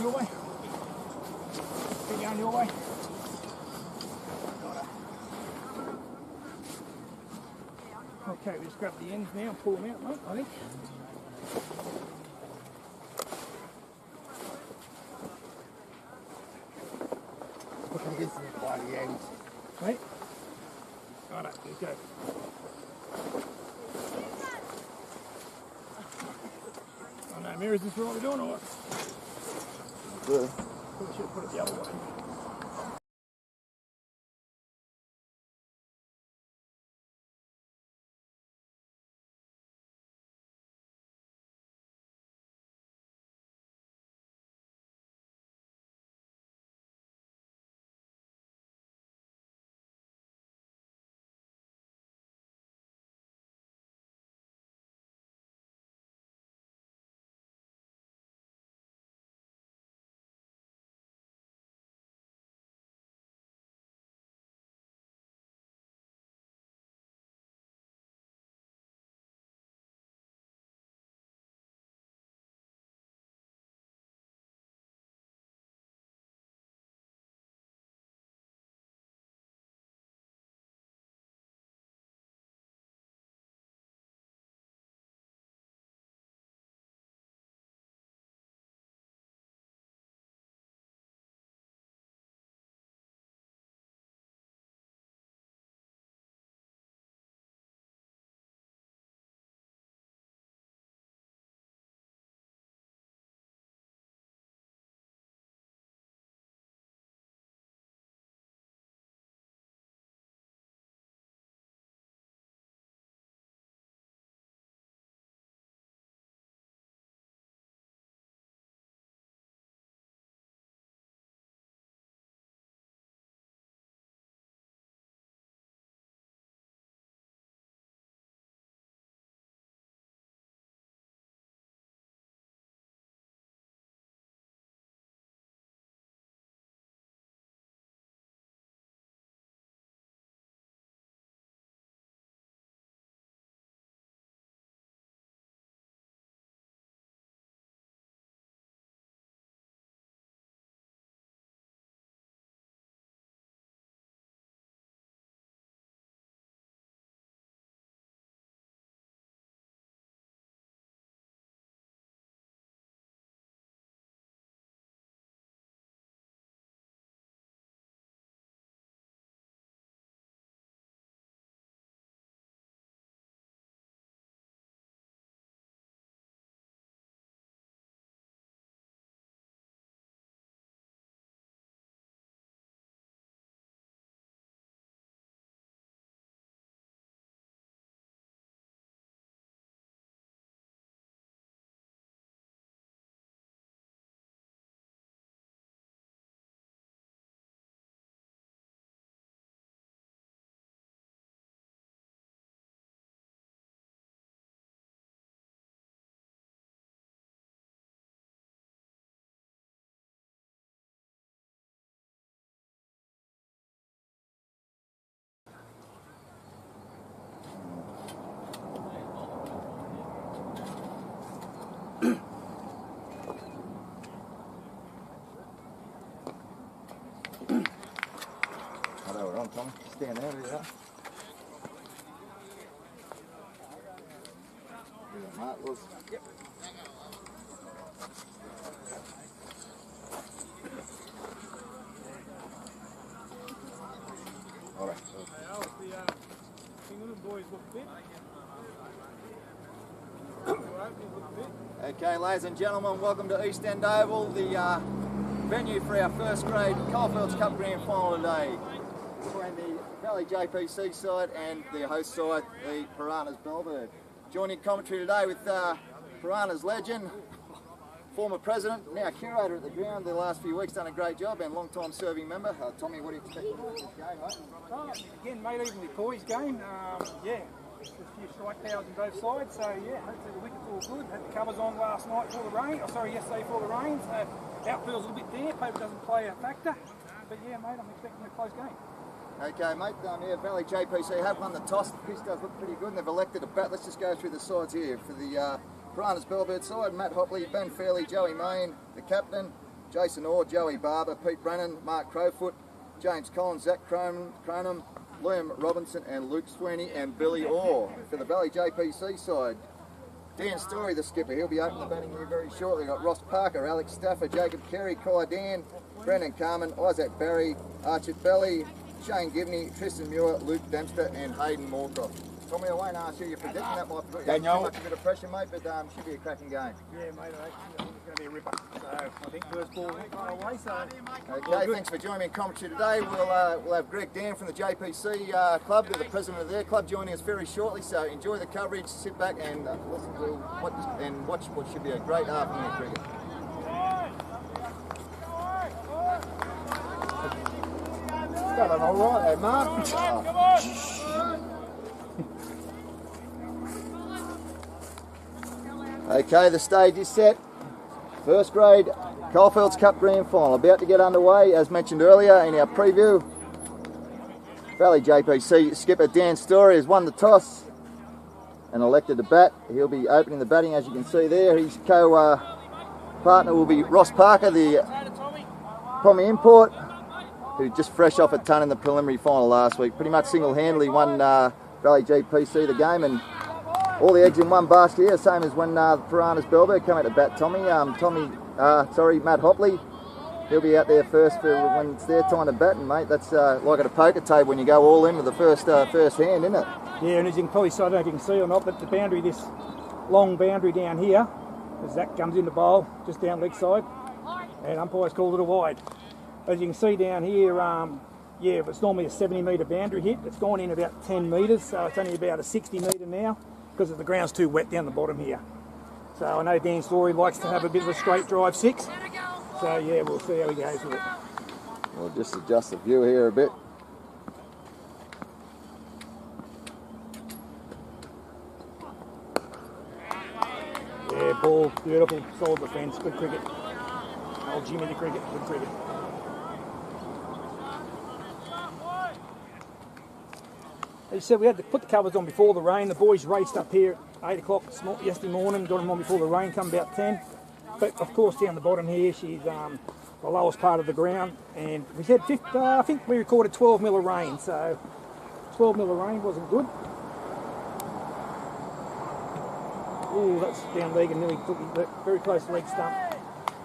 going your way. Keep going your way. Okay, we just grab the ends now and pull them out, mate, I think. Push against the bloody ends. Right? Got it, let's go. Oh no, Mary, is this what we're doing or what? Good. Probably should have put it the other way. Hello, we're on, Tommy. Stand there, yeah. Martless. Yep. All right. Okay, ladies and gentlemen, welcome to East End Oval, the venue for our first grade Coalfields Cup Grand Final today. Between the Valley JPC side and the host side, the Piranhas Bellbird. Joining commentary today with Piranhas legend, former president, now curator at the ground the last few weeks, done a great job, and long-time serving member. Tommy, what do you expect from this game, mate? Again, mate, evenly poised game. Yeah, just a few strike powers on both sides, so yeah, hopefully the wickets all good. Had the covers on last night for the rain, yesterday for the rain. Outfield's a little bit damp, hope it doesn't play a factor. But yeah, mate, I'm expecting a close game. Okay, mate, yeah, Valley JPC have won the toss. The pitch does look pretty good, and they've elected a bat. Let's just go through the sides here. For the Piranhas Bellbird side, Matt Hopley, Ben Fairley, Joey Main, the captain, Jason Orr, Joey Barber, Pete Brennan, Mark Crowfoot, James Collins, Zach Cronum, Liam Robinson and Luke Sweeney and Billy Orr. For the Valley JPC side, Dan Story, the skipper, he'll be opening the batting here very shortly. We've got Ross Parker, Alex Stafford, Jacob Carey, Kai Dan, Brendan Carman, Isaac Barry, Archie Belly, Shane Gibney, Tristan Muir, Luke Dempster and Hayden Moorcroft. Tommy, I won't ask you your prediction, that might put you too much a bit of pressure, mate, but should be a cracking game. Yeah, mate, I think it's going to be a ripper. So I think first ball went right away, so... Okay, thanks for joining me in commentary today. We'll have Greg Dan from the JPC club, the president of their club, joining us very shortly, so enjoy the coverage, sit back and listen to watch what should be a great afternoon of cricket. Got it all right there, Mark. Come on! Okay, the stage is set. First grade Coalfields Cup Grand Final about to get underway. As mentioned earlier in our preview, Valley JPC skipper Dan Story has won the toss and elected to bat. He'll be opening the batting, as you can see there. His co-partner will be Ross Parker, the Pommy import, who just fresh off a ton in the preliminary final last week. Pretty much single-handedly won Valley JPC the game, and all the eggs in one basket here, same as when Piranhas Bellbird come out to bat Tommy. Matt Hopley, he'll be out there first for when it's their time to bat, and mate, that's like at a poker table when you go all in with the first hand, isn't it? Yeah, and as you can probably see, I don't know if you can see or not, but the boundary, this long boundary down here, as that comes in the bowl, just down leg side, and umpires called it a wide. As you can see down here, yeah, it's normally a 70 metre boundary hit. It's gone in about 10 metres, so it's only about a 60 metre now, because the ground's too wet down the bottom here. So I know Dan Story likes to have a bit of a straight drive 6. So yeah, we'll see how he goes with it. We'll just adjust the view here a bit. Yeah, ball, beautiful, solid defence, good cricket. Old Jimmy the cricket, good cricket. As you said, we had to put the covers on before the rain. The boys raced up here at 8 o'clock yesterday morning, got them on before the rain come about 10. But of course down the bottom here, she's the lowest part of the ground. And we had, I think we recorded 12 mil of rain, so 12 mil of rain wasn't good. Ooh, that's down leg and nearly took it very close to leg stump.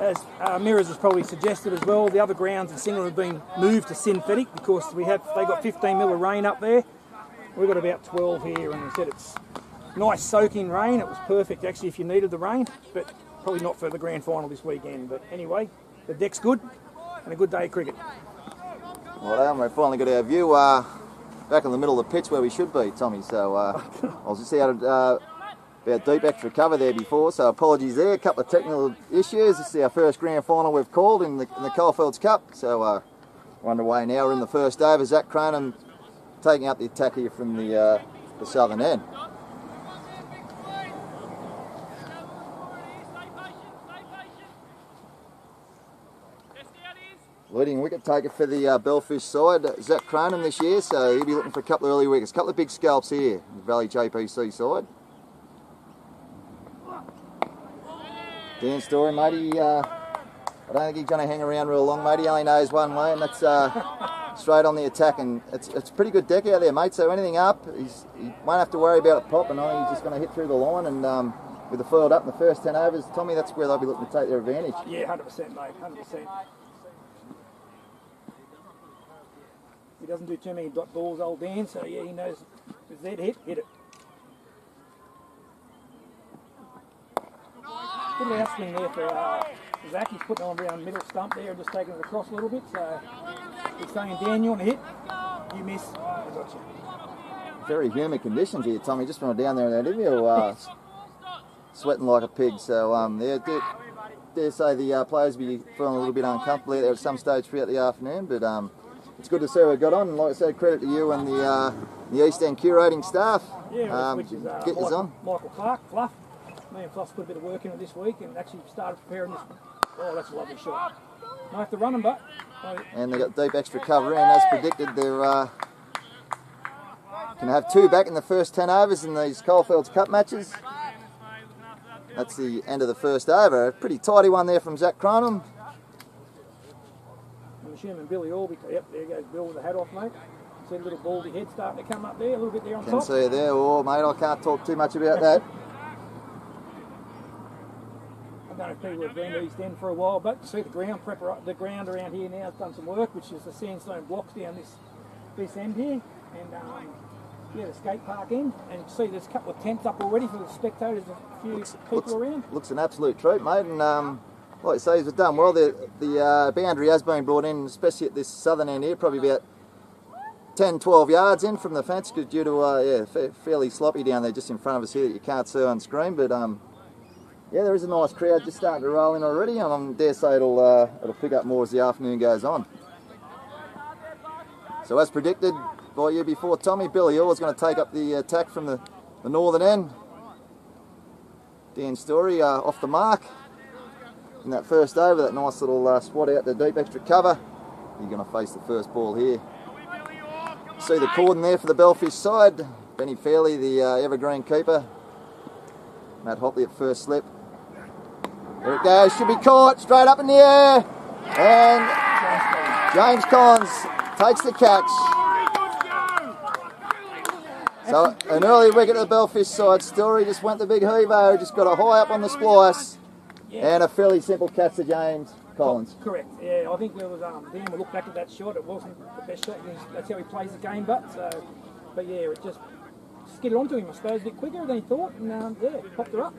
As Mirrors has probably suggested as well, the other grounds in Singland have been moved to synthetic because they got 15 mil of rain up there. We've got about 12 here, and we said it's nice soaking rain. It was perfect actually if you needed the rain, but probably not for the grand final this weekend. But anyway, the deck's good and a good day of cricket. Well, we've finally got our view back in the middle of the pitch where we should be, Tommy. So I was just out of about deep extra cover there before, so apologies there. A couple of technical issues. This is our first grand final we've called in the Coalfields Cup. So we're underway now. We're in the first over. Zach Cronum taking up the attack here from the southern end. Leading wicket taker for the Bellfish side, Zach Cronum this year, so he'll be looking for a couple of early wickets. A couple of big scalps here, the Valley JPC side. Dan Story, matey, I don't think he's going to hang around real long, mate. He only knows one way, and that's straight on the attack. And it's a pretty good deck out there, mate. So anything up, he won't have to worry about it popping. I think he's just going to hit through the line. And with the field up in the first 10 overs, Tommy, that's where they'll be looking to take their advantage. Yeah, 100%, mate, 100%. He doesn't do too many dot balls, old Dan. So yeah, he knows if it's there to hit it. Good last swing there for Zach. He's putting on around middle stump there and just taking it across a little bit. So he's saying, Dan, you want to hit? You miss. I got you. Very humid conditions here, Tommy. Just from down there in that interview, sweating like a pig. So dare say the players will be feeling a little bit uncomfortable out there at some stage throughout the afternoon. But it's good to see what we got on. And like I said, credit to you and the East End curating staff. Yeah, which is getting us on. Michael Clark, Fluff. Me and Fluff put a bit of work in it this week and actually started preparing this. Oh, that's a lovely shot. I have to run them, but. And they got deep extra cover in, as predicted. They're going to have 2 back in the first 10 overs in these Coalfields Cup matches. That's the end of the first over. A pretty tidy one there from Zach Cronum. Bisham and Billy Orby. Yep, there goes Bill with the hat off, mate. See a little baldy head starting to come up there, a little bit there on top. Can see it there. Oh, mate, I can't talk too much about that. I don't know if people have been to East End for a while, but you see the ground the ground around here now has done some work, which is the sandstone blocks down this end here, and yeah, the skate park end, and you see there's a couple of tents up already for the spectators, a few people around. Looks an absolute treat, mate, and like I say, it's done well. The boundary has been brought in, especially at this southern end here, probably about 10-12 yards in from the fence, because due to fairly sloppy down there just in front of us here that you can't see on screen, but yeah, there is a nice crowd just starting to roll in already, and I dare say it'll pick up more as the afternoon goes on. So as predicted by you before, Tommy, Billy Orr's going to take up the attack from the northern end. Dan Story off the mark in that first over, that nice little swat out the deep extra cover. You're going to face the first ball here. See the cordon there for the Bellfish side. Benny Fairley, the evergreen keeper. Matt Hopley at first slip. There it goes, should be caught, straight up in the air. And James Collins takes the catch. So an early wicket at the Bellfish side. Story just went the big heave-o, just got a high up on the splice. And a fairly simple catch to James Collins. Correct, yeah, I think there was, then we look back at that shot, it wasn't the best shot, that's how he plays the game, but yeah, it just skidded onto him, I suppose, a bit quicker than he thought, and yeah, popped her up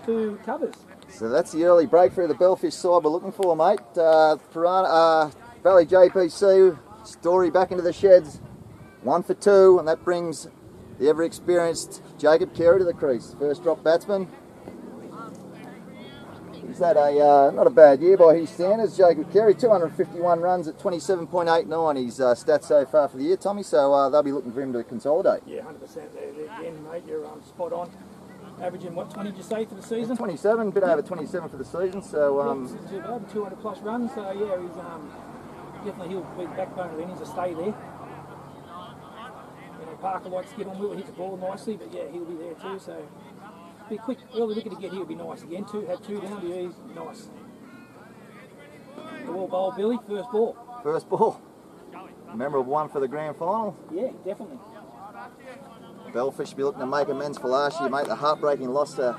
to covers. So that's the early breakthrough of the Bellfish side we're looking for, mate. Valley JPC, Story back into the sheds, 1 for 2, and that brings the ever-experienced Jacob Carey to the crease. First drop batsman. He's had not a bad year by his standards, Jacob Carey, 251 runs at 27.89 his stats so far for the year, Tommy, so they'll be looking for him to consolidate. Yeah, 100% there again, mate, you're spot on. Averaging, what, 20 did you say for the season? 27, a bit over 27 for the season, so... over 200 plus runs, so yeah, he's definitely, he'll be the backbone of the innings to stay there. You know, Parker likes to get on with it, hits the ball nicely, but yeah, he'll be there too, so... Be a quick early wicket to get here would be nice again. Have two down, be easy, nice. The ball bowl, Billy, first ball. First ball. Memorable one for the grand final. Yeah, definitely. Bellfish be looking to make amends for last year, mate. The heartbreaking loss to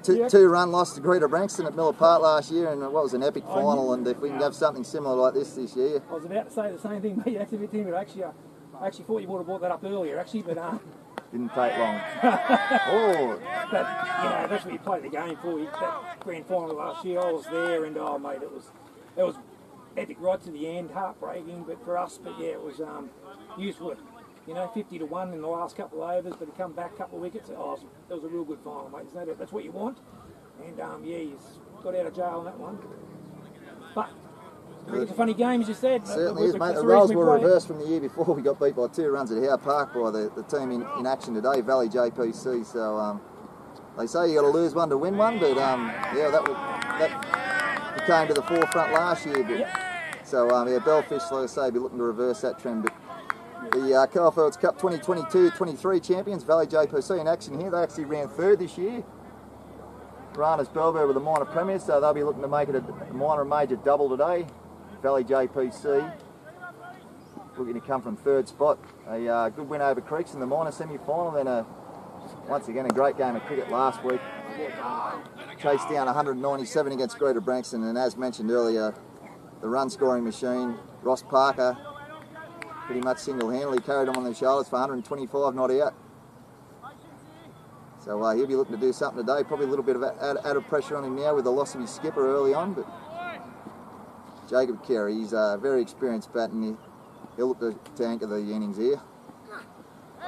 two-run loss to Greta Branxton at Miller Park last year, and what was an epic final. And if we can have something similar like this year. I was about to say the same thing, mate. That's a bit timid. Actually, I actually thought you would have brought that up earlier, actually, but didn't take long. Oh. But, you know, that's what you play the game for. That grand final last year, I was there, and oh, mate, it was epic right to the end, heartbreaking, but for us, but yeah, it was useful. You know, 50 to 1 in the last couple of overs, but to come back a couple of wickets, it was a real good final, mate. That's what you want, and yeah, you got out of jail on that one. But it's a funny game, as you said. Certainly is, mate. The roles were reversed from the year before. We got beat by 2 runs at Howe Park by the team in action today, Valley JPC. So they say you got to lose one to win one, but yeah, that came to the forefront last year. But, so yeah, Bellfish, like I say, be looking to reverse that trend. But the Coalfields Cup 2022-23 champions, Valley JPC in action here. They actually ran 3rd this year. Piranhas Bellbird with a minor premier, so they'll be looking to make it a minor and major double today. Valley JPC looking to come from 3rd spot. A good win over Creeks in the minor semi-final, then once again a great game of cricket last week. Chased down 197 against Greta Branxton, and as mentioned earlier, the run scoring machine, Ross Parker, pretty much single-handedly carried him on their shoulders for 125 not out. So he'll be looking to do something today, probably a little bit of added pressure on him now with the loss of his skipper early on, but Jacob Carey, he's a very experienced bat, and he'll look to anchor the innings here.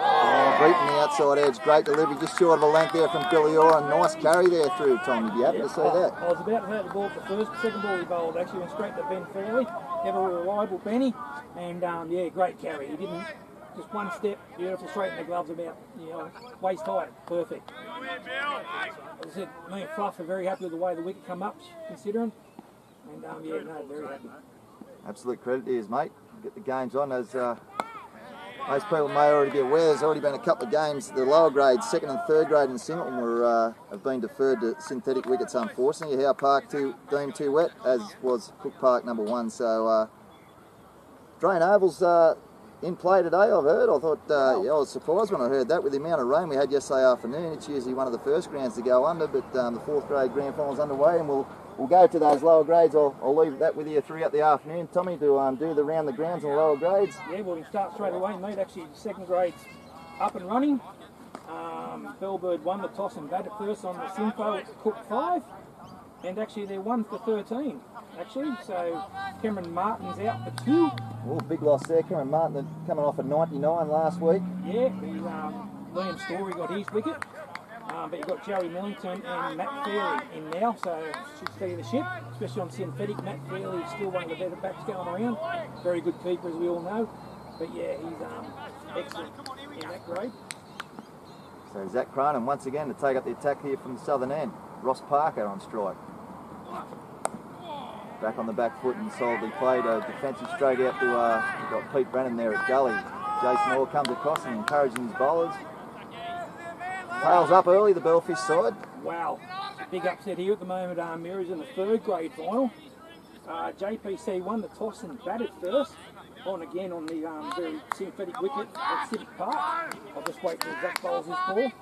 Oh, beating the outside edge, great delivery, just short of a length there from Billy Orr, and nice carry there through, Tom. You'd be happy to see that. I was about to hit the ball for first, second ball he bowled, actually went straight to Ben Fairley, ever reliable Benny, and yeah, great carry. He didn't, just one step, beautiful, straight in the gloves about, you know, waist high, perfect. As I said, me and Fluff are very happy with the way the wicket come up, considering. And yeah, no, very happy. Absolute credit to his mate. Get the games on. As most people may already be aware, there's already been a couple of games. The lower grades, 2nd and 3rd grade in Singleton, have been deferred to synthetic wickets, unfortunately. Howe Park deemed too wet, as was Cook Park number 1. So Drain Oval's in play today, I've heard. I thought, yeah, I was surprised when I heard that with the amount of rain we had yesterday afternoon. It's usually one of the first grounds to go under, but the 4th grade grand final's underway, and we'll go to those lower grades. I'll leave that with you throughout the afternoon, Tommy, to do the round the grounds on the lower grades. Yeah, well, we can start straight away, mate. Actually, 2nd grade's up and running. Bellbird won the toss and batted first on the Simpo at Cook 5, and actually they're 1 for 13. Actually, so Cameron Martin's out for 2. Oh, big loss there. Cameron Martin coming off a 99 last week. Yeah, Liam Story got his wicket, but you've got Joey Millington and Matt Fairley in now, so should steady the ship, especially on synthetic. Matt Fairley is still one of the better backs going around. Very good keeper, as we all know. But yeah, he's excellent in that grade. So Zach Cronin once again to take up the attack here from the southern end. Ross Parker on strike. Back on the back foot and solidly played a defensive straight out to we've got Pete Brennan there at gully. Jason Orr comes across and encouraging his bowlers. Tails up early, the Bellfish side. Wow, big upset here at the moment. Mary's in the 3rd grade final. JPC won the toss and batted first. On again on the very synthetic wicket at Civic Park. I'll just wait till Zach bowls his ball.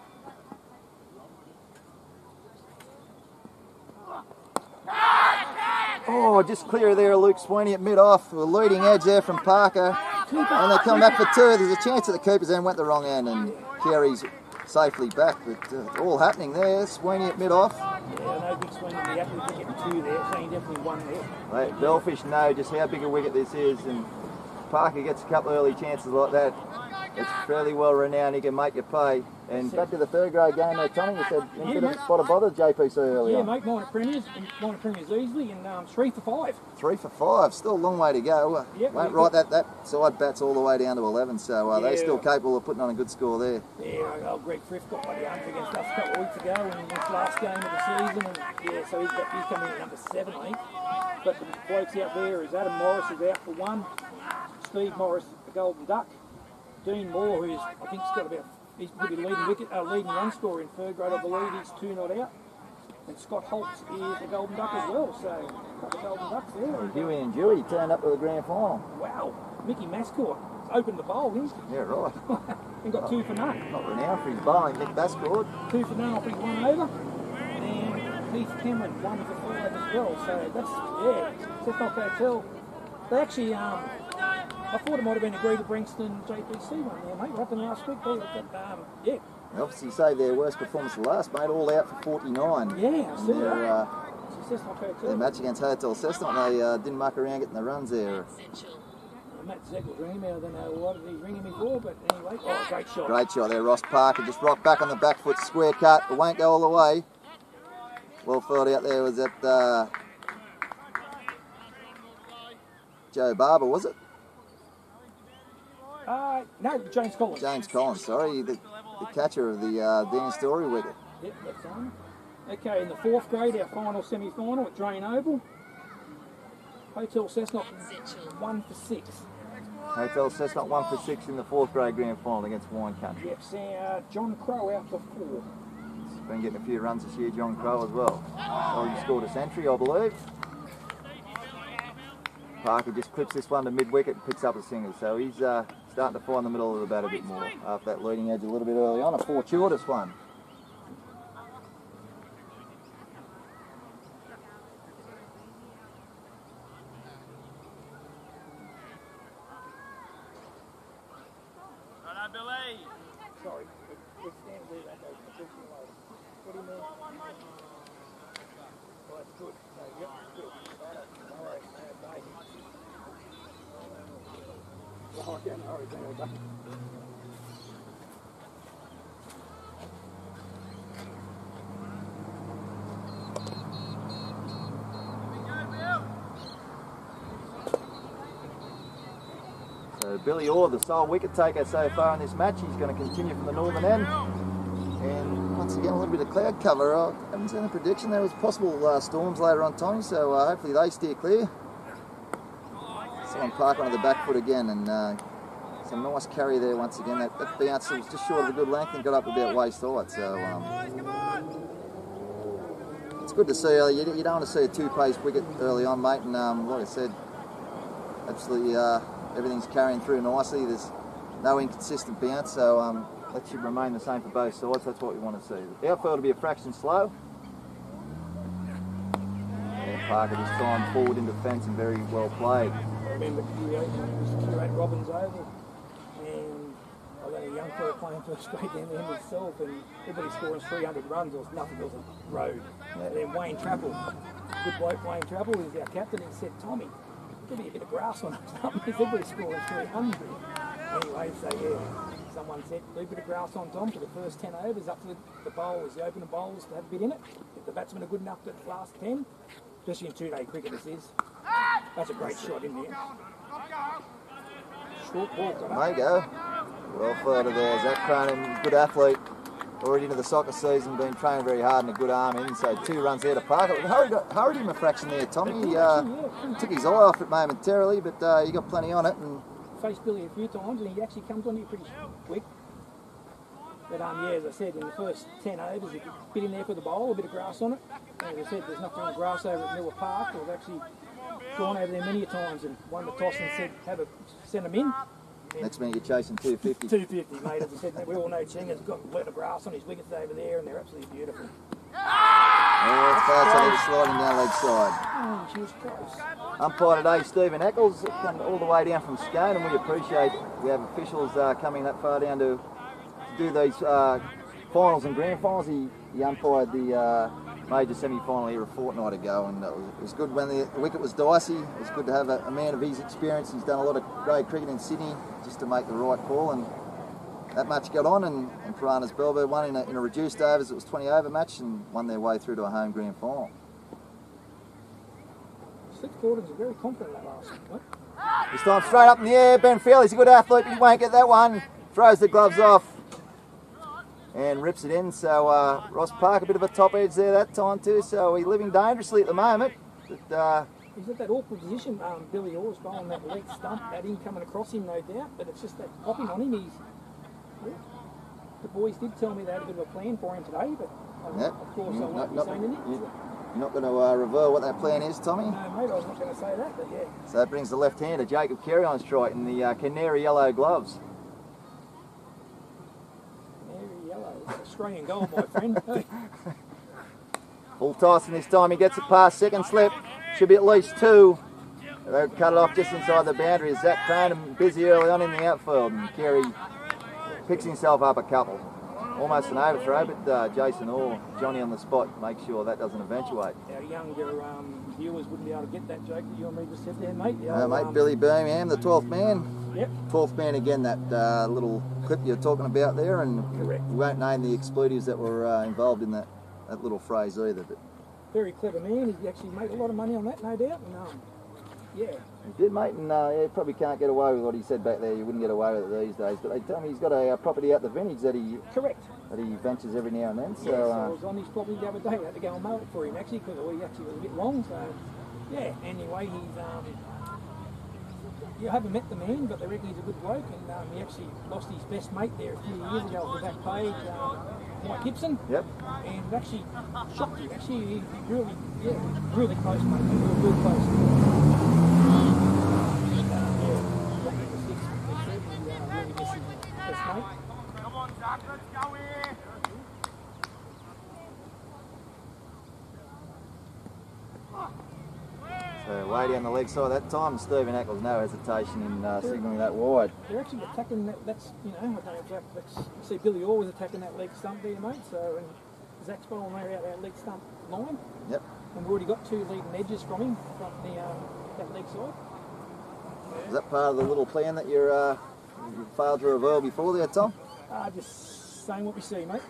Oh, just clear there, Luke Sweeney at mid-off. A leading edge there from Parker. And they come back for 2. There's a chance that the keeper's end went the wrong end and Carey's safely back. But all happening there. Sweeney at mid-off. Yeah, I know Big Sweeney will be happy to get 2 there, so he definitely won there. Bellfish know just how big a wicket this is, and Parker gets a couple of early chances like that. It's fairly well renowned, he can make you pay. And back to the 3rd grade game there, Tommy, you said you did a spot of bother JPC earlier. Yeah, mate, minor premiers easily, and 3 for 5. 3 for 5, still a long way to go. Yep, Won't write that side bats all the way down to 11, so they're still capable of putting on a good score there. Yeah, old Greg Frith got bloody 100 against us a couple of weeks ago in this last game of the season, and yeah, so he's coming in at number 7, I think. But the blokes out there is Adam Morris is out for 1, Steve Morris, the Golden Duck, Dean Moore, who's I think's got about, he's probably leading run scorer in 3rd grade, I believe. He's 2 not out. And Scott Holtz is a Golden Duck as well, so a couple of Golden Ducks there. Dewey and Dewey turned up to the grand final. Wow, Mickey Mascourt opened the bowl, didn't he? Yeah, right. And got 2 for none. Not renowned for his bowling, Mick Mascourt. 2 for none off his 1 over. And Keith Cameron 1 for 5 as well, so that's not bad tell. They actually, I thought it might have been agreed to Brixton JPC one there, mate. What happened last week? But, yeah. They obviously say their worst performance last, mate, all out for 49. Yeah, I see that. Their match against Hotel Cessnock, they didn't muck around getting the runs there. Matt Zegg was ringing me, I don't know what he's ringing me for, but anyway, great shot. Great shot there, Ross Parker, just rocked back on the back foot, square cut, it won't go all the way. Well thought out there, was that Joe Barber, was it? No, James Collins. James Collins, sorry, the catcher of the Dan Story wicket. Yep, that's on. Okay, in the 4th grade, our final semi-final at Drain Oval. Hotel Cessnock 1 for 6. Hotel Cessnock 1 for 6 in the 4th grade grand final against Wine Country. Yep, so John Crow out for 4. He's been getting a few runs this year, John Crow as well. Already scored a century, I believe. Parker just clips this one to mid-wicket and picks up a single, so he's starting to find the middle of the bat a bit more after that leading edge a little bit early on. A fortuitous one. Sorry, it's stand there, that goes professional mode. What do you mean? Well, that's good. So, yep, good. No worries, bye. Oh, yeah, no worries, anyway, So Billy Orr, the sole wicket taker so far in this match, he's going to continue from the northern end. And once again, a little bit of cloud cover. I haven't seen a prediction. There was possible storms later on, Tony, so hopefully they steer clear. Someone Parker on the back foot again, and some nice carry there once again. That bounce was just short of a good length and got up about waist height. So it's good to see early. You don't want to see a 2-pace wicket early on, mate. And like I said, absolutely everything's carrying through nicely. There's no inconsistent bounce, so that should remain the same for both sides. That's what we want to see. The outfield will be a fraction slow. Yeah, Parker this time forward in defence and very well played. I remember Q8 Robbins Oval, and I got a young player playing first grade down there himself, and everybody scoring 300 runs. There was nothing, there was a road. And then Wayne Trappel, good bloke Wayne Trappel, is our captain, and said, Tommy, give me a bit of grass on it. Everybody's scoring 300. Anyway, so yeah, someone said, leave a bit of grass on Tom for the first 10 overs, up to the bowlers, the opener bowlers to have a bit in it. If the batsmen are good enough to the last 10, especially in two-day cricket this is. That's a great shot in there. Short ball got up. There you go. Well further there. Zach Cronin, good athlete. Already into the soccer season, been training very hard and a good arm in. So 2 runs there to Parker. Hurried him a fraction there, Tommy. He took his eye off it momentarily, but he got plenty on it. And faced Billy a few times, and he actually comes on you pretty quick. But yeah, as I said, in the first 10 overs, if you bit in there for the bowl, a bit of grass on it. And as I said, there's nothing on grass over at Miller Park. We've actually gone over there many a times and won the toss and said, send them in. Next minute you're chasing 250. 250, mate. As I said, we all know Chinga's got a lot of grass on his wickets over there, and they're absolutely beautiful. Oh, fast sliding down leg side. Oh, she was close. Umpire today, Stephen Eccles, come all the way down from Scone, and we appreciate we have officials coming that far down to do these finals and grand finals. He umpired the major semi-final here a fortnight ago, and it was good when the wicket was dicey. It was good to have a man of his experience. He's done a lot of grade cricket in Sydney just to make the right call, and that match got on, and Piranhas Bellbird won in a reduced overs. It was 20 over match and won their way through to a home grand final. Six Gordon's very confident that last one. This time straight up in the air. Ben Fairley's a good athlete, but he won't get that one. Throws the gloves off and rips it in. So Ross Park, a bit of a top edge there that time too. So he's living dangerously at the moment. But, he's at that awkward position. Billy Orr's bowling that leg stump, that in coming across him, no doubt. But it's just that popping on him. The boys did tell me they had a bit of a plan for him today, but of course I won't be saying anything. You're not going to reveal what that plan is, Tommy? No, mate, I was not going to say that, but yeah. So that brings the left-hander, Jacob Carey, on strike in the canary yellow gloves. Canary yellow, Australian goal, my friend. Full Tyson this time, he gets it past second slip. Should be at least 2. They'll cut it off just inside the boundary. Zach Cronin busy early on in the outfield, and Carey picks himself up a couple. Almost an overthrow, but Jason Orr, Johnny on the spot, make sure that doesn't eventuate. Our younger viewers wouldn't be able to get that joke that you and me just said there, mate. Mate, Billy Birmingham, the 12th man. Yep. 12th man again, that little clip you're talking about there, and correct. We won't name the expletives that were involved in that little phrase either. But very clever man, he actually made a lot of money on that, no doubt. And, yeah. He did, mate, and he probably can't get away with what he said back there. You wouldn't get away with it these days. But they tell me he's got a property out the vintage that he ventures every now and then. So, I was on his property the other day. I had to go and mow it for him actually because he actually was a bit long. So yeah. Anyway, he's you haven't met the man, but they reckon he's a good bloke, and he actually lost his best mate there a few years ago with that page, Mike Gibson. Yep. And actually shocked him. Actually, he really close, mate. Real close. Come on, Zach, let's go here. So way down the leg side that time, Stephen Eccles, no hesitation in signalling that wide. They're actually attacking that. That's I don't know if that's. See, Billy Orr was attacking that leg stump there, mate. So and Zach's bowling there out our leg stump line. Yep. And we've already got 2 leading edges from him from that leg side. Is that part of the little plan that you failed to reveal before there, Tom? Just saying what we see, mate.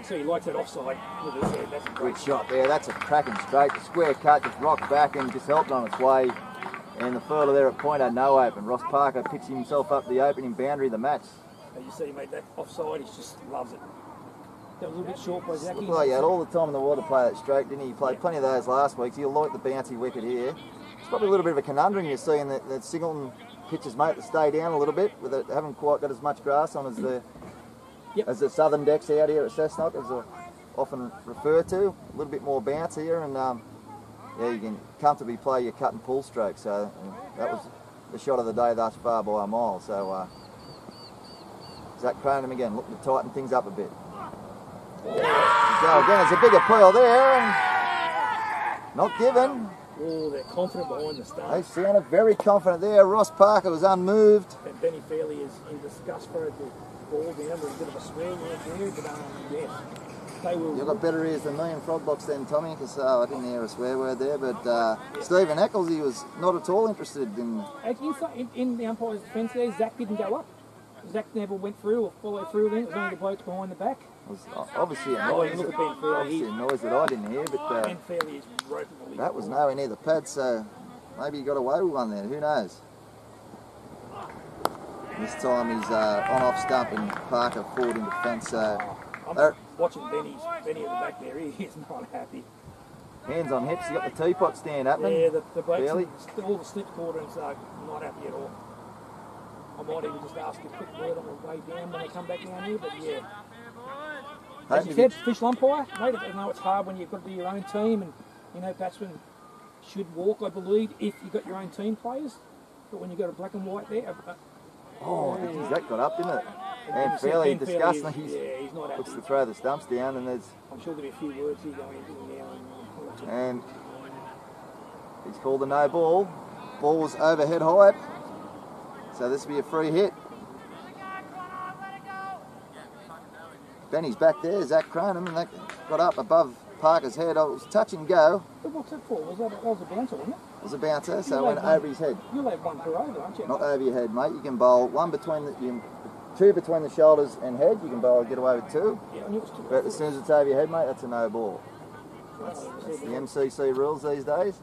So he likes that offside with his head. That's a great shot there. That's a cracking straight. The square cut just rocked back and just helped on its way. And the fielder there at point had no open. Ross Parker picks himself up the opening boundary of the match. So you see, mate, that offside, he just loves it. That was a little bit short by Zachy. Looked like he had all the time in the world to play that stroke, didn't he? He played plenty of those last week, so you'll like the bouncy wicket here. It's probably a little bit of a conundrum you're seeing that Singleton pitches, mate, to stay down a little bit, with it haven't quite got as much grass on as the southern decks out here at Cessnock. often refer to. A little bit more bounce here, and yeah, you can comfortably play your cut and pull stroke. So that was the shot of the day thus far by a mile. So Zach Cronum again looking to tighten things up a bit. Go again, there's a bigger pearl there, and not given. Oh, they're confident behind the start. They sounded very confident there. Ross Parker was unmoved. And Benny Fairley is in disgust for the ball down with a bit of a swear word there, but yes, they will. You've got better ears than me in Frog Box then, Tommy, because I didn't hear a swear word there, but Stephen Eccles, he was not at all interested in... In the umpire's defence there, Zach didn't go up. Zach never went through or followed through then. It was only the blokes behind the back. It was obviously a Oh, noise, look at Ben Fairley. a noise that I didn't hear, but Ben Fairley is roping the lead. that was nowhere near the pad, so maybe he got away with one there, who knows. This time he's on-off stump and Parker forward in defence, so... I'm watching Benny at the back there, he is not happy. Hands on hips, you got the teapot stand happening. Yeah, the blokes, Fairley. all the slip quarters are not happy at all. I might even just ask a quick word on the way down when they come back down here, but yeah. As you said, official umpire, mate, I know it's hard when you've got to be your own team, and you know, batsmen should walk, I believe, if you've got your own team players. But when you've got a black and white there... geez, that got up, didn't it? And Fairley disgusting. He's not happy. Looks to throw the stumps down, and there's... I'm sure there'll be a few words here going into now. And he's called a no ball. Ball was overhead high. So this will be a free hit. Benny's back there, Zach Cronum, and that got up above Parker's head. It was touch and go. But what's that for? That was a bouncer, wasn't it? It was a bouncer, so it went over his head. You'll have one per over, aren't you? Not over your head, mate. You can bowl two between the shoulders and head. You can bowl, get away with two. Yeah, I knew it was two. But as soon as it's over your head, mate, that's a no ball. That's the MCC rules these days.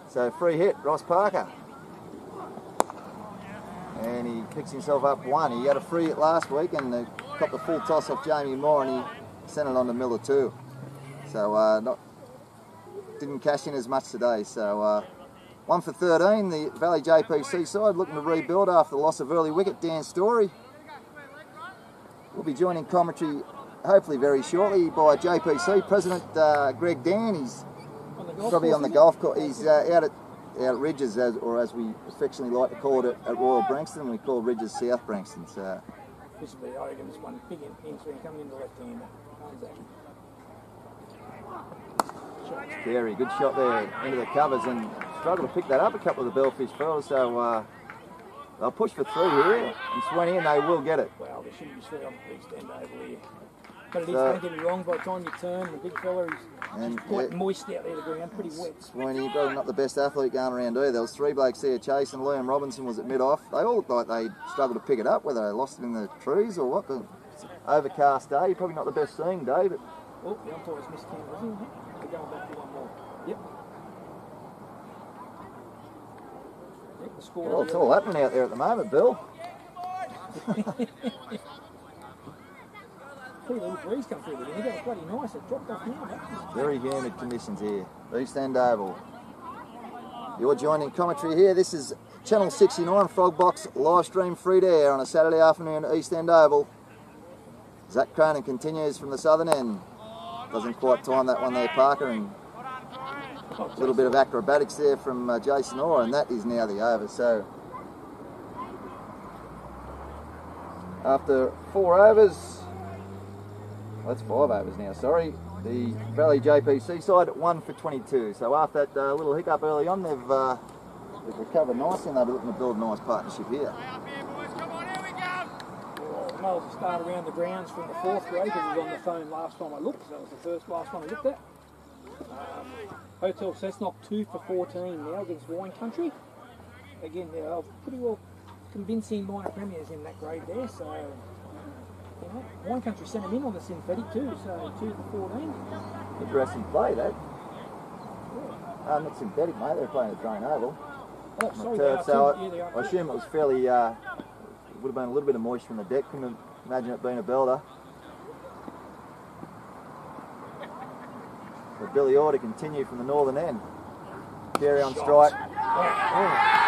So free hit, Ross Parker. And he picks himself up one. He had a free hit last week and got the full toss off Jamie Moore, and he sent it on to Miller too. So didn't cash in as much today. So 1 for 13, the Valley JPC side looking to rebuild after the loss of early wicket. Dan Story will be joining commentary hopefully very shortly by JPC President Greg Dan. He's probably on the golf course. He's out at Ridges, or as we affectionately like to call it at Royal Branxton. We call Ridges South Branxton. So this will be, I reckon, this one big in-swing coming into left-hander. Carey, good shot there into the covers, and struggled to pick that up a couple of the Bellfish fellas. So they'll push for three here and Swanee, and they will get it. Well, there shouldn't be three on the big stand over here. But it is, don't get me wrong, by the time you turn, the big fella is quite moist out there, the ground, pretty wet. Sweeney, probably not the best athlete going around either. There was three blokes there chasing. Liam Robinson was at mid-off. They all looked like they struggled to pick it up, whether they lost it in the trees or what. But it's an overcast day, probably not the best seeing day. But oh, the umpire's missed him, wasn't he? They're going back for one more. Yep. The score. Well, it's all happening out there at the moment, Bill. Pretty little breeze come through the window. That was bloody nice. It dropped off now. Very humid conditions here. East End Oval. You're joining commentary here. This is Channel 69 Frog Box live stream free to air on a Saturday afternoon at East End Oval. Zach Cronin continues from the southern end. Doesn't quite time that one there, Parker, and a little bit of acrobatics there from Jason Orr, and that is now the over. So after 4 overs, well, that's 5 overs now, sorry. The Valley JPC side at 1 for 22. So after that little hiccup early on, they've recovered nicely, and they'll be looking to build a nice partnership here. I was to start around the grounds from the 4th grade, because it was on the phone last time I looked, so that was the last one I looked at. Hotel Cessnock 2 for 14 now against Wine Country. Again, they're pretty well convincing minor premiers in that grade there, so you know, Wine Country sent them in on the synthetic too, so 2 for 14. Interesting play, that. Yeah. Not synthetic, mate, they're playing a drain oval. Oh, sorry, so I assume it was fairly, would have been a little bit of moisture from the deck, couldn't imagine it being a belter. But Billy Orr to continue from the northern end. Carey on strike. Oh.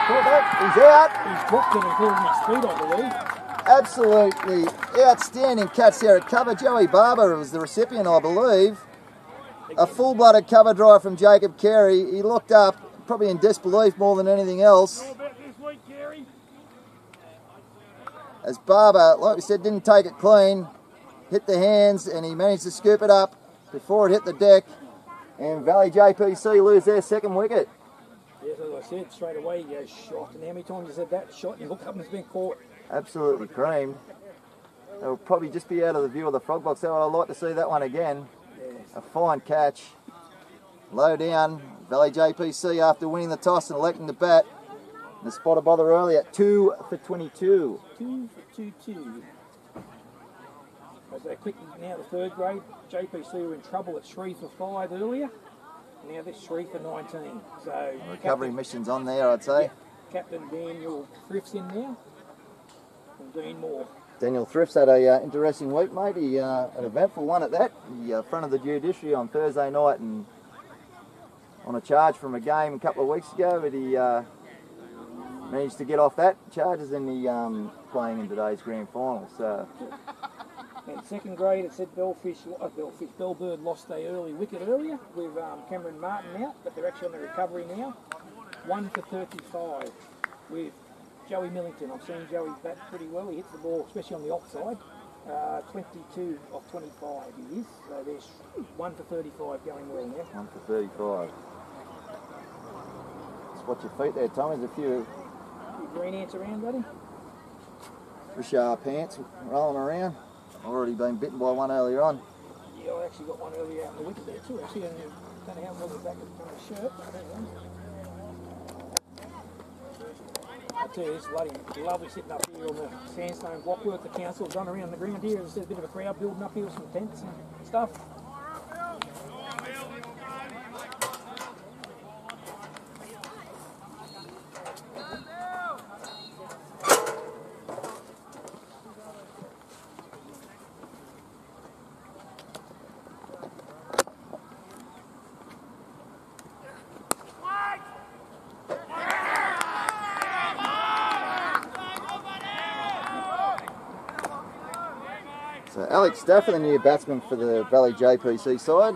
He's out. He's booked it and pulled his feet, I believe. Absolutely outstanding catch there at cover. Joey Barber was the recipient, I believe. A full-blooded cover drive from Jacob Carey. He looked up, probably in disbelief more than anything else. As Barber, like we said, didn't take it clean, hit the hands, and he managed to scoop it up before it hit the deck. And Valley JPC lose their second wicket. Yes, as I said, straight away he goes shot. And how many times you said that? Shot and you look up and it's been caught. Absolutely creamed. They'll probably just be out of the view of the frog box. So I'd like to see that one again. Yes. A fine catch. Low down. Valley JPC after winning the toss and electing to bat. And spotted by the early at 2 for 22. 2 for 22. As they quickly now the third grade, JPC were in trouble at 3 for 5 earlier. Now this 3 for 19. So recovery missions on there, I'd say. Yeah, Captain Daniel Thrift's in now. And Dean Moore. Daniel Thrift's had a interesting week, mate. He an eventful one at that. He fronted the judiciary on Thursday night and on a charge from a game a couple of weeks ago, but he managed to get off that charges in the playing in today's grand final. So. In second grade, it said Bellbird lost a early wicket earlier with Cameron Martin out, but they're actually on the recovery now. 1 for 35 with Joey Millington. I've seen Joey bat pretty well. He hits the ball, especially on the offside. 22 of 25 he is. So there's 1 for 35 going well now. 1 for 35. Just watch your feet there, Tom. There's a few green ants around, buddy. Richard pants rolling around. Already been bitten by one earlier on. Yeah, I actually got one earlier out in the wicket there too. Actually, and I don't know how long it's back on the shirt. I tell you, it's bloody lovely sitting up here on the sandstone blockwork the council have done around the ground here. There's a bit of a crowd building up here with some tents and stuff. So Alex Stafford, the new batsman for the Valley JPC side.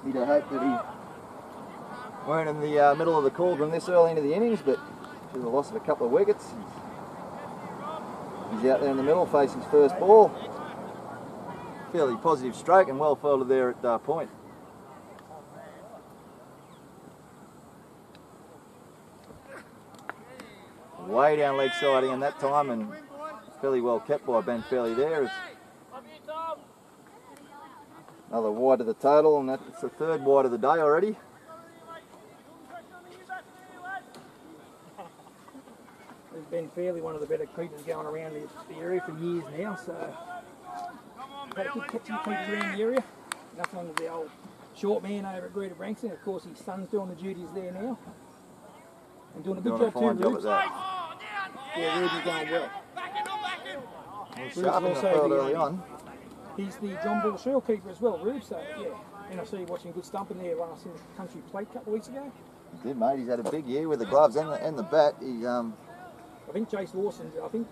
You'd have hoped that he weren't in the middle of the cauldron this early into the innings, but due to the loss of a couple of wickets, he's out there in the middle facing his first ball. Fairly positive stroke and well fielded there at point. Way down leg side in that time and fairly well kept by Ben Fairley there. It's another wide of the total, and that's the third wide of the day already. There's Ben Fairley, one of the better keepers going around the area for years now, so had a good catching keeper around the area. Nothing on the old short man over at Greater Brankston. Of course, his son's doing the duties there now. And doing a good job too, Rubes. Yeah, Rubes is going well. Sharp in the field early on. He's the John Bull Shell keeper as well, Rube, so yeah. And I see you watching good stumping there when I was in the country plate a couple of weeks ago. He did, mate. He's had a big year with the gloves and the bat. He, I think Jace Lawson, I think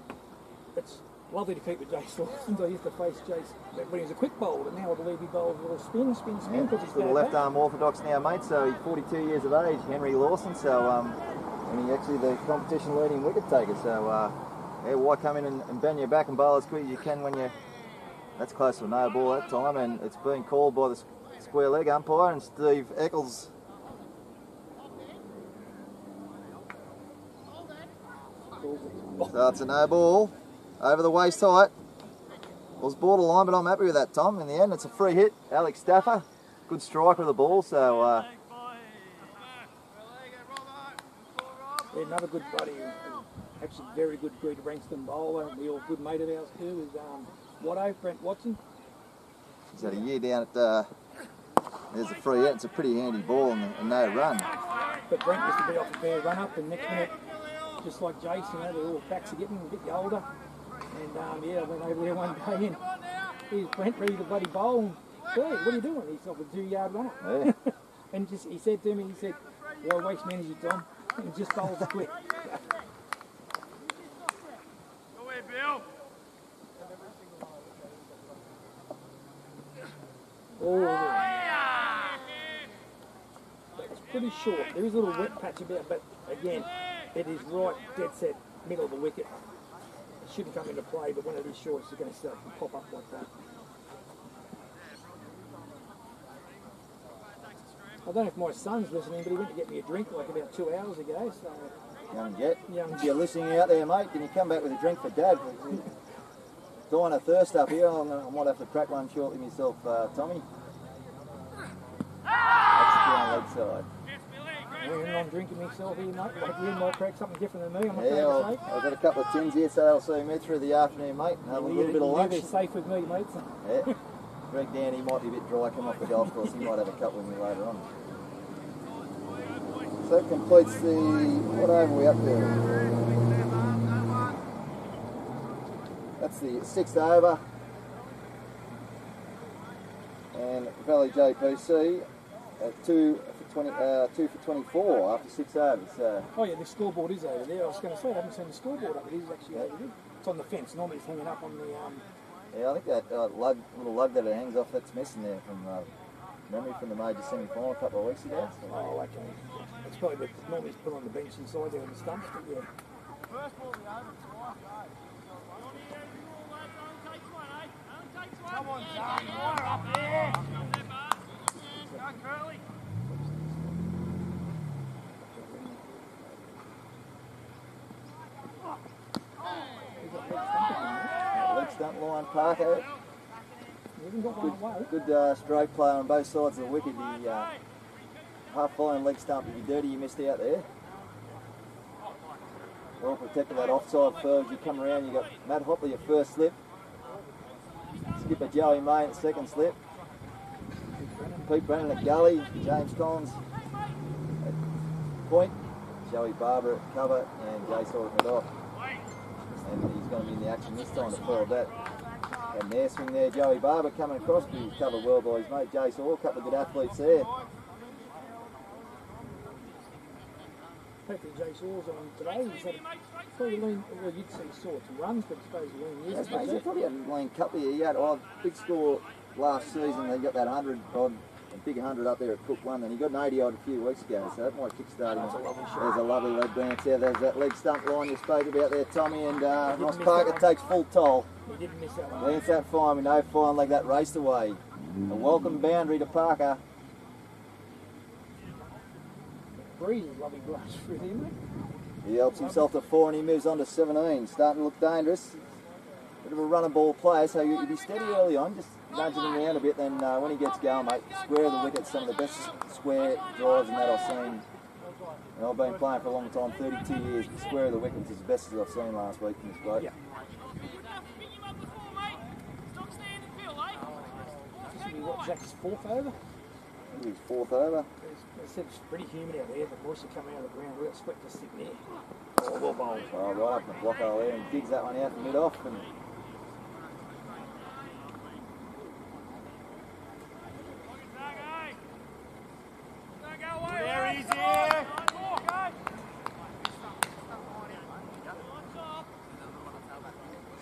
it's lovely to keep with Jace Lawson. I used to face Jace when he was a quick bowler, but now I believe he bowls a little spin, because he's little left arm orthodox now, mate, so he's 42 years of age, Henry Lawson, so and he's actually the competition leading wicket taker, so yeah, why come in and bend your back and bowl as quick as you can when you, that's close to a no ball that time, and it's been called by the square leg umpire and Steve Eccles. So it's a no ball, over the waist height. It was borderline, but I'm happy with that, Tom. In the end, it's a free hit. Alex Stafford, good striker of the ball, so yeah, another good buddy, actually very good Greater Brankston bowler, and we're all good mate of ours too, is Watto, Brent Watson. He's had a year down at, there's a free hit, it's a pretty handy ball and no run. But Brent used to be off a fair run up, and next minute, just like Jace, you know, the little backs are getting a bit older. And yeah, I went over there one day and he's Brent ready to bloody bowl. And, hey, what are you doing? He's off a 2-yard run up. Yeah. And just he said to me, he said, why waste energy, Tom? And just bowls quick. all the way. That was pretty short. There is a little wet patch about, but again, it is right dead set middle of the wicket. It shouldn't come into play, but when it is short, it's going to start to pop up like that. I don't know if my son's listening, but he went to get me a drink like about 2 hours ago. So Young Jet, Young if you're listening out there, mate, can you come back with a drink for Dad? Dying of thirst up here. I might have to crack one shortly myself, Tommy. That's the leg side. I'm drinking myself here, mate. Like you might crack something different than me. I'm not Yeah, trying to say. I've got a couple of tins here, so they'll see me through the afternoon, mate. And have a little bit of lunch. You're safe with me, mate. So. Yeah. Greg Downey might be a bit dry coming off the golf course. He might have a couple with me later on. So that completes the... What over are we up to? That's the 6th over. And Valley JPC at 2 for 24 after 6 overs. Oh yeah, the scoreboard is over there. I was going to say, I haven't seen the scoreboard up. It is actually over there. It's on the fence. Normally it's hanging up on the... Yeah, I think that little lug that it hangs off, that's missing there from memory from the major semi-final a couple of weeks ago. So. Oh, okay. It's probably normally it's put on the bench inside there on the stumps, but yeah. First ball in the over twice. Come on, Zach, you're up there. Go, Curly. Leg stump line, Parker. You haven't got one away. Good stroke play on both sides of the wicket. The half-flying leg stump, if you're dirty, you missed out there. Well protected that offside third. You come around, you got Matt Hopley at first slip. Skipper Joey May at second slip. Pete Brennan at gully. James Collins at point. Joey Barber at cover and Jay Saw at mid-off. And he's going to be in the action this time to follow that. And their swing there, Joey Barber coming across, but he's covered well by his mate Jay Saw. A couple of good athletes there. Hopefully Jay Saw's on today. He's had probably lean, well you'd see Saw to runs, but I suppose he lean years. Yes, he probably had a lean couple of years. He had a big score last season. They got that 100 odd, a big 100 up there at Cook 1, and he got an 80 odd a few weeks ago, so that might kickstart him. There's a lovely leg bounce there. There's that leg stump line you spoke about there, Tommy, and Ross Parker takes full toll. He didn't miss that one. Lands that fine with no fine leg, that raced away. A welcome boundary to Parker. Breeze is lovely brush through there, mate. He helps himself to 4 and he moves on to 17. Starting to look dangerous. Bit of a runner ball player, so you'll be steady early on, just nudging him around a bit. Then when he gets going, mate, square of the wicket, some of the best square drives and that I've seen. And I've been playing for a long time, 32 years. The square of the wicket was as best as I've seen last week from this bloke. Yeah. This will be what, Jack's 4th over? His 4th over. They said it's pretty humid out there, but moisture coming out of the ground. We've got sweat just sitting there. Oh, well bowled. Oh, right up in the block over there and digs that one out from mid-off. And There he's here.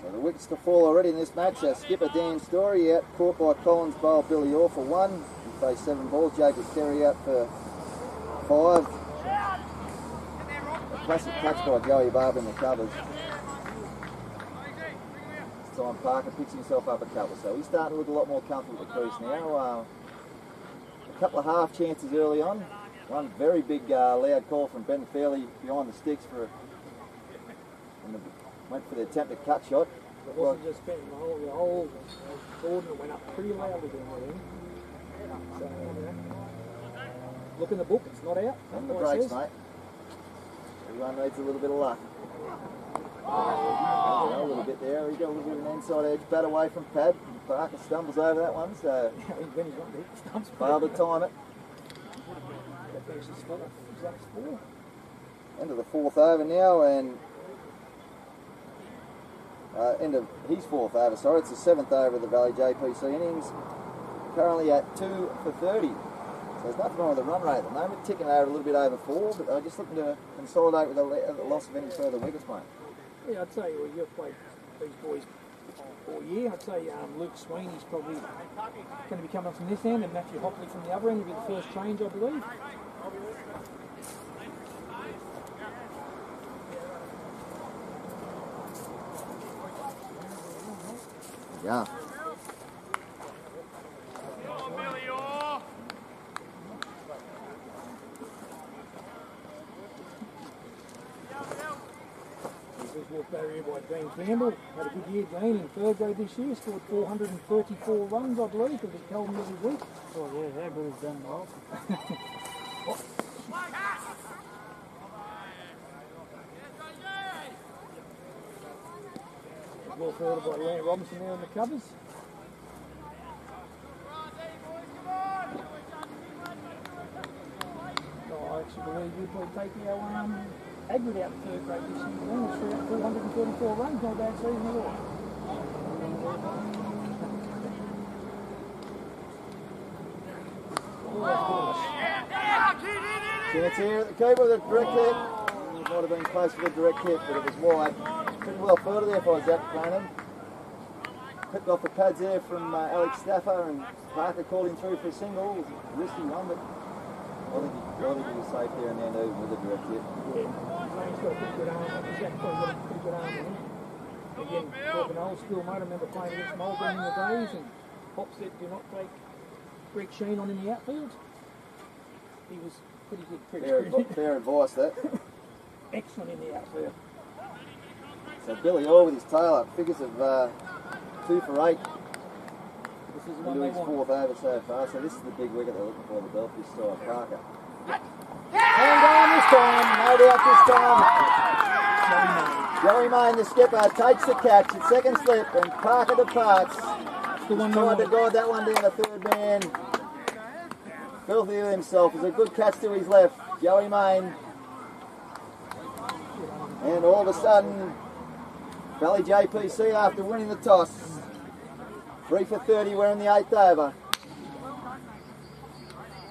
so the wickets to fall already in this match. Skipper Dan Story out, caught by Collins, bowl Billy Orr for 1. He faced 7 balls. Jacob Terry out for 5. A classic catch by Joey Barber in the covers. This time Parker picks himself up a couple, so he's starting to look a lot more comfortable at the crease now. A couple of half chances early on. One very big loud call from Ben Fairley behind the sticks for went for the attempted cut shot. It wasn't just Ben, the whole Gordon went up pretty loudly down there. So, look in the book, it's not out. On the brakes, mate. Everyone needs a little bit of luck. A little bit there. He got a little bit of an inside edge bat away from Pad. Parker stumbles over that one, so failed to time it. End of the 4th over now, and end of his 4th over, sorry, it's the 7th over of the Valley JPC innings. Currently at 2 for 30. So there's nothing wrong with the run rate at the moment, ticking over a little bit over 4, but I'm just looking to consolidate with the loss of any further wickets, mate. Yeah, I'd say you've played these boys all year. I'd say Luke Sweeney's probably going to be coming from this end, and Matthew Hockley from the other end will be the first change, I believe. Yeah. Walk barrier by Dean Campbell. Had a good year, Dean, in third grade this year. Scored 434 runs, I believe, because he told me every week. Oh yeah, that brother's done well. Well fielded by Lance Robinson there in the covers. I actually believe you'd probably take our aggregate out of third grade this year. We're through 434 runs, not a bad season at all. Chance here at the keeper with a direct hit. It might have been close for the direct hit, but it was wide. Pretty well further there if I was that Piranhas. Picked off the pads there from Alex Stafford, and Parker called him through for a single. It was a risky one, but I think he was safe there in the end even with a direct hit. Yeah, he's got a pretty good arm. He's actually got a pretty good arm in him. Again, talking old school, mate. I remember playing against Melbourne in the days, and Pop said, do not take Greg Sheen on in the outfield. He was pretty good. Fair advice, that. Excellent in the outfield. So Billy Orr with his tail up, figures of 2 for 8. This is the one Into they his want. 4th over so far, so this is the big wicket they're looking for, the Belfast style. Parker. And down this time, no doubt this time. Joey Main, the skipper, takes the catch at second slip, and Parker departs. Tried to guide that one down the third man. Filthy with himself. It's a good catch to his left. Joey Main. And all of a sudden, Valley JPC after winning the toss. 3 for 30, we're in the 8th over.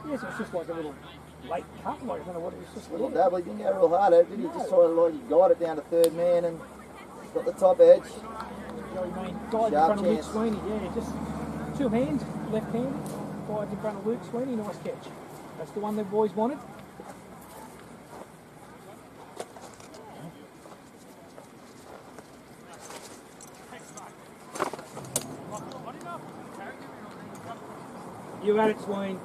Yes, it was just like a little late cut, like I don't know what it was. Just A little dabble, he didn't go real hard at it, did he? Just sort of like he guide it down to third man and got the top edge. Joey Main died in front of Luke Sweeney, yeah, just 2 hands, left-handed, died in front of Luke Sweeney, nice catch. That's the one the boys wanted. You had it, Swain.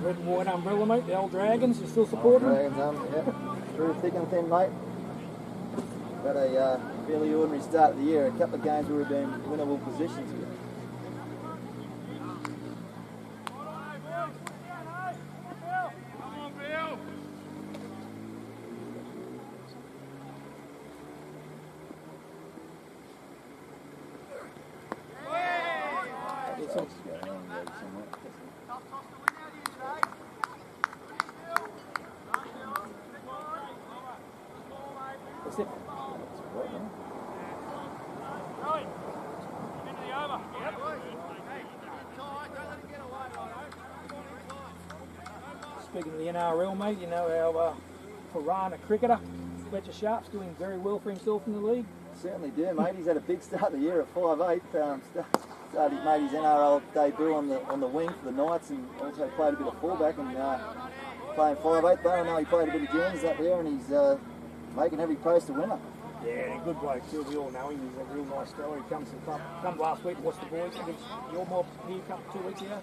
Red and white umbrella, mate. The old Dragons, you still supporting them? Dragons, yeah. Through thick and thin, mate. Got a fairly ordinary start of the year. A couple of games where we've been in winnable positions here. That's it. Speaking of the NRL, mate, you know our Piranha cricketer, Fletcher Sharp's doing very well for himself in the league. Certainly do, mate. He's had a big start of the year at 5'8". Started made his NRL debut on the wing for the Knights, and also played a bit of fullback and playing 5'8". But I know he played a bit of jams up there, and he's making every post a winner. Yeah, good bloke too. We all know him. He's a real nice fella. He comes to the club. Come last week, watched the boys against your mob here, 2 weeks ago.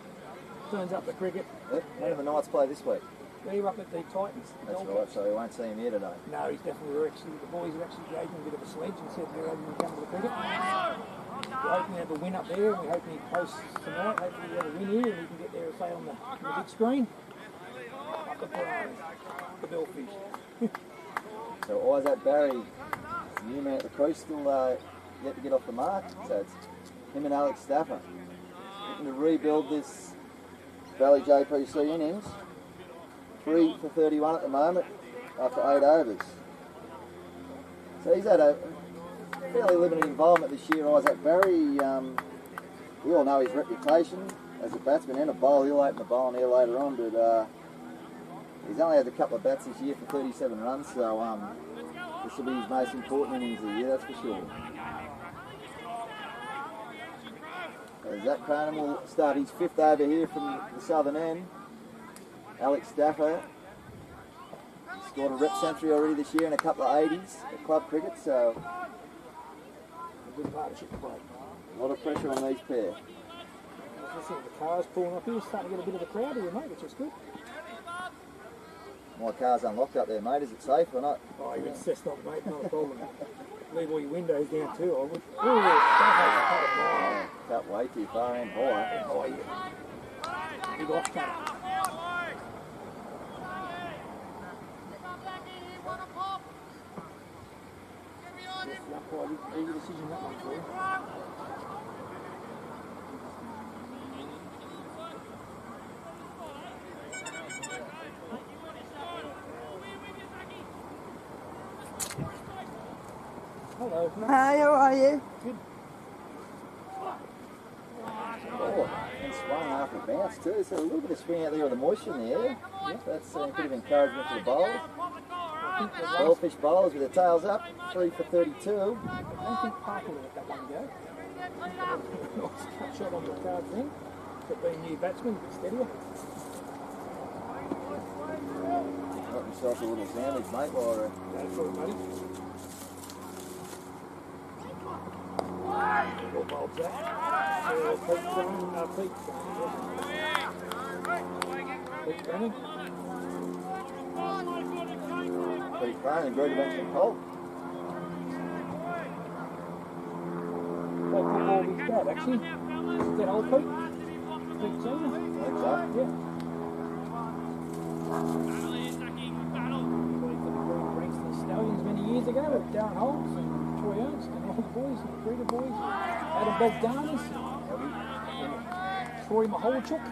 Turns up the cricket. Yep. When do the Knights play this week? They're up at the Titans. That's right, so we won't see him here today. No, he's definitely the boys have actually gave him a bit of a sledge and said they're hoping to come to the cricket. We're hoping to have a win up there, and we're hoping he posts tonight. Hopefully we have a win here and we can get there and say on the big screen. Up the Piranhas, the Bellfish. So Isaac Barry, new man at the crease, still yet to get off the mark. So it's him and Alex Stafford looking to rebuild this Valley JPC innings. 3 for 31 at the moment after 8 overs. So he's had a fairly limited involvement this year, Isaac Barry. We all know his reputation as a batsman and a bowler. He'll open the bowling here later on, but he's only had a couple of bats this year for 37 runs, so this will be his most important innings of the year, that's for sure. Zach Cranham will start his 5th over here from the southern end. Alex Stafford scored a rep century already this year and a couple of 80s at club cricket, so A good partnership to play. a lot of pressure on these pair. I see the cars pulling up here, starting to get a bit of a crowd here, mate, which is good. My car's unlocked up there, mate. Is it safe or not? Oh, you're incest not, mate, not a problem. Leave all your windows down too, I would. Ooh, that cut a mile. Cut way too far and high. Oh, yeah. Big off cut. The umpire did easy decision that one for you. Hello. Hi, how are you? Good. Oh, and swung after bounce too. So a little bit of swing out there with the moisture in the air. Yeah, that's a bit of encouragement for the bowlers. I think the last, Goldfish bowlers with their tails up, 3 for 32. I don't think Parker will let that one go. Nice cut shot on the card thing. For being new batsman, a bit steadier. Got himself a little sandwich, mate, while Go for it, buddy. Your bulbs out. Pete Brennan. Pete Crane and Greg Benson Colt. What football is that, actually? Is that old Pete? Pete Senior? I think so. Yeah. Played for the Green Ranks and the Stallions many years ago with Darren Holmes and Troy Ernst and all the boys, and the Breeder boys, Adam Bogdanis, Troy Maholchuk.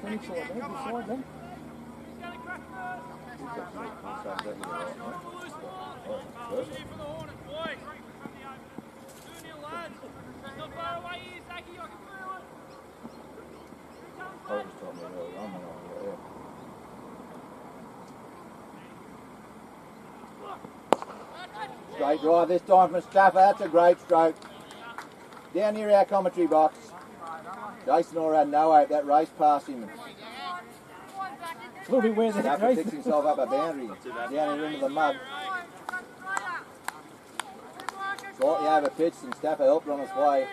Phoenix, I think, beside them. Straight drive this time from Stafford. That's a great stroke. Down near our commentary box. Jason Orr had no hope. That race past him. A little bit where the Stafford race. picks himself up a boundary. Down here into the mud. Slightly over pitched and Stafford helped on his way.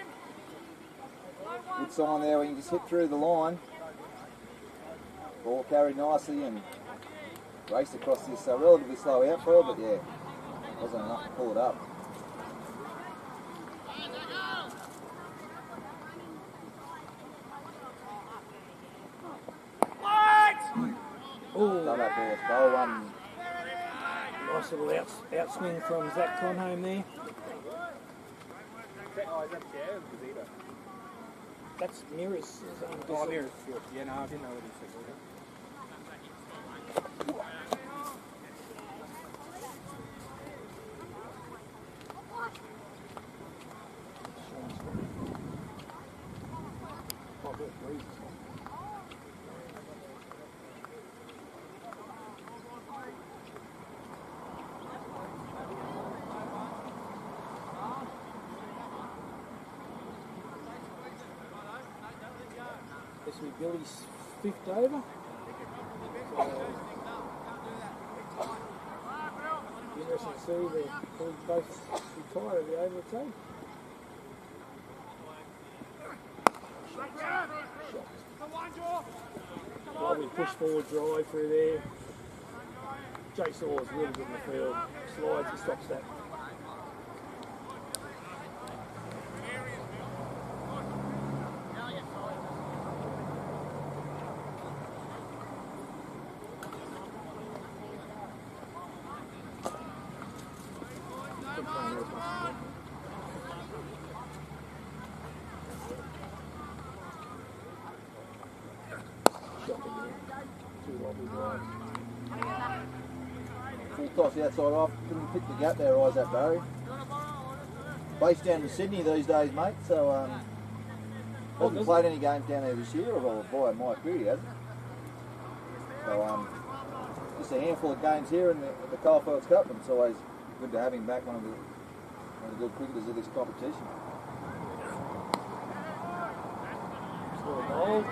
Good sign there. We can just hit through the line. Ball carried nicely and raced across this relatively slow outfield, but yeah, wasn't enough to pull it up. Oh, Go back there, bowl one. nice little outswing from Zach Cronholm there. That's Mirrors. Oh, there it's good. Yeah, no, I didn't know what he said. Oh, good breeze. This will be Billy's 5th over. Interesting to see they both retire at the over it's over. Lovely push forward drive through there. Jake Saw's really good in the field. Slides, he stops that. Full toss outside off, couldn't pick the gap there, Isaac Barry. based down in Sydney these days, mate. So hasn't played any games down there this year, or boy, Mike Beatty hasn't. So just a handful of games here in the Coalfields Cup, and it's always good to have him back, one of the good cricketers of this competition. Score a goal.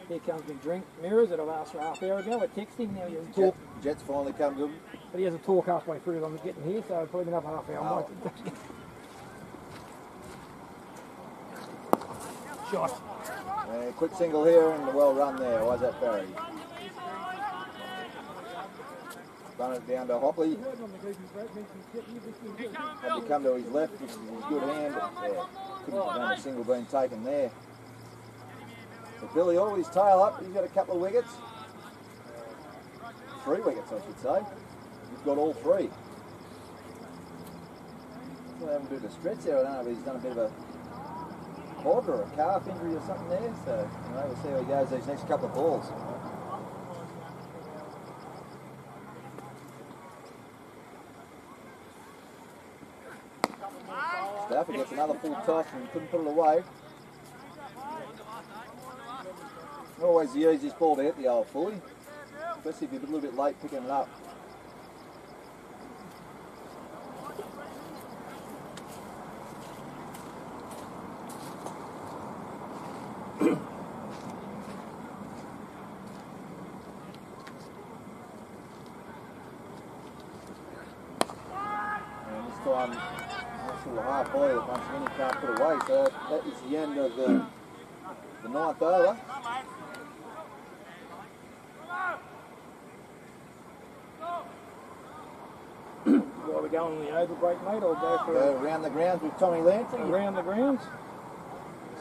Here comes my drink mirrors that I've asked for half an hour ago. I texted him, now he hasn't talked. Jet's finally come good. But he hasn't talked halfway through as I'm getting here, so probably another half hour. Shot. Quick single here and well run there. Why's that Barry? Run it down to Hopley. Had to come to his left, which is his good hand, but couldn't have done a single being taken there. But Billy Hall with his tail up, he's got a couple of wickets. 3 wickets, I should say. He's got all 3. Well, having a bit of a stretch there. I don't know if he's done a bit of a quad or a calf injury or something there. So, we'll see how he goes these next couple of balls. Stafford gets another full toss and couldn't put it away. Always the easiest ball to hit the old fully, especially if you're a little bit late picking it up. And this time, nice little half volley that once again he can't put away, so that is the end of the 9th over. While we're going on the over break, mate, I'll go for Go around the grounds with Tommy Lansing. around the grounds.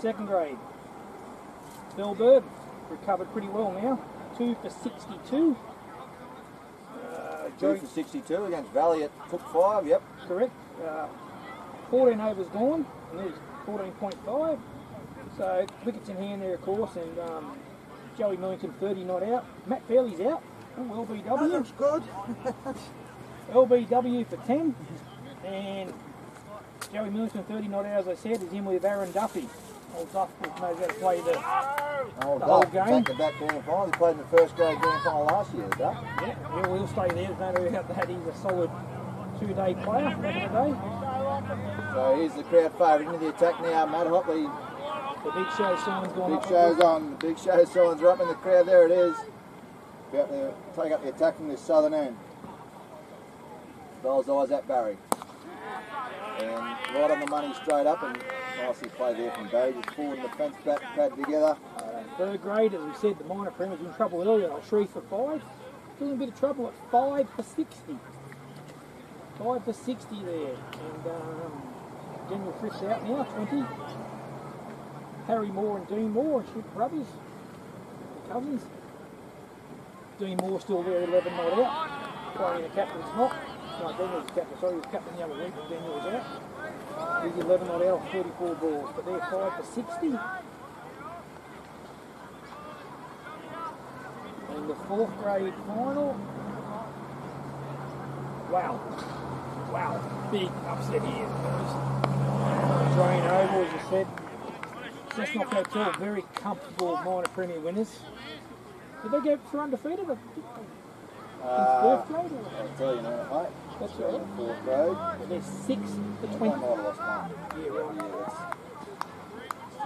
2nd grade. Bellbird recovered pretty well now. 2 for 62. 2 for 62 against Valley at Cook 5, yep. Correct. 14 overs gone, and there's 14.5. So wickets in hand there, of course, and Joey Millington 30 not out. Matt Fairley's out. Oh, LBW. Looks good. LBW for 10, and Joey Millington 30 not out, as I said, is in with Aaron Duffy. Old Duff knows how to play the whole game. Back-to-back grand final. He played in the 1st grade grand final last year, Duff. Yeah, he'll stay there. There's no doubt about that. He's a solid 2-day player back in the day. So here's the crowd favourite into the attack now. Matt Hopley. The big show sign's gone up. Big show's on. The big show signs are up in the crowd. There it is. About to take up the attack from this southern end. Bell's eyes at Barry. And right on the money straight up, and nicely played there from Barry. Just forward and defence back pad together. 3rd grade, as we said, the minor prem was in trouble earlier. 3 for 5. Still in a bit of trouble at 5 for 60. 5 for 60 there. And Daniel Frith's out now, 20. Harry Moore and Dean Moore, Ship brothers, cousins. Dean Moore still there, 11 not out. Playing the captain's not. No, Daniel's the captain, sorry, he was captain the other week, but Daniel was out. He's 11 not out off 34 balls, but they're 5 for 60. And the 4th grade final. Wow, big upset here. Drain Oval, as I said. Chestnut Hotel, very comfortable minor premier winners. Did they go for undefeated? In 4th grade? I'll tell you now, mate. That's right. 4th grade. But they're 6 for I 20. might have lost one. Yeah, right.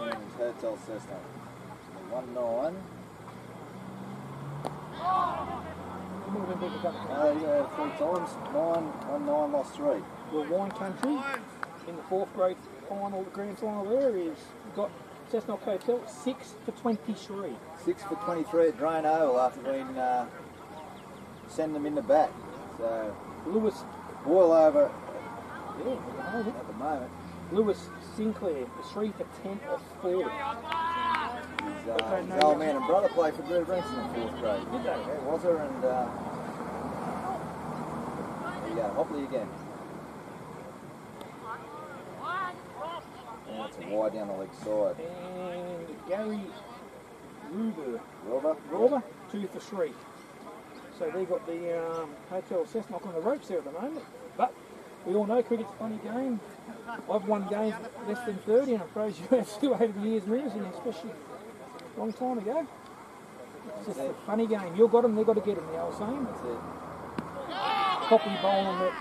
Yeah, that's Hotel Cessna. 1-9. Yeah, 3 times. 1-9, lost 3. Well, Wine Country in the 4th grade final, the grand final there is got Cessnock Hotel 6 for 23. 6 for 23 at Drain Oval after being send them in the back. So Lewis, boil over yeah, at the moment. Lewis Sinclair, 3 for 10 off 4. His old man and brother played for Drew Brinks in the 4th grade. Did they? Yeah, was her, and there you go, Hopley again. And it's a wide down the leg side. And Gary Robber. Robber, 2 for 3. So they got the Hotel Cessnock on the ropes there at the moment. But we all know cricket's a funny game. I've won games less than 30, and I'm afraid you have to over the years, moving, especially a long time ago. It's just a funny game. You've got them, they've got to get them, the old saying. That's it. Copley bowl on the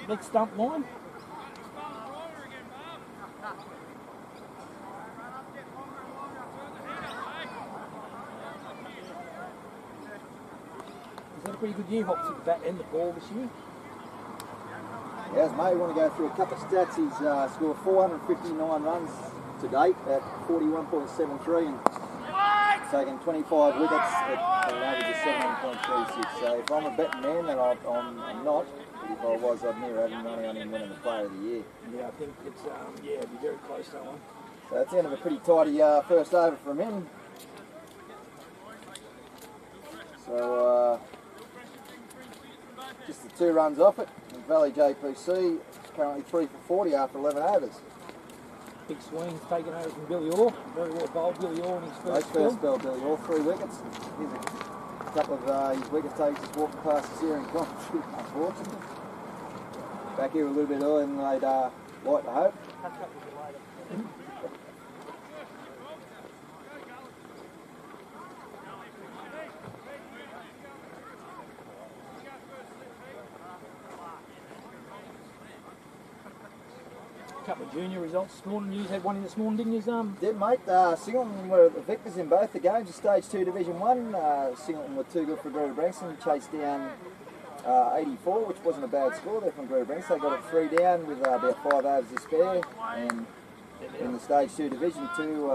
leg stump line. Is that a pretty good year, Hops, with the bat and the ball this year? Yes, mate, we want to go through a couple of stats. He's scored 459 runs to date at 41.73 and taken 25 wickets at an average of 17.36. So if I'm a betting man, then I'm not. But if I was, I'd never have money on him winning the Player of the Year. Yeah, I think it's, it'd be very close, that one. So that's the end of a pretty tidy first over from him. So just the 2 runs off it. And Valley JPC currently 3 for 40 after 11 overs. Big swings taken over from Billy Orr. Very well bowled Billy Orr in his first spell. Billy Orr, 3 wickets. Here's a couple of his wicket takes just walking past us here in Coalfields, unfortunately. Back here a little bit earlier than they'd like to hope. Couple of junior results this morning. You had one in this morning, didn't you? Did, mate. Singleton were the victors in both the games of Stage 2 Division 1. Singleton were too good for Greta Brankston, chased down 84, which wasn't a bad score there from Greta Brankston. They got it 3 down with about 5 overs to spare. And in the Stage 2 Division 2,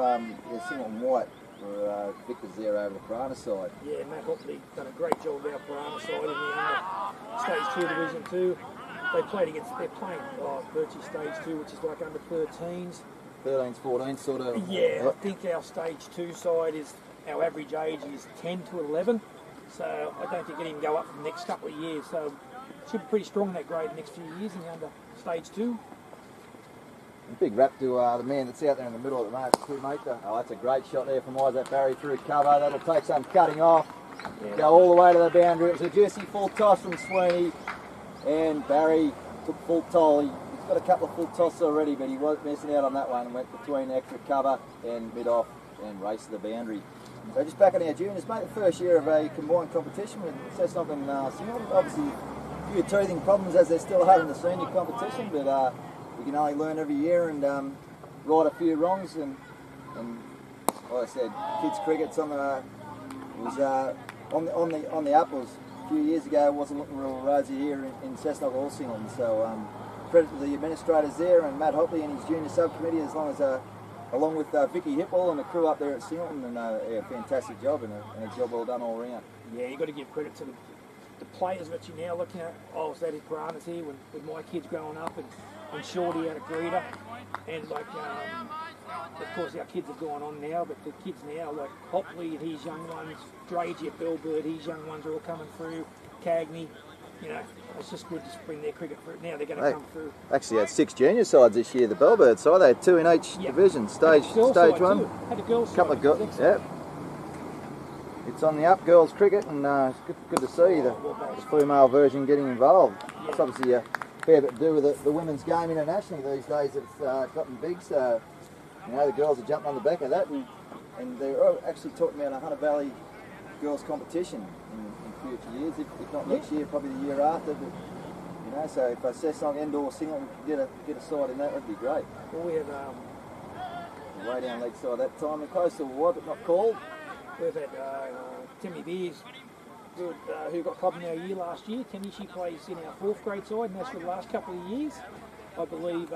Singleton White were victors there over the Piranhas side. Yeah, Matt Hopley done a great job of our Piranhas side in the Stage 2 Division 2. They're playing virtually Stage 2, which is like under 13s. 13s, 14s sort of. Yeah, I think our Stage 2 side our average age is 10 to 11. So I don't think it can go up for the next couple of years. So it should be pretty strong in that grade the next few years in the under Stage 2. A big rap to the man that's out there in the middle at the moment too, mate. Oh, that's a great shot there from Isaac Barry through cover. That'll take some cutting off. Yeah. Go all the way to the boundary. It was a juicy full toss from Sweeney. And Barry took full toll. He's got a couple of full tosses already, but he wasn't missing out on that one and went between extra cover and mid off and raced to the boundary. So just back on our juniors, mate, the first year of a combined competition with Cessnock and Singleton. Obviously, a few teething problems as there still are in the senior competition, but we can only learn every year and right a few wrongs. And like I said, kids cricket's on the uppers. A few years ago, it wasn't looking real rosy here in Cessnock or Singleton. So credit to the administrators there and Matt Hopley and his junior subcommittee, along with Vicky Hipwell and the crew up there at Singleton, and a fantastic job and a job well done all round. Yeah, you've got to give credit to the players that you're now looking at. I was at Piranhas here with my kids growing up, and Shorty out of Greta, and of course our kids have gone on now, but the kids now, like Hopley and his young ones, Dragey at Bellbird, his young ones are all coming through, Cagney, it's just good to bring their cricket through. Now they're going to come through. Actually had 6 junior sides this year, the Bellbird side. They had 2 in each division, stage 1. Had a girls side. Couple of girls, yeah. It's on the up, girls cricket, and it's good to see the female version getting involved. Yeah. It's obviously a fair bit to do with the women's game internationally these days. It's gotten big, so the girls are jumping on the back of that, and they're actually talking about a Hunter Valley girls competition in future years, if not next year, probably the year after. But, so if Cessnock Indoor Singleton could get a side in that, that'd be great. Well, we have way down leg side that time, the coastal wide, but not called. We've had Timmy Beers, who got club in our year last year. Timmy, she plays in our 4th grade side, and that's for the last couple of years. I believe,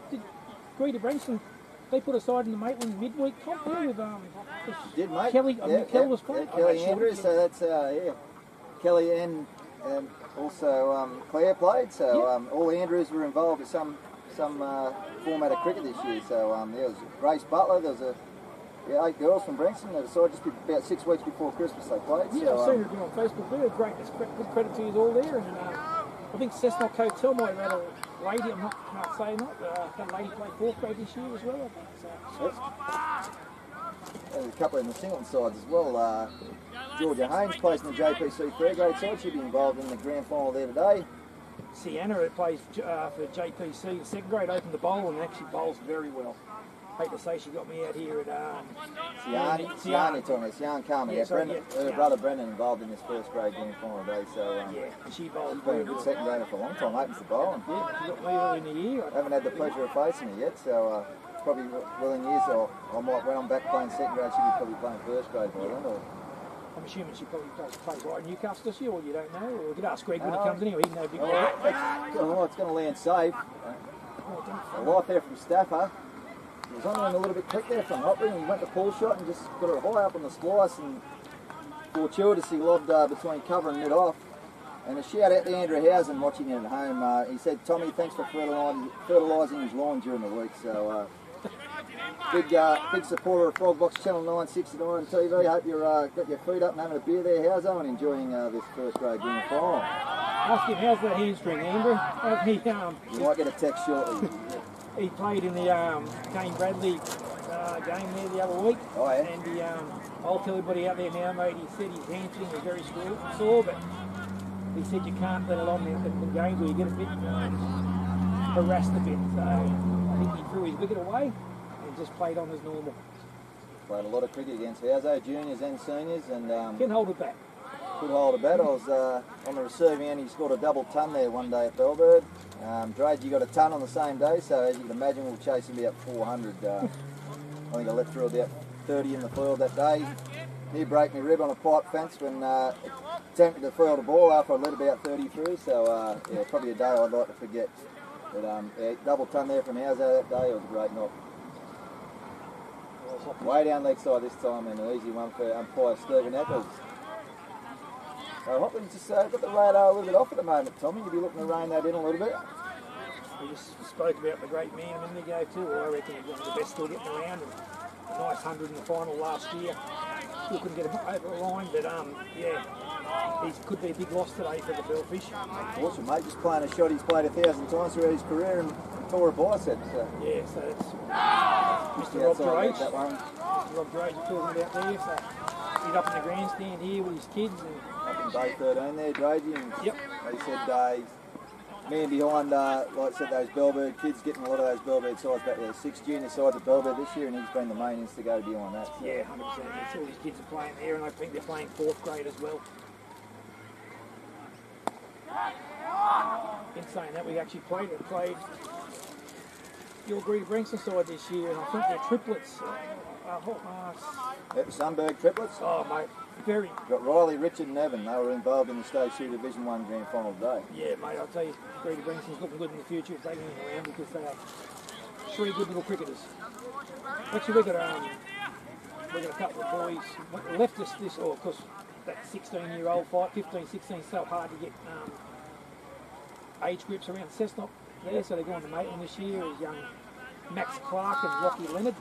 did Greta Brankston, they put a side in the Maitland midweek comp there with did, mate. Kelly, Kelly was playing. Yeah, Kelly Andrews, so that's, Kelly and also Claire played, so all the Andrews were involved in some format of cricket this year. So there was Grace Butler, there was 8 girls from Brankston. They decided just about 6 weeks before Christmas they played. Yeah, I've seen her on Facebook there. Great, it's good credit to you all there. And I think Cessnock Hotel might have had a lady, I'm not saying that, had a lady play 4th grade this year as well, I think. So. Yep. There's a couple in the Singleton sides as well. Georgia Haynes plays in the JPC 3rd grade side. She'll be involved in the grand final there today. Sienna plays for JPC in 2nd grade, opened the bowl and actually bowls very well. Hate to say she got me out here at Sian Carmen. Yeah, her brother Brendan involved in this 1st grade grand final today. So she bowls she's been a good 2nd grader for a long time. Opens the bowl. And yeah, she got me early in the year. I haven't had the pleasure of facing her yet, so probably well in years. Or I might, when I'm back playing 2nd grade, she'll be probably playing 1st grade by then. Or I'm assuming she probably plays right in Newcastle this year, or you don't know, or we could ask Greg when he comes anyway. He'd know big it's going to land safe. A light there from Stafford. He was on a little bit quick there from Hopper, and he went to pull shot and just got her high up on the splice and fortuitously lobbed between cover and mid-off. And a shout out to Andrew Housen watching it at home. He said, Tommy, thanks for fertilising his lawn during the week. So big supporter of Frogbox Channel 969 TV. Hope you're got your feet up and having a beer there, Housen, and enjoying this 1st grade grand final. Ask him, how's that hamstring, Andrew? You might get a text shortly. He played in the Kane Bradley game there the other week. Oh, yeah. And I'll tell everybody out there now, mate, he said his hamstring was very sore, but he said you can't let it on in the games where you get a bit harassed a bit. So I think he threw his wicket away and just played on as normal. Played a lot of cricket against Houso, juniors and seniors, and can hold it back. Could hold a bat. I was on the receiving end. He scored a double ton there one day at Bellbird. Drage, you got a ton on the same day, so as you can imagine, we'll chase him about 400. I think I let through about 30 in the field that day. He broke my rib on a pipe fence when attempted to field a ball after I let about 30 through. So yeah, probably a day I'd like to forget. But yeah, double ton there from Houso that day. It was a great knock. Way down leg side this time, and an easy one for umpire Stephen Eccles. So Hopkins just got the radar a little bit off at the moment, Tommy. You'll be looking to rein that in a little bit. We just spoke about the great man a minute ago too. I reckon he's one of the best still getting around. And a nice 100 in the final last year. Still couldn't get him over the line, but yeah, he could be a big loss today for the Bellfish. Awesome, mate. Just playing a shot he's played 1,000 times throughout his career and tore a bicep. So. Yeah, so it's Mr. Rob Drage. Mr. Rob Drage talking about there. So he's up in the grandstand here with his kids. And up in Bay 13 there, Dragey. And yep. They said man behind, like I said, those Bellbird kids, getting a lot of those Bellbird sides back there. 6 junior sides at Bellbird this year, and he's been the main instigator behind that. So. Yeah, 100%. It's all his kids are playing there, and I think they're playing 4th grade as well. In saying that, we actually played your Greedy Branksome side this year, and I think they're triplets. Yep, Sunberg triplets. Oh, mate, very. Got Riley, Richard and Evan. They were involved in the Stage 2 Division 1 grand final today. Yeah, mate, I'll tell you, Greedy Branksome's looking good in the future if they can get around, because they are 3 good little cricketers. Actually, we got a couple of boys left us this, or of course, that 16-year-old fight, 15, 16, so hard to get age groups around Cessnock there, so they're going to Maitland this year as young Max Clark and Lockie Leonard.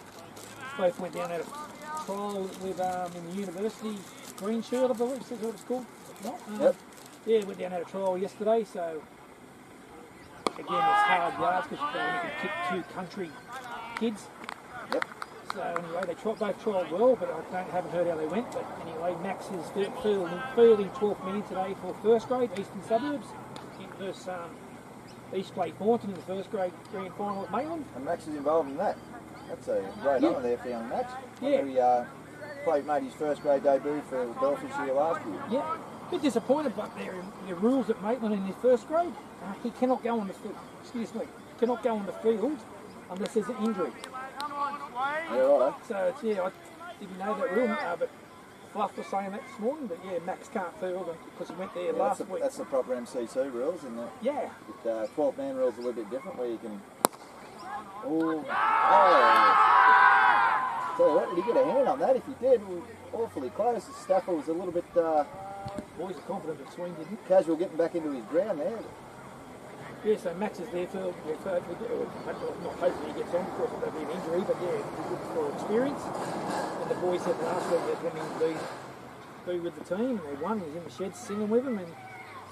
Both went down at a trial with in the university green shirt, I believe that's what it's called. Yep. Yeah, went down at a trial yesterday, so again it's hard yards because you can kick 2 country kids. Yep. So anyway, they both trialled well, but I haven't heard how they went. But anyway, Max is fielding 12th man today for 1st grade, Eastern Suburbs. Versus East Play Thornton in the 1st grade grand final at Maitland. And Max is involved in that. That's a great honour there for young Max. Yeah. He made his 1st grade debut for the Bellfish here last year. Yeah. A bit disappointed, but their rules at Maitland in his 1st grade, he cannot go on the field. Excuse me, cannot go on the field unless there's an injury. Yeah, right. So it's, I didn't know that rule, but Fluff was saying that this morning. But yeah, Max can't field because he went there last week. That's the proper MCC rules, and yeah. 12-man rules a little bit different, where you can. Oh! Tell you what, did he get a hand on that? If he did, we were awfully close. The Stafford was a little bit. Boys are confident of swing, didn't he? Casual getting back into his ground there. Yeah, so Max is there for hopefully he gets on because there'll be an injury, but yeah, he's looking for experience. And the boys said last week they're going to be with the team, and they won. He's in the shed singing with them, and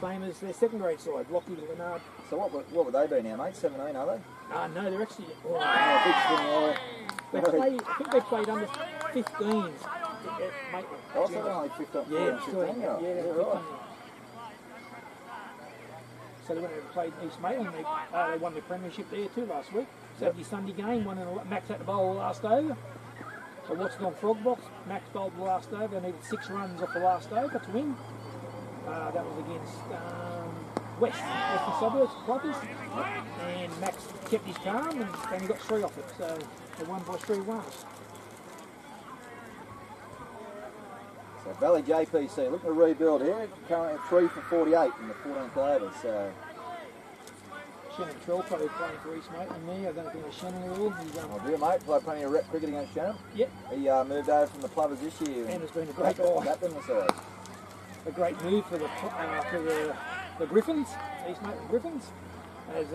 same as their second grade side, Lockie Leonard. So what would they be now, mate? 17, are they? No, they're actually. Oh, big swing They play, I think they played under 15s. Oh, so they're only 15. Yeah, 15, still, yeah, yeah, right. So they went and played East Maitland. They won the premiership there too last week. Saturday, Sunday game, Max had to bowl the last over. I watched it on Frog Box. Max bowled the last over. They needed 6 runs off the last over to win. That was against Western Suburbs, Clubbies. And Max kept his calm and only got 3 off it. So they won by 3 runs. So Valley JPC looking to rebuild here. Currently at 3 for 48 in the 14th over. So Shannon Trelko playing for East Maitland there. I don't know if you know Shannon at all. He's, I do, mate. Played plenty of rep cricket against Shannon. Yep. He moved over from the Plovers this year. And has been a great guy. Captain the side. A great move for the Griffins, East Maitland Griffins. As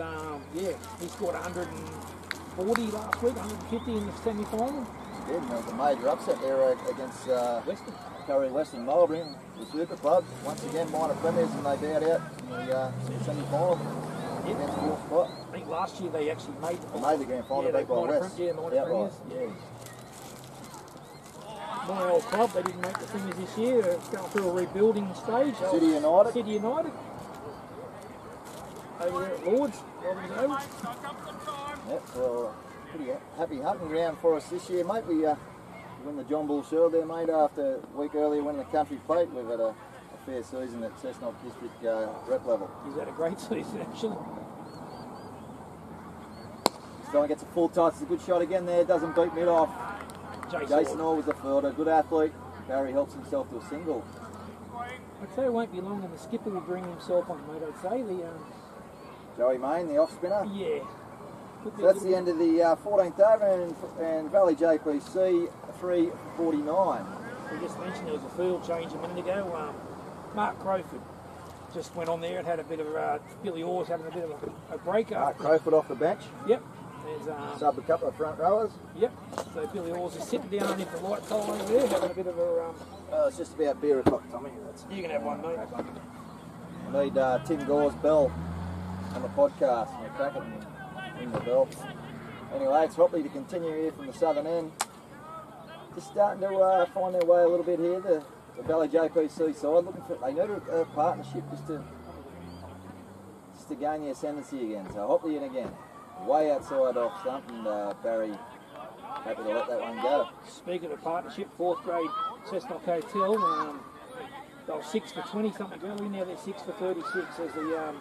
he scored 140 last week, 150 in the semi-final. Yeah, and there was a major upset there against Western. Curry Western Mulberry, the Super Club. Once again, minor premiers, and they bowed out in the semi-final against fourth spot. I think last year they actually made the They made the grand final, yeah, beat by West. minor premiers. Yeah. My old club, they didn't make the premiers this year. They're going through a rebuilding stage. City United. City United. Over there at Lords. Yep, well, pretty happy hunting ground for us this year, mate. We won the John Bull Shield there, mate, after a week earlier winning the country plate. We've had a fair season at Cessnock District rep level. He's had a great season, actually. Stein gets a full touch. It's a good shot again there. Doesn't beat mid off. Jason Orr was the fielder. Good athlete. Barry helps himself to a single. I'd say it won't be long and the skipper will bring himself on, mate. I'd say Joey Main, the off spinner. yeah. So that's the end of the 14th over, and Valley JPC 3 for 49. We just mentioned there was a field change a minute ago. Mark Crowford just went on there and had a bit of Billy Orr's having a bit of a break Mark after. Crowford off the bench. Yep. There's Sub a couple of front rowers. Yep. So Billy Orr's is sitting down underneath the light pole over there, having a bit of a. It's just about beer o'clock, Tommy. You can have one, mate. I need Tim Gore's bell on the podcast. And we're cracking in the bell. Anyway, it's Hopley to continue here from the southern end. Just starting to find their way a little bit here. The Valley JPC side looking for. They need a partnership just to gain the ascendancy again. So Hopley in again. Way outside off stump, and Barry happy to let that one go. Speaking of partnership, 4th grade Cessnock Hotel, they were 6 for 20 something early, now they're 6 for 36 as the,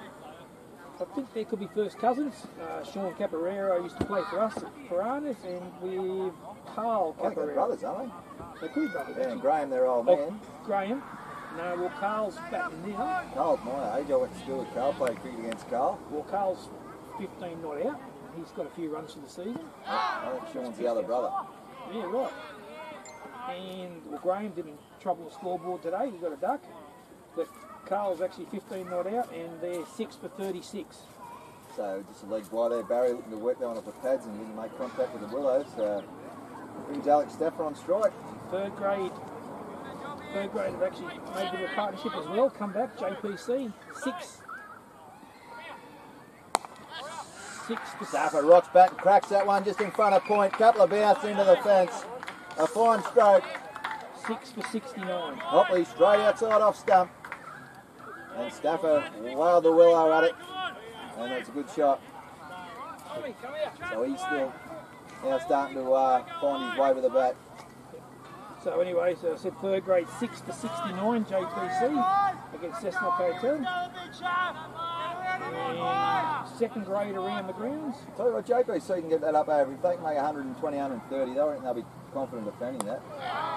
I think they could be first cousins. Sean Caparero used to play for us at Piranhas, and with Carl I think they're Caparero. brothers, aren't They could be brothers. they? Yeah, and actually. Graham, their old man. Graham. No, well, Carl's batting now. Carl's my age. I went to school with Carl, played cricket against Carl. Well, Carl's 15 not out. He's got a few runs for the season. I think Sean's the other brother. Yeah, right. And well, Graham didn't trouble the scoreboard today. He got a duck. But Carl's actually 15 not out, and they're 6 for 36. So just a leg wide there. Barry looking to work that one off the pads and didn't make contact with the Willows. Brings Alex Stafford on strike. 3rd grade have actually made a bit of a partnership as well. Come back, JPC 6 for Stafford rocks back and cracks that one just in front of point. Couple of bounce into the fence. A fine stroke. 6 for 69. Hopley straight outside off stump. And Stafford wild the Willow at it. And it's a good shot. So he's still now starting to find his way with the bat. So anyway, so I said 3rd grade 6 for 69 JPC against Cessnock Hotel. And 2nd grade around the grounds. Tell you what, JPC can get that up over. If they can make 120, 130, they'll be confident defending that.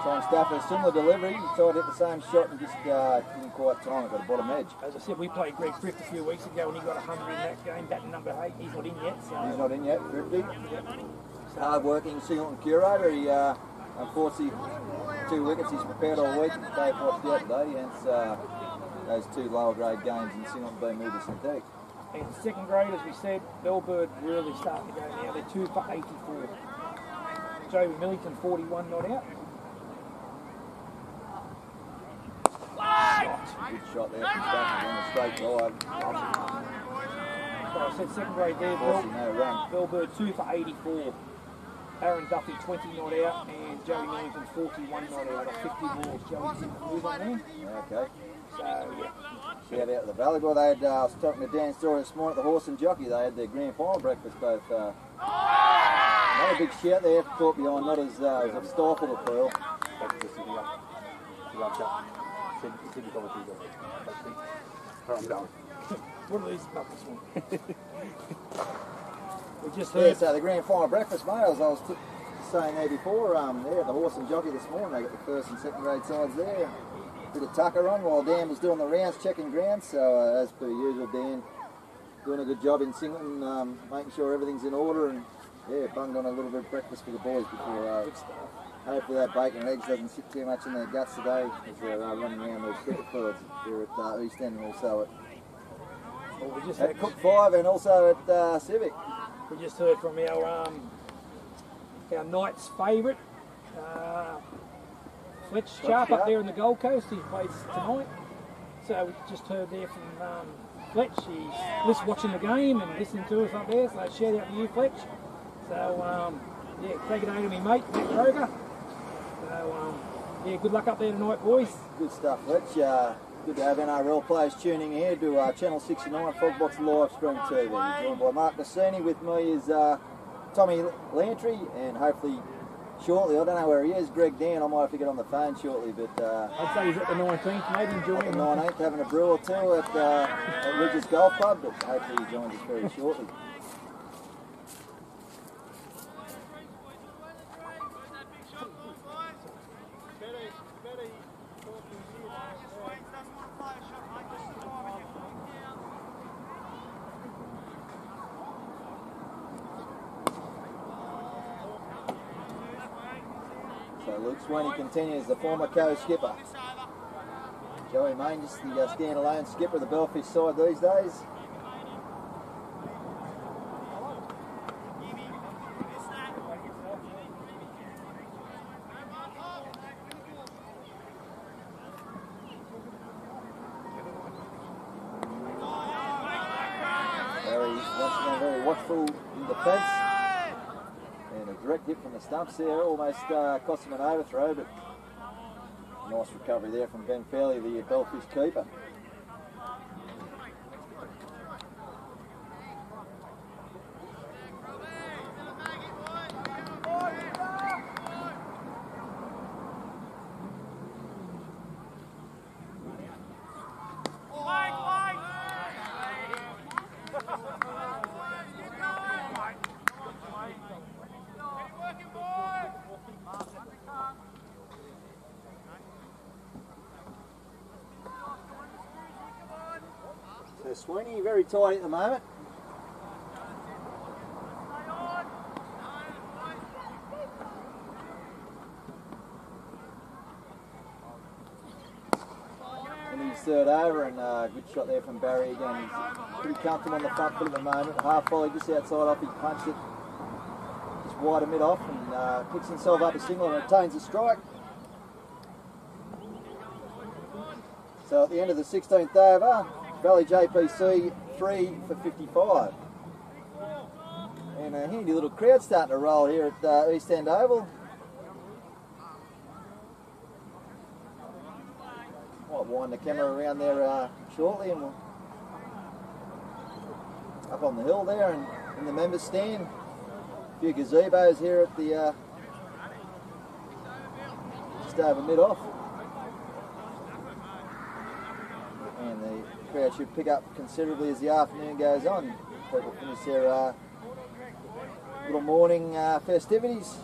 So on Stafford, similar delivery. He tried to hit the same shot and just didn't quite time it. Got a bottom edge. As I said, we played Greg Thrift a few weeks ago and he got 100 in that game, batting number 8. He's not in yet. So. He's not in yet, Thrifty. Hard-working Sealant curator. He unfortunately 2 wickets. He's prepared all week. Dave watched out today, hence those 2 lower grade games and Sealant being moved to synthetic. And 2nd grade, as we said, Bellbird really starting to go now. They're 2 for 84. Joey Millington, 41 not out. Shot. Good shot there from Stafford on the straight drive. So I said second grade there, Bossy, no run. Bellbird 2 for 84. Aaron Duffy 20 not out, and Joey Millington 41 not out. Got 50 balls. Joey didn't move on there. Okay. So yeah. Shout out to the volleyball. They had, I was talking to Dan Story this morning at the Horse and Jockey. They had their grand final breakfast both. Another big shout there, caught behind, not as stifled a Pearl. What are these buckets for? We just Yeah, heard. so the grand final breakfast, mate, as I was saying there before, there at the Horse and Jockey this morning, they got the first and second grade sides there. Bit of tucker on while Dan was doing the rounds, checking grounds, so as per usual, Dan doing a good job in Singleton, making sure everything's in order, and yeah, bunged on a little bit of breakfast for the boys before hopefully that bacon and eggs doesn't sit too much in their guts today as they're running around those cricket fields here at East End and also at Cook 5 and also at Civic. We just heard from our Knights' favourite, Fletch Sharp up there in the Gold Coast. He plays tonight. So we just heard there from Fletch. He's watching the game and listening to us up there. So shout out to you, Fletch. So yeah, take it over to me, mate, Matt Kroger. So yeah, good luck up there tonight, boys. Good stuff, Fletch. Good to have NRL players tuning in here to Channel 69 Fogbox Live Stream TV. Joined by Mark Nassini. With me is Tommy Lantry, and hopefully shortly, I don't know where he is, Greg Dan. I might have to get on the phone shortly, but I'd say he's at the 19th, maybe enjoying the 19th, having a brew or two at Ridges Golf Club, but hopefully he joins us very shortly. So Luke Sweeney continues, the former co-skipper. Joey Main, just the standalone skipper of the Bellfish side these days. Once again, very watchful in defence. And a direct hit from the stumps there, almost cost him an overthrow, but nice recovery there from Ben Fairley, the Bellfish keeper. So Sweeney very tight at the moment. In his third over, and good shot there from Barry again. He's pretty comfortable on the front foot at the moment. Half volley just outside off, he punched it just wide of mid off and picks himself up a single and retains the strike. So at the end of the 16th over, Valley JPC 3 for 55. And a handy little crowd starting to roll here at East End Oval. Might wind the camera around there shortly, and we'll up on the hill there and in the members stand. A few gazebos here at the just over mid off. And the crowd should pick up considerably as the afternoon goes on. People finish their little morning festivities.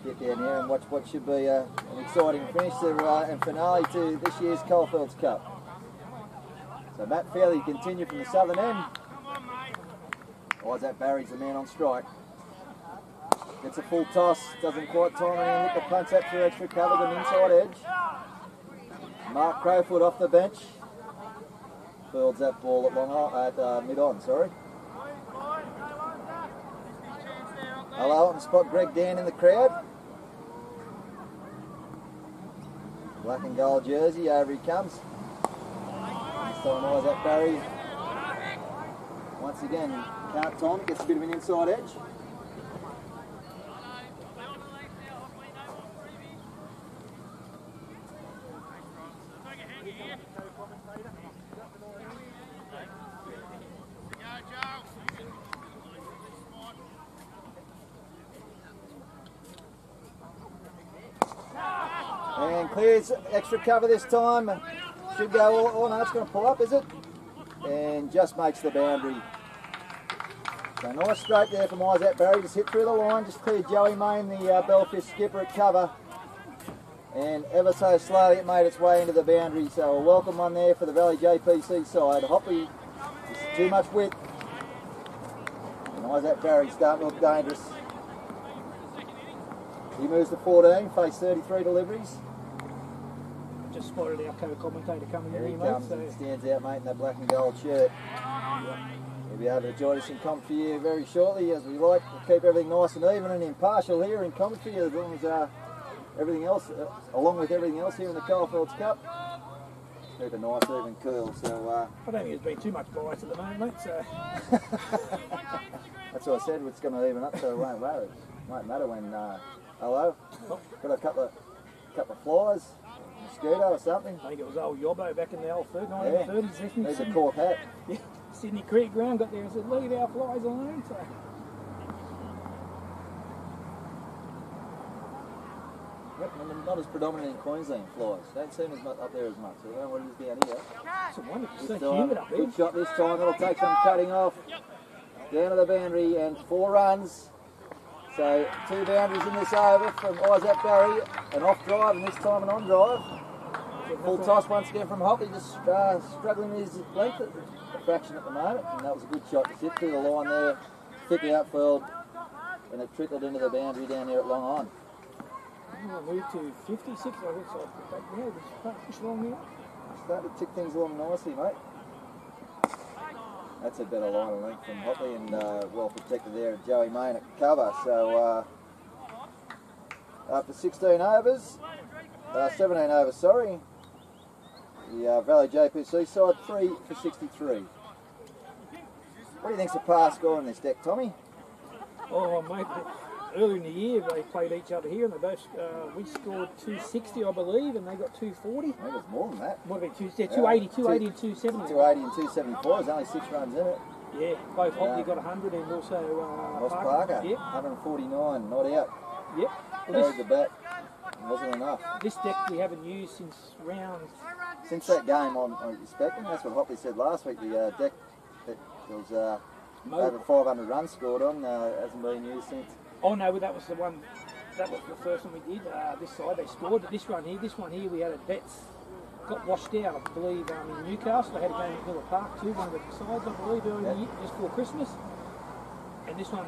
Get down here and watch what should be an exciting finish and finale to this year's Coalfields Cup. So Matt Fairley continue from the southern end. Why is that Barry's the man on strike? Gets a full toss, doesn't quite time it in with the punch up through extra cover, an inside edge. Mark Crowfoot off the bench. Fields that ball at mid-on, sorry. Hello, and spot Greg Dan in the crowd. Black and gold jersey, over he comes. This time Isaac Barry. Once again, can't time it, gets a bit of an inside edge. And clears extra cover this time. Should go, oh no, it's going to pull up, is it? And just makes the boundary. So nice stroke there from Isaac Barry, just hit through the line, just cleared Joey Main, the Bellfish skipper at cover. And ever so slowly it made its way into the boundary, so a welcome one there for the Valley JPC side. Hopley, just too much width. And Isaac Barry starting to look dangerous. He moves to 14, faced 33 deliveries. Just spotted our co-commentator coming Here in he here, comes, mate. and stands out, mate, in that black and gold shirt. He'll be able to join us in commentary here very shortly, as we like to keep everything nice and even and impartial here in commentary, as long as everything else, along with everything else here in the Coalfields Cup. Keep a nice even curl. So I don't think there's been too much bias at the moment, mate. So that's what I said. It's going to even up, so it won't matter. It won't matter when. Hello, got a couple of flies, mosquito or something. I think it was old Yobbo back in the old 1930s. Needs a cork hat. Yeah, Sydney Creek ground got there and said, leave our flies alone. So. Yep, and not as predominant in Queensland, flies. Don't seem as much up there as much. I don't know what it is down here. It's a wonder, it's This so time, humid up there. good shot this time. It'll take some cutting off. Down to the boundary and 4 runs. So 2 boundaries in this over from Isaac Barry. An off drive and this time an on drive. Full toss once again from Hopley, just struggling with his length at a fraction at the moment. And that was a good shot to sit through the line there, thickly outfield, and it trickled into the boundary down there at Long On. I'm going to move to 56, I guess I'll put back there. Just can't push along here. Starting to tick things along nicely, mate. That's a better line of length from Hopley and well protected there at Joey Main at cover. So after 16 overs, 17 overs, sorry, the Valley JPC side 3 for 63. What do you think's the par score on this deck, Tommy? Oh, mate, earlier in the year they played each other here and they both, we scored 260, I believe, and they got 240. I think it was more than that. Might have been 280, 280 and 270. 280 and 274. There's only 6 runs in it. Yeah, both Hopley got 100 and also Ross Parker, Yep. 149, not out. Yep. Carried the bat. Wasn't enough. This deck we haven't used since round. Since that game on Spectrum, that's what Hopley said last week. The deck that was over 500 runs scored on hasn't been used since. Oh no, that was the one. That was the first one we did. This side they scored, but this one here we had a Vets got washed out. I believe in Newcastle. They had a game at Miller Park too. One of the sides, I believe, early in the year, just before Christmas. And this one,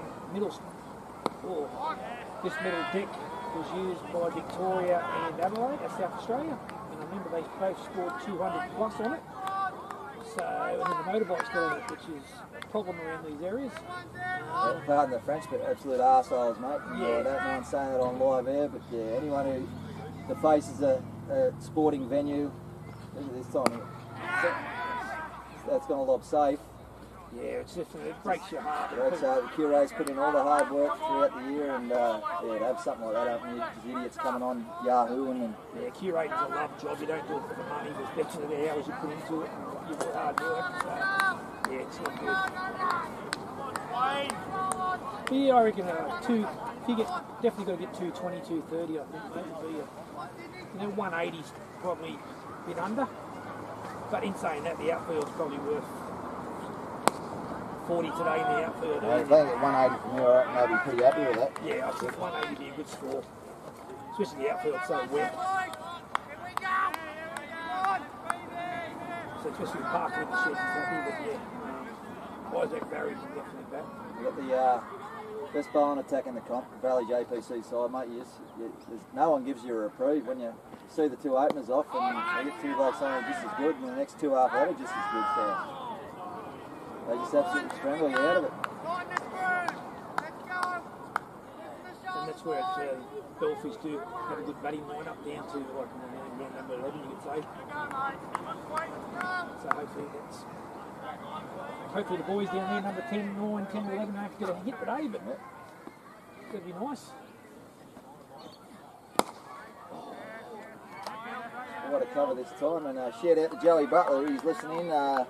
this middle deck was used by Victoria and Adelaide, South Australia. And I remember they both scored 200 plus on it. So, and then the motorbikes got on it, which is a problem around these areas. Pardon the French, but absolute arseholes, mate. Yeah. I don't mind saying that on live air, but yeah, anyone who defaces a sporting venue, look at this time, that's going to lob safe. Yeah, it's definitely, it breaks your heart. The curates put in all the hard work throughout the year, and yeah, to have something like that happen, there's idiots coming on Yahoo and yeah, curating's a love job. You don't do it for the money, there's better the hours you put into it and you do hard work. So, yeah, it's not good. Yeah, I reckon definitely got to get 220, 230, I think, mate, would be 180's probably a bit under. But in saying that, the outfield's probably worth 40 today in the outfield. I think at 180 from here, I'll be pretty happy with that. Yeah, I think 180 would be a good score. Especially the outfield's so wet. So especially with Parker in the shed, he's happy, but yeah. Isaac Barry can definitely bat. We've got the best bowling attack in the comp, Valley JPC side, mate. No one gives you a reprieve when you see the 2 openers off and they get 2 blokes on just as good, and the next 2 after that are just as good. So they just absolutely strangle you out of it. And and that's where Bellfish do have a good batting line up down to like round number 11, you could say. So hopefully the boys down there, number 10, 9, 10, 11, don't have to get a hit today, but it's going to be nice. I've got to cover this time, and shout out to Joey Butler. He's listening either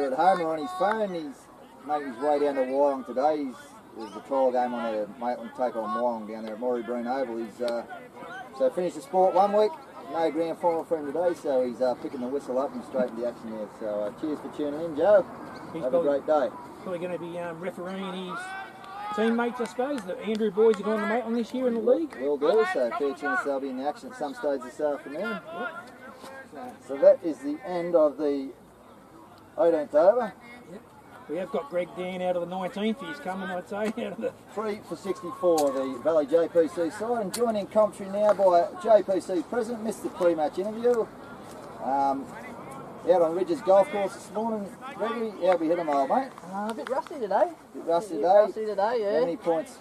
at home or on his phone. He's making his way down to Wyong today. There's a trial game on there, Maitland take on Wyong down there at Morrie Breen Oval. He's so finished the sport 1 week, no grand final for him today, so he's picking the whistle up and straight into the action there. So cheers for tuning in, Joe. Have a great day. Probably going to be refereeing his teammates, I suppose. The Andrew boys are going to Maitland this year in the league. Will do, so fair chance they'll be in the action at some stage this afternoon. So that is the end of the 18th over. Yep. We have got Greg Dan out of the 19th. He's coming, I'd say, out of the 3 for 64, the Valley JPC side, and joining commentary now by JPC's president, missed the pre-match interview. Out on Ridges Golf Course this morning. Gregory, how'd we hit them all, mate? A bit rusty today. Yeah. How many points?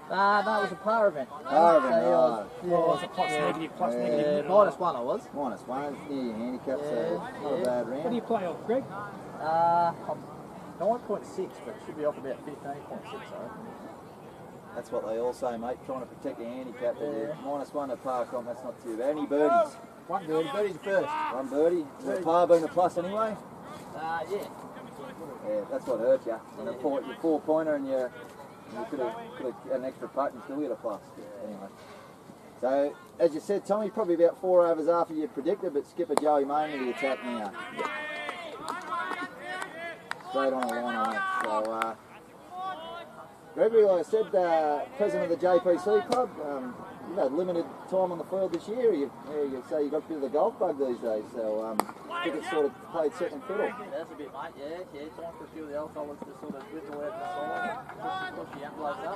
No, it was a par event. Par event, so Oh, it's a plus negative. -1 I was. -1, near your handicap, so not a bad round. What do you play off, Greg? I'm 9.6, but it should be off about 15.6, That's what they all say, mate, trying to protect your handicap. -1 at par comp, that's not too bad. Any birdies? One birdie. Birdie's first. One birdie. Is the par being a plus anyway? Yeah. Yeah, that's what hurt you. And your 4-pointer, and you could have had an extra putt and still get a plus. Anyway. So, as you said, Tommy, probably about 4 overs after you predicted, but skipper Joey Main in the attack now. Straight on a line on it. So, Gregory, like I said, president of the JPC club, you've had limited time on the field this year. You say you got a bit of the golf bug these days, so I think it's sort of played second fiddle. That's a bit, mate. Yeah. Time for a few of the old fellas to sort of whittle out the side, push the young blokes up.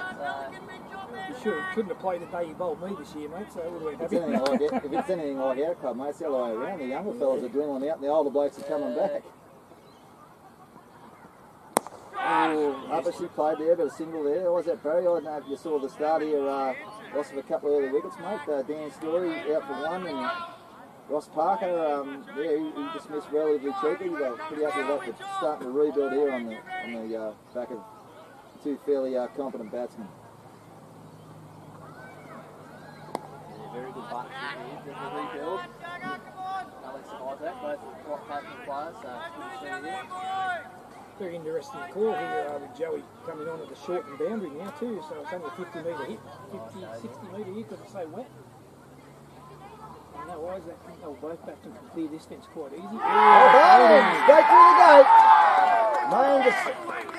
You couldn't have played the day you bowled me this year, mate, so it would have been If it's anything like our club, mate, it's the other way around. The younger fellas are dwindling out and the older blokes are coming back. Upper she played there, but a single there. How was that, Barry? I don't know if you saw the start here, loss of a couple of early wickets, mate. Dan Story out for 1, and Ross Parker, he dismissed relatively cheaply. They were pretty happy with that, but starting to rebuild here on the back of 2 fairly competent batsmen. Very good partnership here. The rebuild. Alex and Isaac, both quite capable players, so good to see you. Very interesting call here with Joey coming on at the shortened boundary now too, so it's only a 50 metre hit, 50, 60 metre hit because it's so wet. And now Isaac, I think they'll both back and clear this fence quite easy. Straight through the gate. Main just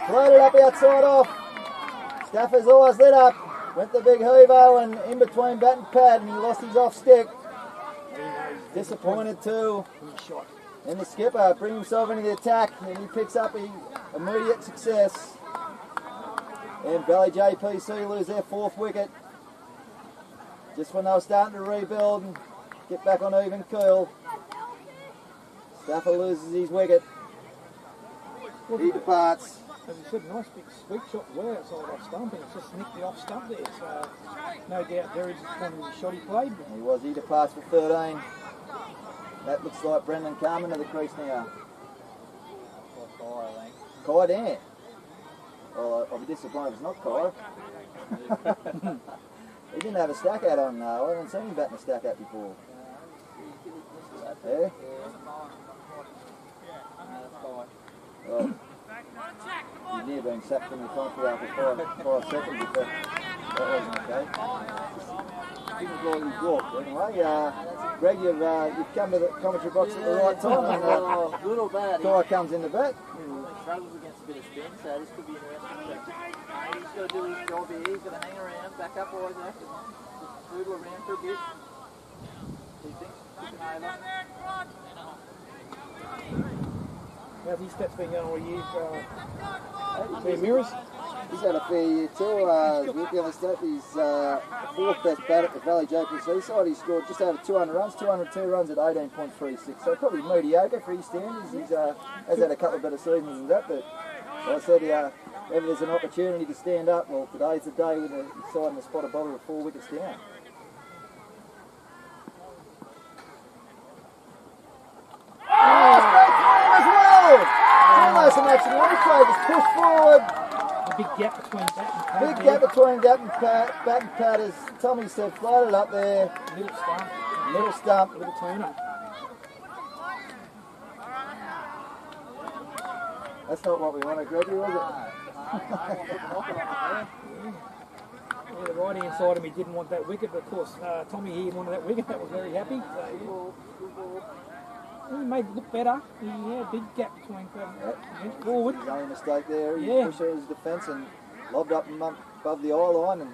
floated up outside off. Stafford's eyes lit up. Went the big Hoovo and in between bat and pad, and he lost his off stick. Disappointed too. Shot. And the skipper brings himself into the attack, and he picks up immediate success. And Valley JPC lose their 4th wicket. Just when they were starting to rebuild and get back on even keel. Stafford loses his wicket. He departs. As you said, nice big sweep shot as well outside off stump, and it's just nicked the off stump there. So no doubt there is one of the shot he played. He departs for 13. That looks like Brendan Carmen to the crease now. Kai there. Well, I'll be disappointed if it's not Kai. He didn't have a stack out on, I haven't seen him batting a stack out before. Yeah? Well, he's near being sacked from the country after 5 seconds, but that wasn't okay. Didn't look like he walked. Anyway, Greg, you've come to the commentary box at the right time. And, good or bad. Kai comes in the bat. Struggles against a bit of spin, so this could be interesting. He's got to do his job here. He's got to hang around, back up Isaac, just doodle around for a bit. He thinks he can over. How's his stats been going all year? Fair mirrors? He's had a fair year too. Looking at the stat, he's 4th best bat at the Valley JPC side. He scored just over 200 runs, 202 runs at 18.36. So probably mediocre for his standards. He's has had a couple of better seasons than that, but I said, if there's an opportunity to stand up, well, today's the day with the side in the spot above with 4 wickets down. As well! Almost an accident. Replay was pushed forward. A big gap between bat and pad. Big gap between bat and pad, as Tommy said, floated up there. Middle stump. Little stump. Little turner. That's not what we wanted, Gregory, was it? Yeah, the right hand side of me didn't want that wicket, but of course Tommy here wanted that wicket. That was very happy. So, yeah. He made it look better. He had a big gap between went forward. His only mistake there, he pushed out his defence and lobbed up above the eye line and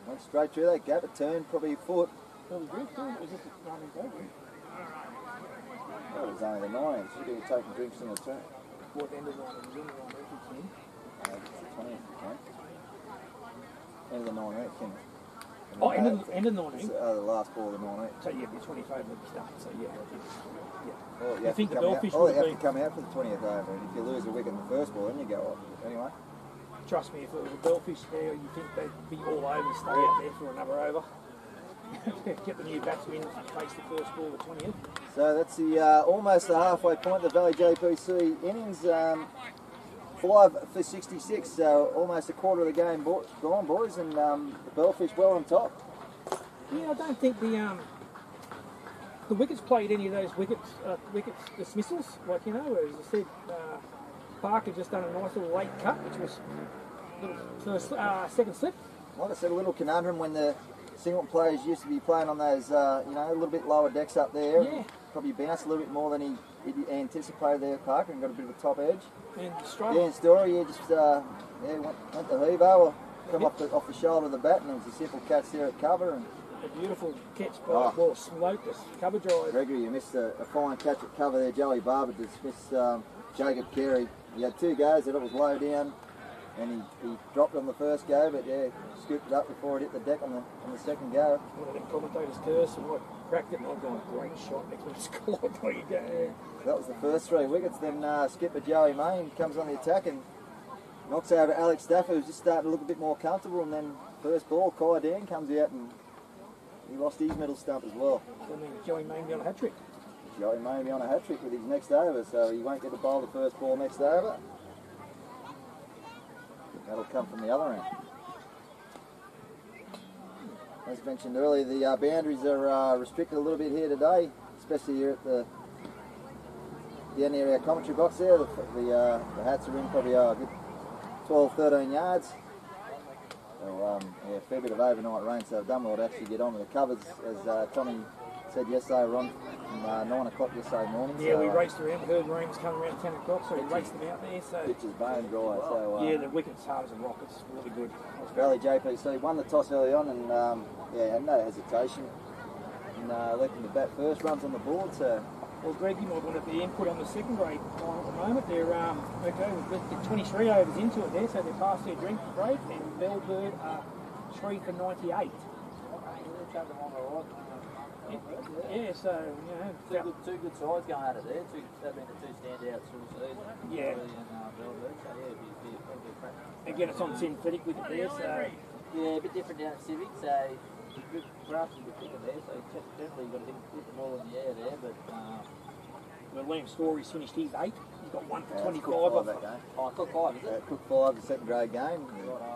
went straight through that gap. It turned probably a foot. That was good. It was just a running go. That was only the 9. Should be taking drinks in the turn. What end of the line? It was in the line every team. It's the 20th, okay? End of the 9th, Kim. Oh, end of the 19. The last ball of the 9th. So yeah, the 25 would be started. So yeah. Well, I think the Bellfish would would have be. to come out for the 20th over, and if you lose a wicket in the first ball, then you go off. Anyway. Trust me, if it was a Bellfish there, you think they'd be all over and stay out there for another over. Get the new batsmen to face the first ball, the 20th. So that's the almost the halfway point. The Valley JPC innings 5 for 66. So almost a quarter of the game gone, boys, and the Bellfish well on top. Yeah, I don't think the wickets played any of those wickets dismissals. Like, you know, as I said, Parker just done a nice little late cut, which was second slip. Like I said, a little conundrum when the Singleton players used to be playing on those, a little bit lower decks up there. Yeah. Probably bounced a little bit more than he anticipated there, Parker, and got a bit of a top edge. And straight. Yeah, and Story, went to Hoover, come off the shoulder of the bat, and it was a simple catch there at cover. And a beautiful catch by ball, smoked us, cover drive. Gregory, you missed a fine catch at cover there. Joey Barber dismissed Jacob Carey. He had 2 goes, and it was low down, and he dropped on the first go, but scooped it up before it hit the deck on the second go. One of them commentators cursed, and I cracked it, and I've gone, great shot, next one scored. There you go. That was the first 3 wickets. Then skipper Joey Main comes on the attack and knocks over Alex Stafford, who's just starting to look a bit more comfortable, and then first ball, Kai Dan comes out and he lost his middle stump as well. So then Joey Main be on a hat-trick. Joey Main be on a hat-trick with his next over, so he won't get to bowl the first ball next over. That'll come from the other end. As mentioned earlier, the boundaries are restricted a little bit here today, especially here at the end of our commentary box there. The hats are in probably a good 12, 13 yards. So, a fair bit of overnight rain, so I've done well to actually get on with the covers, as Tommy said yesterday. We're on from 9 o'clock yesterday morning. Yeah, so, we raced around. Heard rain was coming around 10 o'clock, so we raced them out there. So pitch is bone dry. So, yeah, the wicket's hard as a rock. It's really good. Valley JPC won the toss early on and had no hesitation in electing to bat first. Runs on the board, so. Well, Greg, you might want to be input on the second grade line at the moment. They're with 23 overs into it there, so they're past their drink break, and Bellbird are 3 for 98. Yeah, so, Two good sides going at it there. They've been the 2 standouts through the season. Yeah. Bellbird, so yeah, it'd be a crack. Again, it's on synthetic with it there, so. Yeah, a bit different down at Civic, so good grass is a bit thicker there, so generally you've got to hit the ball in the air there, but Well, Liam Story's finished his 8. He's got 1 for 25 Cook 5 off that game. Cook 5, is it? Cook 5, the second grade game.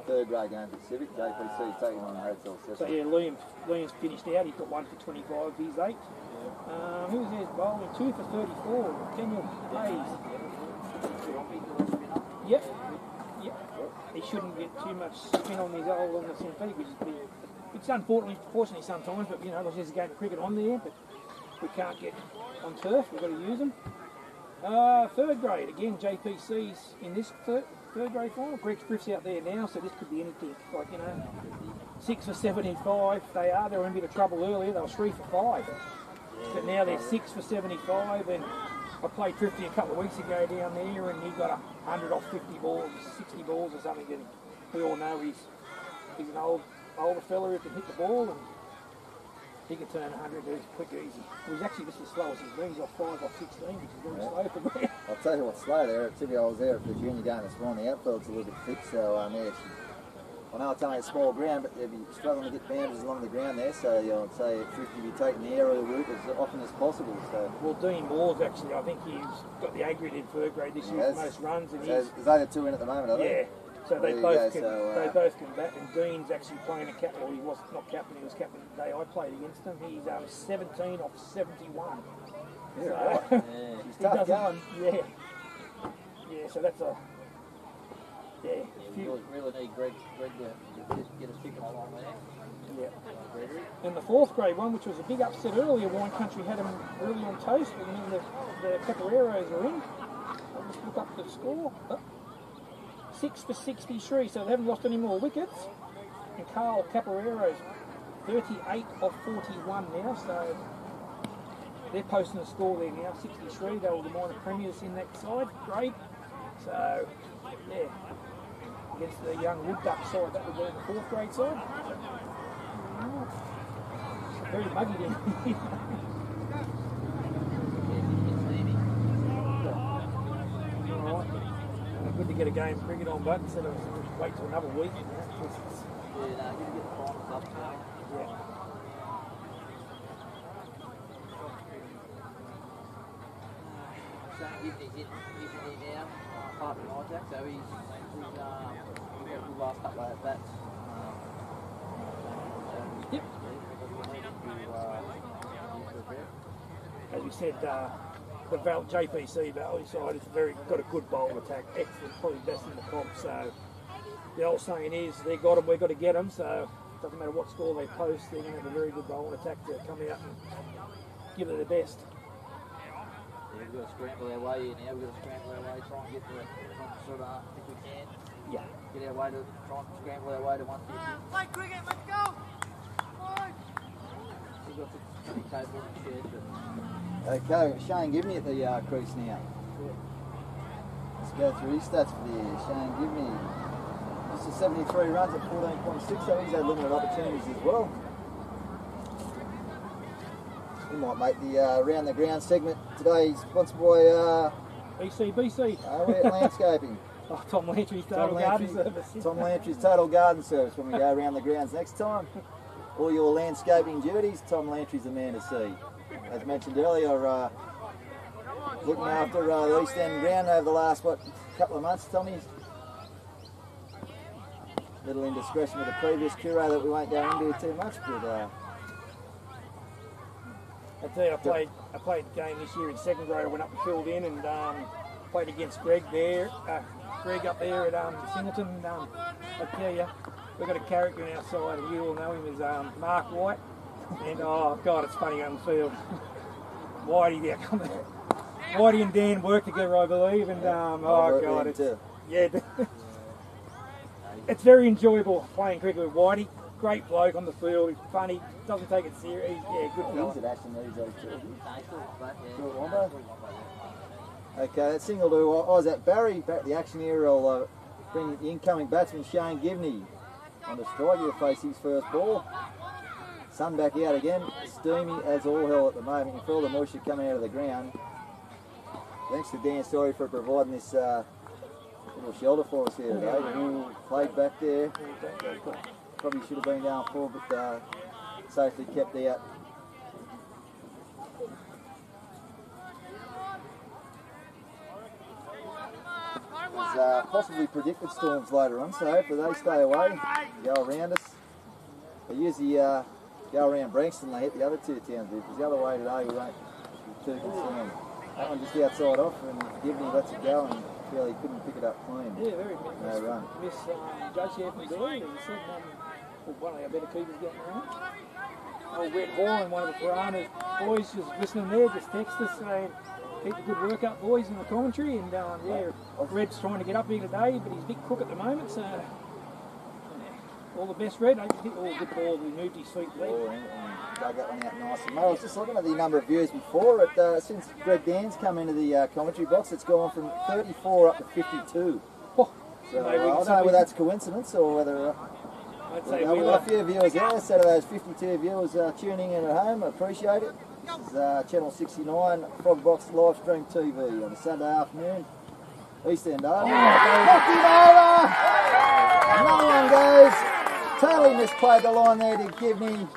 Third grade game for Civic. JPC taking on Red Cell 7. So yeah, Liam's finished out. He's got 1 for 25 of his 8. Who was there bowling? 2 for 34. Daniel Hayes. Yep. He shouldn't get too much spin on his old on the synthetic, it's unfortunately sometimes, but because there's a game of cricket on there, but we can't get on turf. We've got to use them. Third grade again. JPC's in this third grade final. Greg Spriff's out there now, so this could be anything. 6 for 75. They're in a bit of trouble earlier. They were 3 for 5, but now they're 6 for 75. And I played Thrifty a couple of weeks ago down there, and he got 100 off 50 balls, 60 balls or something. And we all know he's an older fella who can hit the ball. And He could turn 100 he's quick, easy. He's actually just as slow as he's been. He's off 5 off 16, which is very slow for me. I'll tell you what's slow there. City, I was there at the junior game this morning. The outfield's a little bit thick, so yeah, I know it's only a small ground, but they'll be struggling to get boundaries along the ground there, so I'd say it should be taking the aerial route as often as possible. So. Well, Dean Moore's actually, I think he's got the A grade in third grade this year, most runs. And so there's only 2 in at the moment, are they? Yeah, so they both can bat, and Dean's actually playing a captain. Well, he was not captain, he was captain the day I played against him. He's 17 off 71. Yeah, so, right. He's tough going. Yeah, so that's a... Yeah, we really need Greg to get us kicking along there. Yeah. And the 4th grade one, which was a big upset earlier, Wine Country had them early on toast, and then the Capoeiros are in. I'll just look up the score. 6 for 63, so they haven't lost any more wickets. And Carl Capoeiros, 38 off 41 now, so they're posting a score there now, 63. They were the minor premiers in that side grade. So, yeah. Against the young Wood Duck side, that would be the 4th grade side. Very muggy then. Alright. Good to get a game of cricket on, but instead of wait till another week. Good to get the finals up now. Yeah. Shane Gibney's in now, partner in Isaac, so he's got the last couple of at-bats. Yep. As we said, the JPC Valley side has got a good bowl attack, excellent, probably best in the comp. So the old saying is, they got them, we've got to get them. So it doesn't matter what score they post, they're going to have a very good bowl attack to come out and give it their best. Yeah, we've got to scramble our way in now. We've got to scramble our way, try and get to sort of, if we can, get our way to try and scramble our way to 150. Play cricket, let's go! We've got the table and shed, but... Okay, Shane Gibney at the crease now. Let's go through his stats for the year. Shane Gibney, this is 73 runs at 14.6, so he's had limited opportunities as well. He might make the round the ground segment today. He's sponsored by BC. we're at Landscaping. Tom Lantry's Total Garden Service. Tom Lantry's Total Garden Service when we go around the grounds next time. All your landscaping duties, Tom Lantry's the man to see. As mentioned earlier, looking after the East End ground over the last, couple of months, Tommy? Little indiscretion with the previous curator that we won't go into too much, but... I tell you, I played a game this year in 2nd grade. I went up and filled in and played against Greg there. Greg up there at Singleton. I tell you, we've got a character on our side, and you all know him as Mark White. And oh God, it's funny on the field. Whitey and Dan work together, I believe, and oh God, it's very enjoyable playing cricket with Whitey. Great bloke on the field. He's funny. Doesn't take it serious. Yeah, good fella. Okay, that single to Isaac Barry back at the action here. I'll bring the incoming batsman Shane Gibney on the strike here to face his first ball. Sun back out again. Steamy as all hell at the moment. You can feel the moisture coming out of the ground. Thanks to Dan Story for providing this little shelter for us here today. Played back there. Probably should have been down full, but safely kept out. There's possibly predicted storms later on, so hopefully they stay away, go around us. They usually go around Brankston, they hit the other 2 towns, because the other way today we won't be too concerned. That one just outside off, and Gibney lets it go and really couldn't pick it up clean. Yeah, very good. No run. Miss JCF and Doyle, as I said, one of our better keepers getting around. Old Wet Hall and one of the Piranhas boys just listening there, just text us saying, keep the good work up, boys, in the commentary. And Red's trying to get up here today, but he's a bit crook at the moment, so all the best, Red. I think all good ball. We moved his feet there. And dug that one out nice and low. I was just looking at the number of viewers before. Since Greg Dan's come into the commentary box, it's gone from 34 up to 52. Oh, So I don't know whether that's coincidence or whether... I'd say We've we got were. a few viewers there, so to those 52 viewers tuning in at home, I appreciate it. This is Channel 69, Frogbox Live Stream TV on a Saturday afternoon. East End over. Knocked him over! Another one goes. Totally misplayed the line there to Gibney.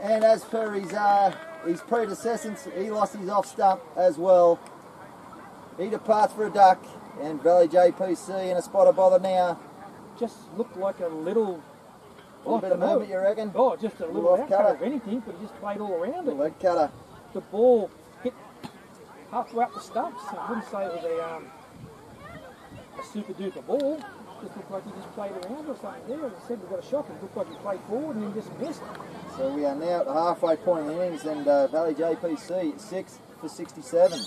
And as per his predecessors, he lost his off stump as well. He departs for a duck, and Valley JPC in a spot of bother now. Just looked like a little. A little bit of movement, you reckon? Oh, just a little off outcut colour. of anything, but he just played all around it. Leg cutter. The ball hit halfway up the stumps. I wouldn't say it was a super duper ball. Just looked like he just played around or something there. As I said, we got a shock. It looked like he played forward and then just missed. So we are now at the halfway point of the innings, and Valley JPC 6 for 67.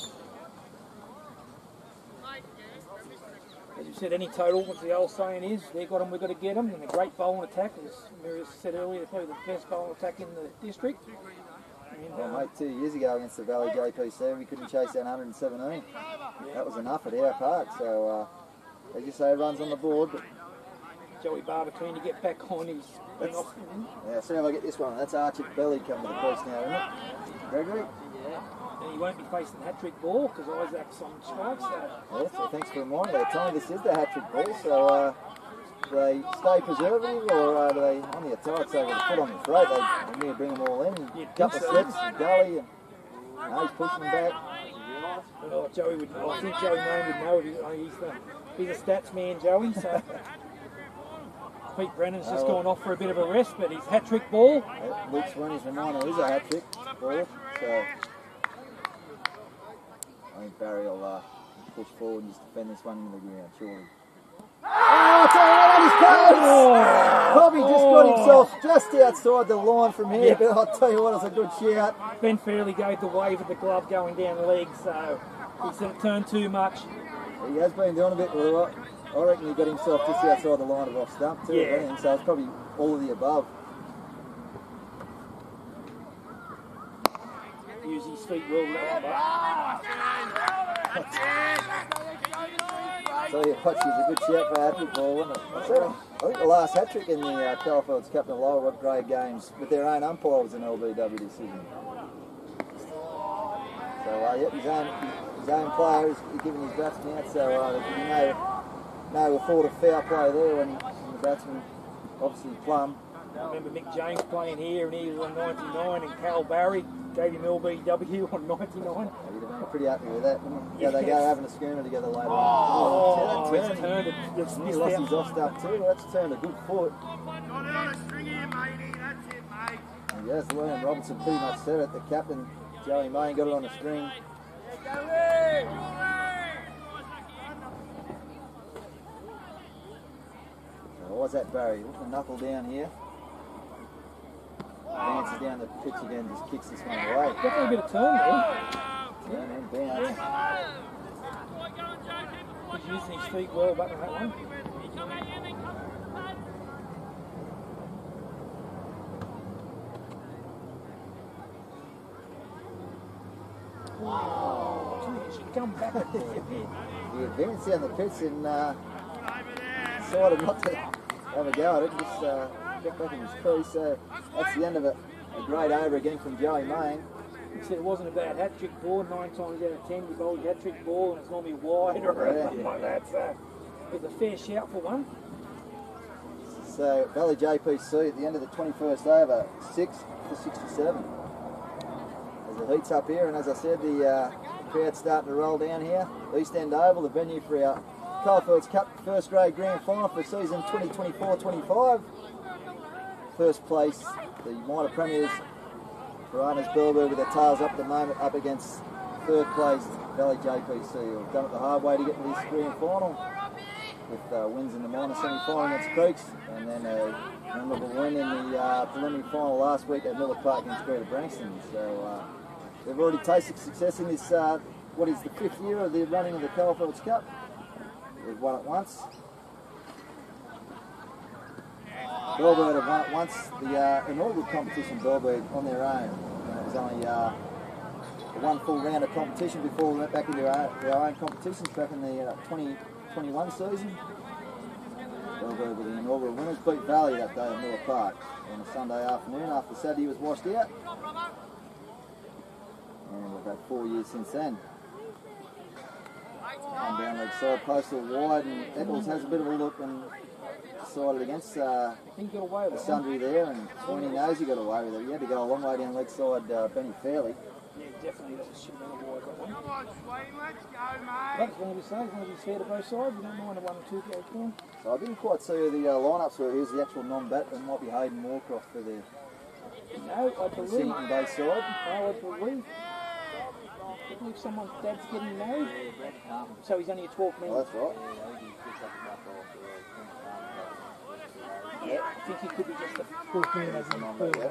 As you said, any total, what the old saying is, they got them, we've got to get them. And a great bowling attack, as Miriam said earlier, they're probably the best bowling attack in the district. And, Well, mate, 2 years ago against the Valley JPC, we couldn't chase down 117. That was enough at our park. So, as you say, runs on the board. But Joey Barber keen to get back on his thing off. yeah, see if I get this one. That's Archie Belly coming to the crease now, isn't it? Gregory? And he won't be facing the hat-trick ball because Isaac's on strike. So Yeah, so thanks for reminding me. Telling me this is the hat-trick ball. So, do they stay preservative, or are they on the attack? So with a foot on the throat, they need to bring them all in. You'd Couple think of so. slips, and gully, and he's pushing them back. oh, Joey would, I think Joey Main would know. He's a stats man, Joey. So Pete Brennan's just gone off for a bit of a rest, but his hat-trick ball. Luke's run his reminder is a hat-trick ball. So I think Barry will push forward and just defend this one into the ground, surely. Oh, I tell you what, that is close! Bobby just got himself just outside the line from here, but I'll tell you what, it's a good shout. Ben Fairley gave the wave of the glove going down the leg, so he said it turned too much. He has been doing a bit with it. I reckon he got himself just outside the line of off stump too, Yeah. I think, so it's probably all of the above. Use his feet well with that one. So yeah, Hutchie is a good shout for a hat-trick ball, wasn't it? I think the last hat-trick in the Coalfields Cup and the lower grade games with their own umpire was an LBW decision. So yeah, his own player is giving his batsman out, so no thought of foul play there when the batsman obviously plumb. I remember Mick James playing here and he was on 99 and Cal Barry gave him LBW on 99. You'd have been pretty happy with that, wouldn't you? Yeah, they go having a schooner together later on. Oh, That it's turned it. It's he missed lost out. his off step too. That's turned a good foot. And yes, William Robertson pretty much said it. The captain, Joey Main, got it on a string. So why's that Barry? Look the knuckle down here. Dances down the pitch again, just kicks this one away. Definitely a bit of turn there. Turn and bounce. He's using his feet well back on that one. Oh, geez, you come back a bit. He advanced down the pitch and decided not to have a go at it, just got back in his crease. So that's the end of it. A great over again from Joey Main. He said it wasn't a bad hat-trick ball. 9 times out of 10 you bowl your hat-trick ball and it's normally wide or anything like that. So it was a fair shout for one. So Valley JPC at the end of the 21st over, 6 for 67. As the heat's up here, and as I said, the crowd's starting to roll down here. East End Oval, the venue for our Coalfields Cup first grade grand final for season 2024-25. First place, the minor premiers, Piranhas Bellbird with their tails up at the moment, up against third place Valley JPC, who've done it the hard way to get to this grand final, with wins in the minor semi-final against Creeks, and then a memorable win in the preliminary final last week at Miller Park against Greater Branxton. So they've already tasted success in this, what is the 5th year of the running of the Coalfields Cup. They've won it once. Bellbird have won it once, the inaugural competition, Bellbird, on their own. And it was only one full round of competition before we went back into our own competitions back in the 2021 season. Bellbird with the inaugural winners beat Valley that day at Miller Park on a Sunday afternoon after Saturday was washed out. And we've had 4 years since then. Come down leg side, postal wide, and Eccles has a bit of a look and decided against the sundry there, and Sweeney knows he got away with it. He had to go a long way down leg side, Benny Fairley. Yeah, definitely that should have been a wide that one. Come on, Swain, let's go, mate. But as long as it's safe, as long as it's fair to both sides, we don't mind a 1 and 2 go down. So I didn't quite see the lineups where here's the actual non-bat. There might be Hayden Moorcroft for the no, I believe. Singleton Bay side. No, I believe someone's dad's getting married. So he's only a 12 man. Oh, that's right. Yeah, I think he could be just a 14 as in third.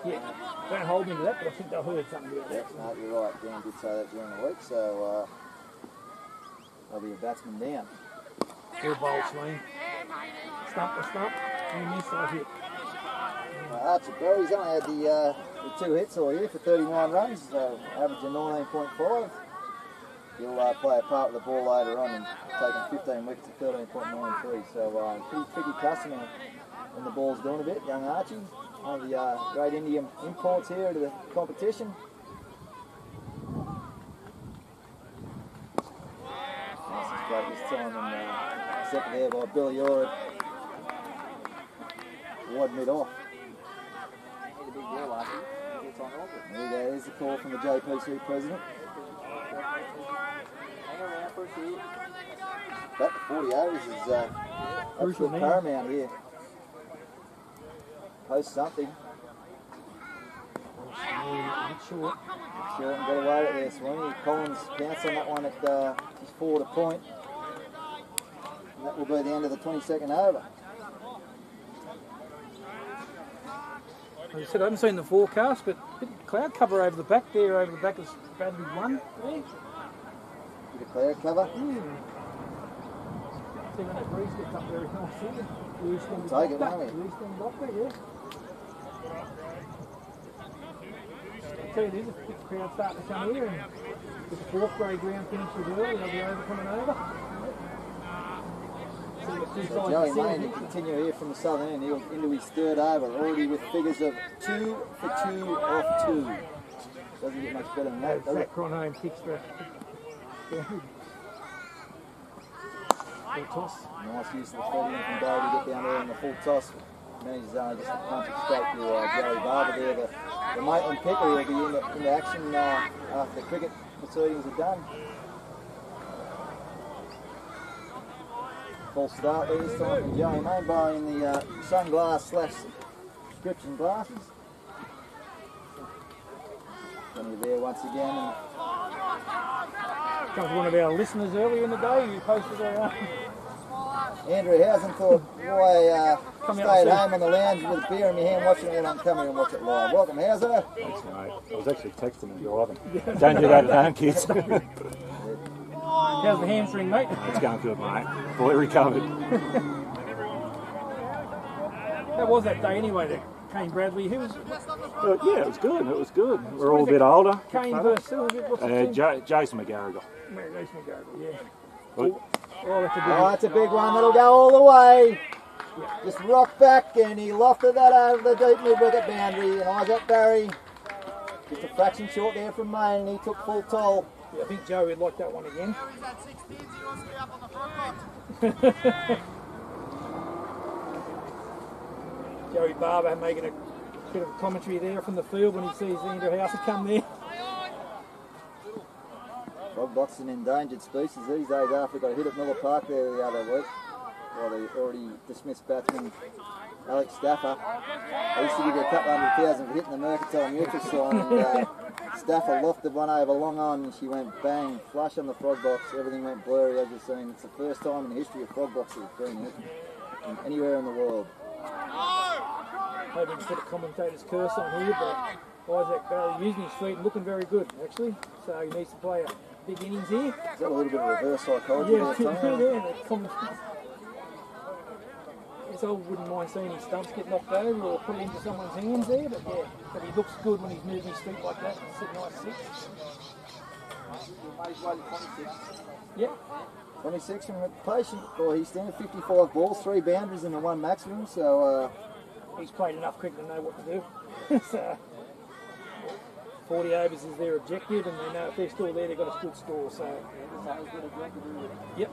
Yeah, don't hold me to that, but I think they heard something about that. Yep, no, you're right. Dan did say that during the week, so there'll be a batsman down. Full bowl swing. Stump to stump. You miss, I hit. Archie Berry's only had the 2 hits all year for 39 runs, so average of 19.5. He'll play a part with the ball later on and taking 15 wickets at 13.93. So pretty tricky customer when the ball's doing a bit. Young Archie, one of the great Indian imports here to the competition. Nice and straight this time, and set there by Billy Orr. Wide mid off. There you go, there's the call from the JPC president. But 40 overs is absolute paramount here. Post something. Short and got away with it there, Sweeney. Collins pounced on that one at his 4 to point. And that will be the end of the 22nd over. Like I said, I haven't seen the forecast, but a bit of cloud cover over the back there, over the back of Bradley 1. Yeah. Bit of cloud cover. See when that breeze gets up there, it's nice, isn't it? Take it, won't we? Yeah. I tell you, there's a big crowd starting to come here, and with the 4th grade ground finished with early, they'll be over coming over. So Joey Main to continue here from the southern end. He'll into his 3rd over, already with figures of 2 for 2 off 2. Doesn't get much better than that, does it? Zach Cronhome kicks for full toss. Nice use of the 30 from Dave to get down there in the full toss. Manages just to punch it straight to Joey Barber there. The Maitland Picker will be into action after the cricket proceedings are done. Full start there this time from Joey Main, buying the sunglass / prescription glasses. Johnny there once again. And comes one of our listeners earlier in the day who posted a Andrew Housen thought, why stay at home on the lounge with a beer in my hand watching it, and I'm coming and watch it live. Welcome, Houser. Thanks, mate. I was actually texting him driving. Don't do that at home, kids. how's the hamstring, mate? It's going good, mate. Fully recovered. How was that day anyway, that Kane Bradley? Who was Yeah, it was good. It was good. We're all a bit older. Kane versus what's the team? Jason McGarrigle. Jason McGarrigle, yeah. But, That's a big one. That'll go all the way. Just rocked back and he lofted that over the deep mid-wicket boundary. And Isaac Barry, just a fraction short there from Main, and he took full toll. Yeah, I think Joe would like that one again. Joey Barber making a bit of commentary there from the field when he sees Andrew Houser come there. Frogbot's an endangered species these days after got a hit at Miller Park there the other week. Well, the already dismissed batsman Alex Stafford. He used to give you a couple $100,000 for hitting the Mercantile Mutual sign, and Stafford lofted one over long on, and she went bang, flush on the frog box. Everything went blurry, as you've seen. It's the first time in the history of frog boxes been hit anywhere in the world. Maybe we can put a commentator's curse on here, but Isaac Barry using his feet and looking very good, actually. So he needs to play a big innings here. Is that a little bit of reverse psychology Yeah, there, Tom? I wouldn't mind seeing his stumps get knocked over or put into someone's hands there, but yeah, but he looks good when he's moving his feet like that. It's a nice six. He made his way to 26. Yep. 26 from patient for his standard, 55 balls, 3 boundaries and the 1 maximum. So He's played enough cricket to know what to do. So 40 overs is their objective, and they know if they're still there, they've got a good score. So yep.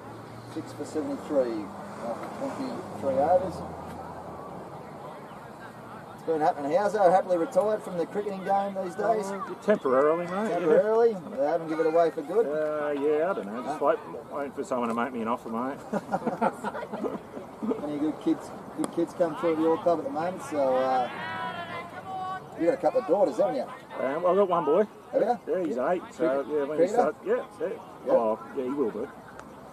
6 for 73 after 23 overs. It's been happening. Howzo happily retired from the cricketing game these days. Temporarily, mate. Temporarily. They haven't given it away for good. Yeah, I don't know. Just waiting for someone to make me an offer, mate. Many good kids come through the All Club at the moment. So you got a couple of daughters, haven't you? I've got one boy. Have you? Yeah, he's 8. So yeah, when he starts, yeah. Oh, yeah, he will be.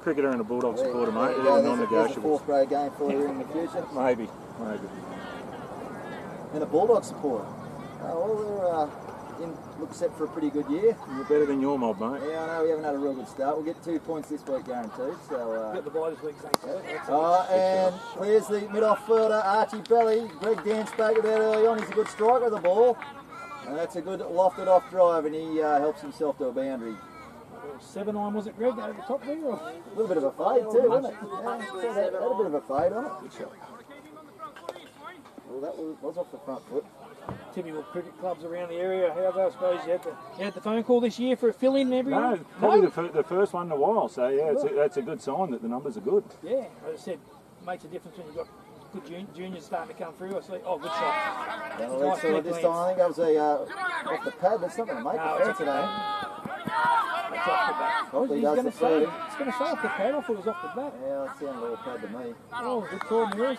Cricketer and a Bulldog supporter, mate. There's They're a non-negotiable. 4th grade game for you in the future. Maybe. And a Bulldog supporter. Well, they're look set for a pretty good year. You're better than your mob, mate. Yeah, I know we haven't had a real good start. We'll get 2 points this week guaranteed. So. Got the bye this week, thanks. And clears the mid-off fielder, Archie Belly. Greg Dan spoke about early on. He's a good striker of the ball. And that's a good lofted off drive, and he helps himself to a boundary. 7-9 was it, Greg, over the top there? Or? A little bit of a fade too, wasn't it? Yeah, had a bit of a fade on it. Good shot. Well, that was off the front foot. Typical cricket clubs around the area. How I suppose you had the phone call this year for a fill-in every year? No, probably the first one in a while. So yeah, that's a good sign that the numbers are good. Yeah, as I said, makes a difference when you've got good juniors starting to come through. I say, oh, good shot. Nice this time, I think that was off the pad. That's not going to make it there today. That's off the bat. Probably He's does going the to say 30. it's going to say off the pad. I thought it was off the bat. Yeah, that sounded all pad to me. Oh, good call, Muse.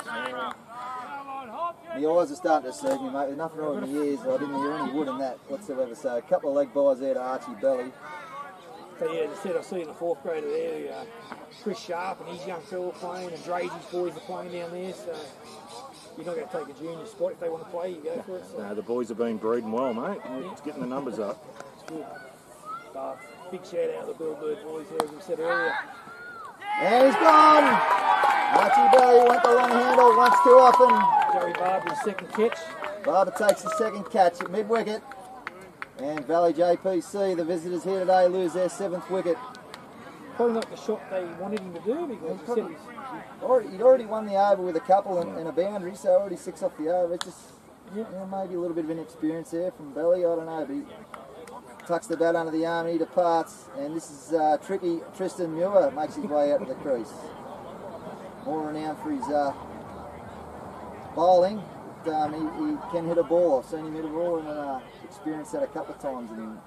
My eyes are starting to deceive me, mate. There's nothing wrong with my ears. I didn't hear any wood in that whatsoever. So a couple of leg buys there to Archie Belly. So yeah, as I said, I see in the 4th grader there, Chris Sharp and his young fella playing, and Drazy's boys are playing down there. So you're not going to take a junior spot if they want to play. You go for it. So. No, the boys have been breeding well, mate. It's getting the numbers up. It's good. But big shout out to the Bellbird boys there, as we said earlier. And he's gone! Archie Belly went the long handle once too often. Joey Barber's second catch. Barber takes the second catch at mid-wicket. And Valley JPC, the visitors here today, lose their 7th wicket. Probably not the shot they wanted him to do, because he said he'd already won the over with a couple and a boundary, so already 6 off the over. It's just maybe a little bit of inexperience there from Belly, I don't know. But he tucks the bat under the arm and he departs. And this is tricky. Tristan Muir makes his way out to the crease. More renowned for his bowling. He can hit a ball. I've seen him hit a ball and experienced that a couple of times and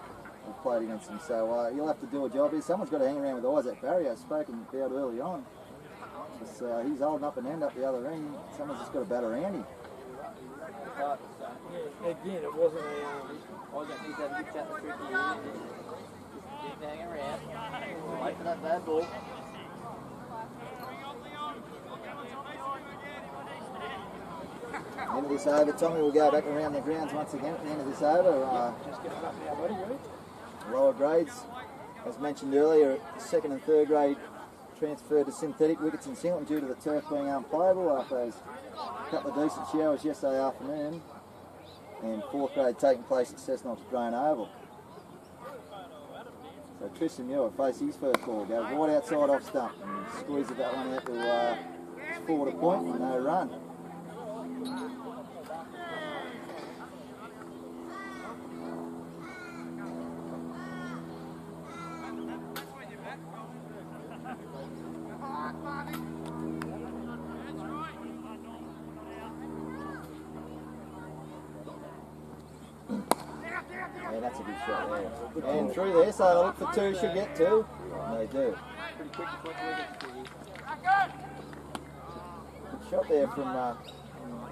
we've played against him. So he'll have to do a job here. Someone's got to hang around with Isaac Barry. I've spoken about early on. He's holding up an end up the other end. Someone's just got to bat around him. Yeah, again, it wasn't a... Isaac needs to have a good chat with Tricky here. Just hang around. Wait for that bad ball. End of this over, Tommy will go back around the grounds once again at the end of this over. Just getting up now, buddy, really. Lower grades, as mentioned earlier, 2nd and 3rd grade transferred to synthetic wickets in Singleton due to the turf being unplayable after those couple of decent showers yesterday afternoon. And 4th grade taking place at Cessnock's Grain Oval. So Tristan Muir faces his first ball, goes right outside off stump and squeezes that one out to forward a point and no run. Yeah, that's a good shot there. And through there, so they look for 2, should get 2. And they do. Pretty quick before the wicket. Good shot there from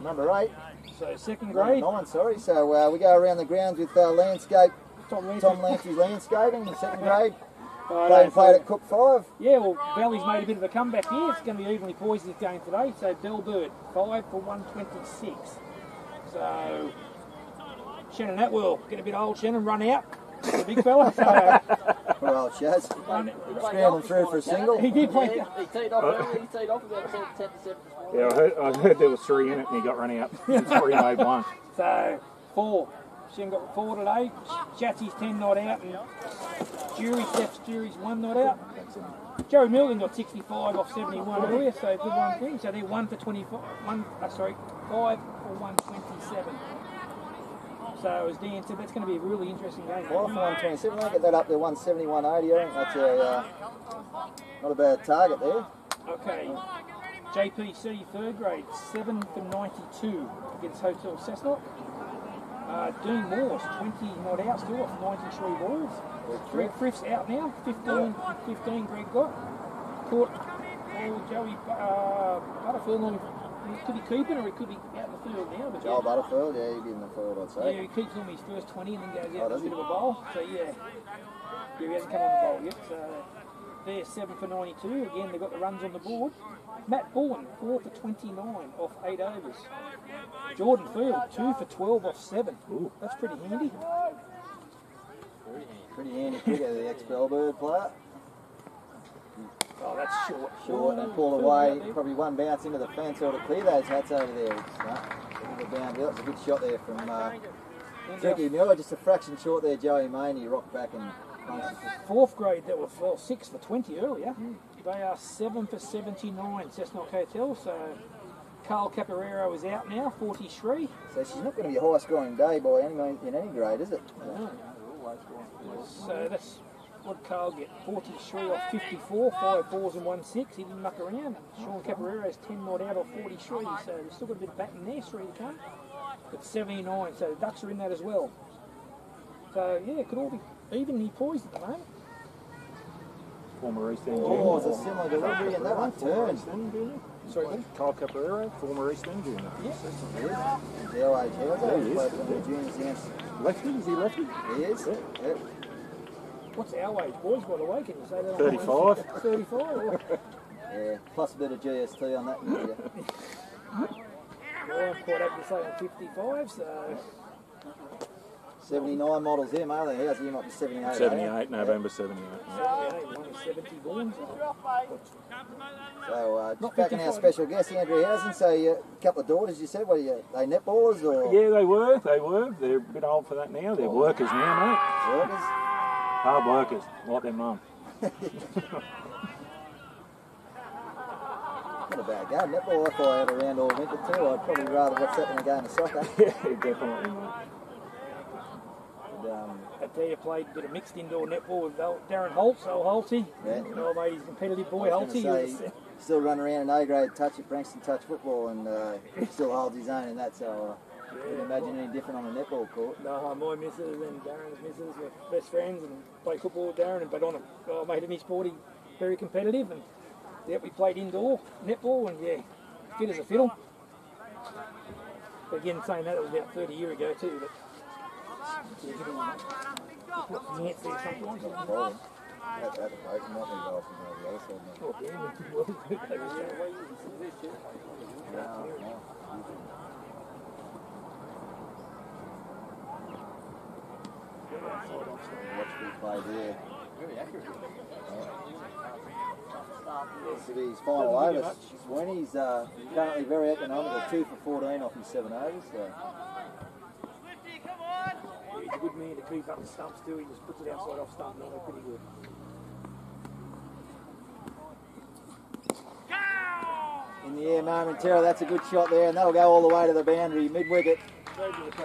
number 8. So 2nd grade. 9, sorry. So we go around the grounds with landscape. Tom Lantry's landscaping in 2nd grade. Played at Cook 5. Yeah, well, Valley's made a bit of a comeback here. It's going to be evenly poised this game today. So Bellbird, 5 for 126. So Shannon Atwell, get a bit old, Shannon, run out. The big fella. Poor old Shaz. Scrambling through for a single. He did play. He teed off early. He teed off about 10 to 7 this morning. Yeah, I heard there was 3 in it and he got run out. 3 made 1. So 4. Shannon got 4 today. Chatsy's 10 not out. And Jury's 1 not out. Joey Milton got 65 off 71 earlier, so good one thing. So they're 1 for 25, 5 for 127. So as Dan said, that's going to be a really interesting game. 5 for 127. They get that up there 170, 180. I think that's not a bad target there. Okay. JPC third grade, 7 for 92 against Hotel Cessnock. Dean Morse, 20 not out still off 93 balls. Greg Frith's out now, 15 Greg got. Caught Joey Butterfield, he could be keeping or he could be out in the field now. But Joel Butterfield, yeah, he'd be in the field, I'd say. Yeah, he keeps on his first 20 and then goes out in a bit of a bowl. So yeah, he hasn't come on the bowl yet. So they're 7 for 92. Again, they've got the runs on the board. Matt Bourne, 4 for 29 off 8 overs. Jordan Field, 2 for 12 off 7. Ooh, that's pretty handy. Pretty handy figure, the ex-Bellbird player. Oh, that's short. Short and pull away. Probably one bounce into the fence or to clear those hats over there. That's a good shot there from Jackie Miller. Just a fraction short there, Joey Main. He rocked back and... Fourth grade, that was 6 for 20 earlier. They are 7 for 79, Cessnock Hotel. So Carl Caparero is out now, 43. So she's not going to be a high scoring day by any means in any grade, is it? No. So that's what Carl get, 43 off 54, 5 balls and 1 6. He didn't muck around. Sean Caparero's 10 not out off 43, so they've still got a bit of batting there, 3 to come. But 79, so the Ducks are in that as well. So yeah, it could all be evenly poised at the moment. Former East End. Oh, it's a similar delivery and that one turned. Sorry, Kyle Caparero, former East End junior. Yes, he is. The LA Juniors. He played for the juniors against... Lefty, is he lefty? He is. Yeah. What's our age, boys, by the way? Can you say that? 35. 35? Yeah, plus a bit of GST on that. Well, I'm quite happy to say I'm 55, so... 79 models him, are they? How's he? Might be 78. 78, November 78. 70 born. So, just back in our special guest, Andrew Housen. So, a couple of daughters, you said, what are you, they netballers or? Yeah, they were. They're a bit old for that now. They're workers now, mate. Workers? Hard workers, like their mum. Not a bad game. Netball, if I had around all winter too, I'd probably rather watch that than a game of soccer. Yeah, definitely, mate. I tell you, played a bit of mixed indoor netball with Darren Holtz, old Holty. Yeah. Oh, mate, he's a competitive boy, Holty. Still running around in A-grade touch at Brankston touch football and still holds his own in that, so I couldn't imagine any different on a netball court. No, my missus and Darren's missus were best friends and played football with Darren, but on a mate of me sport, he's very competitive, and yeah, we played indoor netball and yeah, fit as a fiddle. But again, saying that, it was about 30 years ago too, but yeah, get on that. Nets there sometimes. That's at the boat, might be off from the other side. Oh, yeah, Watch we play there. Very accurate. This will be his final overs. Sweeney's currently very economical, 2 for 14 off his 7 overs. So. He's a good man to keep up the stumps too. He just puts it outside off stump, and they're pretty good. In the air momentarily, that's a good shot there, and that'll go all the way to the boundary, mid-wicket.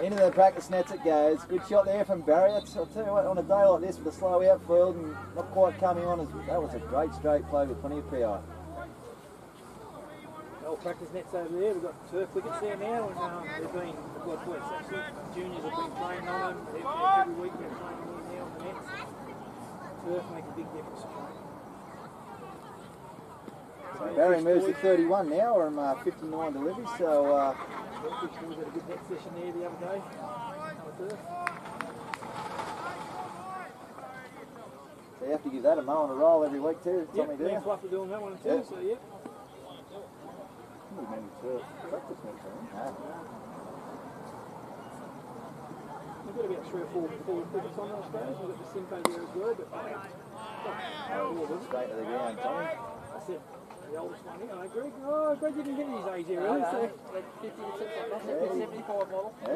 Into the practice nets it goes. Good shot there from Barry. I'll tell you what, on a day like this with a slow outfield and not quite coming on, that was a great straight play with plenty of PI. Old practice nets over there. We've got turf wickets there now, and they've been, juniors have been playing on them every week. They're playing on them now on the nets. Turf make a big difference. So Barry moves to 31 now, or 59 deliveries. So. We had a good net session there the other day. So you have to give that a mow and a roll every week too. Yeah, me and Fluff are doing that one too, so yeah. We've got about 3 or 4 wickets on, I suppose. We've got the Simpo there as well, but straight to the ground, Tommy. That's it. The oldest one, I Greg. Oh, Greg didn't get his age here, really. So 50 75 model. Yeah.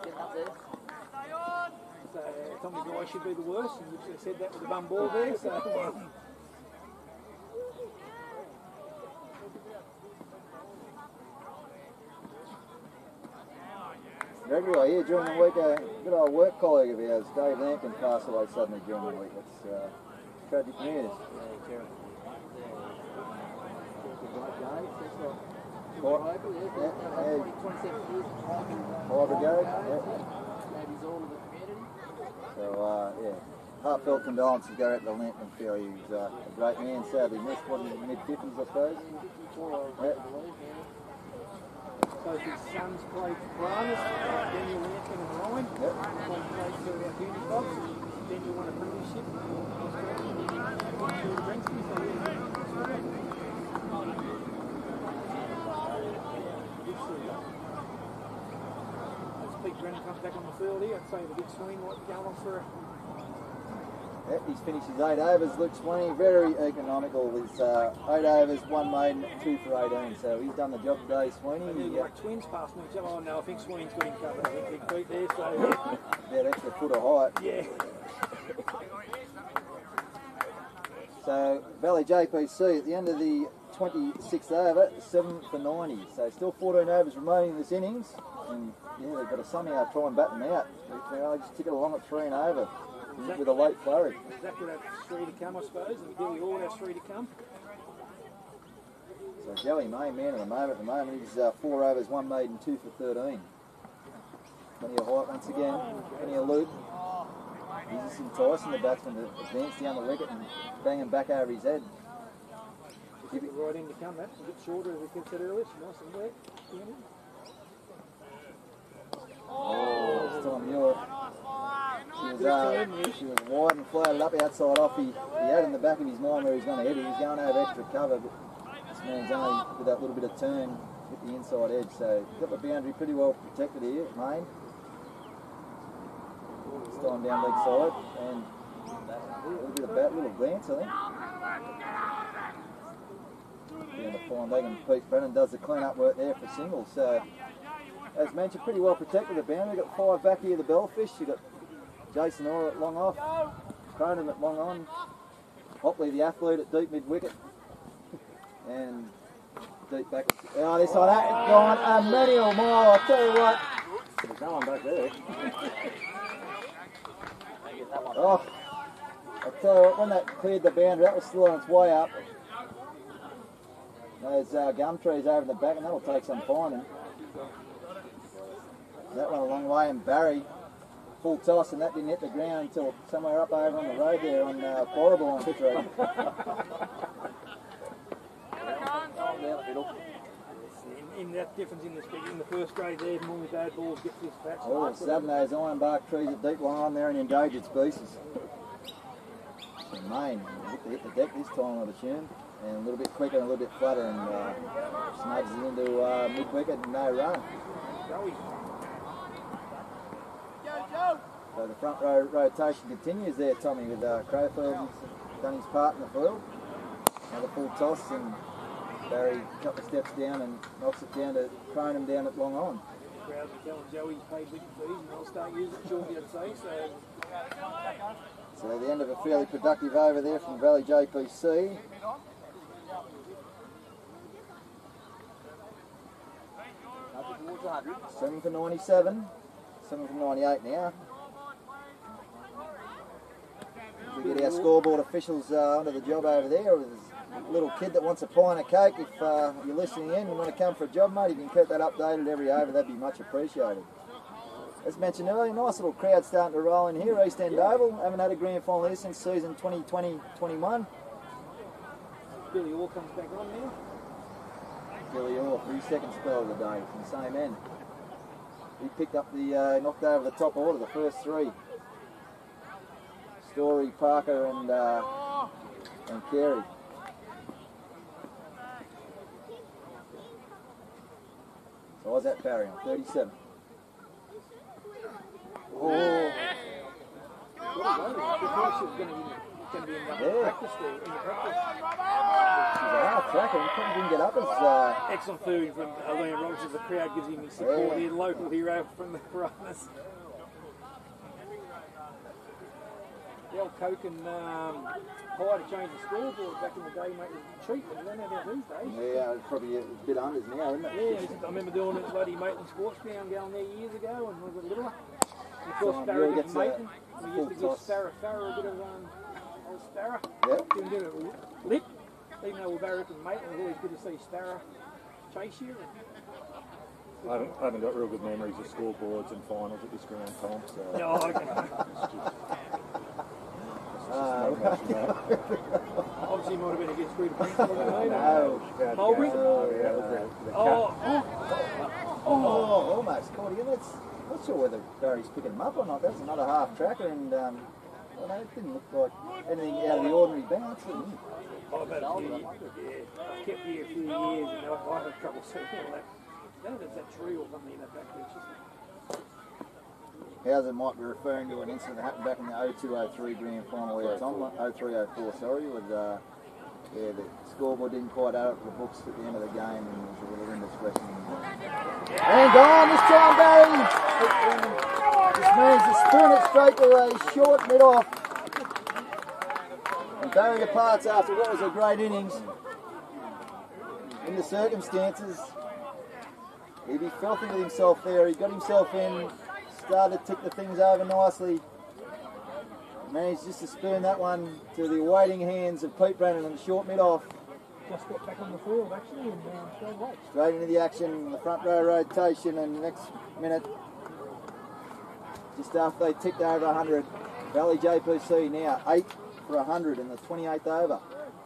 Getting up there. So Tommy Guy should be the worst, and they said that with the bum ball there. So. Regular here during the week, a good old work colleague of ours, Dave Lampkin, passed away suddenly during the week. It's tragic news. Fire brigade. So, yeah, heartfelt condolences go out to the Lampkin family. He was a great man, sadly missed, what, in the mid-50s, I suppose. Both his sons played for Piranhas, Daniel Lampkin and Ryan. One played for our Uni Fox. Daniel won a premiership. As Pete Brennan comes back on the field here, I'd say the big swing might be going on for a... Yep, he's finished his 8 overs. Luke Sweeney, very economical with 8 overs, 1 maiden, 2 for 18. So he's done the job today, Sweeney. They look like twins passing each other. Oh no, I think Sweeney's got him covered. I think Big Pete there, so... That extra foot of height. Yeah. So Valley JPC at the end of the 26th over, 7 for 90. So still 14 overs remaining in this innings. And yeah, they've got to somehow try and bat them out. They just tick it along at 3 and over. With a late flurry. Zach would have 3 to come, I suppose, and Billy Hall has 3 to come. So Joey main man at the moment. He's 4 overs, 1 maiden, 2 for 13. Plenty of height once again, plenty of loop. He's just enticing the batsman to advance down the wicket and bang him back over his head. Give it right in to come, that's a bit shorter as the kid said earlier. Nice and wet. Oh, this time Muir. She was wide and floated up outside off. He had in the back of his mind where he's going to hit it. He's going to have extra cover, but this man's only with that little bit of turn hit the inside edge. So he's got the boundary pretty well protected here, Main. This time down leg side and a little bit of bat, little glance, I think. Down the fine leg, and Pete Brennan does the clean up work there for singles. So as mentioned, pretty well protected the boundary. Got 5 back here, the Bellfish. You got Jason Orr at long off, Cronin at long on, Hopley the athlete at deep mid wicket, and deep back. Oh, this one had gone a manual mile. I tell you what, there's no one back there. Oh, I tell you what, when that cleared the boundary, that was still on its way up. Those gum trees over in the back, and that will take some finding. That went a long way, and Barry. Full toss, and that didn't hit the ground until somewhere up over on the road there on Horrible on pitch road. In that difference in the first grade there, normally bad balls get this patch. Oh, sudden those ironbark trees at deep line on there and endangered species. So Main hit the deck this time, I'd assume, and a little bit quicker and a little bit flatter, and snugs it into mid wicket and no run. So the front row rotation continues there, Tommy, with Coalfields done his part in the field. Another full toss, and Barry a couple of steps down and knocks it down to Cronin down at long on. Crowds are telling Joey he's paid wicket fees, and they'll start using it shortly, I'd say. So the end of a fairly productive over there from Valley JPC. Seven for 97, 7 for 98 now. We get our scoreboard officials onto the job over there. There's a little kid that wants a pint of cake. If you're listening in and you want to come for a job, mate, you can keep that updated every over. That'd be much appreciated. As mentioned earlier, nice little crowd starting to roll in here. East End Oval. Haven't had a grand final here since season 2020-21. Billy Orr comes back on now. Billy Orr for his second spell of the day from the same end. He picked up the, knocked over the top order, the first 3. Story, Parker and Carey. So what's that Barry on? 37. Oh. Practice there, in the practice. Tracker. He probably didn't get up as... Excellent food from Liam Rogers. The crowd gives him his support here. Local hero from the Piranhas. the old Coke and pie to change the scoreboard back in the day, mate, was cheap, but you don't have that these days. Yeah, it's probably a bit unders now, isn't it? Yeah, I remember doing it at bloody Maitland Sports Ground going there years ago when I was a littler. And of course, Sparrow Bill gets gets a Maitland. We used to give Sparrow a bit of old Sparrow. Yep. Didn't give it a lip. Even though we're Barrack and Maitland, it was always good to see Sparrow chase you. I haven't got real good memories of scoreboards and finals at this ground, Tom. So No, okay. Obviously, might have been against Green Principal. Mulberry? Almost caught him. Not sure whether Barry's picking him up or not. That's another half tracker, and well, no, it didn't look like anything out of the ordinary bounce. I've had a few years. I've kept here a few years, and I had trouble seeing all that. I don't know if it's that tree or something in that back there. Hauser might be referring to an incident that happened back in the 02-03 grand final where Tom 03-04, sorry, with the scoreboard didn't quite add up to the books at the end of the game, and there was a little indiscretion. And gone this time, Barry. This means to spin it straight to a short mid-off. And Barry departs after what was a great innings. In the circumstances, he'd be filthy with himself there. He got himself in, started to tick the things over nicely. Managed just to spoon that one to the awaiting hands of Pete Brennan on the short mid-off. Just got back on the field, actually, and straight away. Straight into the action, the front row rotation, and next minute, just after they ticked over 100, Valley JPC now 8 for 100 in the 28th over.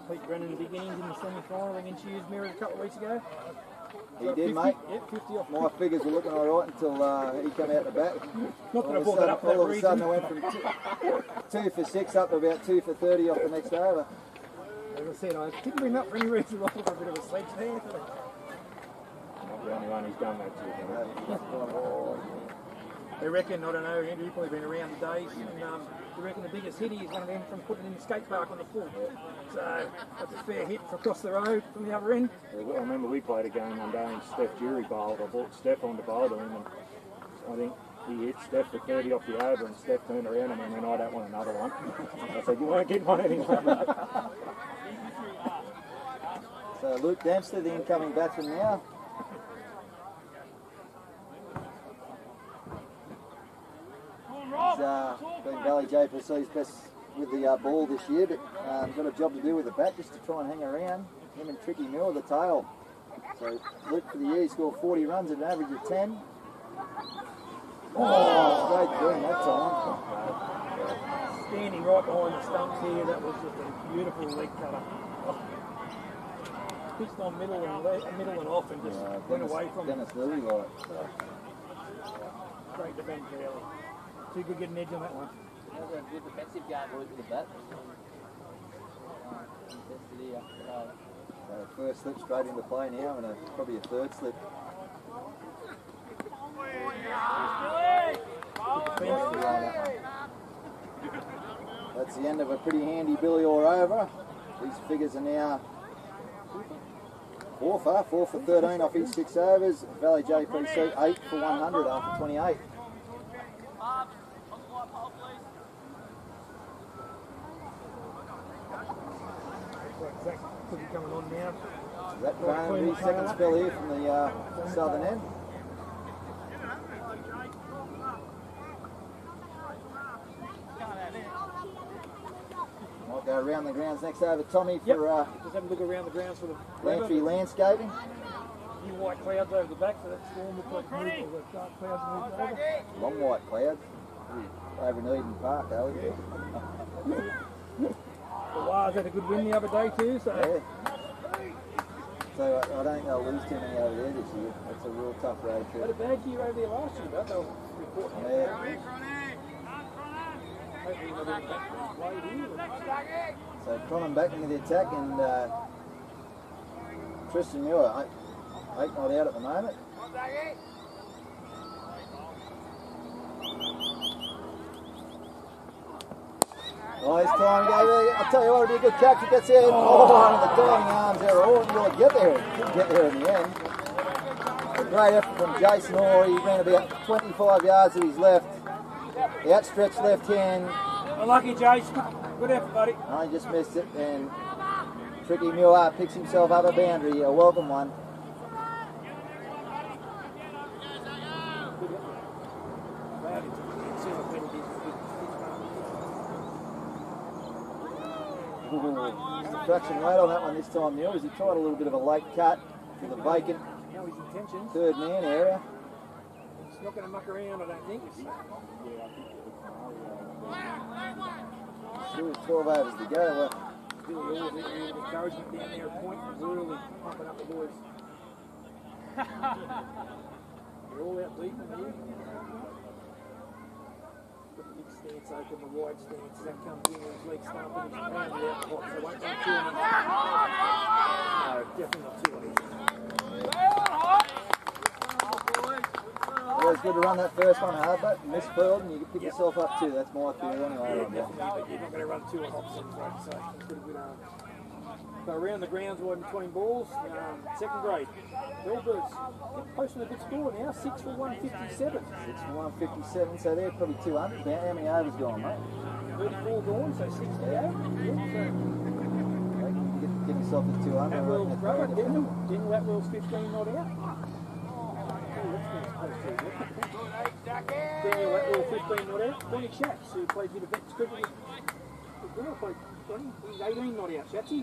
Pete Brennan big innings in the semi-final against Usemirror a couple of weeks ago. He did, 50, mate. Yep, 50 off. My figures were looking all right until he came out the bat. Not that I brought that up for that all of a reason. sudden I went from 2 for 6 up to about 2 for 30 off the next over. As I said, I didn't bring that for any reason. I thought a bit of a sledge there. not the only one who's done that to. They reckon, I don't know, Andrew, you've probably been around the days, and they reckon the biggest hit is one of them from putting it in the skate park on the full. So that's a fair hit for across the road from the other end. I remember we played a game one day and Steph Jury bowled. I brought Steph on to bowl to him, and I think he hit Steph for 30 off the over, and Steph turned around and went, I don't want another one. I said, you won't get one anyway. So Luke Dempster, the incoming batsman now. He's been Valley JPC's best with the ball this year, but got a job to do with the bat just to try and hang around. Him and Tricky Mill the tail. So Luke for the year, he scored 40 runs at an average of 10. Oh, great doing that time. Standing right behind the stumps here, that was just a beautiful leg cutter. Pitched on middle and off and just went away from Dennis Lilly, like. Great defence, really. So you could get an edge on that one. That was a good defensive game, boys, with the bat. So first slip straight into play now, and probably a third slip. That's the end of a pretty handy Billy Orr over. These figures are now 4 for 13 off his 6 overs. Valley JPC 8 for 100 after 28. Could be coming on now. Is that going to be second spell here from the southern end? Might go around the grounds next over. Tommy for Just have a look around the grounds for the Lantry Landscaping. few white clouds over the back, so that storm looks like the dark clouds moving over. Long white clouds. Over in Eden Park, are we? The Wires had a good win the other day too, so Yeah. So I don't think they'll lose too many over there this year. It's a real tough road had a trip. bad year over there last year, but they'll report on Yeah. that. Hopefully they'll get back to play here. So Cronin back into the attack, and Tristan Muir, 8 not out at the moment. Nice time, Gaby. I'll tell you what, it'll be a good catch. He gets in. Oh, the diving arms there. Oh, will get there. Didn't get there in the end. A great effort from Jason Orr. He ran about 25 yards to his left. The outstretched left hand Unlucky, Jace. Good effort, buddy. I just missed it, and Tricky Muir picks himself up a boundary, a welcome one. Fraction late on that one this time, Neil, as he tried a little bit of a late cut to the vacant third man area. He's not going to muck around, I don't think. Still 12 overs to go. Still all the encouragement down there at point, really pumping up the boys. They're all out deep in here. The big stance open, the wide stance, that comes in with his legs stumping, he's pounded out the box, so won't run too on him. No, definitely not too on him. Always good to run that first one hard, but you misfurled and you can pick yourself up too. That's my fear anyway. Yeah, definitely, but you're not going to run too on opposite, right? So it's pretty good. So around the grounds, wide between balls, second grade. Bellbirds posting a good score now, 6 for 157. 6 for 157, so they're probably 200 now. How many overs gone, mate? 34 gone, so 60 out. Yeah, so get yourself to 200. Atwell's rubber, Daniel Atwell's 15 not out. Daniel Atwell 15 not out. Johnny Schatz, who plays a bit of vet cricket. He's 18 not out. Shatsy.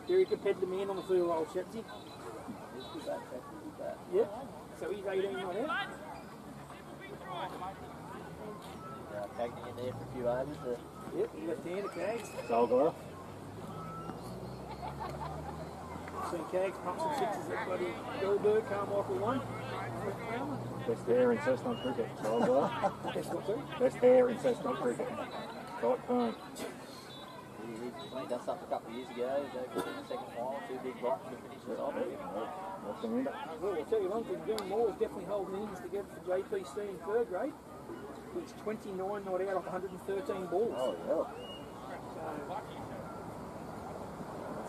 Very competitive man on the field, old Shatsy. Yep. So he's 18 not out. Tagging in there for a few overs. Yep, left-hander Cags. Salgar. Seen Cags pump some sixes at bloody Bellbird, Carmichael 1. Best hair in Cessna cricket. Salgar. That's not too. Best hair in Cessna cricket. Tight comb. He done something a couple of years ago. He got in the second final, 2 big blocks to finish the top. What's the window? Well, I'll tell you one thing, Dylan Moore is definitely holding innings together for JPC in third grade. He's 29 not out off 113 balls. Oh, yeah.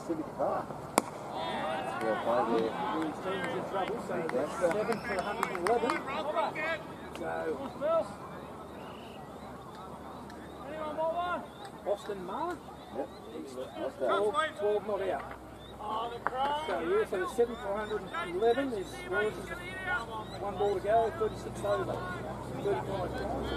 Civic Park. Well played there. His team is in trouble, so that's 7 for 111. So, Austin Marr. Yep. He's 12 not out. So yeah, so there's 7 for 111. There's Rose's 1 ball to go, 36 over. 35 times.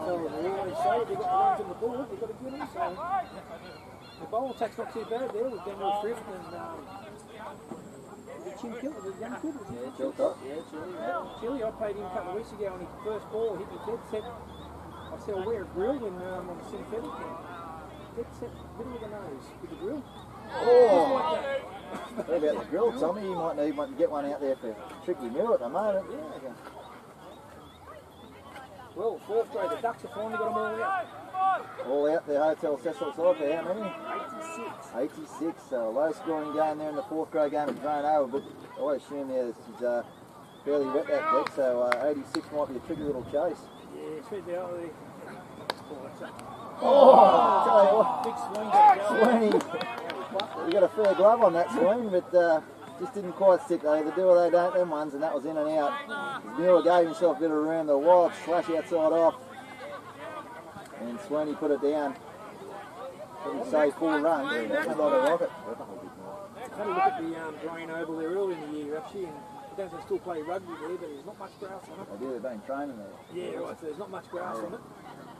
So we always say if you've got the runs on the board, you've got to get them. So the bowl attack's not too bad there with Daniel Thrift and Chin Kill, the young kid, was it? Yeah, Chilcott. Chili, I played him a couple of weeks ago on his first ball, hit me dead set. I said, I'll wear a grill when on the synthetic. Dead set, middle of the nose with the grill. Oh! What about the grill, Tommy? You might need one to get one out there for Tricky Mill at the moment. Yeah. Well, fourth grade, the Ducks have finally got them all out. All out the Hotel Cecil side for how many? 86. 86, so a low scoring game there in the fourth grade game at Drone Oval, but I assume there this is fairly wet that deck, so 86 might be a tricky little chase. Yeah, it's right out there. Tell you what, Big swing. Sweeney, you got a fair glove on that swing, but just didn't quite stick. They either do or they don't, them ones, and that was in and out. Muir gave himself a bit of room, the wild slash outside off, and Sweeney put it down. Pretty safe full run, not like a rocket. Had a look at the Drain Oval there early in the year, actually, and I don't know if they still play rugby there, but there's not much grass on it. They do, they've been training there. Yeah, right, so there's not much grass on it.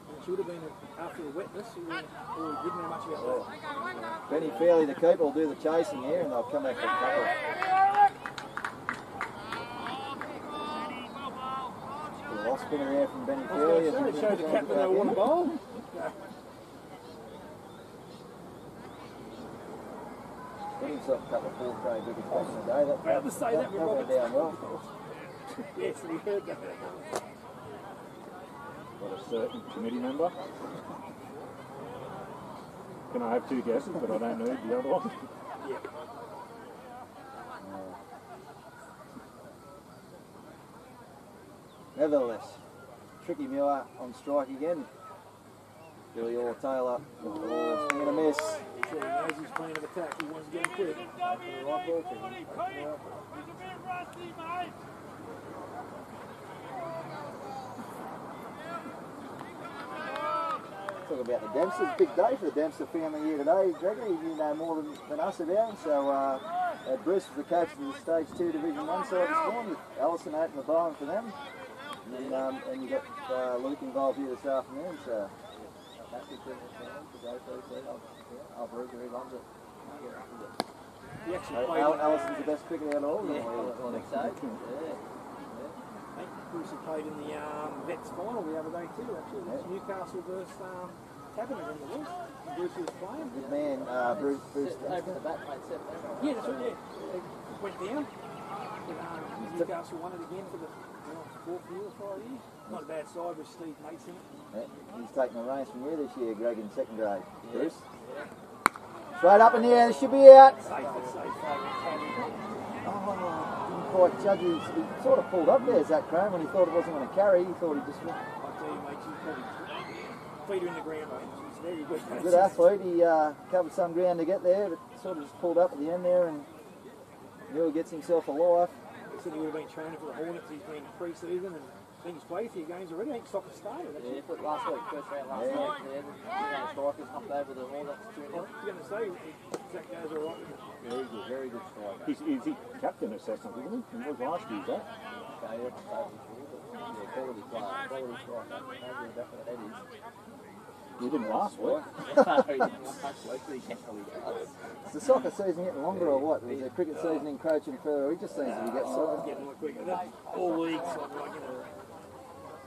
And it should have been after the wetness, we didn't know much about that. Benny Fairley, the keeper, will do the chasing here, and they'll come back for a couple. The lost spinner there from Benny Fairley. It shows the captain they want to bowl. Got himself a couple of fourth grade wickets back in the day. I have to say that with went Roberts. down well. Yes, we heard that. Got a certain committee member. Can I have 2 guesses, but I don't need the other one? Yeah. Nevertheless, Tricky Muir on strike again. Billy Orr Taylor, swing and a miss. So he knows he's playing of attack, he wants to get him quick. He's a bit rusty, mate. Talk about the Dempsters. Big day for the Dempster family here today. Gregory, you know more than us about him. So Bruce was the coach of the Stage 2 Division 1 side this morning with Alison opening the bowling for them. And you got Luke involved here this afternoon. So Fantastic business family for JPC. I'll Bruce, he loves it. He actually played. Alison's the best cricketer out of all of them. I think so. Yeah. Bruce played in the Vets final the other day too. Actually, it was Newcastle versus Cabinet in the West. Bruce was playing. Good man, Bruce. Over the bat, mate, 7. Yeah, that's right. Yeah, it went down. But, Newcastle won it again for the fourth year or 5 years. Not a bad side with Steve Mason. Yeah, he's taking the reins from you this year, Greg, in second grade. Bruce. Straight up in the air, this should be out. Safe. Didn't quite judge. He sort of pulled up there, Zach Crane, when he thought it wasn't going to carry. He thought he just went. I tell you, mate, she's probably feet her in the ground, mate. She's very good. Good athlete. He covered some ground to get there, but sort of just pulled up at the end there and really gets himself a life. He said he would have been training for the Hornets. He's been pre-season and he's played a few games already. I think soccer started. Yeah, but last week, first round last week, the strikers hopped over the Hornets 2-0. I was going to say, Zach goes all right with it. Very good striker. Is he captain assessment, isn't he? He was last year, that. Okay, yeah, quality player, quality striker. No good back in the head is. He didn't last week. No, he didn't last week, but he definitely does. Is the soccer season getting longer or what? Is the cricket season encroaching further? He just seems to be getting slower. Getting more quicker. All leagues, like, you know,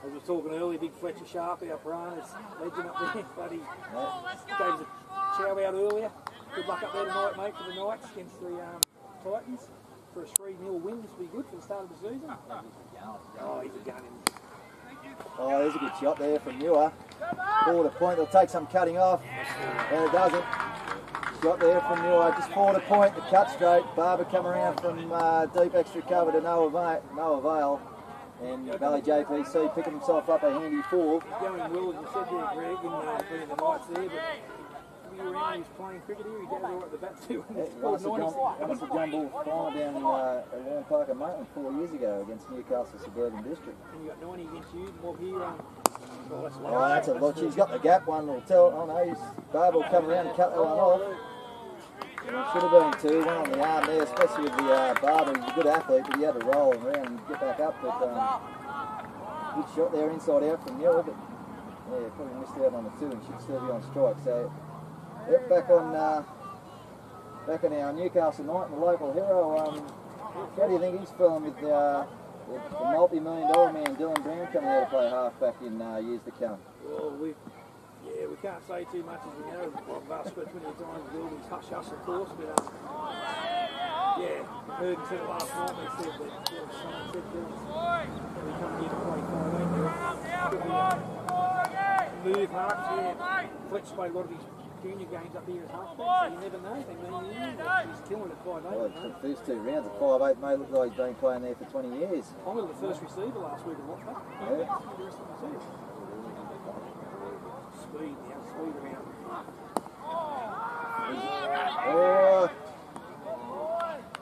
as we were talking earlier, big Fletcher Sharp, our Piranhas legend up there, buddy. Gave us a chow out earlier. Good luck up there tonight, mate, for the Knights against the Titans. For a 3-0 win, this will be good for the start of the season. Oh, he's a gun in. Oh, there's a good shot there from Muir. Forward to point, they'll take some cutting off. And it doesn't. Shot there from Muir, just forward to point, the cut straight. Barber come around from deep extra cover to no avail. And Valley JPC picking himself up a handy 4. Going well, as you said there, Greg, in the Knights there, but he around, he's playing cricket here, he goes all at the bat too. Won us a John Bull final down in Warren Park and Maitland 4 years ago against Newcastle Suburban District. And you got 90 against you, Bob here. Oh, that's a lot. She's got the gap one. Will tell. Oh no, Barber will come around and cut that one off. Should have been 2. One on the arm there, especially with the Barber. He's a good athlete, but he had to roll around and get back up. But good shot there inside out from Muir, but yeah, probably missed out on the 2 and should still be on strike. So yep, back on our Newcastle Knight and the local hero. How do you think he's feeling with the multi-million-dollar man Dylan Brown coming out to play half-back in years to come? Well, we can't say too much as we know. Last week when the times buildings hush of course, but yeah, heard and said it last night. They said that someone said Dylan's probably coming here to play 15. Move half, yeah. Fletch played a lot of his junior games up here as half-back, so you never know. They mean he's killing it 5'8". Well, the first 2 rounds at 5'8", may look like he's been playing there for 20 years. I was the first receiver last week in Watford. Yeah. Speed around. Oh.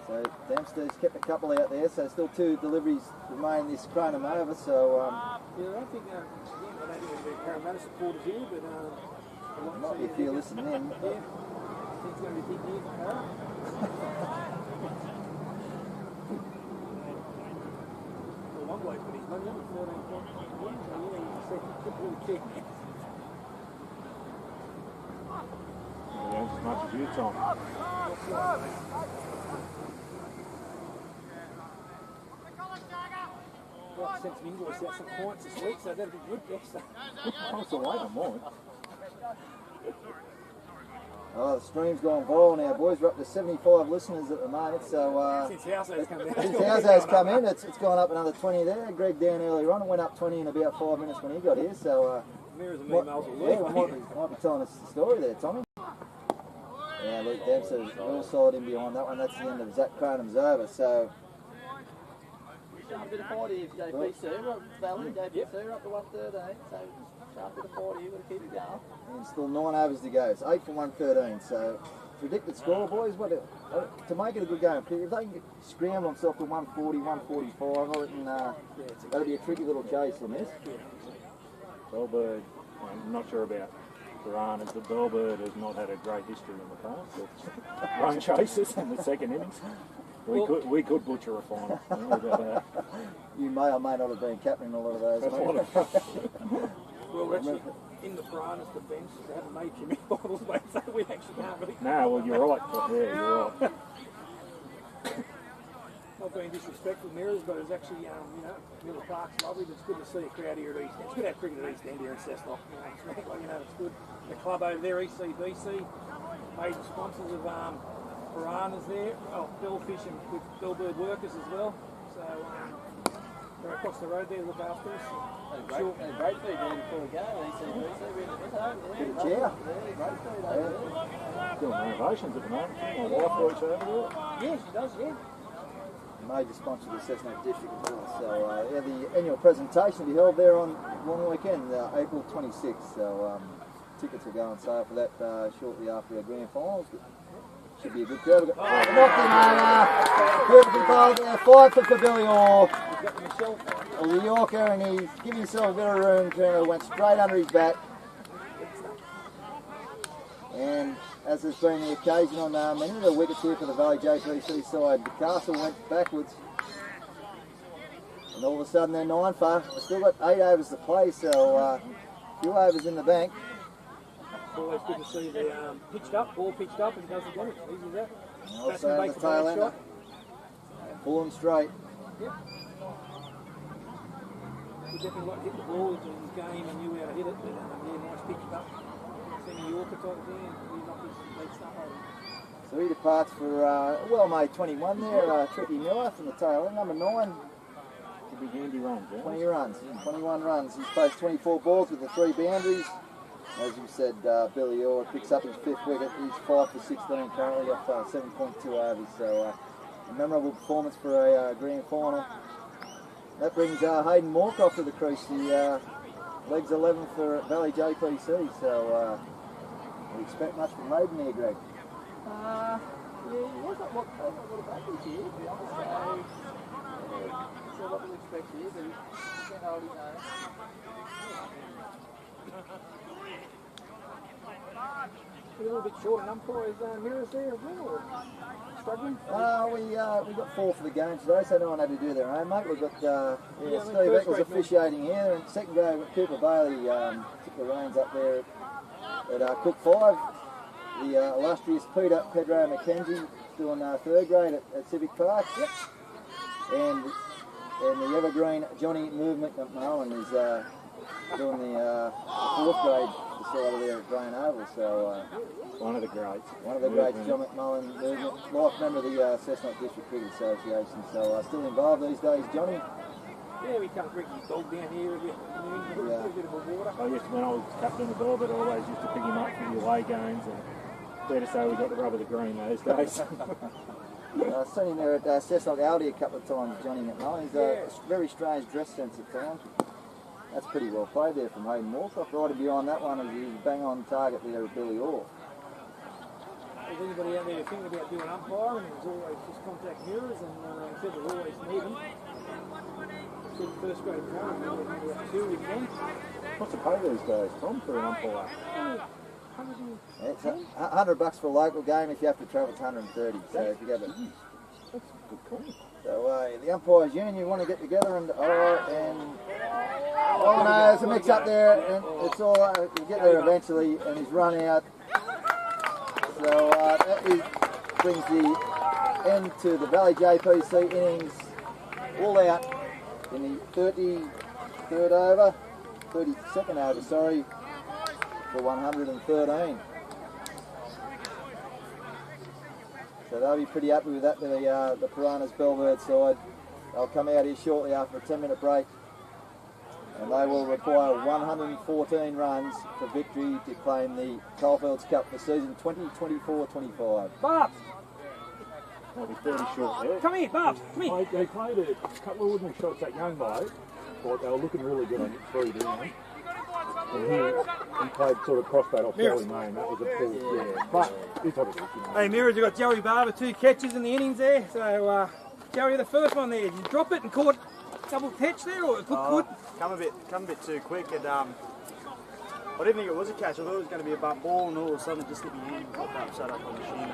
So Dempster's kept a couple out there, so still 2 deliveries remain this Cronum over. So yeah, I don't think there's Parramatta supporters here, but might be a few listening in. Yeah, I think it's going to be a big year for Parra. A long way for his money, 13 points. So yeah, he's second key. He earns as much as you, Tom. Well, I sent some invoice out some points this week, so that'll be good. Yes. Points away from mine. Oh, the stream's gone viral now, boys. We're up to 75 listeners at the moment. So since House's come in, since House's come in, it's gone up another 20 there. Greg down earlier on, it went up 20 in about 5 minutes when he got here. So mirrors and emails will leave. might be telling us the story there, Tommy. Yeah, Luke Dempster's real solid in behind that one. That's the end of Zach Cronum's over. So Sharp bit of 40 if JPC, Valley, JPC, we're up to 113, so sharp bit of 40, we've got to keep it going. And still 9 overs to go. It's 8 for 113. So predicted score, boys. To make it a good game, if they can scramble themselves to 140, 145, I reckon that'll be a tricky little chase on this. Bellbird, I'm not sure about. Piranhas, the Bellbird has not had a great history in the past. It's run chasers in the second innings. We could butcher a final. You may or may not have been captain in a lot of those. Mate. Well, actually, in the Piranhas defence, they haven't made too many finals, mate, so we actually can't really... No, well, you're right. Yeah, you're right. Not being disrespectful, Mirrors, but it's actually, you know, Miller Park's lovely. It's good to see a crowd here at East End. It's good to have cricket at East End here in Cessnock. It's good. The club over there, ECBC, major sponsors of Piranhas there. Oh, Bellfish and with Bellbird workers as well. So they're across the road there, look after us. Great food there before we go. ECBC, Good chair. Doing renovations at the moment. My wife works over there. Yeah, she does, yeah. Major sponsor of the Cessnock District as well. So yeah, the annual presentation will be held there on long weekend, April 26th. So tickets will go on sale for that shortly after the grand finals. Should be a good crowd. Knocked him over. Beautiful ball there. 5 for Billy Orr. Well, the Yorker, and he's giving himself a bit of room. Turner went straight under his bat. And as has been the occasion on many of the wickets here for the Valley JPC side, the Castle went backwards. And all of a sudden they're 9 for. They've still got 8 overs to play, so a few overs in the bank. It's always good to see the pitched up, ball pitched up and doesn't damage. Easy as that. Also on the tail ender. Full and straight. Yep. We definitely like to hit the ball into his game and knew how to hit it, but yeah, nice pitched up. Semi-Yorker type thing, and he knocked his lead stuff over. So he departs for a well-made 21 there, Tricky Miller from the tail end, number 9. Could be handy runs, yeah? 20 runs, 21 runs. He's placed 24 balls with the 3 boundaries. As you said, Billy Orr picks up his 5th wicket. He's 5 for 16 currently off 7.2 overs. So a memorable performance for a grand final. That brings Hayden Moorcroft to the crease. The legs 11 for Valley JPC. So we expect much from Hayden here, Greg. yeah, he hasn't looked a bad this year, to be honest. So what we expect here, but he can't hold his own. A little bit short on umpires, Mirrors there as well, or struggling? We got 4 for the game today, so no one had to do their own, mate. We've got Steve Eccles officiating here, and second grade with Cooper Bailey took the reins up there at Cook 5. The illustrious Peter Pedro McKenzie doing 3rd grade at Civic Park. Yep. And the evergreen Johnny Movement McMullen is doing the 4th grade side of there at Grain Oval. So one of the greats. One of the greats, John McMullen, movement, life member of the Cessnock District Cricket Association. So still involved these days, Johnny. Yeah, we can't bring his dog down here a bit of a water. I used to, when I was captain of the Bellbird, I always used to pick him up for the away games, and fair to say we got the rub of the green those days. I've seen him there at Cessnock Aldi a couple of times, Johnny McMullen. He's a very strange dress sense at times. That's pretty well played there from Hayden Moorcroft. Right behind that one is his bang on target there at Billy Orr. If anybody out there thinking about doing umpiring, there's always just contact Mirrors, and said we always need them. Said first grade one, we always need about 2 with them. What's the pay these days, Tom, for an umpire? It's $100 for a local game. If you have to travel, it's 130. So if you go to, That's a good call. so the umpires union want to get together and oh no, there's a mix up there, and it's all you get there eventually, and he's run out. So that brings the end to the Valley JPC innings, all out in the 32nd over, sorry, for 113. So they'll be pretty happy with that, the Piranhas Bellbird side. They'll come out here shortly after a 10-minute break, and they will require 114 runs for victory to claim the Coalfields Cup for season 2024-25. Barbs! Might be 30 short there. Come here, Barbs, come here. They played a couple of ordinary shots that young bloke. Thought they were looking really good on 3 down. And he played sort of cross that off Joey Main. That was a pull, yeah. But it's what it is, you know. Hey, Mirrors, you've got Joey Barber, 2 catches in the innings there. So, Joey, the first one there, did you drop it and caught double catch there, or good? Come a bit too quick, and I didn't think it was a catch. I thought it was going to be a bump ball, and all of a sudden it just hit me hand and popped up, sat up on the shin, and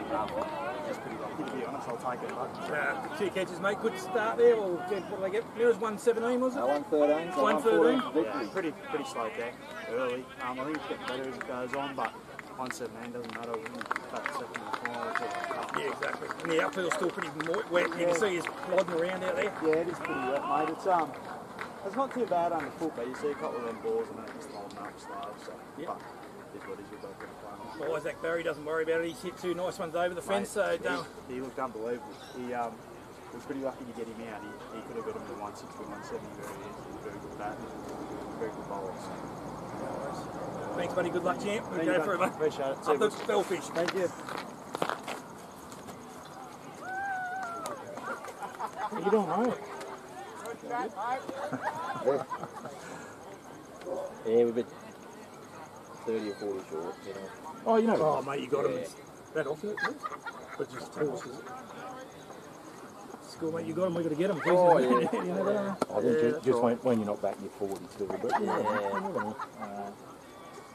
just pretty lucky, to be honest. I'll take it. But Two catches, mate. Good start there. Well, what did they get? Mirrors 117, was it? 113. So 113. yeah, pretty slow deck early. I think it's getting better as it goes on, but 117 doesn't matter. We're going to start second in the final. Yeah, exactly. And the outfield's still pretty wet. You can see he's plodding around out there. Yeah, it is pretty wet, mate. It's not too bad underfoot, but you see a couple of them balls and that just holding up slow. So, Yep. but it's what it is. We've got to put a plan on. Well, Isaac Barry doesn't worry about it. He's hit two nice ones over the fence, so don't. He looked unbelievable. We're pretty lucky to get him out. He could have got him to 160, 170 very easily. Very good bat, very good bowler. So. Thanks, buddy. Good luck, champ. We'll Thank go you, for it, mate. mate. Appreciate it. Up the Bellfish. Thank you. What you doing, mate? Yeah, we've been 30 or 40 short, you know. Oh, you know. Oh, mate, you got him. Is that off it? But just horses. School, mate, you got him. We got to get him. Oh, yeah. You never know. I think just when you're not back, you're 42. But you never know.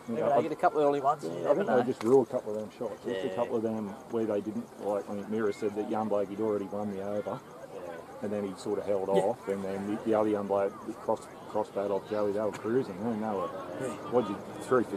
Maybe they get a couple of early ones. You I never think know. they just rule a couple of them shots. Just a Yeah. couple of them where they didn't, like, I mean, Mira said that young bloke he'd already won the over, and then he sort of held off, and then the other young bloke cross bat off Joey, they were cruising. They were, what'd you, 3 for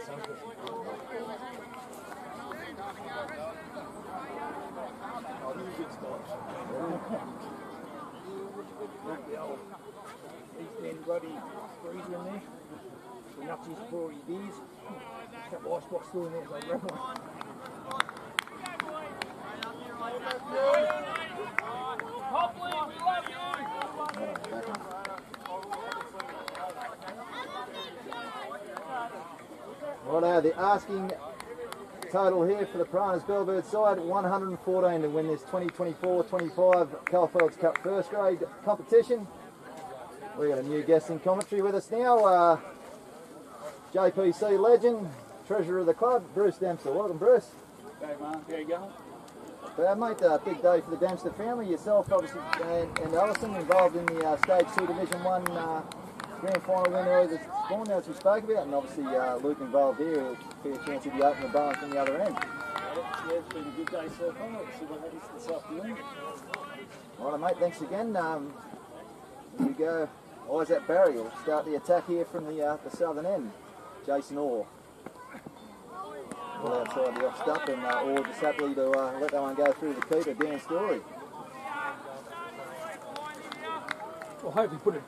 East End bloody freezer in there. Enough just for your beers. A couple of ice box still in there, so grab one. Righto, the asking total here for the Piranhas Bellbird side, 114 to win this 2024-25 Coalfields Cup first grade competition. We've got a new guest in commentary with us now, JPC legend, treasurer of the club, Bruce Dempster. Welcome, Bruce. Hey, man. How you going? Bad, mate. Big day for the Dempster family. Yourself, obviously, and Alison involved in the Stage 2 Division 1 grand final win earlier this morning, as we spoke about, and obviously Luke involved here. Fair chance he'd be opening the barn from the other end. Yeah, it's been a good day so far. Let's see what happens this afternoon. Righto, mate. Thanks again. Here we go. Eyes at Barry. We'll start the attack here from the southern end. Jason Orr. Well outside the off stump, and Orr just happily to let that one go through the keeper, Dan Story. Well, hopefully put a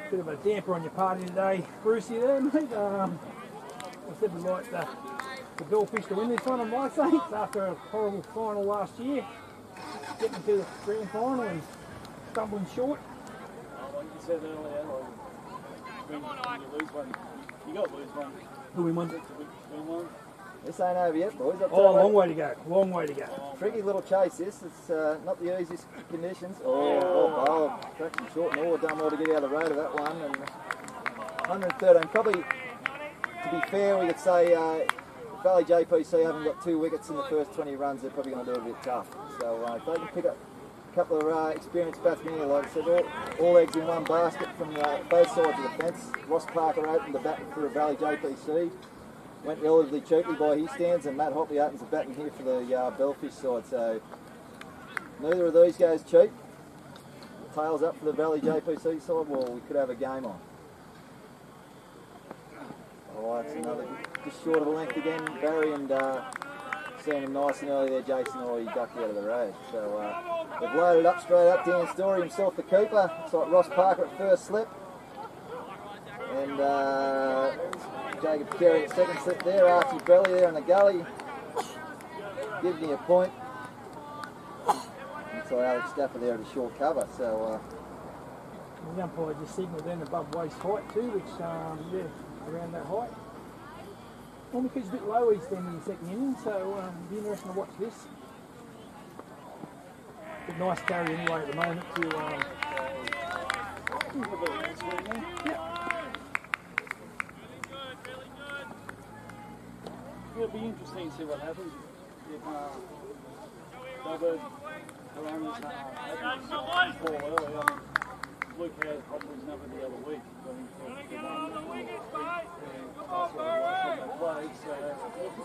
bit of a damper on your party today, Brucey there, mate. I said we'd like the Bellfish to win this one, I might say. It's after a horrible final last year. Getting to the grand final and stumbling short. Like you said earlier, when you lose one, you got to lose one. Who we won? To win one. This ain't over yet, boys. Oh, long way to go. Long way to go. Tricky little chase this. It's not the easiest conditions. Oh, traction short, and Orr done well to get out of the road of that one. And 113. Probably, to be fair, we could say Valley JPC haven't got 2 wickets in the first 20 runs. They're probably going to do it a bit tough. So if they can pick up a couple of experienced batsmen here, like I said, all eggs in one basket from both sides of the fence. Ross Parker opened the bat for Valley JPC. Went relatively cheaply by his stands, and Matt Hopley opens the batting here for the Bellfish side. So neither of these goes cheap. Tails up for the Valley JPC side. Well, we could have a game on. Oh, that's another just short of a length again. Barry and seeing him nice and early there, Jason Orr, he ducked out of the road. So they've loaded up straight up. Dan Story himself the keeper. It's like Ross Parker at first slip. And Jacob Carey at second slip there, Archie Belly there in the gully. Gives me a point. And so Alex Stafford there at a short cover. So The umpire just signalled then above waist height too, which, yeah, around that height. Well, because it's a bit low east end in the second inning, so it'll be interesting to watch this. But nice carry anyway at the moment to... yeah. It'll be interesting to see what happens if Bellbird Piranhas fall early. I mean, Luke had problems number the other week. So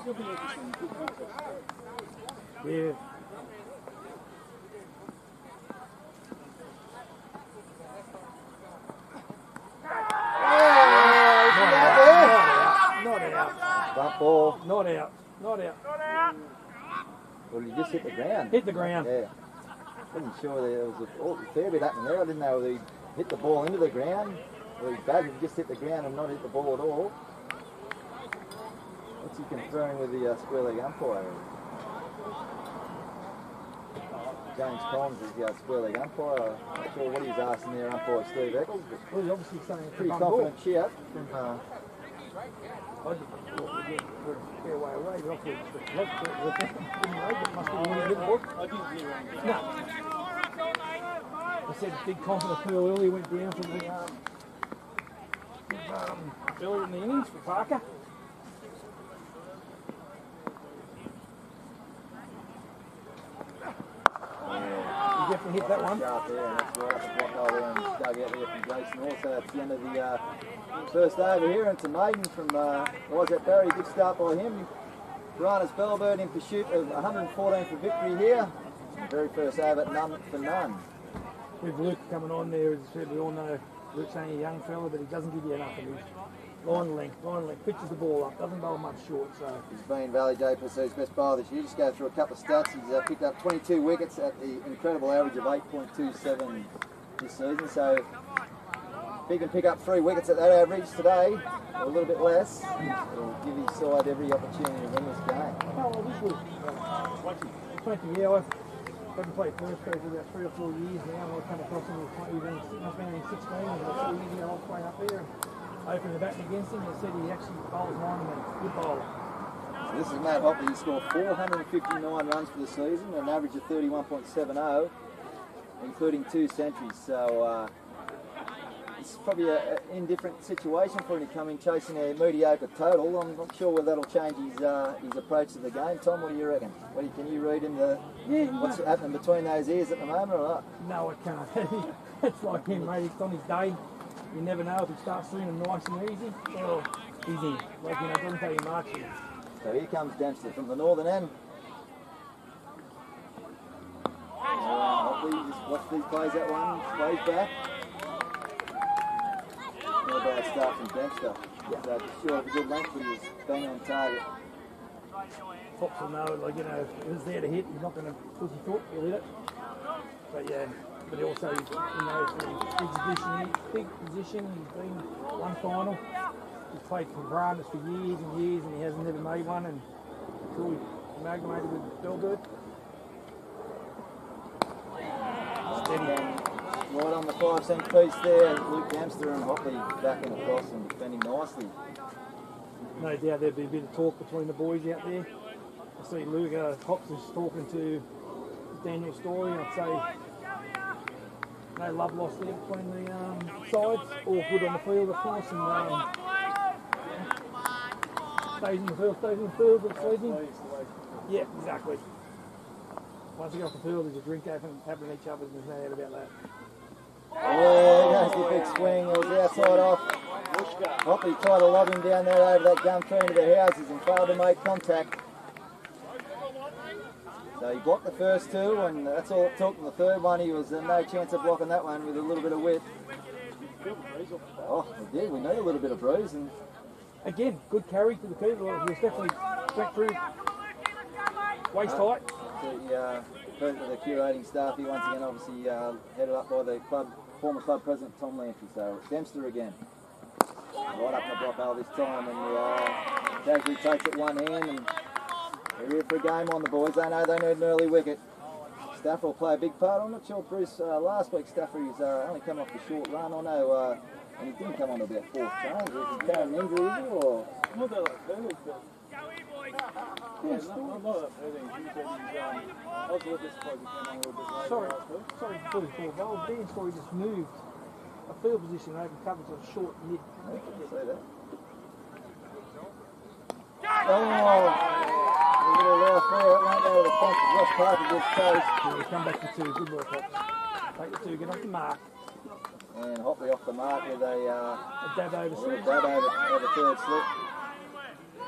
it'll be interesting. Good contest. Yeah. Not out. bump ball. Not out. Not out. Well, he just hit the ground. Hit the ground. Yeah. Wasn't sure there was a fair bit happening there. I didn't know whether he hit the ball into the ground or he batted just hit the ground and not hit the ball at all. What's he conferring with the square leg umpire? James Collins is the square leg umpire. I'm not sure what he was asking there, umpire Steve Eccles, but Well, he's obviously saying it's a pretty bum confident ball. shout from I just thought we'd get a fair way away, but I thought it was the left foot was anyway, but must have been a bit more. I didn't hear anything. No. I said big confident Pearl early went down for the earlier in the innings for Parker. He definitely hit that one. sharp there, and that's right up the block hole there and dug out there from Jason also. That's the end of the first over here, and it's a maiden from was that Barry. Good start by him. Piranhas Bellbird in pursuit of 114 for victory here. Very first over, none for none. With Luke coming on there, as I said, we all know Luke's only a young fella, but he doesn't give you enough of him. Line length, pitches the ball up, doesn't bowl much short, so. He's been Valley JPC's best bowler this year. Just go through a couple of stats. He's picked up 22 wickets at the incredible average of 8.27 this season. So if he can pick up 3 wickets at that average today, or a little bit less, it'll give his side every opportunity to win this game. Oh, I wish we 20, yeah, I haven't played first grade for about 3 or 4 years now, and I come across him with 20, I've been in 16, and about 4 years ago I was playing up there, and opened the batting against him, and said he actually bowls lineman, good bowler. So this is Matt Hopley. He scored 459 runs for the season, an average of 31.70, including 2 centuries. So it's probably an indifferent situation for him to come in chasing a mediocre total. I'm not sure whether that'll change his approach to the game. Tom, what do you reckon? Can you read in what's happening between those ears at the moment or not? No, I can't. It's like him, mate. It's on his day. You never know if he starts doing them nice and easy, or he's in. Like, it doesn't take him much. So here comes Dempster from the northern end. Hopley just watch these plays that one, plays back. Not a bad start from Dempster. So just short of a good length, but he was bang on target. Fox will know, like, if it was there to hit, he's not going to push his foot, he'll hit it. But yeah, but he also, big position, he's been one final. He's played for Piranhas for years and years, and he hasn't never made one, and until he amalgamated with Bellbird. Steady. Right on the 5-cent piece there, Luke Dempster and Hopley backing across and defending nicely. No doubt there'd be a bit of talk between the boys out there. I see Luke Hops is talking to Daniel Story, and I'd say no love lost there between the sides. All good on the field, of course, and stays in the field, it's pleasing. Yeah, exactly. Once you get off the field, there's a drink happening each other, and there's no doubt about that. Oh, there goes the big swing. It was outside off. Hopley tried to lob him down there over that gum tree into the houses and failed to make contact. So he blocked the first 2, and that's all it took. And the third one, he was no chance of blocking that one with a little bit of width. Oh, we did. We need a little bit of breeze. And again, good carry to the keeper. He was definitely went through waist height. The curating staff here once again, obviously headed up by the former club president Tom Lantry. So Dempster again, right up the block hole this time, and Daggery takes it one hand, and they're here for a game on the boys. They know they need an early wicket. Stafford will play a big part. I'm not sure, Bruce. Last week Stafford is only come off the short run. I know, and he didn't come on to about 4th change. Is he carrying an injury, is he, or? Not that like Perth, but yeah, not that Perth. He said I was a little bit surprised he came on a little bit later. Sorry, before Dan Story just moved a field position over coverage of short mid. I can see that. Oh, a little left there. It won't go to the fence. West Park against Chase. Yeah, come back to 2. Good work, Hops. Take the 2, get off the mark. And Hopley off the mark with a dab over slip. Dab over third slip.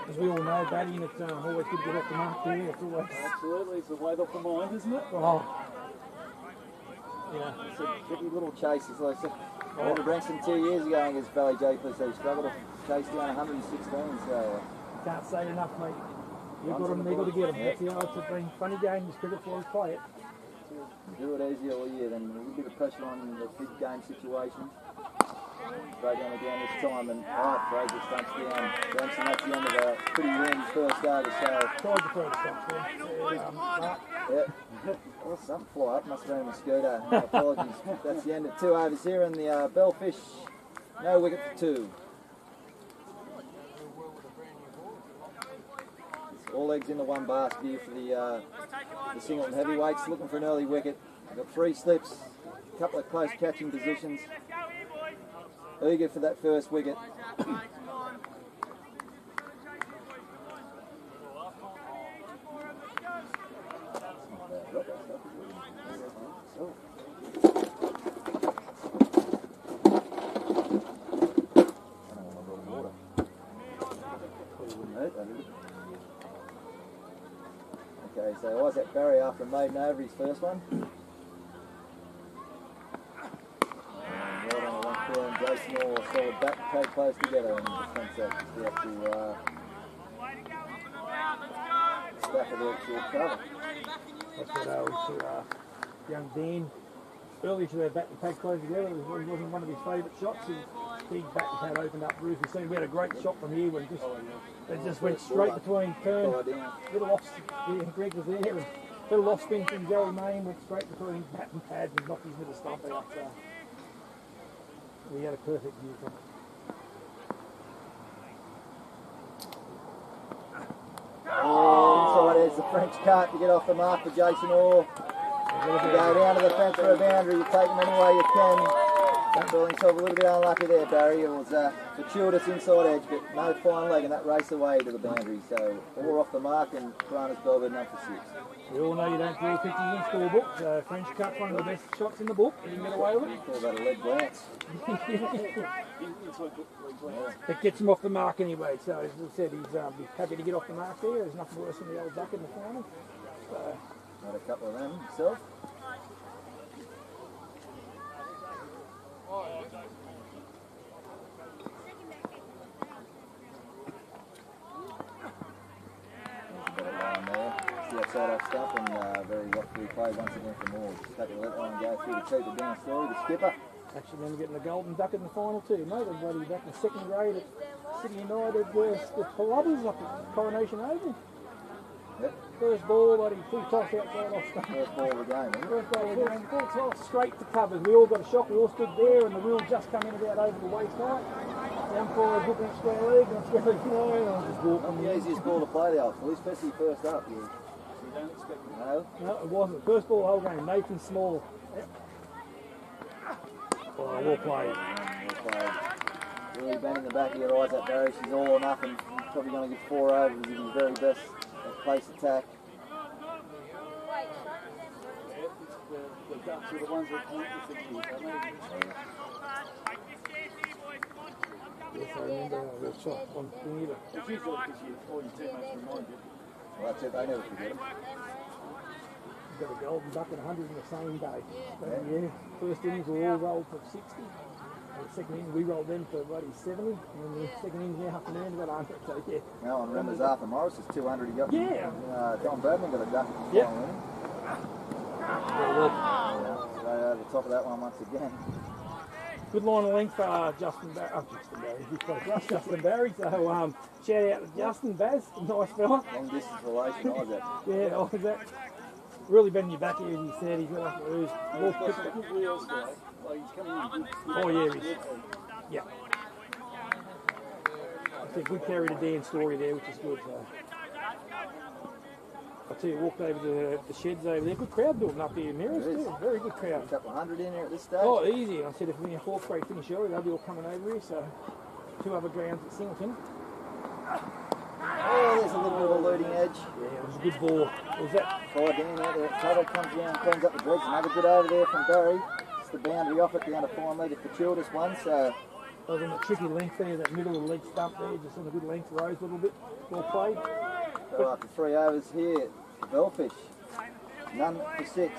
As we all know, batting, it's always good to get off the mark there. It's always... Absolutely, it's a weight off the mind, isn't it? Oh. Yeah. It's a tricky little chase. It's like I remember Brankston 2 years ago against Valley JPC. Struggled to chase down 116, so... Can't say it enough, mate. You've got them, they've got to get them. Yep. It's been a funny game, this cricket for us play it. Do it easy all year, then a little bit of pressure on the big game situation. Straight down again this time, and Fraser stumps down. Brankston, that's the end of a pretty windy first over, so... Tried to throw the stumps there. Yep. Well, something fly up, must have been a mosquito. Apologies. That's the end of 2 overs here, and the Bellfish, no wicket for 2. All eggs into one basket here for the Singleton heavyweights, looking for an early wicket. They've got 3 slips, a couple of close catching positions. Eager for that first wicket. Okay, so Isaac Barry after a maiden over his first one. And right on the left there, and Jason Orr solid back and take close together and the defence just out to Stafford out short cover. That's what I was to young Dan. Earlier to their bat and pad close together, it wasn't one of his favourite shots. His big bat and pad opened up roof. We had a great shot from here when it just went straight between turn. Little off, Greg was there, and little off spin from Joey Main went straight between bat and pad and knocked his little stump out. So we had a perfect view from it. Inside there's the French cut to get off the mark for Jason Orr. You go down to the fence for a boundary, you take them any way you can. Feeling himself a little bit unlucky there, Barry. It was fortuitous inside edge, but no fine leg, and that race away to the boundary. So 4 off the mark, and Piranhas Bellbird none for 6. We all know you don't draw pictures in scorebook, so French cut's one of the best shots in the book. You can get away with it. Call that a leg glance. It gets him off the mark anyway, so as I said, he's happy to get off the mark there. There's nothing worse than the old duck in the final. So, Got a couple of them himself. Outside off stuff and very watchfully played once again for more. Just happy to let that one go through to keep it down story. The skipper. Actually, then getting the golden duck in the final too, mate. Everybody back in the second grade at City United with the Piranhas up at Coronation Oval. Yep. First ball, buddy, full toss outside off stuff. First ball of the game, isn't it? First ball of the game, full toss straight to covers. We all got a shock. We all stood there, and the wheel just come in about over the waist height. The umpire was looking at square leg, and square leg, and I was just walking. The easiest ball to play the old fool, especially first up. Yeah. No? No, it wasn't. First ball of the whole game, Nathan Small. Yep. Oh, well played. Well played. Really bending the back of your eyes at Barry. She's all or nothing. Probably going to get 4 overs with his very best place attack. The ducks are the ones that point the thing. Yes, I remember that shot on either. It's usually because all your teammates remind you. Well, that's it. They never forget him. Got a golden duck and 100 in the same day. So, yeah, first innings we all rolled for 60. And the second innings we rolled them for bloody 70. And then the second innings now afternoon about 100. So yeah. No one remembers Arthur Morris is 200 he got. Yeah. Don Bradman got a duck. Yep. So over the top of that one once again. Good line of length for Justin Barry. Justin Barry. So shout out to Justin Baz, nice fella. Long distance relation, Isaac. Yeah, Isaac. Really bending your back here, as he said. He's got to lose. Good wheels though. Like he's coming in. Oh yeah, he's. Yeah. It's a good carry to Dan Story there, which is good. So. I tell you, walked over to the sheds over there. Good crowd building up here in Mirrors too. Very good crowd. A couple of hundred in there at this stage. Oh, easy. And I said if we have 4th grade finish early, they'll be all coming over here. So 2 other grounds at Singleton. Oh, there's a little bit of a leading edge. Yeah, it was a good ball. Was that? Fire down out there. Cover comes down, cleans up the dregs. Another good over there from Barry. It's the boundary off it down to 5 metre fortuitous one. So I was on the tricky length there, that middle of the leg stump there, just on a good length, rose a little bit. Well played. go up to 3 overs here. Bellfish. None for 6.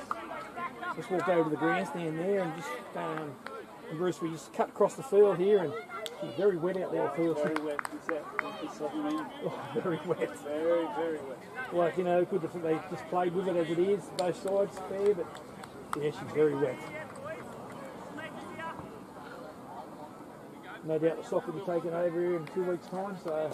Just walked over to the grandstand there and just, and Bruce, we just cut across the field here and it's very wet out there. Very wet. It's oh, very wet. Very, very wet. Like, you know, good that they just played with it as it is, both sides fair, but yeah, she's very wet. No doubt the stock will be taken over here in 2 weeks' time, so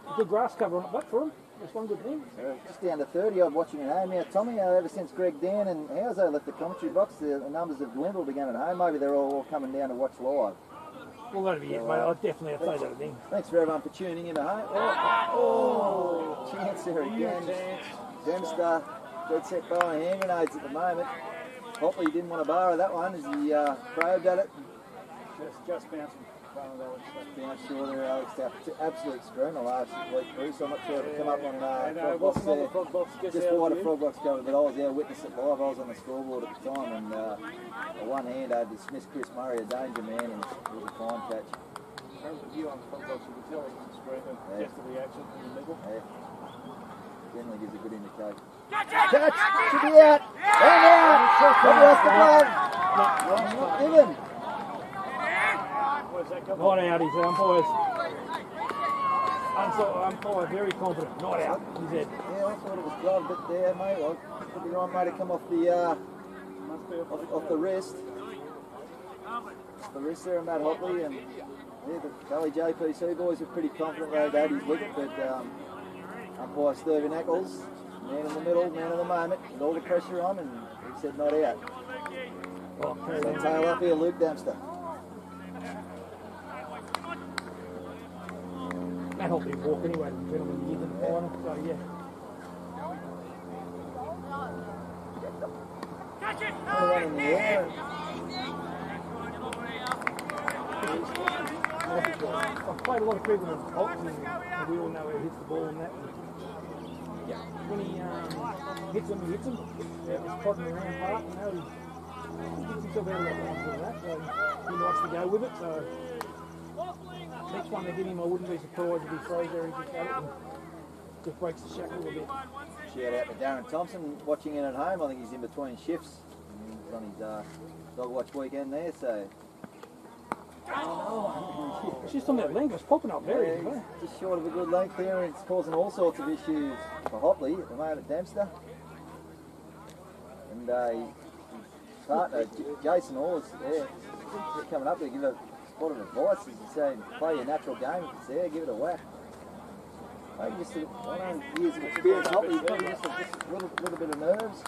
a good grass cover on it, but for them, that's one good thing. Just down to 30 odd watching at home now. Tommy, ever since Greg Dan and Howzo left the commentary box, the numbers have dwindled again at home. Maybe they're all coming down to watch live. Well, that'll be it, mate. I'll definitely have to say that thing. Thanks for everyone for tuning in at home. Oh, chance there again. Dempster, dead set bowling hand grenades at the moment. Hopefully he didn't want to borrow that one as he probed at it. Just bouncing. Bounced short there, Alex. Absolute screamer last week through, so I'm not sure if it come up on frog box there. Just wide of frog box cover, but I was there witness it live. I was on the scoreboard at the time, and a one hand over dismissed Chris Murray, a danger man, and it was a fine catch. You on frog box, you can tell he was screaming just the reaction in the middle. Yeah. Generally gives a good indication. Catch! Should be out! And out! Probably off the glove! Not given. Not out, his umpires. Umpire very confident. Not out, he said. Yeah, I thought it was glove, but there, mate. Well, could be right, mate, to come off the off the wrist. The wrist there of Matt Hopley, and yeah, the Valley JPC boys are pretty confident they had his wicket, but umpire Stephen Eccles, man in the middle, man of the moment, with all the pressure on, and he said not out. So tail up here, Luke Dempster. Matt Hopley walk anyway, gentlemen, you get in the final, so yeah. Another one in the air. I've played a lot of cricket with Hopley, and we all know where he hits the ball and that. Yeah, when he hits him, he hits him. Yeah, he's prodding around hard, you know, he gets himself out of that line for that, so he likes to go with it, so next one they get him, I wouldn't be surprised if he throws there, he just had it and just breaks the shackle a bit. Shout out to Darren Thompson watching in at home. I think he's in between shifts. He's on his dog watch weekend there, so. It's just on that length, it's popping up very Yeah, well. just short of a good length here, and it's causing all sorts of issues for Hopley at the moment, Dempster. And his partner, Jason Orrs, yeah, he's coming up there to give a spot of advice. He's saying, play your natural game, if it's there, give it a whack. Maybe just I don't know, years of experience, Hopley, probably just a little bit of nerves,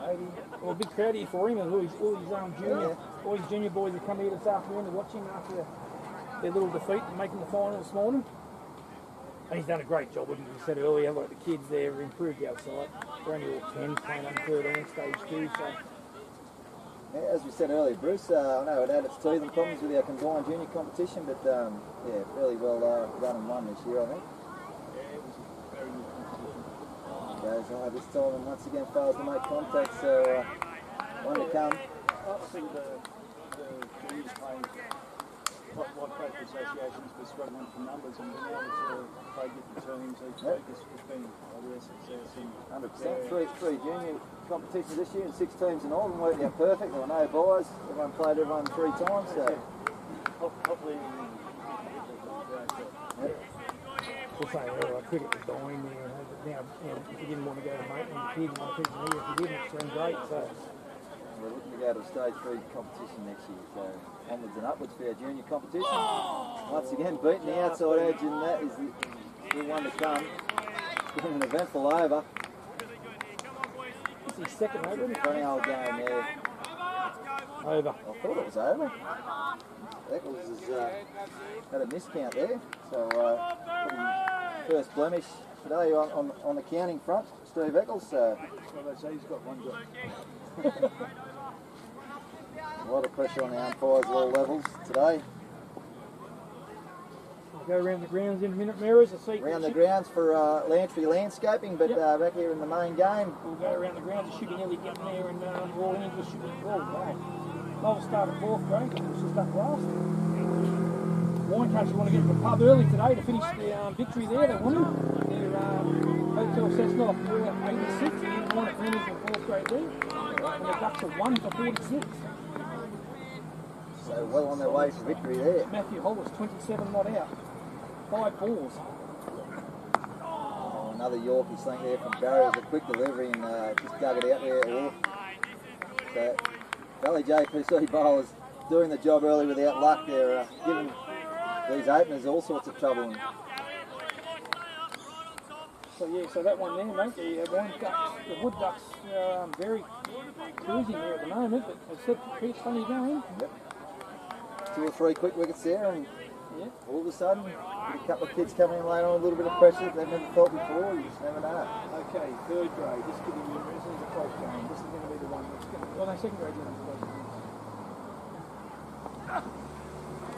maybe. Well, a big crowd here for him, and all his junior boys have come here this afternoon to watch him after their little defeat and making the final this morning. And he's done a great job, as you said earlier, like the kids there have improved outside. They're only all 10, playing under 13, stage 2, so. Yeah, as we said earlier, Bruce, I know it had its teeth and problems with our combined junior competition, but yeah, fairly well run and won this year, I think. Goes high this time and once again fails to make contact, so one to come. I think the juniors playing like both associations were struggling for numbers and being able to play different teams each week has been a real success. 100%. Three junior competitions this year and 6 teams in all, and worked out perfect. There were no buys. Everyone played everyone 3 times, so. Hopefully, We'll say earlier, cricket was dying there, but now, if you didn't want to go to mate and the kids and keep them here, if you didn't, it's been great, so. We're looking to go to a stage 3 competition next year, so onwards and upwards for our junior competition. Once again, beating the outside edge, and that is the one to come. It's been an eventful over. It's his second over, isn't it? Funny old game there. Over. I thought it was over. Eccles has had a miscount there, so first blemish today on the counting front, Steve Eccles. So they say he's got one job. a lot of pressure on the umpires at all levels today. We'll go around the grounds in a minute, mirrors. Around the grounds for Lantry landscaping, but back here in the main game. We'll go around the grounds. The shooting nearly getting there, and all hands were shooting. Oh, wow. Lowell started 4th grade, it was just up last. Wine country want to get to the pub early today to finish the victory there. They wanted their Hotel Cessnock 86, and then won at Piranhas in 4th grade there. And the Ducks are 1 for 46. So well on their way to victory there. Matthew Hollis 27 not out. 5 balls. Oh, another Yorkie sling there from Barry. It was a quick delivery and just dug it out there. So Valley JPC bowlers doing the job early without luck. They're giving these openers all sorts of trouble. So yeah, so that one there, mate, the Wood Ducks very cruising there at the moment, but as I said, pretty funny going. Yep. 2 or 3 quick wickets there, and all of a sudden, a couple of kids coming in late on a little bit of pressure they've never felt before. You just never know. Okay, 3rd grade. This could be this is a close game. This is going to be the one that's going to. Well, no, 2nd grade game.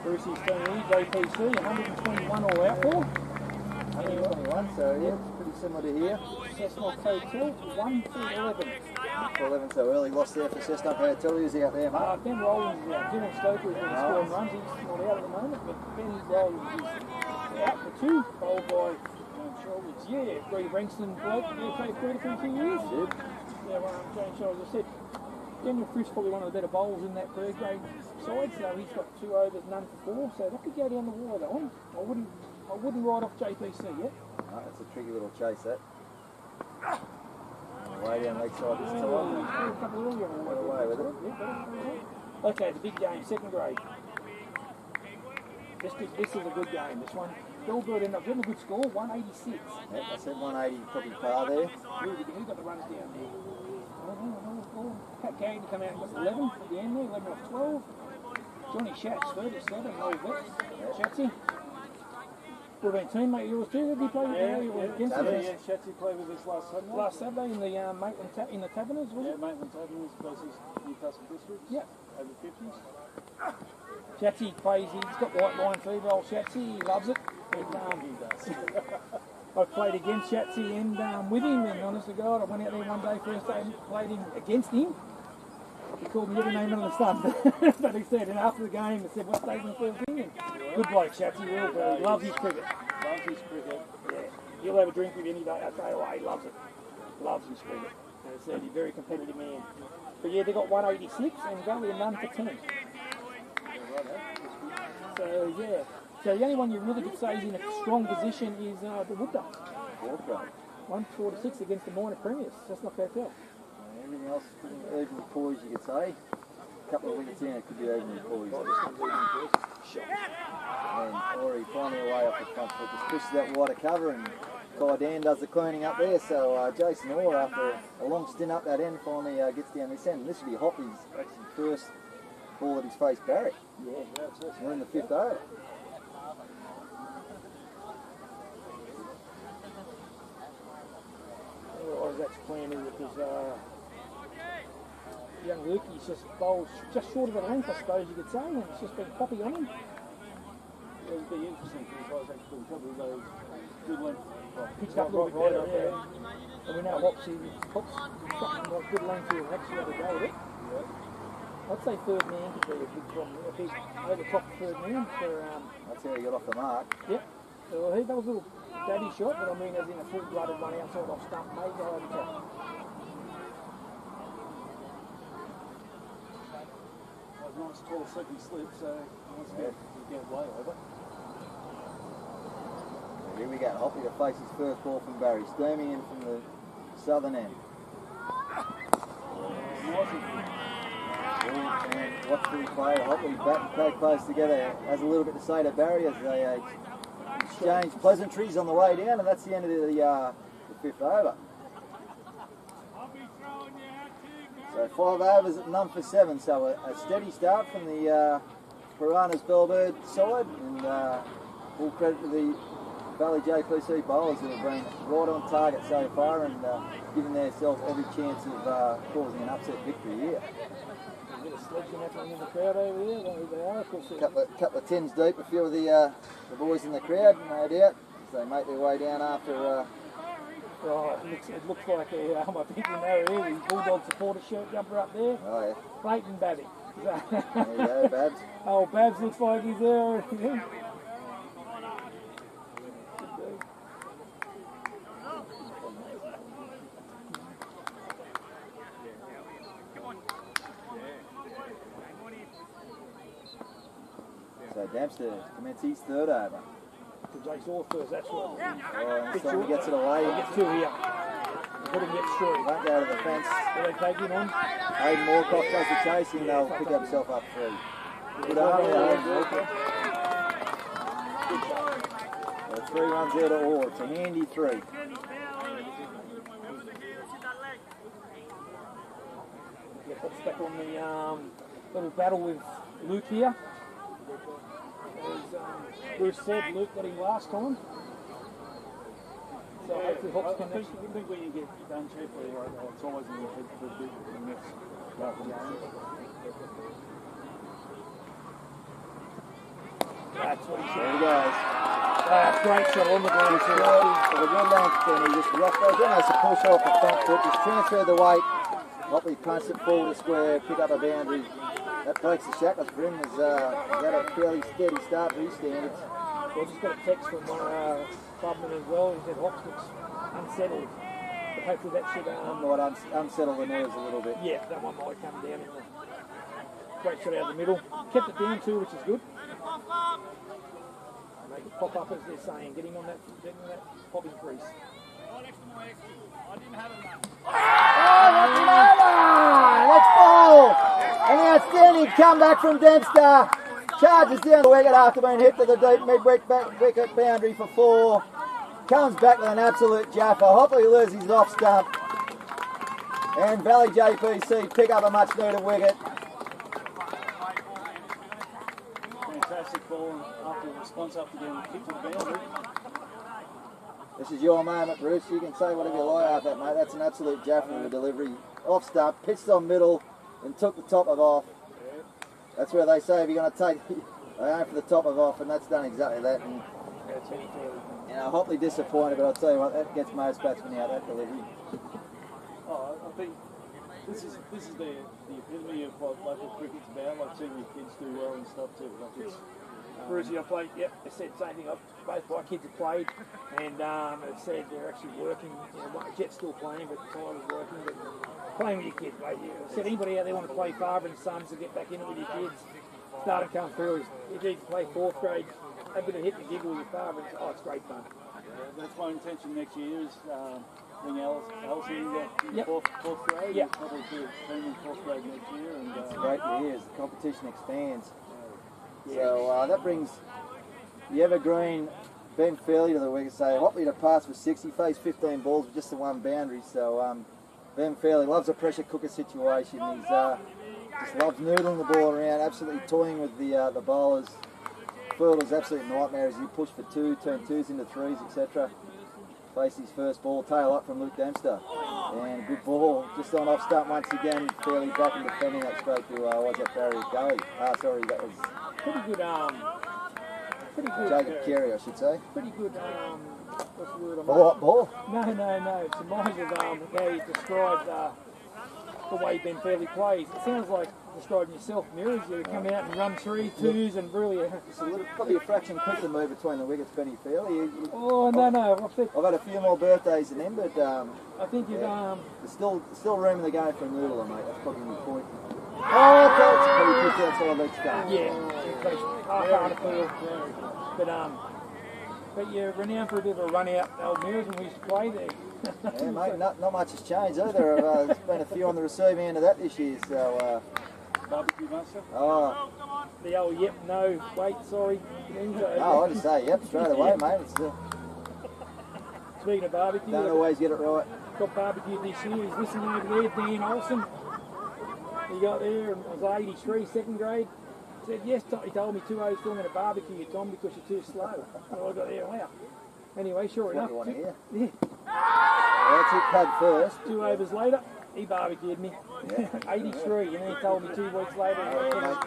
Brucey's Stoney, JPC, 121 all out for. 121, so yeah, it's pretty similar to here. Cessnock Hotel, 1 for 11. 1 for 11, so early loss there for Cessnock Hotel. Who's out there, mate? Ben Rowlands is out. Dylan Stoker has been scoring runs. He's not out at the moment, but Ben Rowlands is out for 2. Bowled by Brady Brankston bloke. They played 3 for 2 years. Did. Yeah, James Shaw, as I said. Daniel Frisch's probably one of the better bowlers in that third grade side, so he's got 2 overs, none for 4, so that could go down the wire, that one. I wouldn't ride off JPC yet. No, that's a tricky little chase, that. Way down leg side this time. A couple earlier. Got away with it. Yeah, okay, the big game, second grade. This is a good game, this one. Bellbird ended up getting a good score, 186. Yep, I said 180 probably par there. He got the runs down there. Pat Gagnon come out and got 11 at the end there, 11 off 12. Johnny Schatz, 37, old vet. Shatsy. Would have been a teammate of yours too, did he play with you? Against him? Yeah, Shatsy played with us last Saturday. Last Saturday in the Maitland in the Taverners, was Yeah, it? Maitland Taverners versus Newcastle Districts. Yeah. Over 50s. Shatsy plays, he's got white line fever, old Shatsy, he loves it. And, He does. I played against Shatsy and with him, and honest to God, I went out there one day, first day, and played him against him. He called me every name under the sun. But he said, and after the game, he said, what stage in the first inning? Good bloke, Shatsy, real good. He loves his cricket. Loves his cricket. Yeah. He'll have a drink with you any day, I'll tell you what, he loves it. Loves his cricket. And I said, he's a very competitive man. But yeah, they got 186 and Valley a none for 10. So yeah. So the only one you really could say is in a strong position is the Wood Ducks. 146 against the minor premiers. That's not bad tell. Everything else is evenly poised, you could say. A couple of wickets in, it could be evenly poised. And Ori finally away off the front foot, just pushes that wider cover, and Kai Dan does the cleaning up there. So Jason Orr, after a long stint up that end, finally gets down this end. And this will be Hoppy's actually first ball that he's faced Barry. Yeah, that's it. We're in the 5th over. Or that's planning with his young Luke. He's just bowled just short of the length, I suppose you could say, and it's just been poppy on him. It would be interesting because actually probably those good length. Pitched up a little bit better, yeah. And we know Hops got good length here and actually had a go with it. I'd say third man could be a big problem. A big over top third man for. That's how he got off the mark. Yep. So that was a little daddy shot, but I mean as in a full-blooded one outside off stump, mate, go over top. Nice tall second slip, so once again you get way over. Here we go, Hoppy to face his first ball from Barry, steaming in from the southern end. And watch the play, Hoppy bat and play close together, has a little bit to say to Barry as they exchange pleasantries on the way down, and that's the end of the 5th over. So 5 overs at none for 7, so a steady start from the Piranhas Bellbird side, and all credit to the Valley JPC bowlers who have been right on target so far and given themselves every chance of causing an upset victory here. A bit of sledging happening in the crowd over there, I don't know who they are, of course. Couple of tins deep, a few of the boys in the crowd, no doubt, as they make their way down after. Oh, it looks like I think you know here, his Bulldog supporter shirt jumper up there. Oh yeah. Clayton Babby. There you go, Babs. Oh, Babs looks like he's there. So Dempster commences his 3rd over. To Jake's all first, that's what. Oh, this time he gets it away. He gets 2 here. Let him get straight. Won't go to the fence. Will they take him on? Hayden Moorcock does the chasing, they'll pick himself up 3. Good arm there, Hayden Moorcock. So 3 runs out of Orr. It's a handy 3. Yeah, Pop's back on the little battle with Luke here. As Bruce said, Luke got him last time. So hopefully Hops can I think when you get done cheaply like that, it's always in your head for the next couple of games. That's what he There said. he goes. That's great shot on the ground. So the good length, and he just rocked those. Almost a push off the front foot, just transferred the weight. Hopley punched it forward to square, pick up a boundary. That breaks the shackles for him. He had a fairly steady start for his standards. I just got a text from one clubman as well. He said Hops looks unsettled. But hopefully that should, might unsettle the nerves a little bit. yeah, that one might come down in the great shot out of the middle. Kept it down too, which is good. Make it pop up as they're saying, getting on that pop increase. Let's ball! An outstanding comeback from Dempster. Charges down the wicket after being hit to the deep mid-wicket boundary for 4. Comes back with an absolute jaffer. Hopefully loses his off stump. And Valley JPC pick up a much needed wicket. Fantastic ball after the response after getting kicked to the boundary. This is your moment, Bruce. You can say whatever you like after that, mate. That's an absolute jaffer of a delivery. Off stump, pitched on middle, and took the top of off. That's where they say if you're going to take, they aim for the top of off, and that's done exactly that. And, you know, hotly disappointed, but I'll tell you what, that gets most batsmen out, that delivery. Oh, I think this is the epitome of what local cricket's about. Like seeing your kids do well and stuff too. Like it's, Brucey, I played, yep, I said the same thing. Both my kids have played, and it said they're actually working. You know, Jet's still playing, but Tyler's working. But playing with your kids, mate. I said anybody out there want to play father and sons and get back in it with your kids, start and come through. If you play 4th grade, have a bit of hit and giggle with your father. It's great fun. that's my intention next year is bring Alice in the Yep. fourth grade. Yep. Probably do team in 4th grade next year. And It's great to hear as the competition expands. So that brings the evergreen Ben Fairley to the wicket. So Hotley to pass for 6. He faced 15 balls with just the one boundary. So Ben Fairley loves a pressure cooker situation. He's just loves noodling the ball around, absolutely toying with the bowlers. Fielder's absolute nightmare as he pushed for 2, turned 2s into 3s, etc. Faced his first ball, tail up from Luke Dempster. And good ball, just on off stump once again. Fairley back and defending that straight to, was that Barry Gully? Sorry, that was Pretty good, Jacob Carey, I should say. pretty good, what's the word? Ball? No. It's reminds of how you described the way Ben Fairley plays. It sounds like describing yourself, Mirrors. You come out and run 3, 2s and really... It's probably a fraction quicker move between the wickets, Benny Fairley. Oh, no. I've had a few more birthdays than him, but I think you've... there's still room in the game for a noodler, mate. That's probably my point. Oh, that's pretty quick outside leg start. hard to feel. But you're renowned for a bit of a run out, old Mirrors, when we used to play there. Yeah, mate, not much has changed either. There's been a few on the receiving end of that this year, so... barbecue master. Oh, The old yep, no, wait, sorry. no, I just say yep straight away, mate. It's, Speaking of barbecue, don't always get it right. got barbecue this year. He's listening over there, Dan Olsen. He got there and was 83, 2nd grade. Said, yes, he told me 2 overs still going to barbecue you, Tom, because you're too slow. So I got there, wow. Anyway, sure enough. What you want to hear? Yeah, That's it, pad first. 2 overs later, he barbecued me. Yeah. 83, and then he told me 2 weeks later,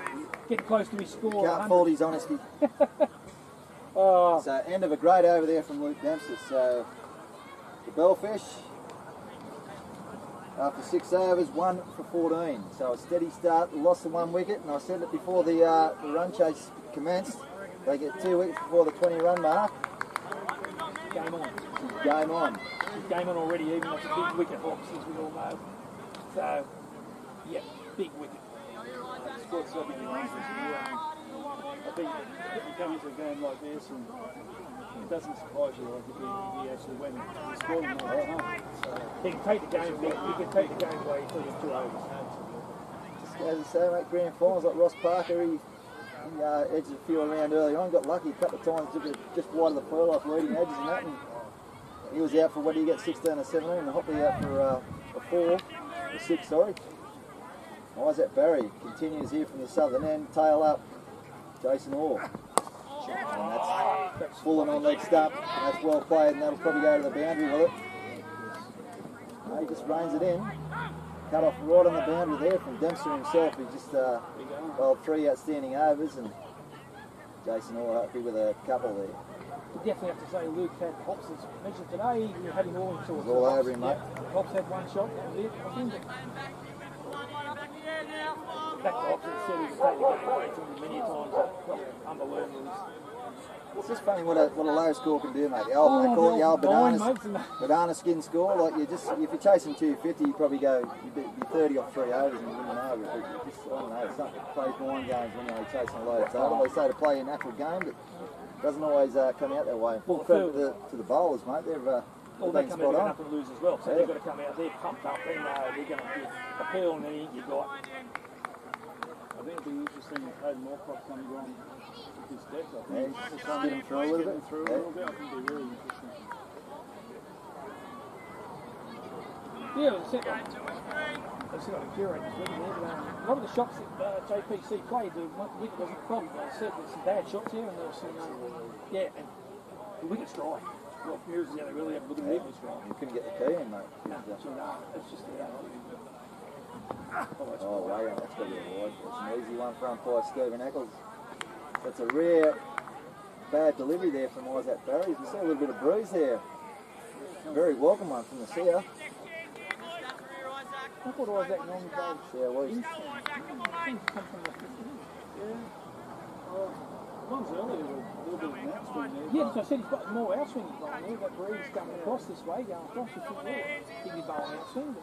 getting close to his score. Can't fault his honesty. Oh, So end of a great over there from Luke Dempster. So the Bellfish, after 6 overs, 1 for 14. So a steady start, lost the 1 wicket, and I said it before the run chase commenced. They get 2 wickets before the 20-run mark. game on. Game on. He's game on already, even though it's a big wicket for him, as we all know. So, yeah, big wicket. Scored 70 runs this year. I think if you come into a game like this and it doesn't surprise you like if he actually went and scored more time. So, He can take the game, he can take the game away for his 2 overs. As I say, mate, grand finals like Ross Parker, he edged a few around early on, got lucky a couple of times, took it just wide of the foil off leading edges and that, and he was out for, what do you get, 16 or 17, and Hopley out for a 4, or 6, sorry. Isaac Barry continues here from the southern end, tail up, Jason Orr. And that's full and on leg stump, and that's well played, and that'll probably go to the boundary, will it? No, he just reins it in. Cut off right on the boundary there from Dempster himself. He just bowled 3 outstanding overs, and Jason Orr happy with a couple there. You definitely have to say Luke had Hops as mentioned today. We had him all in sorts. It was all over him, mate. Hops had 1 shot, that was it. I think back to Hops, he said he would take the game away from him many times. Unbelievable. It's just funny what a low score can do, mate. They call it the old banana skin score. Like if you're chasing 250, you probably you'd be 30 off 3 overs and you wouldn't know. But just, I don't know, it's something that plays mind games when you're chasing a low total. They say to play a natural game, but it doesn't always come out that way. Full credit to the bowlers, mate. They've been spot on. Up and lose as well, so they've got to come out there pumped up. They know they're going to get a peel and then you got. I think it'll be interesting if Hayden Moorcroft comes on with his deck. I think Just get him through a little bit. I think it'll be really interesting. Yeah, it's set like, they've still got a curate this week there, but a lot of the shots that JPC played, the wicket wasn't a problem. They said there's some bad shots here and there was some, and the wicket's dry. Well, Mirrors is going to really have a look at the wicket's dry. You couldn't get the key in, mate. It's just the Oh, wow, that's got to be a wide. That's an easy one for umpire Stephen Eccles. That's a rare bad delivery there from Isaac Barry. You see a little bit of bruise there. Very welcome one from the seer. I thought Isaac normally played. Yeah, well, One's earlier with a little bit of an outswing there. Yeah, so I said he's got more outswing he's going there. That breeze coming across this way, going across. I think he's bowling outswing.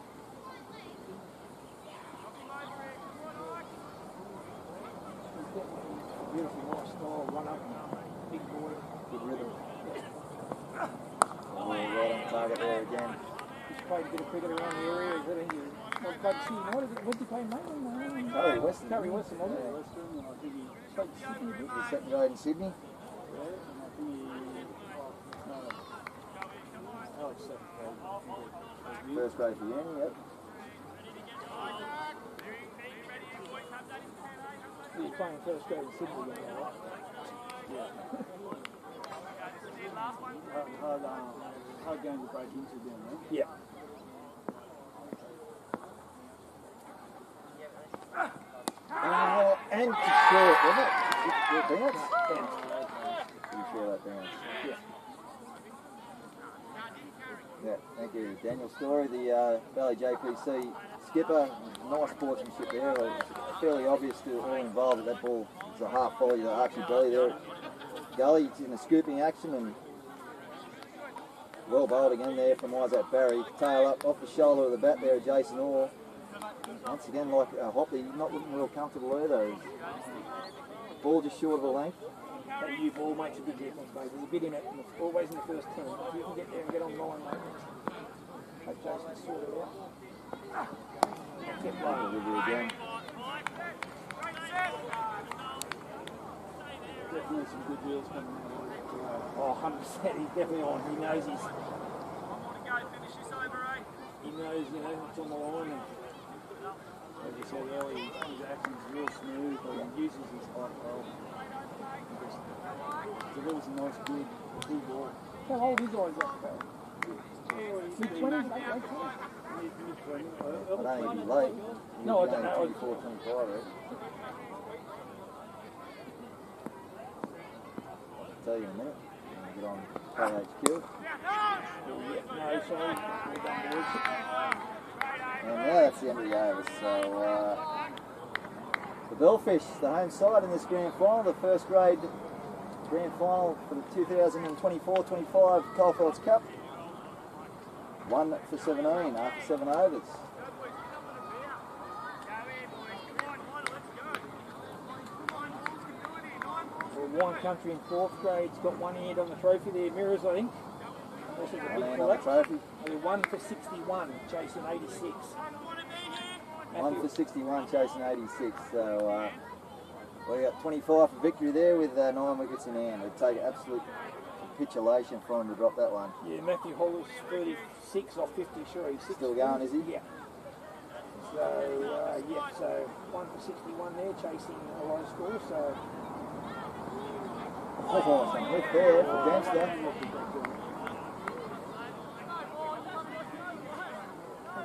But beautiful, nice style, run up, big boy. good rhythm. Oh, right on target there again. He's played a bit of cricket around the area. Is that he? Well, played Sydney United. What did he play in Maitland? Curry Western. Curry Western, wasn't Yeah, it? Western, and I think he Played Sydney a bit. He's second grade in Sydney. and I think Alex second grade. First grade for uni, yep. He's playing first grade in Sydney again, right? Hard game to break into down there. Yeah. And to short, wasn't it? Bounce? Pretty sure that bounce. Yeah, thank you. Daniel Story, the Valley JPC skipper. Nice sportsmanship there. It's fairly obvious to all involved that that ball is a half volley to Archie Belly there. Gully, it's in a scooping action and well bowled again there from Isaac Barry. Tail up off the shoulder of the bat there, Jason Orr. Once again, like Hopley, not looking real comfortable either. Ball just short of the length. That new ball makes a big difference, mate. There's a bit in it, always in the first 10. If you can get there and get on line, mate. Hope Jason sort it out. Kept playing. Delivery again. Definitely some good deals coming in. Oh, 100%. He's definitely on. He knows he's. He knows, it's on the line. And As you said earlier, his action's real smooth, but he uses his height well. Delivers a nice good ball. how old is Isaac Barry? Mid-20s, late 20s? I don't think he's late. No, I don't know. 24, 25, right? I'll tell you in a minute. Get on KHQ. No, sorry. We're done, boys. And now that's the end of the over. So the Bellfish, the home side in this grand final, the first grade grand final for the 2024-25 Coalfields Cup. 1 for 17 after 7 overs. Wine Country in 4th grade's got one hand on the trophy there. Mirrors, I think. This is a One big hand on the collect. trophy. 1 for 61, chasing 86. 1 for 61, chasing 86. So we got 25 for victory there with 9 wickets in hand. It'd take absolute capitulation for him to drop that one. Yeah, Matthew Hollis 36 off 50, sure he's Still going, is he? Yeah. So, so 1 for 61 there, chasing a low score, so... Oh, some lift there for Dempster.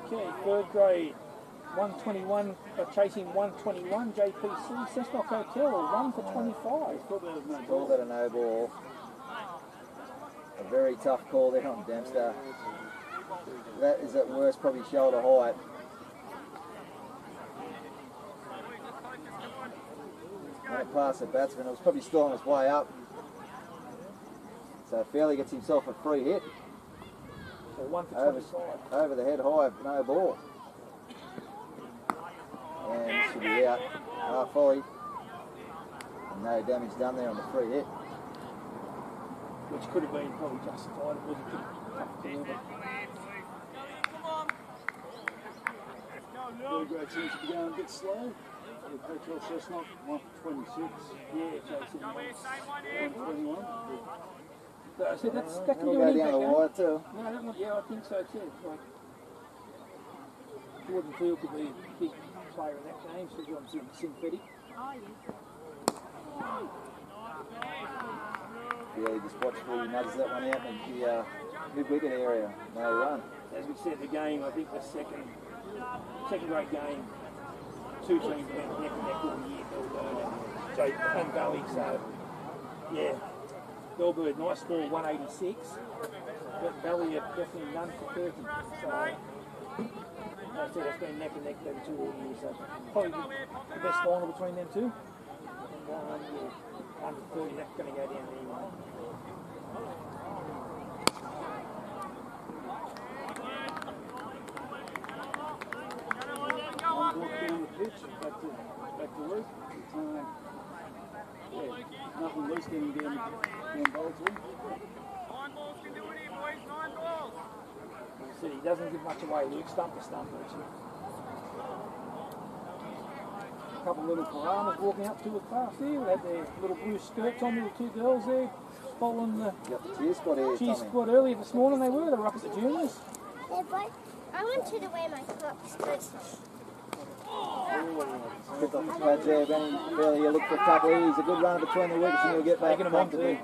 Okay, 3rd grade, 121, chasing 121, JPC, Cessnock Hotel, 1 for 25. All but a no ball. A very tough call there on Dempster. That is at worst probably shoulder height. Went past the batsman, it was probably still on its way up. So Fairley gets himself a free hit. So 1 for Over, 25. over the head high, no ball. And should be out. Half volley. And no damage done there on the free hit. Which could have been probably justified. It was a bit tough to do, but Bellbird seems to be going a bit slow. Hotel Cessnock, 1 for 26. yeah, Jason. 121. But I said that can That'll do go an down the impact. wire too. No, that one, yeah, I think so too. Like, Jordan Field could be a big player in that game, so you're on synthetic. Fairley just watchful, he nudges that one out in the mid-wicket area. No run. As we said, the game, I think the second grade game, two teams went neck and neck all year, Bellbird and Valley. So, yeah, Bellbird, nice score, 186. But Valley are definitely none for 30. So, I said it's been neck and neck them two all year. So, probably the best final between them two. And, yeah, 1 for 30, that's going to go down anyway. Walk down the pitch, back to Luke. Yeah, nothing loose getting down bowl to him. 9 balls can do it here, boys. 9 balls. As I said, he doesn't give much away, Luke, stump to stump. Actually. A couple of little piranhas walking up to a class there. They had their little blue skirts on, the two girls there, following the You got the cheer squad here, cheer Tommy. squad earlier this morning. They were up at the juniors. Yeah, but I wanted to wear my socks, but Pick off the pads there, Benny. Fairley, you look for a couple. He's a good runner between the wickets and he'll get back Taking them on comfortably. too.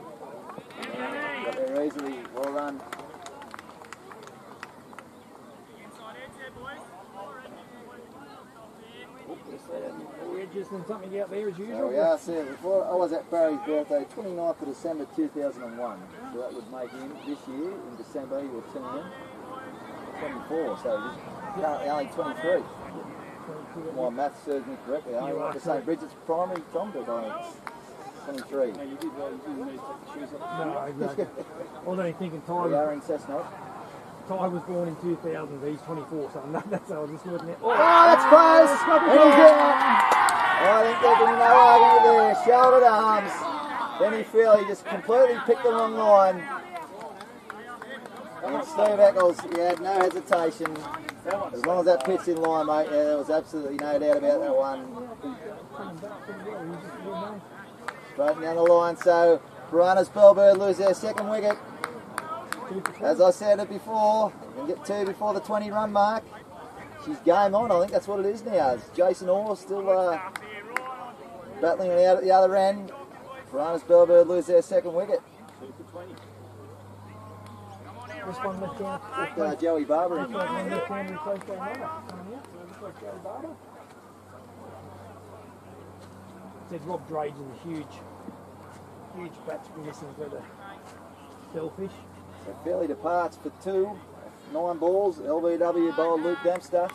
Got there easily. Well run. Inside edge there, boys. More edges than something out there as So usual. we are seeing before I was at Barry's birthday, 29th of December 2001. So that would make him this year in December he will turn in 24. So he's currently only 23. My maths serves me correctly. I went to St Bridget's Primary, Tom, but I'm 23. No, you did well. You didn't need to take the shoes off. No, exactly. I was only thinking We are in Cessnock. Ty was born in 2000, he's 24, so that's how I was just working out. Oh, that's close! And he's out! I think there can be no argument there. Shouldered arms. Benny Fairley just completely picked the wrong line. And Steve Eccles, he had no hesitation. As long as that pit's in line, mate, yeah, there was absolutely no doubt about that one. Straight down the line, so Piranhas Bellbird lose their second wicket. As I said it before, we can get 2 before the 20 run mark. She's game on, I think that's what it is now. It's Jason Orr still battling out at the other end. Piranhas Bellbird lose their second wicket. This one left down. With Joey Barber in This front. one left down and replaced by another. Looks like Joey Barber. Said Rob Drade's a huge batsman missing for the Shellfish. So Fairley departs for 2, 9 balls. LBW bowled Luke Dempster.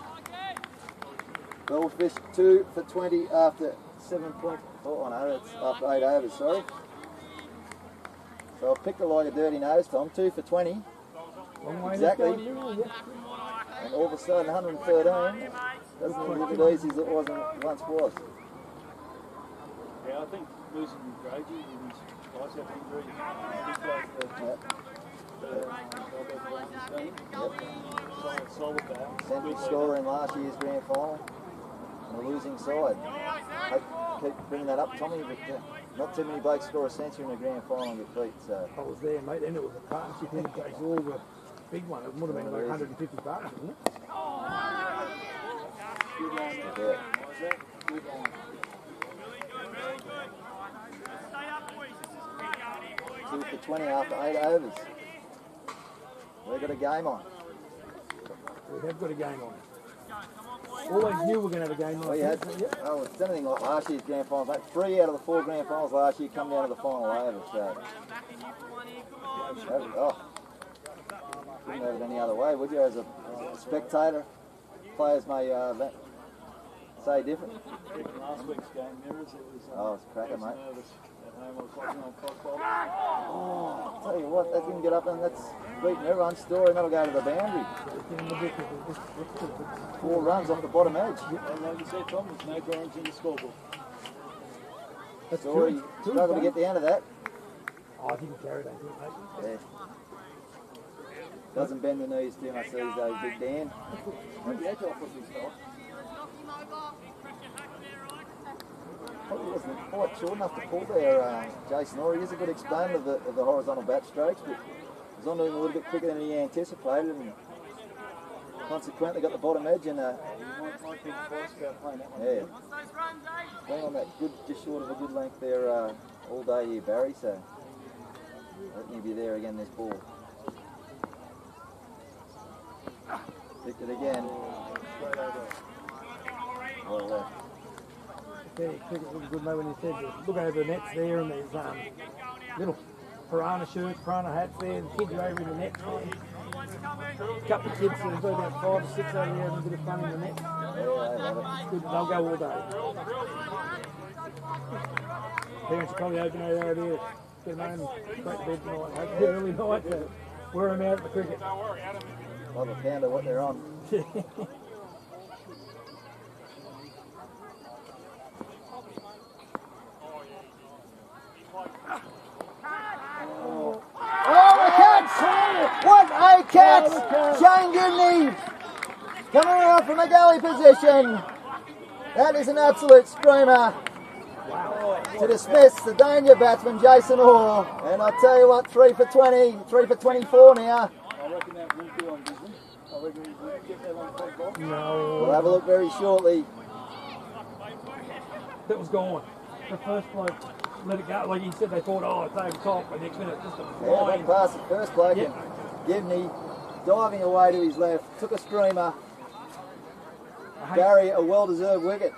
Goldfish 2 for 20 after 7 point. Oh no, that's after 8 overs, sorry. So I've picked it like a dirty nose, Tom. 2 for 20. Long way Exactly. left down here, yeah. And all of a sudden 113. Doesn't look as easy as it once was. Yeah, I think losing Grady with his bicep injury, solid that. Century scorer in last year's grand final. And a losing side. Keep bringing that up, Tommy, but not too many blokes score a century in a grand final and get beat. So. I was there, mate. Then it was a partnership in case all the big one. It would have been like 150 partners, wouldn't it? Yeah. Good line. Stay up, boys. This is great going here, boys. 2 for 20 after 8 overs. We've got a game on. We have got a game on. Always knew we were going to have a game on. We had, oh, it's anything like last year's grand finals. Like 3 out of the 4 grand finals last year come down to the final over. So, wouldn't have it any other way, would you? As a spectator, players may say different? Even last week's game mirrors, it was. Oh, it's cracking, mate. Nervous at home. I was watching on Coalfields. Oh, tell you what, that didn't get up, and that's beating everyone's story, and that'll go to the boundary. 4 runs off the bottom edge. And like you said, Tom, there's no drawings in the scoreboard. Story struggled to get down to that. Oh, I think he carried that, didn't he? Yeah. Doesn't bend the knees too much these days, Big Dan. The edge off was his fault. Probably wasn't quite short enough to pull there, Jason Orr. He is a good exponent of the horizontal bat strokes, but was on doing a little bit quicker than he anticipated, and consequently got the bottom edge and Might think twice about playing that one. yeah. Been on that good, just short of a good length there all day here, Barry, so I think he'll be there again this ball. Picked it again. Well left. Yeah, cricket was a good mate when he said, look over the nets there, and there's little piranha shirts, piranha hats there, and the kids are over in the net playing. A couple of kids, there's about 5 or 6 over there having a bit of fun in the net. Yeah, I love it. It's good, they'll go all day. Parents are probably hoping over there, get them home and straight to bed tonight, hopefully early night to wear them out at the cricket. Love a pound of what they're on. Oh, the catch! What a catch! Shane Gibney coming around from a gully position. That is an absolute screamer to dismiss the danger batsman Jason Orr. And I tell you what, 3 for 20, 3 for 24 now. I reckon that won't be on Brisbane. I reckon he won't get that on Coalfields. No, We'll have a look very shortly. that was gone. The first bloke let it go, like he said, they thought, oh, it's over top, but next minute just a Yeah, flying. went past the first bloke and Gibney diving away to his left, took a screamer. Barry, a well-deserved wicket.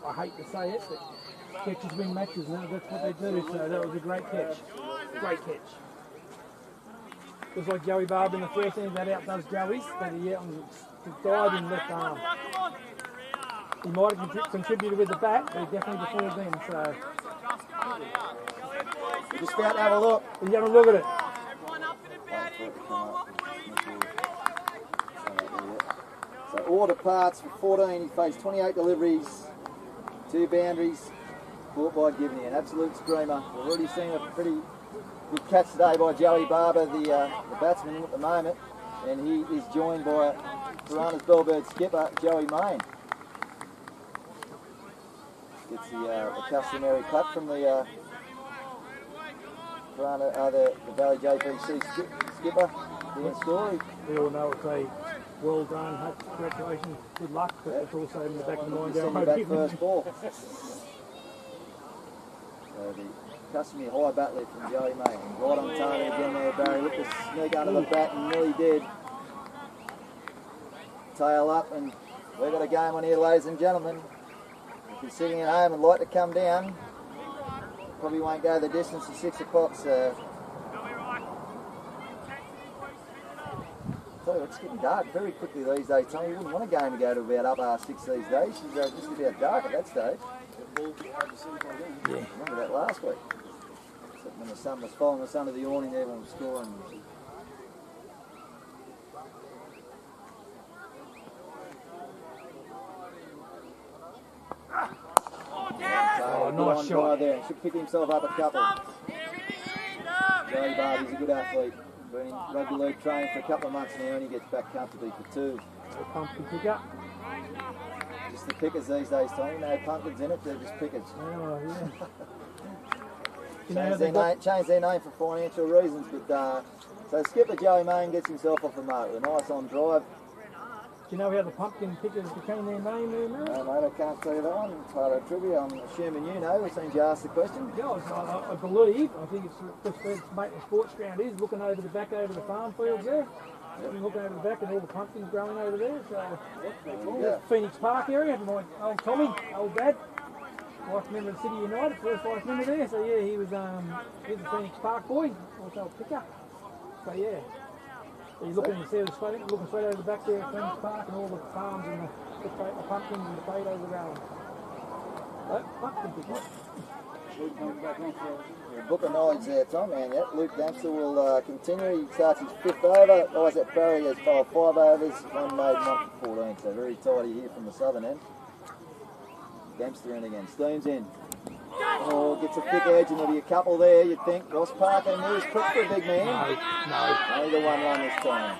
I hate to say it, but catches win matches, and that's what they do, so that was a great catch. Great catch. It was like Joey Barb in the first end, that outdoes Joey's, but he died in left arm. He might have contributed with the bat, but he definitely deferred then, so. We're just about to have a look. He's having a look at it. So Orr departs for 14. He faced 28 deliveries, 2 boundaries, caught by Gibney. An absolute screamer. We've already seen a pretty good catch today by Joey Barber, the batsman at the moment, and he is joined by Piranhas Bellbird skipper Joey Main. Gets the customary clap from the the Valley JPC skipper, Ian Story. We all know it's a well done, congratulations, good luck, but it's also in the back of the mind Send going you back home. first ball. So the customary high bat lift from Joey May. Right on target again there, Barry. Looked to sneak under the bat and nearly did. Tail up, and we've got a game on here, ladies and gentlemen. If you're sitting at home and like to come down, probably won't go the distance to 6 o'clock, so. Tell you what, it's getting dark very quickly these days, Tony. You wouldn't want a game to go to about up 6 these days. She's just about dark at that stage. Yeah. Remember that last week? Except when the sun was following the sun of the awning, everyone was scoring. Oh, nice shot. There. Should pick himself up a couple. Joey Barber's a good athlete. Been in rugby league training for a couple of months now, and he gets back comfortably for 2. A pumpkin picker. Just the pickers these days, Tony. No pumpkins in it, they're just pickers. Oh, yeah. Change their name for financial reasons, but so skipper Joey Main gets himself off the mark with a nice on drive. Do you know how the pumpkin pickers became their name there, Mary? No, mate, I can't tell you that one. It's part of trivia. I'm assuming you know. It seems you asked the question. Yeah, I believe, I think it's just where the Maitland Sports Ground is, looking over the back over the farm fields there. You can look over the back and all the pumpkins growing over there. So that's Phoenix Park area. My old Tommy, old dad, life member of City United, first life member there. So yeah, he was a Phoenix Park boy, also a picker. So yeah. So you're looking, you see the looking straight over the back there at Phoenix Park and all the farms and the the pumpkins and potatoes are going. Pumpkin picking. Book of knowledge there, Tom, and yep, Luke Dempster will continue. He starts his 5th over. Guys at Barry has 5 overs, 1 made, 1 for 14, so very tidy here from the southern end. Dempster in again, Steams in. Oh, gets a thick edge and there'll be a couple there, you'd think. Ross Parker moves quick for a big man. No. Only the 1 run this time.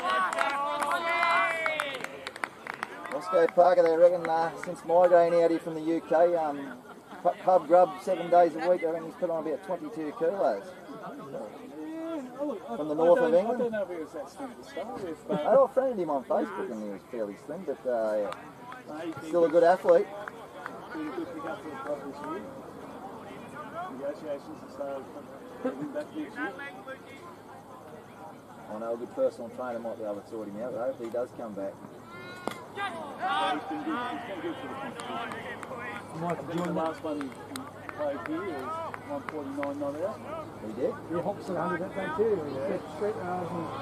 Roscoe Parker, they reckon, since migrating out here from the UK, pub grub 7 days a week, I reckon he's put on about 22 kilos. From the north of England. I don't know if he was that slim to start with, but I friended him on Facebook and he was fairly slim, but yeah. Still a good athlete. been a good pick up for the club this year. Negotiations have started getting back next year. I know a good personal trainer might be able to sort him out, but hopefully he does come back. Yeah, he's been good for the competition. I think the last one he played here was 149 not out. He did? Yeah, hops at 100 that day too.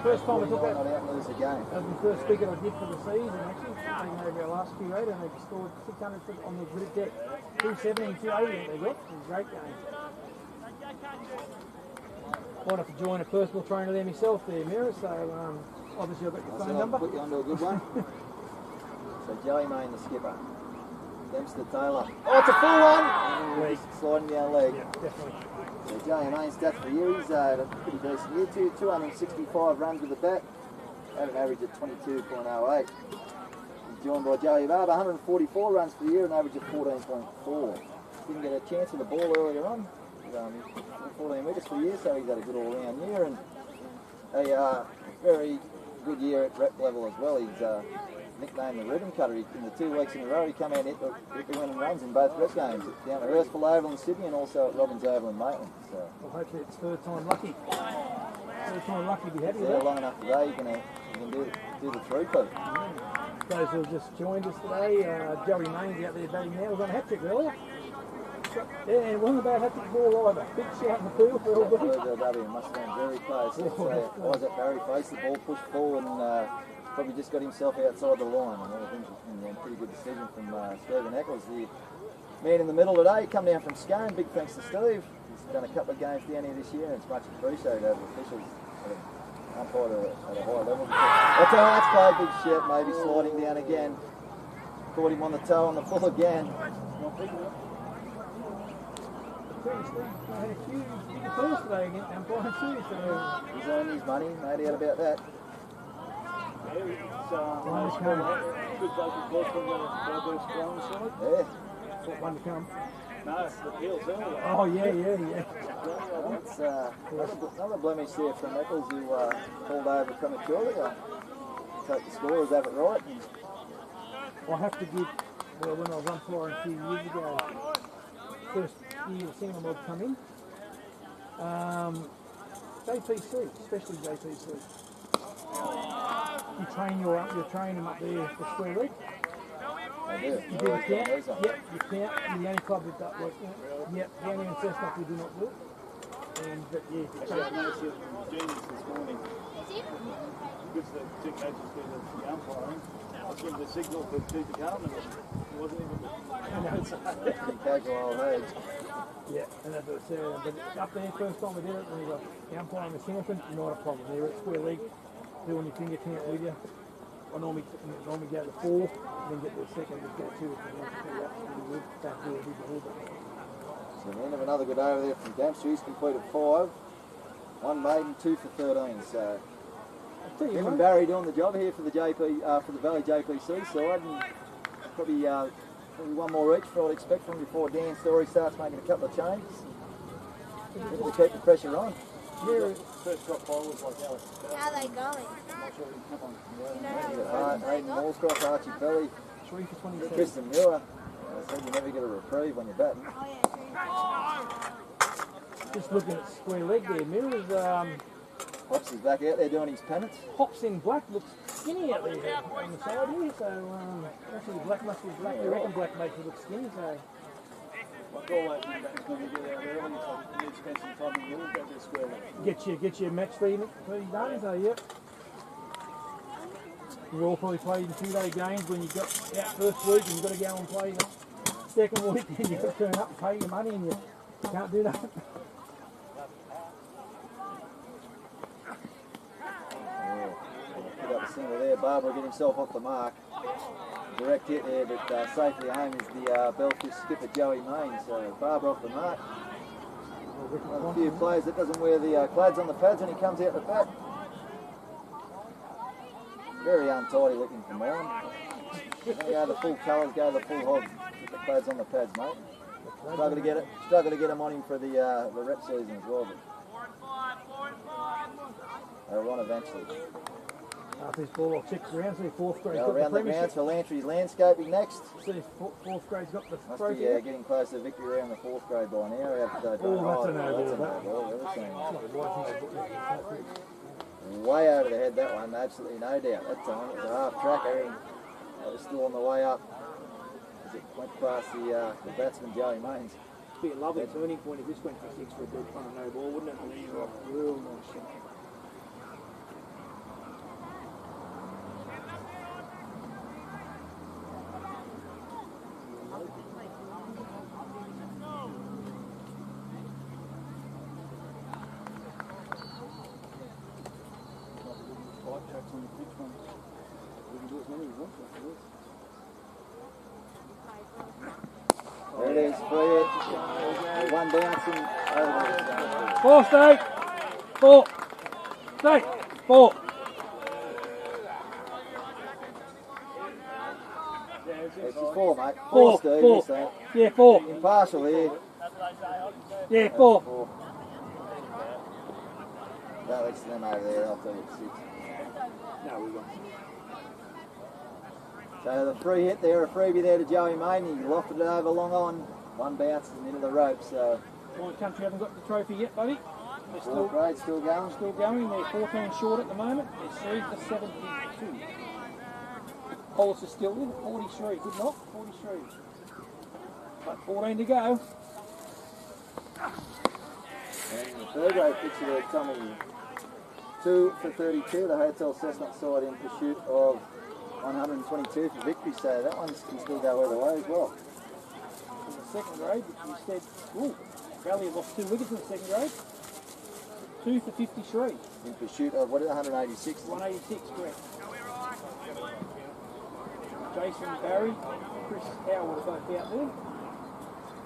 First time I took that. Not out and lose a game. That was the first ticket I did for the season actually. Taking over our last few eight and they scored 600 on the grid deck. 270 and 280 they got. It was a great game. Might have to join a personal trainer there myself there, Mira, so obviously I've got your phone number. I'll put you onto a good one. So Joey Main, the skipper. Dempster Taylor. Oh, it's a full one! Leg. Sliding down leg. Yeah, definitely. So Joey Main's stats for you. He's had a pretty decent year too. 265 runs with the bat. At an average of 22.08. He's joined by Joey Barber. 144 runs for the year, an average of 14.4. Didn't get a chance with the ball earlier on. 14 wickets for the year, so he's had a good all-round year and a very good year at rep level as well. He's nicknamed the Ribbon Cutter. In the 2 weeks in a row, he came out and hit the winning runs in both rep games, down at Hurstville Oval in Sydney and also at Robbins Oval in Maitland. So, Well, hopefully it's third time lucky. Third time lucky, be happy with yeah, that. long enough today, you can do the three-peat. Those who have just joined us today, Joey Main's out there batting now. He was on a hat-trick earlier. Yeah, and it wasn't a bad hat-trick ball either. Big shout in the field for everybody. W must have been very close. Was at Barry face, the ball pushed forward and probably just got himself outside the line. And I think it's been a pretty good decision from Stephen Eccles, the man in the middle today. Come down from Scone, big thanks to Steve. He's done a couple of games down here this year and it's much appreciated over officials. Umpired at a high level. That's how that's played, big shit, maybe sliding down again. Caught him on the toe on the full again. I had a huge appeals today against Brian too, so He's earned his money, no doubt about that. Yeah, it's good vocal call from the Bellbird strong side. Yeah. got one to come. No, the Peels earlier. Oh yeah. That's another blemish there from Eccles who pulled over prematurely. Take the score, is that it right? I have to give, well, when I was umpiring a few years ago, first year the single mod come in, JPC, especially JPC. You train them up there for square leg. You do the count. Yep, you count. You're the only club that does like that. Yep, the only stuff we do not do it. And but yeah, Actually, I noticed it Genius this morning. Because the two coaches do the umpiring, I was giving the signal for two to come and it wasn't even Casual old age. yeah, and that's what but up there, first time we did it, when we got the umpiring the Sanford, not a problem. They're at square leg, doing your finger count with you. I normally go to 4, then get to the second, just go 2, and then that's pretty good. Don't do a big ball, but So the end of another good over there from Dempster. He's completed 5. 1 maiden, 2 for 13. So I'll tell you him and what, Barry doing the job here for the for the Valley JPC side, and probably one more each for what I'd expect from before Dan Story starts making a couple of changes. To keep the pressure on. yeah, first drop ball was like Alex. How are they going? I'm not sure he come on. You know how Hayden Morscroft, Archie Belly, 3 for 27. Kristen Muir. I said you never get a reprieve when you're batting. Just looking at square leg there, Mirrors, Hops is back out there doing his penance. Hops in black looks skinny out there on the side here, so actually black must be black. You reckon black makes it look skinny, so Like all those batsmen who get out early, so you need to spend some time in the middle, go to square leg. get your match fee done, so yep. You've all probably played in 2-day games when you got out first week and you've got to go and play the second week, and you've got to turn up and pay your money and you can't do that. Put up a single there. Barbara get himself off the mark. Direct hit there, but safely home is the Bellfish skipper Joey Main. So Barbara off the mark. One of the few players that doesn't wear the clads on the pads when he comes out the bat. Very untidy looking for mine. Go the full colours, go the full hog with the clads on the pads, mate. Struggle to get them on him for the rep season as well. But they're on eventually. After his 4 or 6 rounds, the 4th grade. Around the grounds for Lantry's Landscaping next. So 4th grade's got the Must trophy. be getting close to victory around the 4th grade by now. That's a no ball. Way over the head that one, absolutely no doubt. That time it was a half tracker and it was still on the way up as it went past the batsman Joey Mains. It'd be a lovely turning point if this went for 6 for a good fun of no ball, wouldn't it? Real nice shot. On the pitch one. We can do as many as we want after this. There it is, 3 hit. One bouncing over 4 stay. 4. Stay. 4. It's 4, mate. 4. Steve, 4. so Yeah, 4. impartial here. Yeah, 4. That lets them over there, I'll tell you it's 6. No, we won't. So the free hit there, a freebie there to Joey Main. He lofted it over long on. One bounce and into the rope. So Point Country haven't got the trophy yet, buddy. They're 4th grade still going. still going. They're 14 short at the moment. They're 3 for 72. Hollis is still in at 43. Good knock, 43. But 14 to go. And the 3rd grade picture there, Tommy. 2 for 32, the Hotel Cessnock side in pursuit of 122 for victory, so that one can still go either way as well. In the 2nd grade, which we said, Valley have lost 2 wickets in the 2nd grade. 2 for 53. In pursuit of, what is it, 186? 186, correct. Jason Barry, Chris Howard are both out there.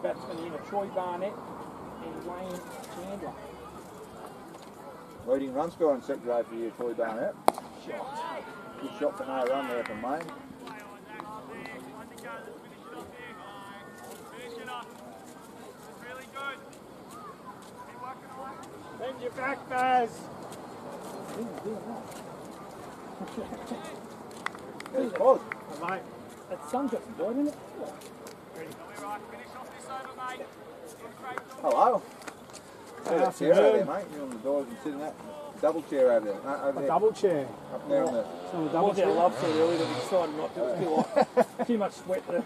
Batsman in Troy Barnett and Wayne Chandler. Leading run scorer in 2nd grade for you, Troy Barnett. Good shot for no run there from Main. Bend your back, Baz. There's Paul. Mate, that sun's got some light in it. Hello. There's a chair over there, mate. You're on the doors and sitting that. Double chair over there. No, over there. Double chair. Up there on the... So a I double was out chair. love seat earlier, but we decided not to. It was too hot. Too much sweat there.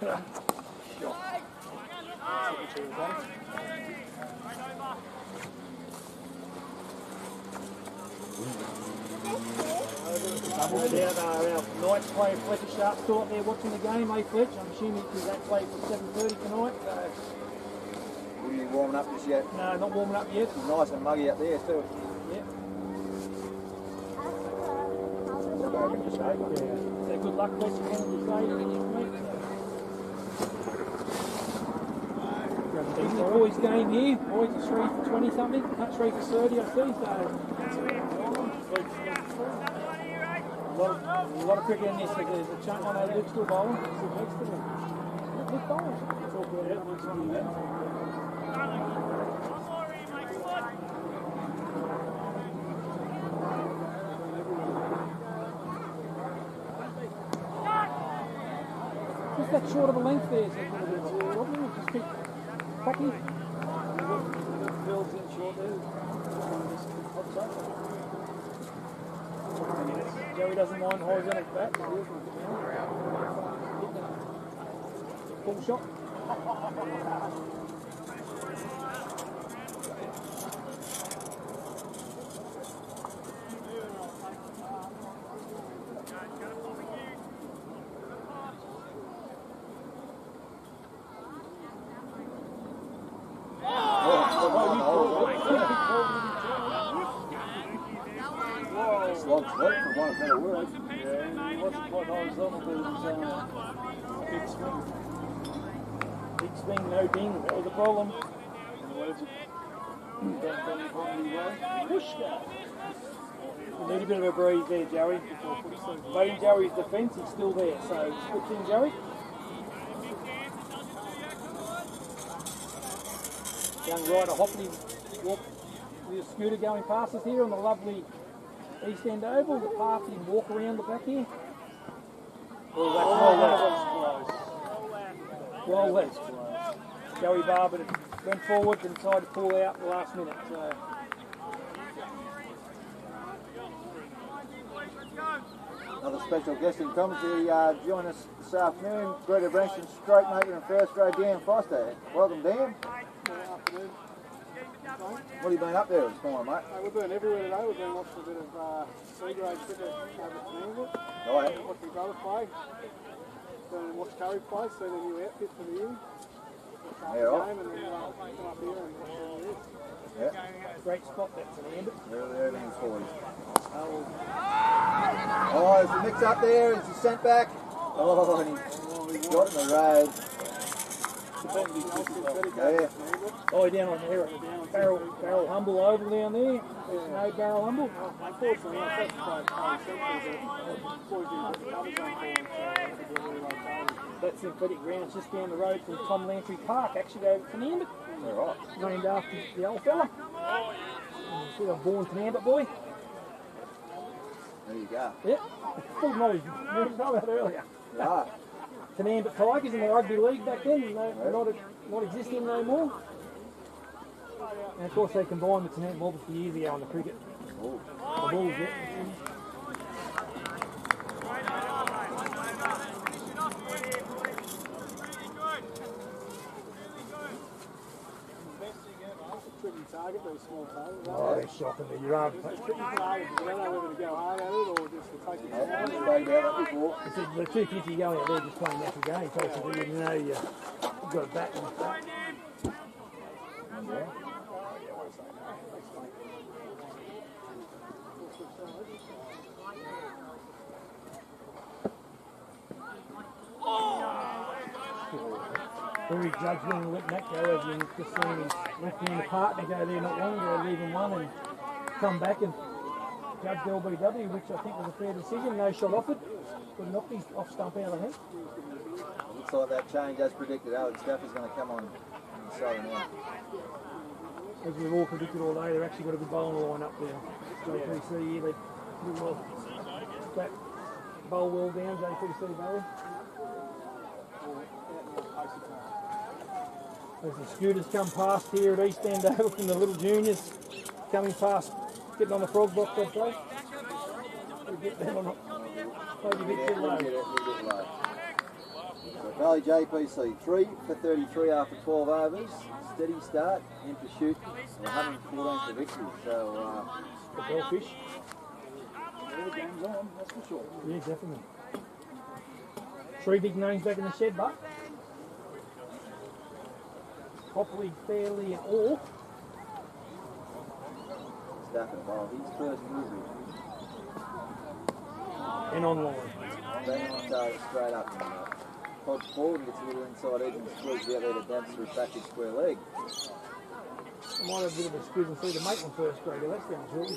Our night play Fletcher Sharp still up there watching the game, eh Fletch? I'm assuming because that play for 7:30 tonight. Are you warming up just yet? No, not warming up yet. It's nice and muggy up there too. Yep. Just So good luck, Fletch, at the end of the day. Even the boys' game here, boys are 3 for 20 something, not 3 for 30 I see, so a lot of cricket in this. There's a chunk on those Luke's still bowling. Luke bowling. It's all good. Just that short of a length there, so just keep cocky. Phil's in short there. Joey doesn't mind horizontal bat. Full shot. Well, for want of better word. Yeah, he wasn't quite horizontal, but it was big swing. Big swing, no ding. That was the problem. In the words of Don Conley way. Pushka. We need a bit of a breeze there, Joey. But in Joey's defence, he's still there. So, good thing, Joey. Young rider Hopley walk with a scooter going past us here on the lovely East End Oval. The path he can walk around the back here. Well left. Joey Barber went forward and decided to pull out at the last minute. So. Another special guest in commentary join us this afternoon. Greta Branson, stroke maker and first grade Dan Foster. Welcome, Dan. What have you been up there this morning, mate? We've been everywhere today. We've been watching a bit of C-grade cricket over at Piranhas. Oh, yeah. Watched my brother play. Then watched Curry play, seen a new outfit for the year. Yeah, right. And then come up here and watch the year. Yeah. Great spot, that's an ambit. Everything's for you. Oh, there's a mix up there. Is he sent back? Oh, and he's got in the road. Yeah. Oh, down on there. Barrel Humble Oval down there. There's no Barrel Humble. Unfortunately, I was supposed to play That synthetic ground's just down the road from Tom Lantry Park, actually over to Nambit. All right. Named after the old fella. Sort of born to Nambit boy. There you go. Yep. Full knowledge. We didn't know that earlier. Ah. To Nambit Tigers in the rugby league back then, not existing no more. And of course they combined with Tanant Mob a few years ago on the cricket. Oh. The Bulls, yeah. tricky target, those small targets. Oh, they're shocking me. You're on. It's tricky targets. You don't know whether to go hard at it or just to take it slow. The two kids are going out there just playing natural game, basically. You know, you've got a bat and stuff. Yeah. Very judgmental and let that go, as you just seen his left-hand partner go there not long ago, leaving one and come back and judge LBW, which I think was a fair decision. No shot offered, but knocked his off stump out of the head. Looks like that change, as predicted, Alex Stafford's going to come on the southern end. As we've all predicted all day, they've actually got a good bowling line up there. JPC here, they do well. That bowl well down, JPC bowling. As the scooters come past here at East End Oval from the little juniors coming past, getting on the frog box, I'd say. We'll get them on it. Maybe a bit too low. So Valley JPC, 3 for 33 after 12 overs. Steady start, in pursuit of 114 for victory. So, The Bellfish. Yeah, the game's on, that's for sure. Yeah, definitely. 3 big names back in the shed, but Hopley, Fairley and Orr. Stafford ball, his first movement. And online. Bang on target straight up. Podge forward and gets a little inside edge and squeezes out there to dance through backward square leg. I might have a bit of a squeeze and see the mate on first grader. That's down short.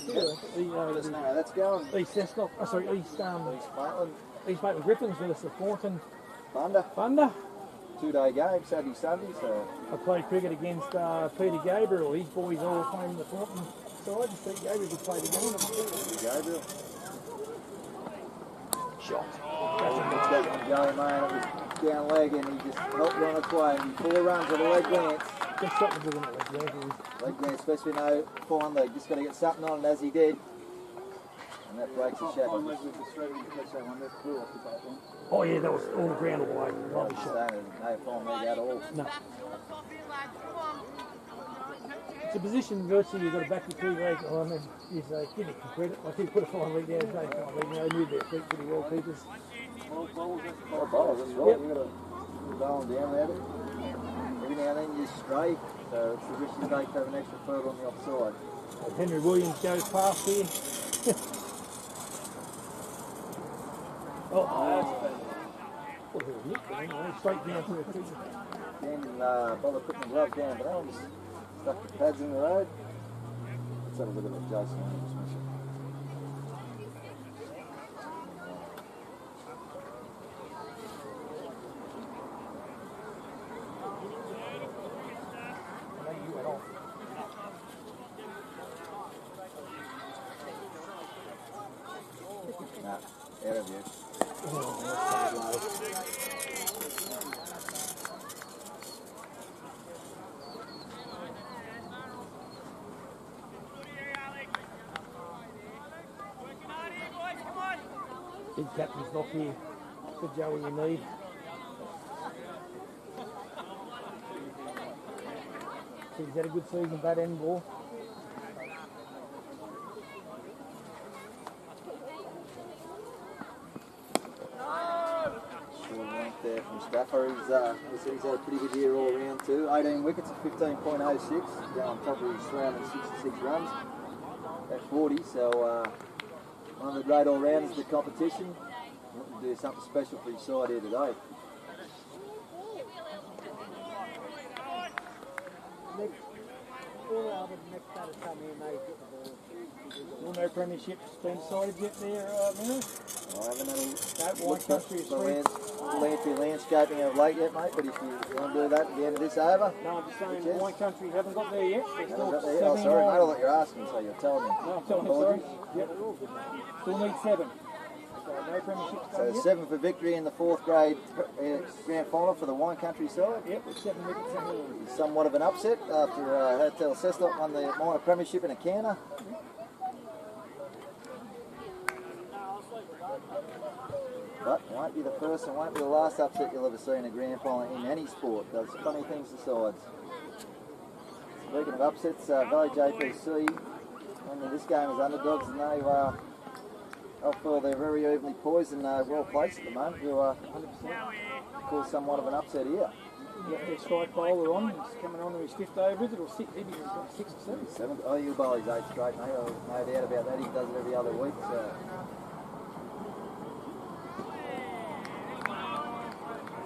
Let us know how that's going. East Cessnock, East Maitland. East Maitland Griffins versus the Thornton Thunder. 2-day game, Saturday, Sunday. So I played cricket against Peter Gabriel. His boys all playing the Thornton side. And Peter Gabriel could play the game. Gabriel. Shot. That's going, man. It was down leg and he just helped run its way. And 4 runs with a leg glance. Just shot the ball in that leg glance. Leg glance, especially no fine leg. Just got to get something on it as he did. And that breaks the shackles. Oh yeah, that was all the ground all the way. Lovely shot. No fine leg at all. No. It's a position virtually you've got to back your 2 legs. I mean, give it credit. Like he put a fine leg down, no fine leg. They moved their feet pretty well, keepers. Oh, bowls, that's right. Yep. You've got to bowl them down there. Every now and then you stray. So it's the risk you take to have an extra foot on the offside. Henry Williams goes past here. Straight down to the creek. Didn't bother putting the glove down, but I'm just stuck the pads in the road. Let's have a look at it, Jason. Just miss it. Nah, out of you. Big captain's knock here. Good Joey you need. He's had a good season, bat and ball. Short length there from Staffer. He's had a pretty good year all around too. 18 wickets at 15.06. Down on top of his surrounding 66 runs at 40. So one of the great all-rounders of the competition. Looking to do something special for his side here today. Well, no premierships been decided yet there, Miller? I haven't had a No, Wine Country is free. Landfill landscaping of late yet, mate, but if you want to do that at the end of this over. No, I'm just saying Wine Country haven't got there yet. They're still Oh, 7 sorry, mate, I thought you were asking, so you're telling me. No, I'm telling you, sorry. Yep. Still need 7. So no premierships So done yet. 7 for victory in the 4th grade grand final for the Wine Country side. Yep, with 7 wickets in hand. Somewhat of an upset after Hotel Cessnock won the minor premiership in a counter. But it won't be the first and won't be the last upset you'll ever see in a grand final in any sport. Does funny things to sides. Speaking of upsets, Valley JPC, and this game is underdogs, and I feel they're very evenly poised and well placed at the moment to cause somewhat of an upset here. Yep, their strike bowler on. He's coming on to his 5th over, is it? Or 6, maybe he's got 6 or 7. Oh, you bowl his 8 straight, mate. No doubt about that. He does it every other week.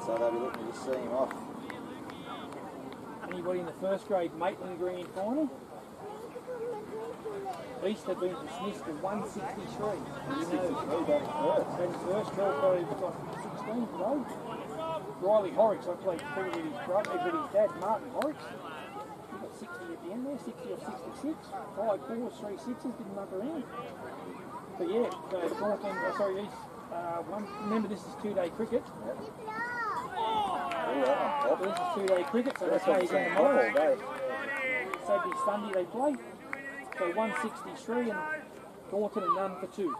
So they'll be looking to just see him off. Anybody in the 1st grade Maitland Grand final? East have been dismissed for 163. And first 12 probably got 16 today. Riley Horrocks, I played pool with his brother, with his dad, Martin Horrocks. He got 60 at the end there, 60 or 66. 5 fours, 3 sixes, didn't muck around. But yeah, so East. Remember this is 2-day cricket. Yep. This is 2-day cricket, so that's how you go tomorrow. Saturday, Sunday they play. So 163 and Thornton and none for 2.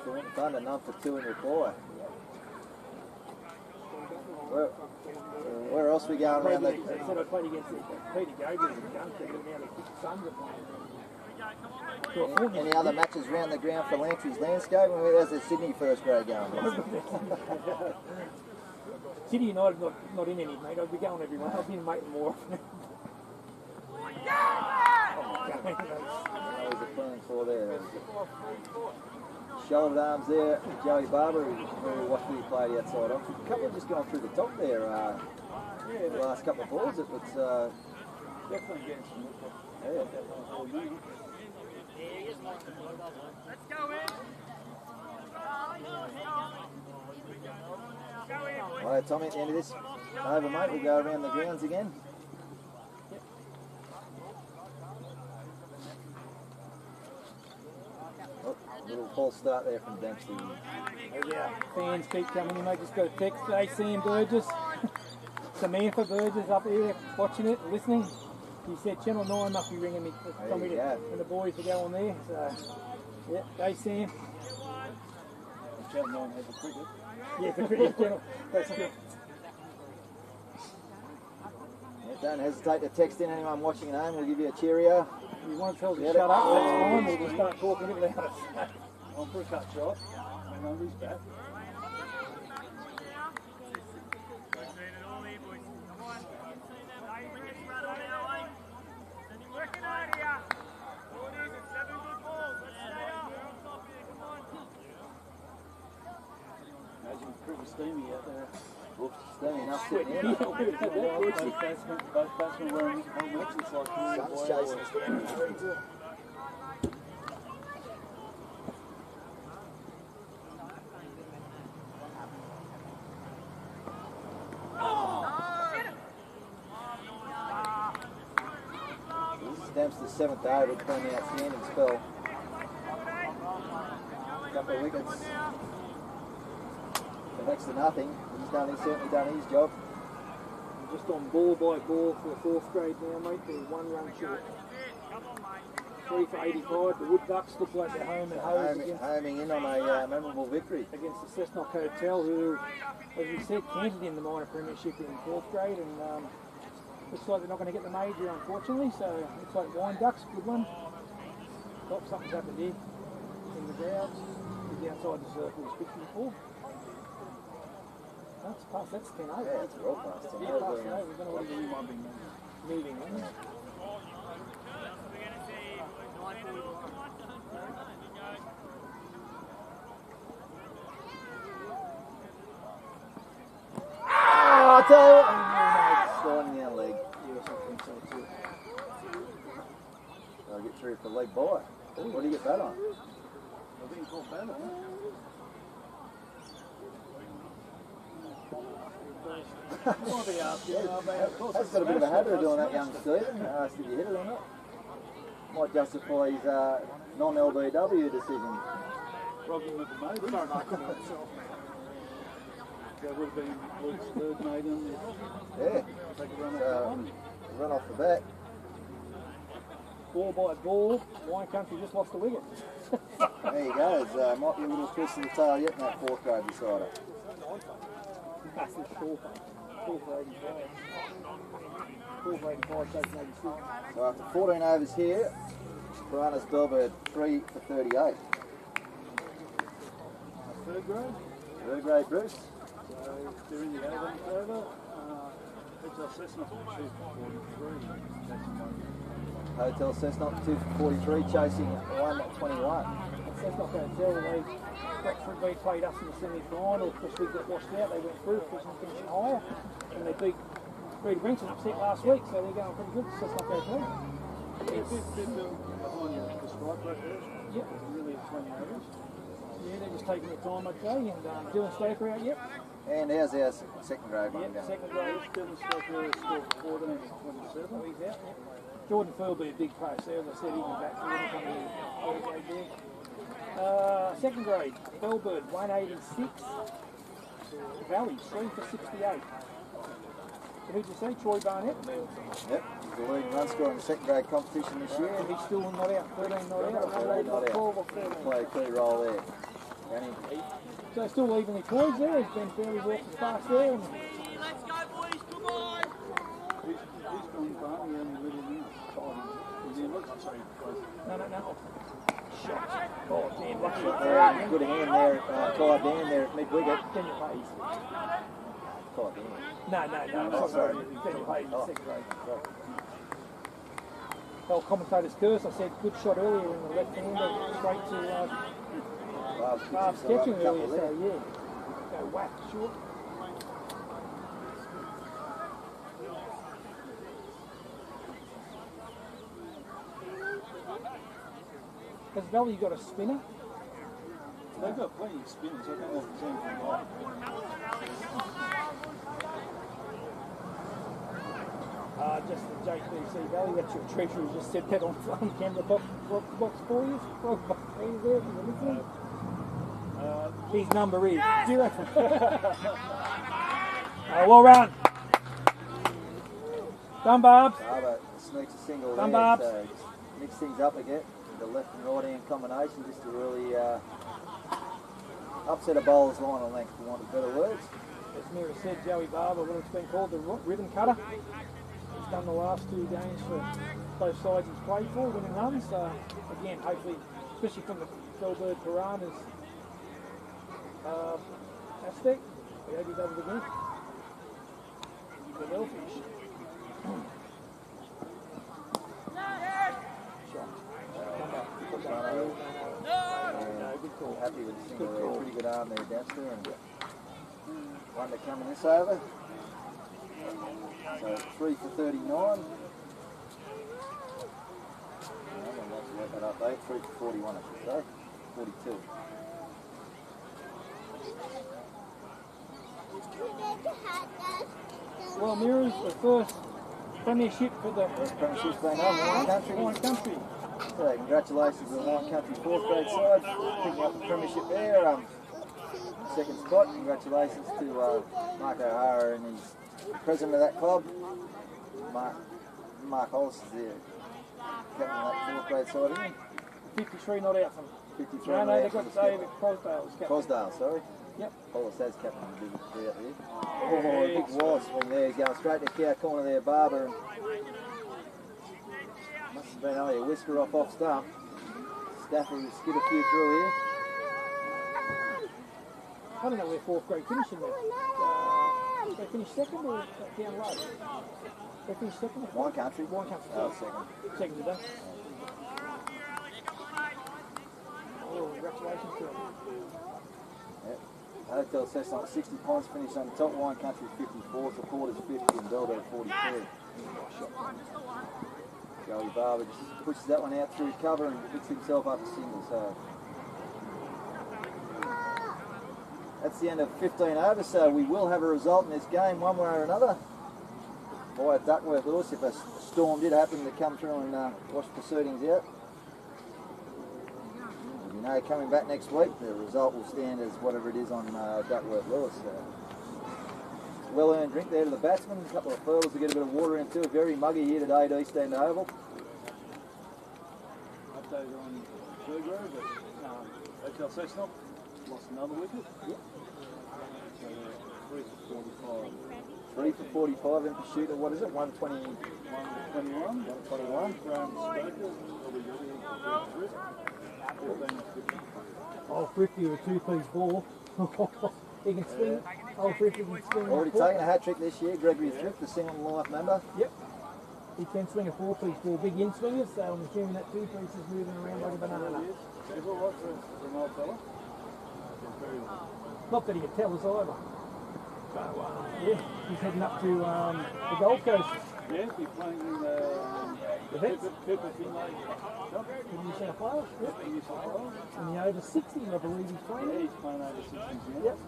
Thornton done and none for 2 in reply. Where else are we going around the... They said I played against Peter Gabriel and Gun Creek, and now the Suns are playing. Any other matches around the ground for Lantry's landscape? How's the Sydney 1st grade going? City United not in any, mate. I'd be going every one. I've been making more. What was it playing for there? Shouldered arms there, Joey Barber, who watched me play the outside off. A couple have just gone through the top there. The last couple of balls, it was Definitely getting some yeah. Let's go in. All right, Tommy, at the end of this over, mate, we'll go around the grounds again. Oh, little false start there from Dempsey. fans keep coming in. I just got a text. Hey, Sam Burgess, Samantha Burgess up here watching it, listening. He said Channel 9 must be ringing me for me and the boys to go on there. So, yeah, hey Sam. Channel 9 has a cricket. Yeah, the cricket channel. That's good. Yeah, don't hesitate to text in anyone watching at home. We'll give you a cheerio. If you want to tell us to shut up, that's fine. We'll just start talking a bit louder. On for a cut shot. And on his back. Working out here. All it is 7 good balls. Let's stay up. We're on top here. Come on. steamy out there. Oops, steamy enough sitting here. Both batsmen wearing helmets. It's like Sun's chasing us down. Stamps the 7th over, it's been an outstanding spell. Couple of wickets. For next to nothing. He's certainly done his job. Just on ball by ball for the 4th grade now, mate. They're 1 run short. 3 for 85. The Wood Ducks look like they're home and Homing in on a memorable victory. Against the Cessnock Hotel, who, as we said, canted in the minor premiership in 4th grade, and looks like they're not going to get the major, unfortunately. So looks like Wine Ducks, good one. Oh, something's happened here in the grounds. He's outside the circle, he's 54. That's past, that's 10 over. Yeah, it's well past 10 Yeah, over. past 10 over. We're going to want to be moving on. I tell you what, sliding down leg. Yes, I think so too. I'll get through for leg by. What do you get that on? I think it's called banner. That's got a bit of a habit of doing that, young Stephen. Asked if you hit it or not. Might justify his non-LBW decision. Robbing with the maiden. That would have been Luke's 3rd maiden. Yeah. Take a run off that one. Run off the bat. Ball by ball, Wine Country just lost the wicket. There you go. Might be a little twist of the tail yet in that 4th grade decider. That's the short one. 4 for 85. 4 for 85, taking 86. So after 14 overs here, Piranhas Bellbird 3 for 38. 3rd grade. 3rd grade Bruce. So they're in the 11th over. It's our Cessnock 2 for 43. Hotel Cessnock 2 for 43, chasing 121. Cessnock Hotel, they they played us in the semi-final. Of course, we got washed out. They went through, pushing finishing higher, and they beat Brenton upset last week, so they're going pretty good. Cessnock Hotel. It's behind you, the strike right there. Yep. Really 20 overs. Yeah, they're just taking their time, I'd say. And Dylan Stoker out, yep. And how's our 2nd grade one Yep, going? 2nd grade. Dylan Stoker is still 14 and 27. So he's out, yep. Jordan Phil will be a big post there, as I said, even back to him coming in 3rd grade there. 2nd grade, Bellbird 186. Valley 3 for 68. Who'd you say? Troy Barnett? Yep, he's the leading run scorer in the 2nd grade competition this year. He's still not out, 13 not out. 13 not out. 12 or 13. Play a key role there. So still evenly poised there. He's been fairly walking fast there. And Let's go, boys, come on! He's going far, he only let him in. no. Shot. Oh, damn, lucky. Good hand there, Clyde Dan there at mid-wicket. Daniel Hayes. Clyde Dan. No. Oh, sorry. Daniel Hayes in 2nd grade. Sorry. Well, commentator's curse. I said good shot earlier in the left hander, straight to Barb's catching earlier. So yeah, go whack short. Has Valley got a spinner? They've got plenty of spinners. I don't know if there's anything like Just the JPC Valley, that's your treasurer, just said that on camera box for you. Box for you there, if you're listening. His number is 0. Well run. Done, Barbs. Barber sneaks a single Done, there, Barbs. so just mix things up again. The left and right hand combination just to really upset a bowler's line on length, for want of better words. As Mira said, Joey Barber, what it's been called, the ribbon cutter. He's done the last 2 games for both sides he's played for, winning runs. Again, hopefully, especially from the Bellbird Piranhas aspect, we hope he does it again. The Bellfish. Shot. Happy with the single there, pretty good arm there, Dempster. And under coming this over. So 3 for 39. Work that up, 3 for 41 I should say. 42. Well, Mirrors, the first premiership for the First premiership's been on, Wine Country. Wine Country. So congratulations to the Wine Country 4th grade side, picking up the premiership there. Second spot, congratulations to Mark O'Hara and he's president of that club. Mark Hollis is the captain of that 4th grade side, isn't he? 53 not out from 53 no, not they out got from the David Crosdale's captain. Crosdale, sorry. Yep. Hollis has captain of the big three out there. Oh, big wide swing there. He's going straight to cow corner there, Barber. And must have been only a whisker off stump. Stafford will skid a few through here. I don't know where 4th grade finishing there. They finished second or down low? They finished second or Wine Country. Wine Country. Oh, second. Second today. Oh, congratulations to them. Yep. Hotel Cessnock 60 points, finished on the top. Wine Country 54, Supporters 50 and Bellbird 42. Joey Barber just pushes that one out through cover and picks himself up a single. So that's the end of 15 overs, so we will have a result in this game one way or another. Boy, at Duckworth Lewis, if a storm did happen to come through and wash proceedings out. You know, coming back next week, the result will stand as whatever it is on Duckworth Lewis. Well-earned drink there to the batsman, a couple of furls to get a bit of water into. Very muggy here today at East End Oval. Update on Burger, but Hotel Cessnock lost another wicket. Yep. So 3 for 45. 3 for 45 in pursuit of, what is it, 120? 121. 121. Graham Stoker, Oh, Thrifty with a 2-piece ball. He can swing. Oh, Thrifty can swing. Already taken a hat-trick this year, Gregory Thrift, the single life member. Yep. He can swing a 4-piece ball. Big in-swingers, so I'm assuming that 2-piece is moving around like a banana. He's all right for an old fella. Not that he can tell us either. So, yeah, he's heading up to the Gold Coast. Yeah, he's playing in the Vets? Cooper Finlay Cup. In New South Wales. Yep. In New South Wales. In the over 60s, I believe he's Yeah, playing. he's playing over 60s now. Yep.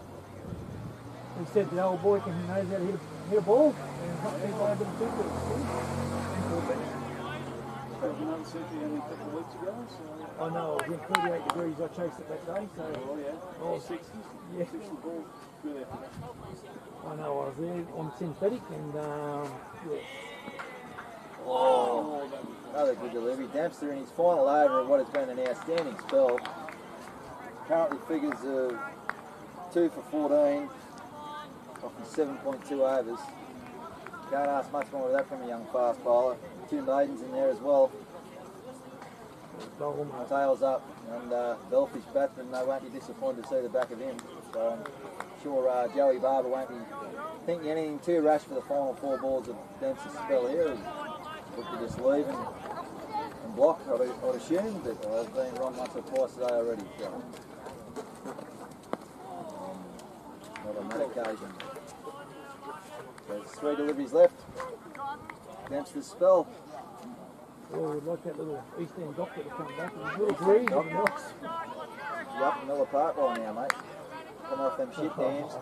He said the old boy knows how to hit a ball and not people over the 2-piece. There was another century only a couple of weeks ago, so... I know, it was in 38 degrees, I chased it that day, so... Oh, yeah. Oh, 60s. yeah. 60 ball. Really after that. I know, I was there on synthetic and, yeah. Oh, another good delivery. Dempster in his final over of what has been an outstanding spell. Currently figures of 2 for 14 off his 7.2 overs. Can't ask much more of that from a young fast bowler. 2 maidens in there as well. Tails up, and Bellfish batsman, they won't be disappointed to see the back of him. So I'm sure Joey Barber won't be thinking anything too rash for the final 4 balls of Dempster's spell here. Look to just leave and block, I'd assume, but I've been wrong once or twice today already. So. Not on that occasion. So there's 3 deliveries left. Dempster's spell. Well, we'd like that little East End doctor to come back. There's a little breeze on the box. You're up in Miller Park right now, mate. Come off them shit dams.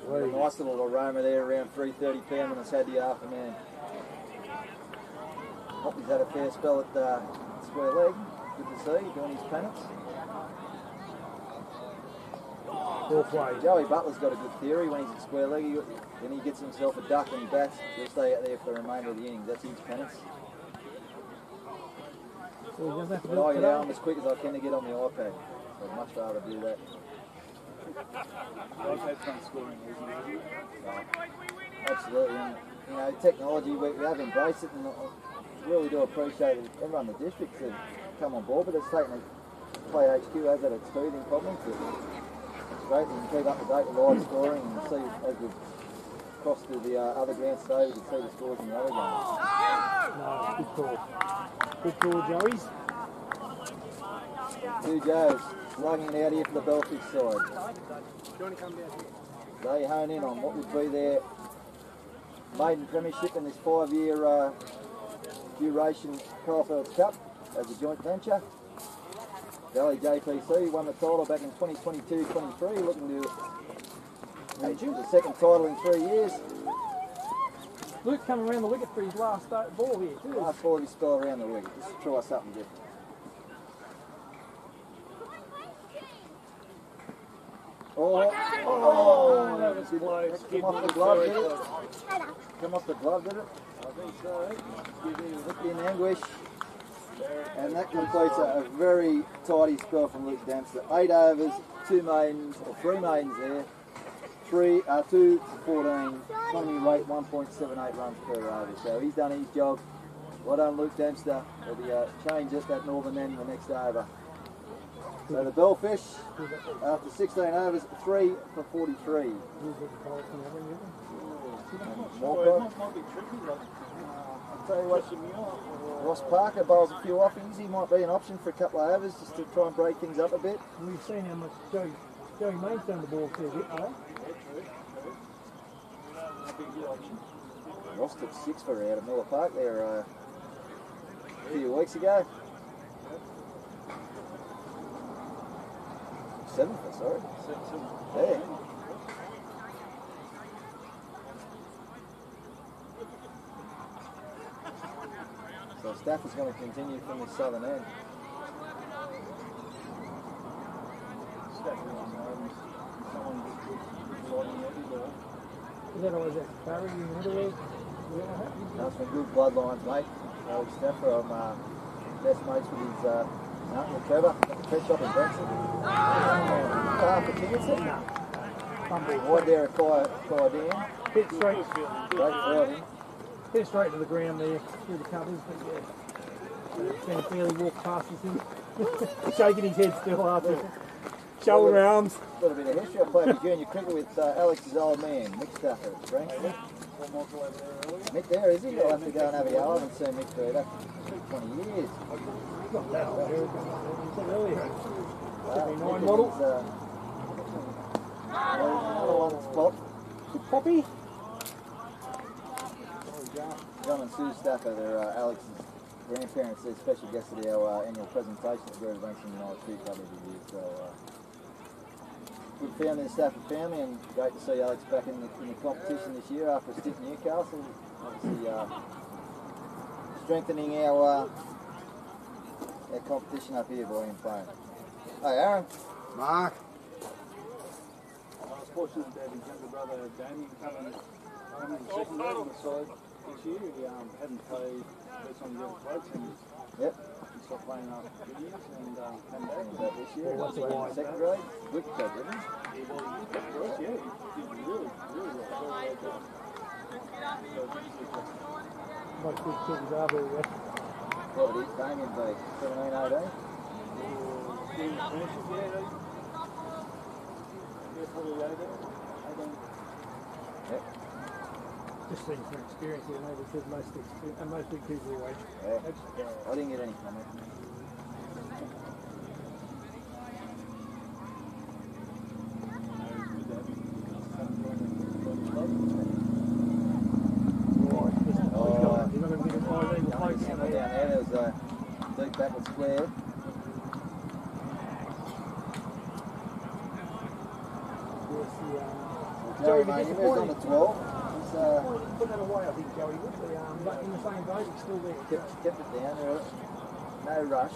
A nice little aroma there around 3:30 p.m. on a Saturday afternoon. Hoppy's had a fair spell at square leg. Good to see, doing his penance. Joey Butler's got a good theory when he's at square leg. Then he gets himself a duck and he bats. He'll stay out there for the remainder of the innings. That's his penance. Well, he doesn't have to But do I it get today. home as quick as I can to get on the iPad. So I'd much rather do that. Absolutely. And, you know, technology, we have embraced it, and I really do appreciate it. Everyone in the district to come on board, but it's taken a Play HQ has had its teething problems. But it's great that you can keep up to date with live scoring and see as we cross to the other grounds today, we can see the scores in the other games. No, good call. Good call, Joey's. 2 Joes. slugging it out here for the Bellfish side. Do you want to come down here? They hone in on what would be their maiden premiership in this 5-year duration Coalfields Cup as a joint venture. Valley JPC won the title back in 2022-23, looking to reach the second title in 3 years. Luke coming around the wicket for his last ball here too. Last ball of his spell around the wicket. Just try something different. Oh, That was close. come off the glove, did it? Come off the glove, did it? I think so. Looked in anguish. And that completes a very tidy spell from Luke Dempster. 8 overs, 2 maidens, or 3 maidens there. 2 to 14, economy rate 1.78 runs per over. So he's done his job. Well done, Luke Dempster. He'll be change at that northern end the next over. So the Bellfish, after 16 overs, 3 for 43. Might be tricky, like, I'll tell you what, Ross Parker bowls a few offings. He might be an option for a couple of overs just to try and break things up a bit. We've seen how much Joey Main's done the ball fair bit, though. Ross took 6 for her out at Miller Park there a few weeks ago. 7 for, sorry. Yeah. So Staff is going to continue from the southern end. Is that always that Barry in the middle? That's some good bloodlines, mate. Alex Stafford, I'm best mates with his uncle Trevor at the pet shop in Brexit. Half a tickets in. Wide there at Kai Dan. Hit straight. Great fighting. Hit straight to the ground there through the covers, but yeah. Seen fairly walk past us in. Shaking his head still after. Shoulder arms. Got a bit of history. I played with junior cricket with Alex's old man, Mick Stafford at Brexit. Mick there, is he? I'll have to go and have a go. I haven't seen Mick for that 20 years. Not that old. He said earlier. 79 model. Another one spot. Poppy. John and Sue Stafford, they're Alex's grandparents. They're special guests at our annual presentation at Grove Banks and United Street Club every year. So, good family, the Stafford family, and great to see Alex back in the competition this year after a stint in Newcastle. Obviously, strengthening our competition up here by him playing. Hey, Aaron. Mark. I was fortunate to have his younger brother Damien coming second grade on the side this year. He hadn't played first time he ever played, so Yep. he stopped playing after 2 years and came back. That this year. What's the second grade? Good job, didn't he? Yeah, he did really, really well. Most good kids are very well. What would his Damien be? 17, 18? Yeah, probably 18. Yep. Just seeing from experience here, maybe because most big kids are away. Yeah. I didn't get any comment. Down there was a deep backward square. Joey, mate, he moved on to 12. He's Put that away, I think, Joey would. But in the same boat, he's still there. kept it down. There, no rush.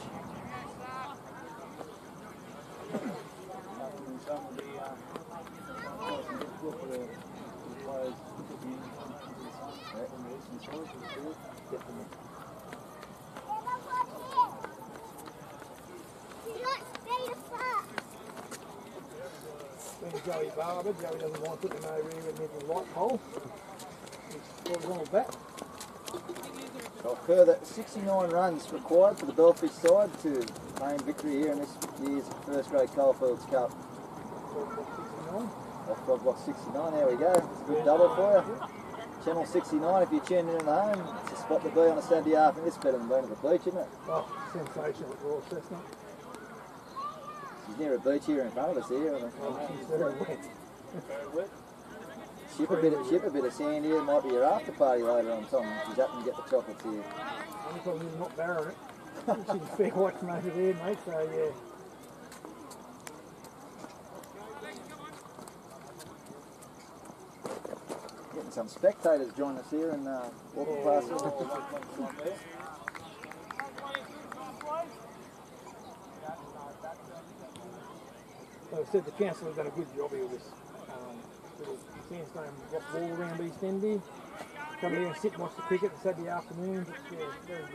Joey Barber. Joey doesn't want to put them over here and hit the light pole. He's all back. So a further 69 runs required for the Bellfish side to claim victory here in this year's first grade Coalfields Cup. Off Frog Block 69, there we go. It's a good double for you. Channel 69, if you're tuning in at home, it's a spot to be on a Saturday afternoon. It's better than being at the beach, isn't it? Oh, sensational at Royal Chestnut. She's near a beach here in front of us here. I think. She's very wet. Ship a bit of sand here. Might be your after party later on, Tom. She's up and get the chocolates here. Only problem is not barren it. She's fair white from over there, mate, so yeah. Getting some spectators join us here and walking past us. Like I said, the council have done a good job here with this little sandstone rock wall around East End here. Come here and sit and watch the cricket on Saturday afternoons. It's very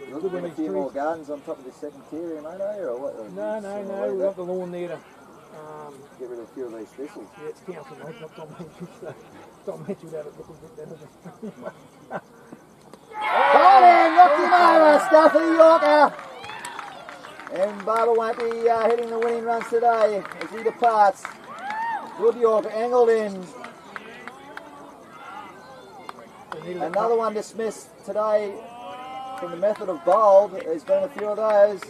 You're good. looking at a few more gardens on top of this second tier here, mate, are you? Or what? No, we've got the lawn there to get rid of a few of these thistles. yeah, it's council, mate, not Tom Mitchell, so Tom Mitchell would have it look a bit better than Come in, knocked him over, Stuffy Yorker. And Barber won't be hitting the winning runs today as he departs. Good Yorker, angled in. Another one dismissed today from the method of bowled. There's been a few of those.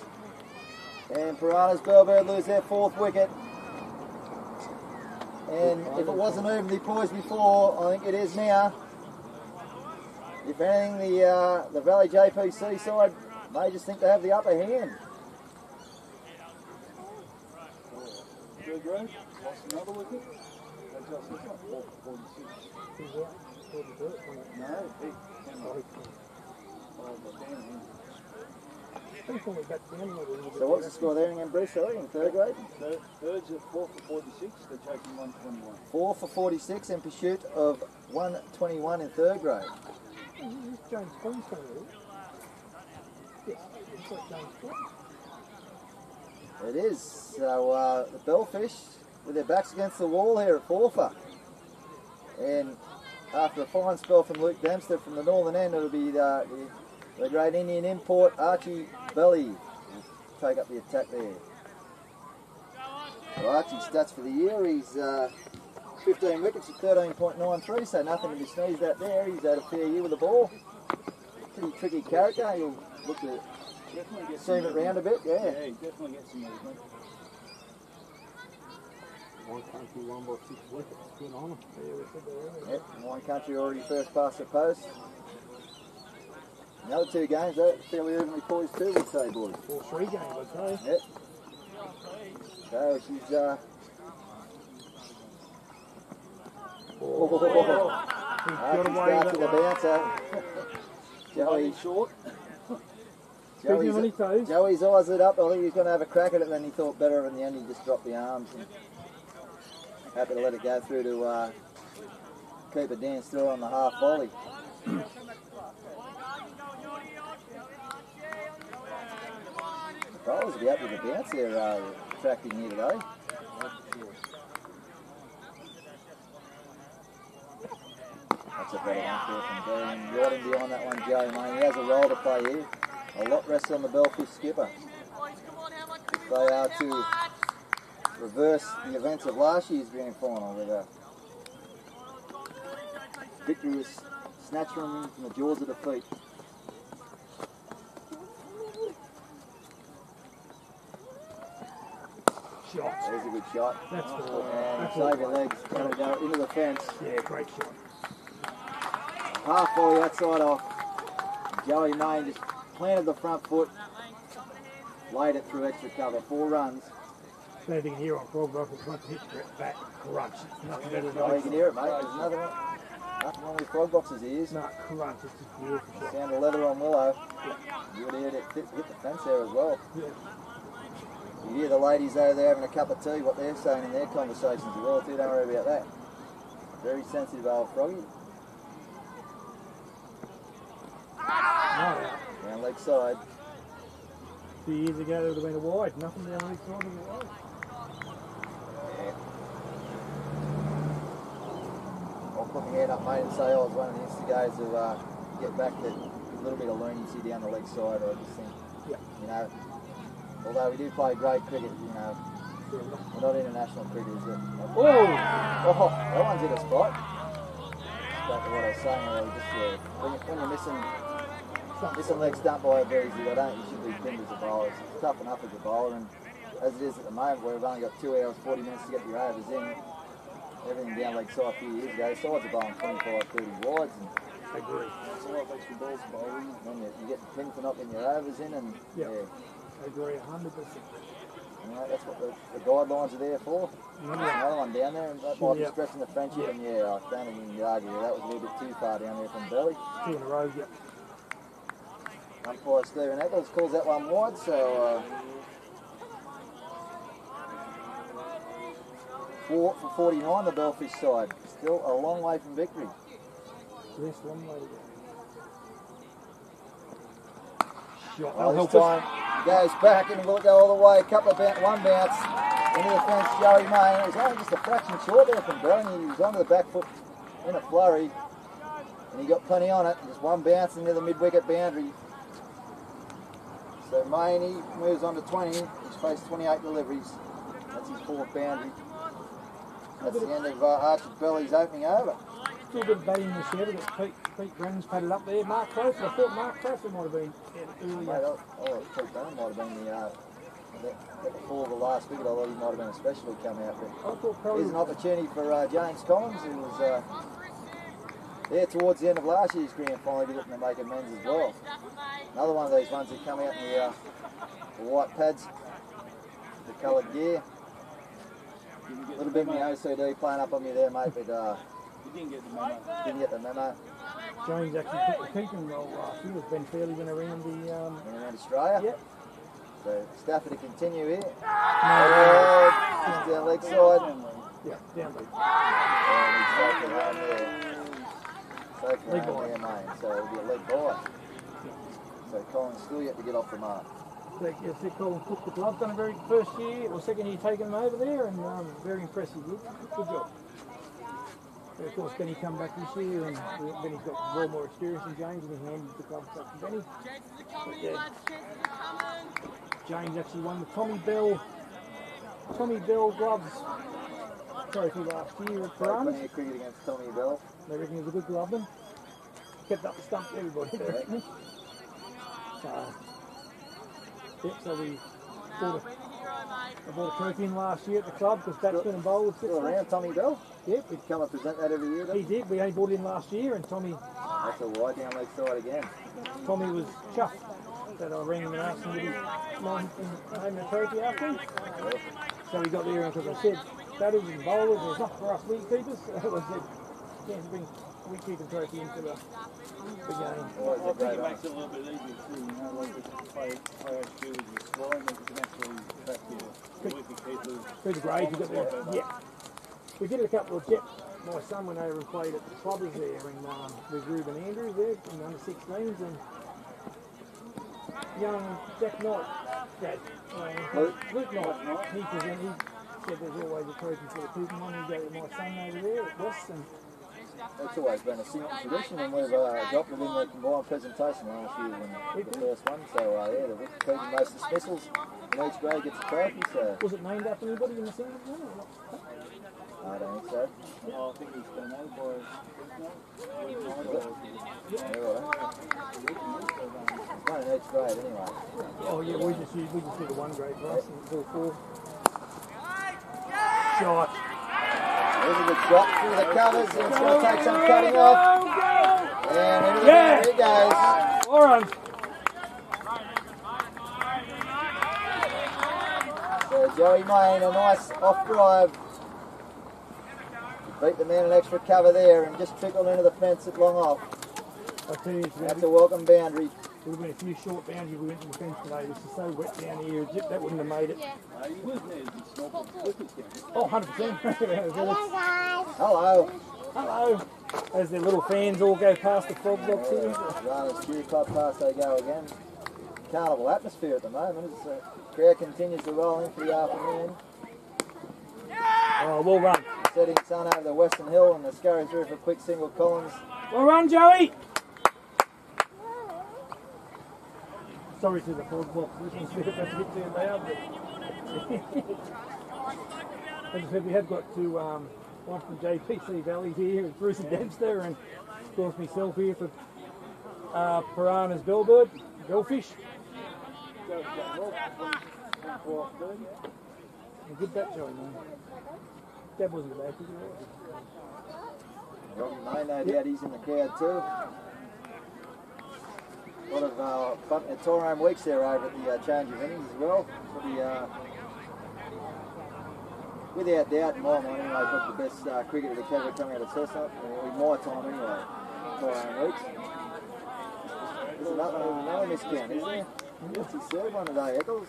And Piranhas Bellbird lose their 4th wicket. And if it wasn't evenly poised before, I think it is now. If anything, the Valley JPC side may just think they have the upper hand. Third grade, lost another wicket. They just this one, 4 for 46. No, big. So what's the score there again, Bruce? Sorry, in 3rd grade? Third's at 4 for 46, they're chasing 121. 4 for 46 in pursuit of 121 in 3rd grade. James Bond's coming in. Yes, it's like James Bond. It is. So the Bellfish with their backs against the wall here at Forfa. And after a fine spell from Luke Dempster from the northern end, it'll be the great Indian import Archie Belly will take up the attack there. So Archie's stats for the year, he's 15 wickets at 13.93, so nothing to be sneezed at there. He's had a fair year with the ball. Pretty tricky character. He'll look to seam it round a bit, yeah. Yeah, he definitely gets some movement. One country, 1 by 6 wickets. Good on him. Yep, Wine Country already first past the post. The other 2 games, they're fairly evenly poised too, we'd say, boys. 4-3 games, I'd say. Yep. So she's Got away starts with with a bouncer. Joey Short. Joey's eyes it up. I think he's going to have a crack at it, and then he thought better of it in the end. He just dropped the arms. And happy to let it go through to keeper Dan Stewart on the half volley. The bowlers will be happy with the bounce they're attracting here today. That's a better one from Dean. Right in behind that one, Joey, mate. He has a role to play here. A lot rests on the Bellfish skipper. If they are to reverse the events of last year's grand final with a victorious snatch from the jaws of defeat. Shot. There's a good shot. That's cool. And save your legs, going to go into the fence. Yeah, great shot. Half volley outside off. Joey Main just planted the front foot, laid it through extra cover, 4 runs. Same thing here on Frog Rock, front hit, back, crunch. Nothing better than Oh, you can hear it, mate. There's nothing wrong with Frog Box's ears. No, crunch, it's just beautiful shot. Sound of leather on willow. You would hear it hit the fence there as well. Yeah. You hear the ladies over there having a cup of tea, what they're saying in their conversations as well too. Don't worry about that. Very sensitive old Froggy. No, Down leg side. a few years ago there would have been a wide. Nothing down the side of the wide. Yeah. I'll put my hand up, mate, and say I was one of the instigators to get back that little bit of leniency down the leg side. I just think, you know, although we do play great cricket, you know, we're not international cricketers. Oh, that one's hit a spot. Back to what I was saying earlier, just when you're missing legs dumped by a breezy, you should be pinned as a bowler. It's tough enough as a bowler, and as it is at the moment, where we've only got 2 hours, 40 minutes to get your overs in. Everything down Lake side a few years ago, sides are bowling 25, 30 wides. And I agree. It's a lot of extra balls to bowl, isn't it? then you get the pin for not getting your overs in, and Yeah. yeah. I agree 100%. You know, that's what the guidelines are there for. Another one down there, and that might be stretching the friendship, and yeah, I don't think you can argue that was a little bit too far down there from Belly. 2 in a row, yeah. Umpire Stephen Eccles calls that one wide, so 4 for 49 the Bellfish side. Still a long way from victory. Yes, long way to go. Shot. Well, That'll this help us. time goes back and will go all the way. A couple of one bounce into the fence. Joey May. It was only just a fraction short there from Belly. He was onto the back foot in a flurry, and he got plenty on it. Just one bounce into the mid-wicket boundary. So Maney moves on to 20. He's faced 28 deliveries. That's his 4th boundary. That's the end of Archie Belly's opening over. Still a bit of batting in the shed. We've got Pete Brennan's padded up there. Mark Crawford. I thought Mark Crawford might have been Mate, earlier. Pete Brennan might have been before the last wicket. I thought he might have been a special who come out. I thought But probably here's an opportunity for James Collins, who was there towards the end of last year's grand final, looking to make amends as well. Another one of these ones that come out in the white pads, the coloured gear. A little bit of my OCD playing up on me there, mate, but You didn't get the memo. didn't get the memo. James actually took the keeping role last year. Ben Fairley went around the. Went around Australia. Yep. So Stafford to continue here. No, Just down leg side. yeah, down the. And he's safely home there. Safely Leg home bye. there, mate. So it'll be a leg bye. So Collins still yet to get off the mark. Yes, Colin took the glove, done a very first year or second year taking him over there, and very impressive. Good job. But of course, Benny come back this year, and Benny's got well more experience than James, and he handed the gloves up to Benny. But, yeah, James actually won the Tommy Bell gloves trophy last year at Played Piranhas. plenty of cricket against Tommy Bell. They reckon he was a good gloveman. Kept up the stump to everybody, they reckon. So we bought a trophy in last year at the club because batsmen and bowlers Still around, Tommy Bell. Yep, He'd come and present that every year. he did. We only bought it in last year, and Tommy That's a wide down leg side again. was chuffed that I rang him and asked him would he mind naming the trophy after him. So he got there, and because I said batters and bowlers, it's not for us wicketkeepers. So I said, can't bring wicket-keeping trophy into the game. Always I a think great it honour. makes it a little bit easier too, you know, like if you play skills and scoring, then you can actually track your wicket keepers. Through the grades, you got there. Yeah. We did it a couple of my son went over and played at the clubbers there with Ruben Andrews there in the under 16s, and young Jack Knight, Dad, Luke Knight, he said there's always a trophy for the keeping one. He gave my son over there at West, and That's always been a single tradition, and we've adopted in the combined presentation last year when the first one. So yeah, the wicket keeping most dismissals, and each grade gets a trophy. So was it named after anybody in the singles one or not? I don't think so. Oh, I think he's been made by Yeah, right. It's one in each grade anyway. Oh yeah, we just did the one grade for us, and it was all 4. Shot. There's a good shot through the covers, and it's going to take some cutting off. And into the boundary it goes. All right. So Joey Main, a nice off drive. Beat the man an extra cover there and just trickled into the fence at long off. I tell you, That's a welcome boundary. there would have been a few short boundaries we went to the fence today. This is so wet down here, that wouldn't have made it. Oh, 100%. Hello, guys. Hello. Hello. As their little fans all go past the frog box here. Piranhas Cheer Club past they go again. Carnival atmosphere at the moment as the crowd continues to roll in for the afternoon. Oh, well run. Setting sun over the Western Hill and the scurry through for a quick single Collins. Well run, Joey. Sorry to the frog box. This one's a bit too loud. But as I said, we have got to one from JPC Valley here, Bruce and Dempster, and of course myself here for Piranhas Bellbird, Bellfish. 12:30. A good bat, Joey, man. Dad wasn't a bad kicker, Robbie May, no doubt he's in the crowd too. A lot of fun Torame weeks there over at the change of innings as well. Probably, without doubt, in my mind anyway, probably the best cricketer to ever come out of Cessnock, in my time anyway, Torame weeks. There's another miscount, isn't there? What's his third one today, Eccles?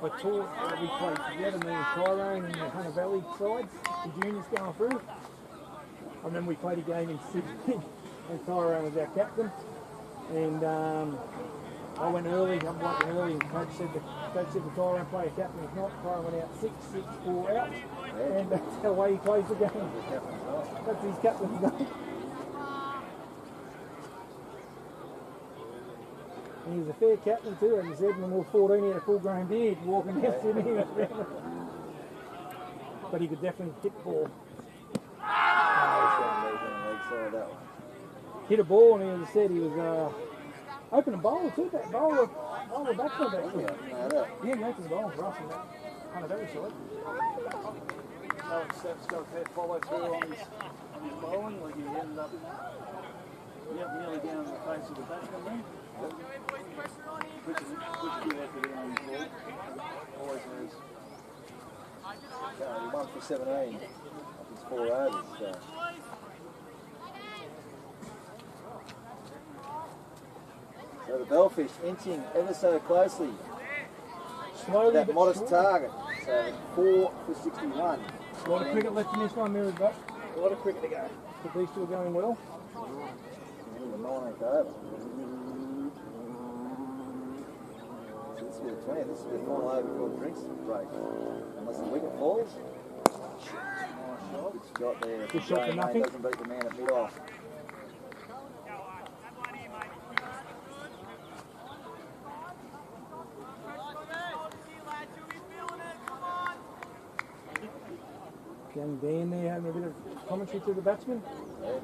I taught, we played together, me and Tyrone in the Hunter Valley side, the juniors going through. And then we played a game in Sydney, and Tyrone was our captain. And I went early, I'm working early, and coach said to Tyrone play a captain. If not, Tyrone went out 6-4 out, and that's how way he plays the game. That's his captain's game. And he was a fair captain too, as he said, when we were 14 he had a full-grown beard walking down Sydney. But he could definitely hit the ball. Hit a ball, and as I said, he was open and bowler too, that bowler batsman back there. Yeah, he opened the bowl for us in that Hunter Valley side. Alex Steps got a fair follow through on his bowling, like he ended up nearly down the face of the batsman then. Puts a good effort in on his ball. Always has. He 1 for 17 off his 4 overs. So the Bellfish inching ever so closely. Slowly That but modest surely. target. So 4 for 61. A lot of cricket left in this one, Mary, but a lot of cricket to go. But these two are going well. The 9th over. This will be the 20th. This will be the final over before the drinks break. Unless the wicket falls. Good shot there. Good shot for nothing. Doesn't beat the man at mid-off. Young Dan there having a bit of commentary to the batsman. Yeah.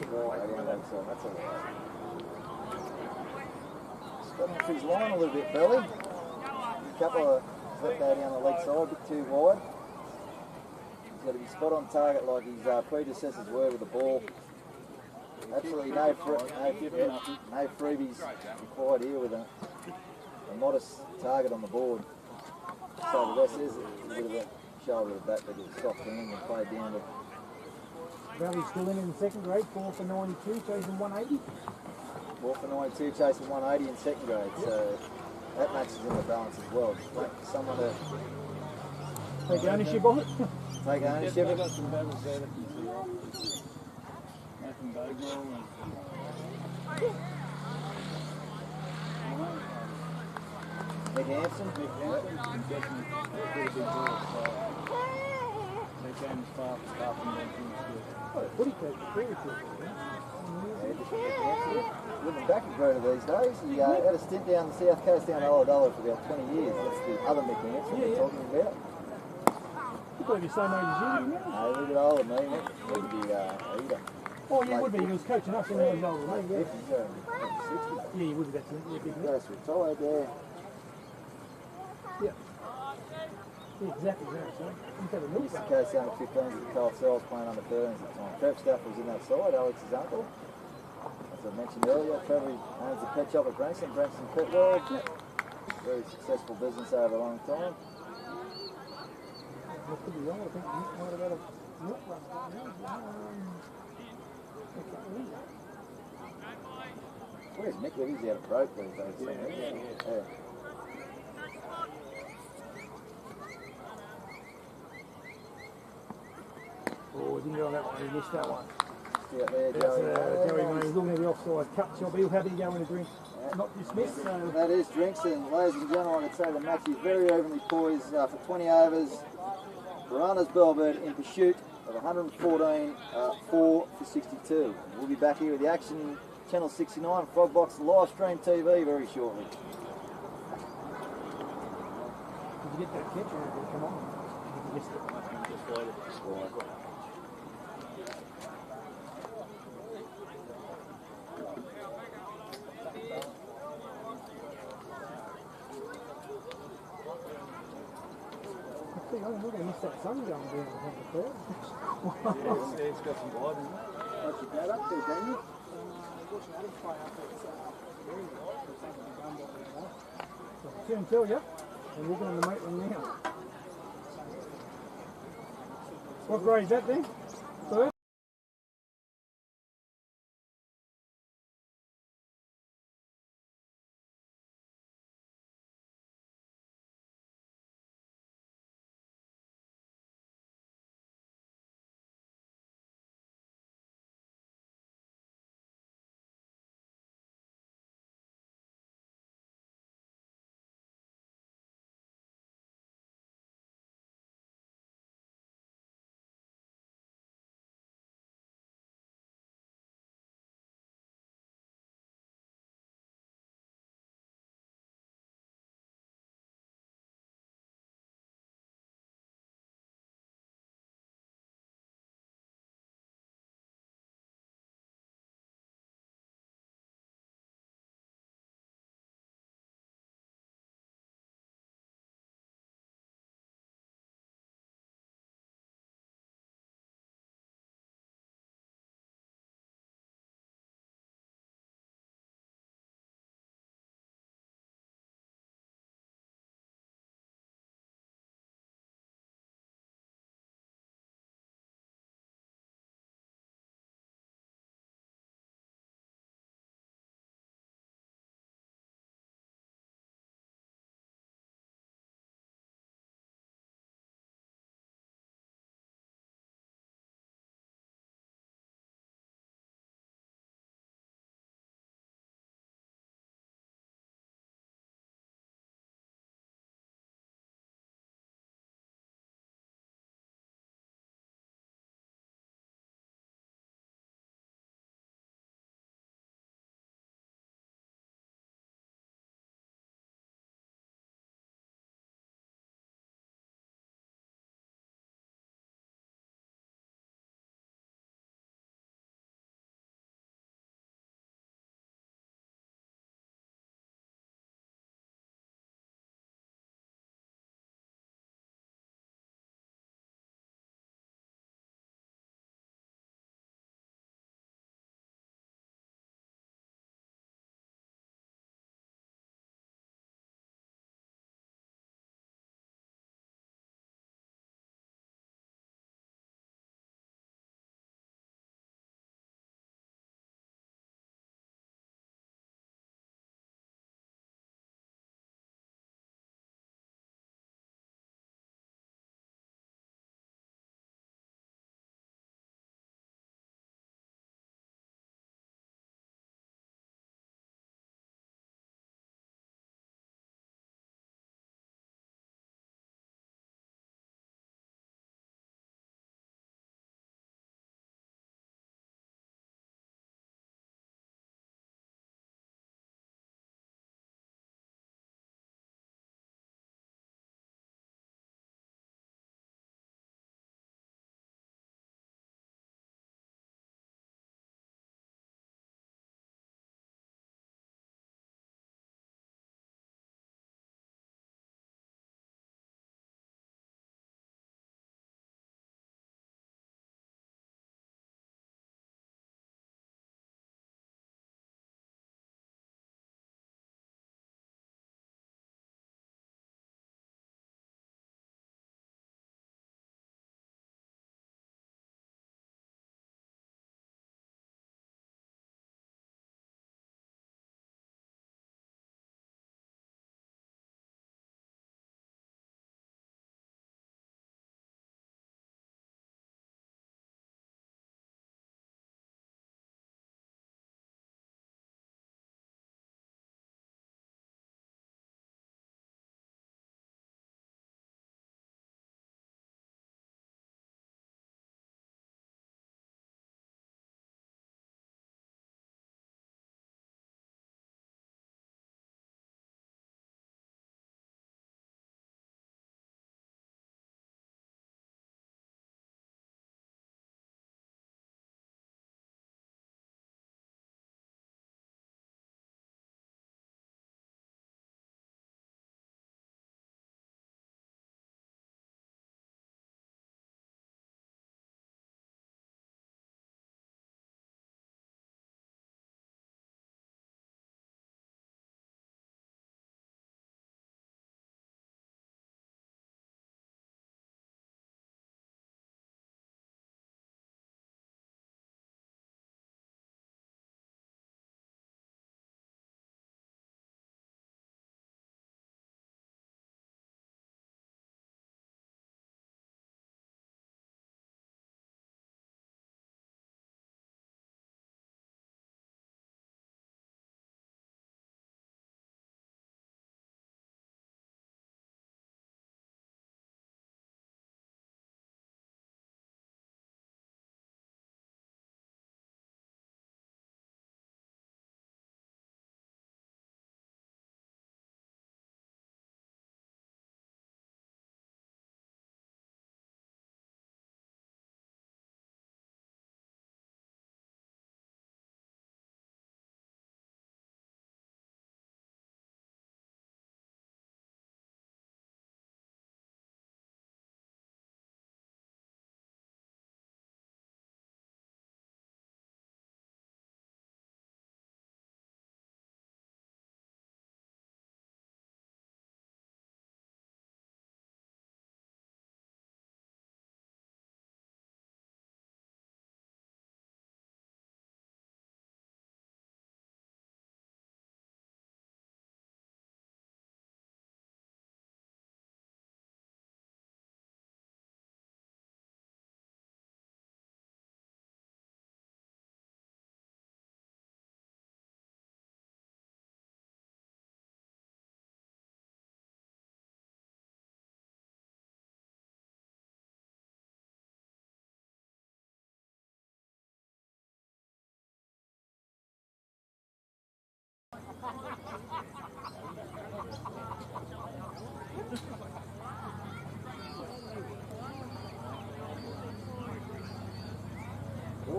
That's all right. Got off his line a little bit, Belly. A couple of let go down the leg side, a bit too wide. He's got to be spot on target like his predecessors were with the ball. Absolutely no freebies required here with a modest target on the board. So the rest is a bit of a shoulder to bat, but it's soft hand and played down to. Valley's still in the second grade, 4 for 92, chasing 180. 4 for 92, chasing 180 in second grade. So that matches in the balance as well. Just wait for someone to take ownership of it. Take ownership of They've it. got some battles there that can see off. Nathan Bagwell and Nick Hampson. definitely pretty big ball. So they came as far from everything was good. Oh, footy coach, very good. Living back in Greta these days. He had a stint down the south coast down Ulladulla for about 20 years. That's the other Mick Hampson we're talking about. You thought he was the same age as you, didn't you? No, a little bit older than me. Mick would be either. Oh, yeah, he would be. He was coaching us when he was older than me, yeah. 50s, 60s. Yeah, he would be. That's a big Mick. That's retired there. Yeah. Yeah, exactly. So he's had a milk East run. Coast under 15s at Coalfields playing under 13s at the time. Trev Staff was in that side, Alex's uncle. As I mentioned earlier, Trevor owns a pet shop at Brankston, Brankston Pet World. Very successful business over a long time. I could be wrong. I think Mick might have had a milk run. Where's Mick? He's out of broke these days. Yeah. Oh, he didn't go on that one. He missed that one. Yeah, there, That's Joey. Joey, mate. He's looking at the offside cut job. He'll have to go in a drink. Not dismissed, so... That is drinks, and ladies and gentlemen, I'd say the match is very evenly poised for 20 overs. Piranhas Bellbird in pursuit of 114, 4 for 62. We'll be back here with the action, Channel 69, Frogbox live stream TV very shortly. Did you get that catch or did it come on? You missed it. we're going to miss that sun going down on the court. Yeah, it's got some bite in it. What's your dad up to, Daniel? Watching Adam play up at 2 until, yeah? And we're going to make them now. What grade is that then? First?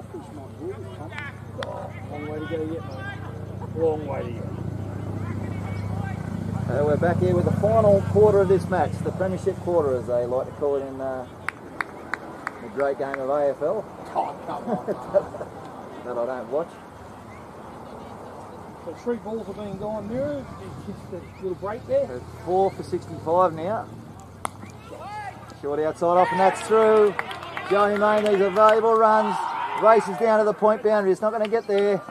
Bellfish might do this, Tom. Long way to go yet, mate. Long way to go. We're back here with the final quarter of this match, the premiership quarter as they like to call it in the great game of AFL. Oh, come on. That I don't watch. So 3 balls are being gone mirror. Just a little break there. So 4 for 65 now. Short outside off and that's through. Johnny Main, these are valuable runs. Races down to the point boundary. It's not going to get there.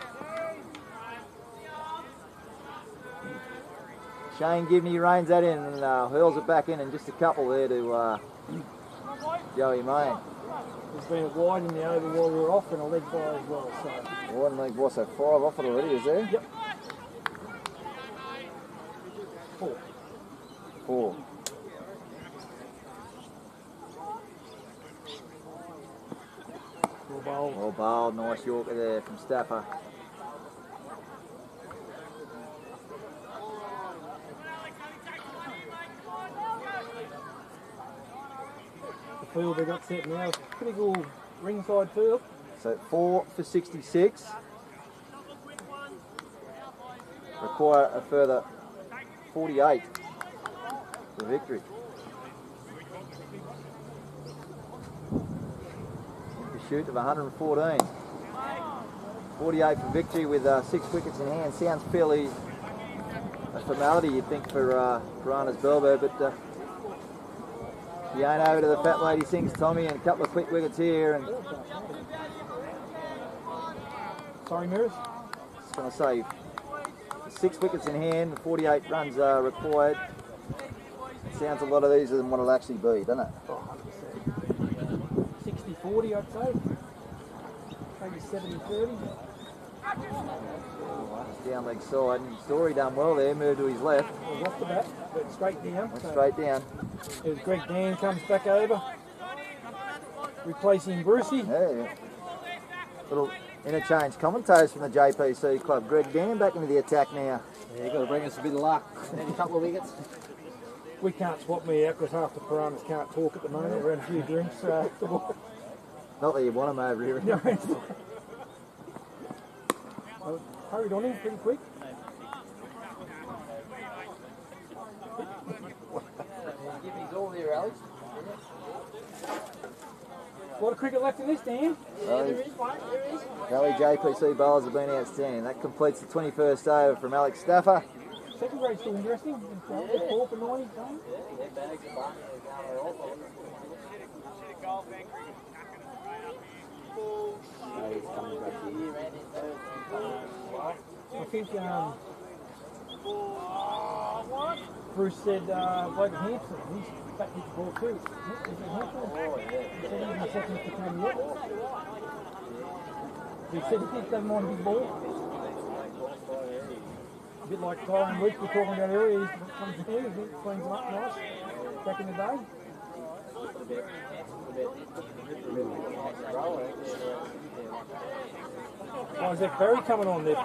Shane Gibney reins that in and hurls it back in and just a couple there to Joey Main. There's been a wide in the over while we were off and a leg fire as well. So. One leg, what's that, 5 off it already, is there? Yep. 4. Well bowled, nice Yorker there from Staffer. The field they got set now, pretty good ringside field. So 4 for 66. Require a further 48 for victory. Shoot of 114. 48 for victory with 6 wickets in hand. Sounds fairly a formality, you'd think, for Piranhas Bellbird, but you ain't over to the fat lady sings Tommy and a couple of quick wickets here. And sorry, Mirrors. just going to say 6 wickets in hand, 48 runs are required. Sounds a lot of these than what it'll actually be, doesn't it? 60-40, I'd say. Maybe 70-30. Down leg side. And Story done well there, moved to his left. Was off the bat, but straight down. Went straight down. As Greg Dan comes back over, replacing Brucey. Yeah. Little interchange commentators from the JPC club. Greg Dan back into the attack now. Yeah, you've got to bring us a bit of luck. Maybe a couple of wickets. We can't swap me out because half the Piranhas can't talk at the moment. We're having a few drinks. Not that you want them over here. Hurried on him pretty quick. Gibney's all there, Alex. A lot of cricket left in this, Dan. Yeah, there is one. There is. Valley JPC bowlers have been outstanding. That completes the 21st over from Alex Staffer. Second grade still interesting. 4 for 90. Yeah, bags of barn. He's coming back here, ran into I think Bruce said Blake Hampson, he's back hit the ball too. Is it Hampson? Oh, yeah. He said he's in second to come yet. He said he doesn't mind a big ball. A bit like Tyron Weeks we were talking about earlier, he comes here, he cleans them up nice back in the day. Isaac Berry coming on there.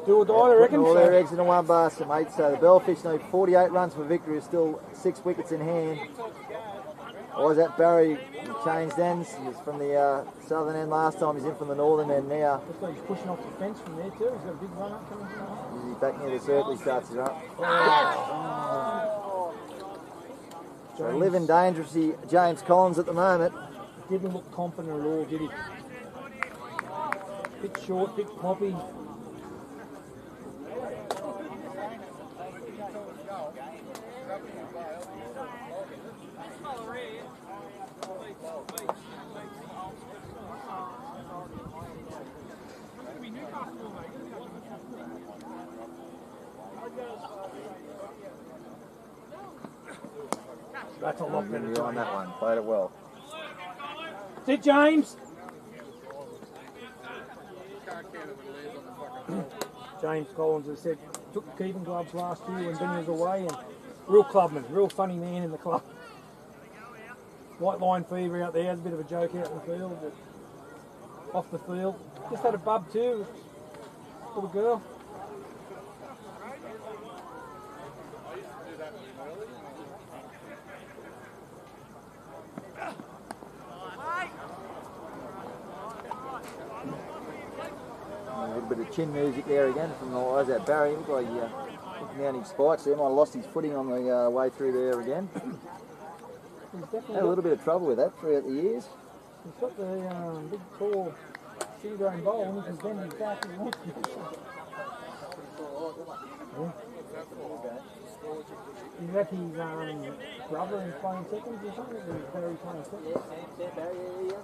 Do or die, I reckon. All their eggs into one basket, mate. So the Bellfish need 48 runs for victory. Still 6 wickets in hand. Isaac Barry changed ends. He was from the southern end last time. He's in from the northern end now. Looks like he's pushing off the fence from there too. He's got a big run up coming from He's back near the circle. He starts his run. So living dangerously, James Collins at the moment. Didn't look confident at all, did he? Bit short, bit poppy. That's a lot better On that one, played it well. Sit, James. James Collins has said took the keeping gloves last year when Benny was away, and real clubman, real funny man in the club. White line fever out there, has a bit of a joke out in the field, but off the field. Just had a bub too, little girl. little bit of chin music there again from the eyes at Barry. Looked like he looking down his spikes there. Might have lost his footing on the way through there again. Had a little bit of trouble with that throughout the years. He's got the big tall shoe-grown bowl and he can bend his back if he wants to. Is that his brother is playing seconds or something? Or is Barry playing seconds? Yeah, Sam Barry, yeah,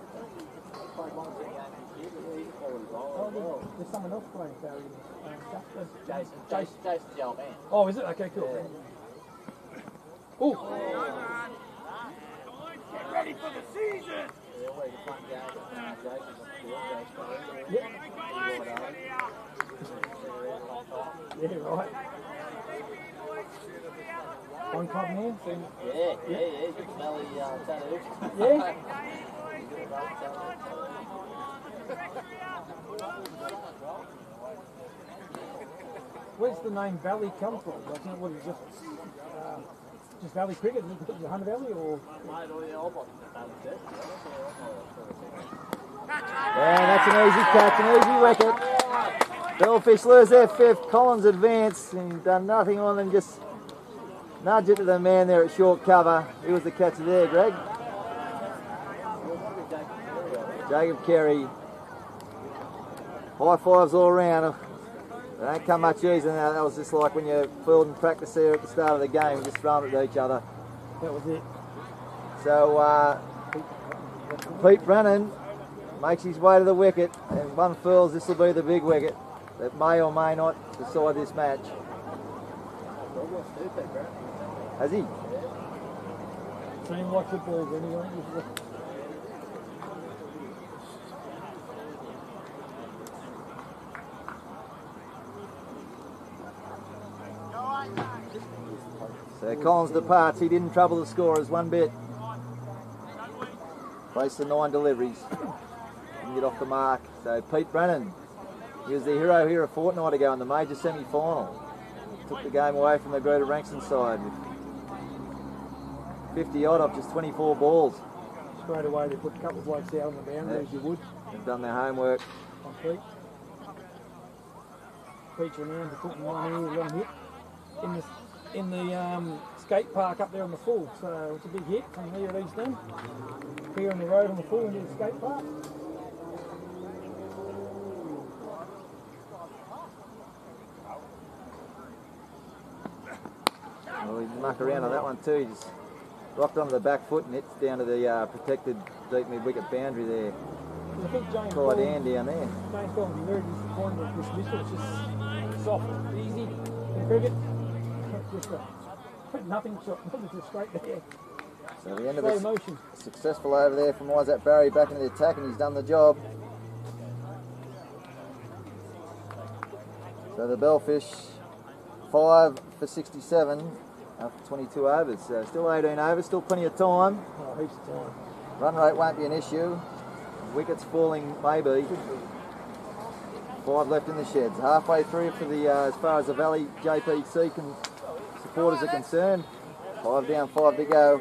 he played one second game this year, but he's a quality bowler. There's someone else playing Barry. Jason's the old man. Oh, is it? Okay, cool. Yeah. Oh! Get ready for the season. Yeah, always a fun game. Jason's on the field. Yeah. Yeah, right. One club man, so Yeah, he's got the belly tattoos. yeah. Where's the name Valley come from? Like, what is it, just Valley cricket? Is it the Hunter Valley or? Yeah, that's an easy catch, an easy wicket. Bellfish lose their fifth. Collins advanced and he's done nothing on them, just nudge it to the man there at short cover. Who was the catcher there, Greg? Jacob Carey. High fives all around. They don't come much easier now. That was just like when you fielding practice there at the start of the game, just throwing it at each other. That was it. So Pete Brennan makes his way to the wicket, and one feels this will be the big wicket that may or may not decide this match. Has he? Same like football anyway. So Collins departs. He didn't trouble the scorers one bit. Placed the 9 deliveries. Didn't get off the mark. So Pete Brennan, he was the hero here a fortnight ago in the major semi-final. Took the game away from the Greta Ranxton side with 50 odd off just 24 balls. Straight away they put a couple of blokes out on the boundary as you would. They've done their homework. On Pete. Pete's renowned for putting one hit in the skate park up there on the full. So it's a big hit from here at East End. Here on the road on the full into the skate park. Well, he muck around on that one too. He just rocked onto the back foot and hits down to the protected deep mid-wicket boundary there. I think James Tight hand down there. James Collins is very disappointed with this whistle. It's just soft, easy in cricket. Just nothing just straight there. So the end of Slow it, motion. successful over there from Isaac Barry back into the attack, and he's done the job. So the Bellfish 5 for 67 after 22 overs. So still 18 overs, still plenty of time. Oh, heaps of time. Run rate won't be an issue. Wickets falling maybe. 5 left in the sheds. Halfway through for the as far as the Valley JPC supporters are concerned. 5 down, 5 to go.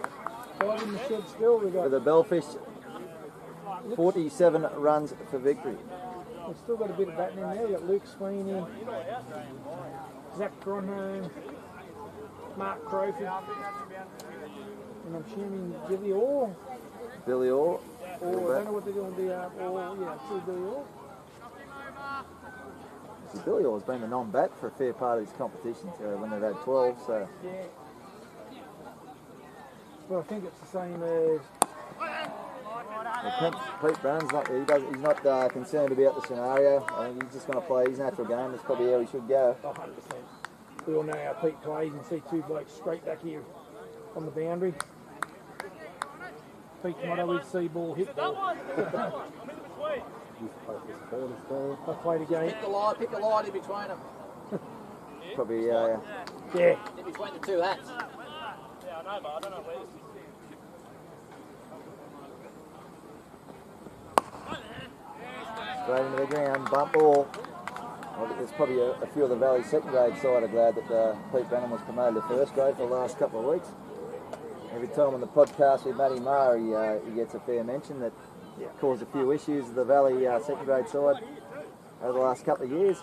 5 in the shed still. We For got. the Bellfish, 47 runs for victory. We've still got a bit of batting in there. We've got Luke Sweeney, Zach Gronholm, Mark Crowford, and I'm assuming Billy Orr. Billy Orr. Or I don't know what they're doing. Still Billy Orr. See, Billy Orr's been the non-bat for a fair part of his competitions when they've had 12. So Yeah. Well, I think it's the same as. Pete Brannan's not. He's not concerned about the scenario. I think he's just going to play his natural game. That's probably how he should go. 100%. We all know how Pete plays and see 2 blokes straight back here on the boundary. Pete's motto is see ball, hit ball. I played a game. Pick a line in between them. Probably. Yeah. In between the 2 hats. Yeah, I know, but I don't know where this is. Straight into the ground, bump ball. Well, there's probably a few of the Valley second grade side are glad that Pete Branham was promoted to first grade for the last couple of weeks. Every time on the podcast with Matty Maher, he gets a fair mention that caused a few issues of the Valley second grade side. over the last couple of years.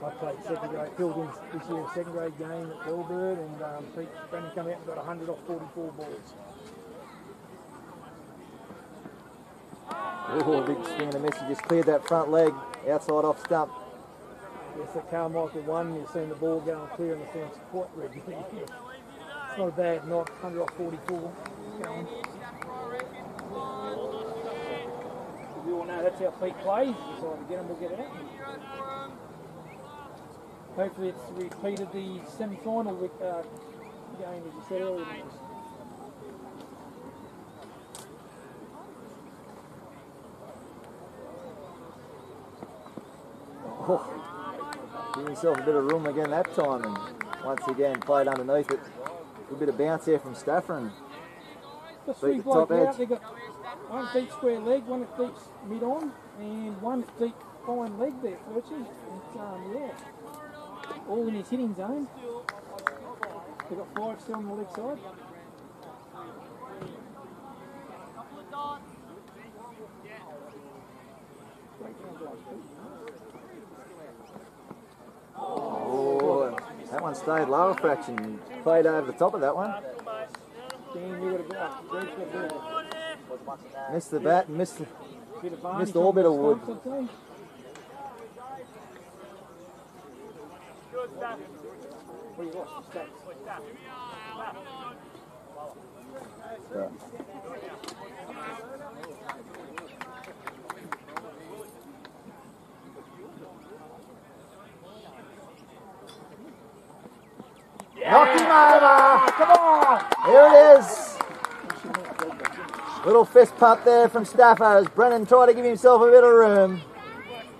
I played second grade, filled in this year's second grade game at Bellbird, and Brendan come out and got 100 off 44 balls. Oh, big swing and a miss. He just cleared that front leg outside off stump. Yes, the Carmichael one, you've seen the ball going clear in the fence quite regularly. It's not a bad knock, 100 off 44. Going. We all know that's how Pete plays. He's decided to get him, we'll get out. Hopefully it's repeated the semi-final game, as you said earlier. Oh, give himself a bit of room again that time, and once again played underneath it. A bit of bounce there from Stafford. And got three beat the top blokes out. edge. They've got one deep square leg, one deep mid-on, and one deep fine leg there, Fletcher. It's, yeah, all in his hitting zone. They've got 5 still on the leg side. Oh, that one stayed lower fraction. Played over the top of that one. Missed the bat and missed all bit of wood. Yeah. Knocked him over! Come on! Here it is! Little fist pump there from Stafford as Brennan tried to give himself a bit of room.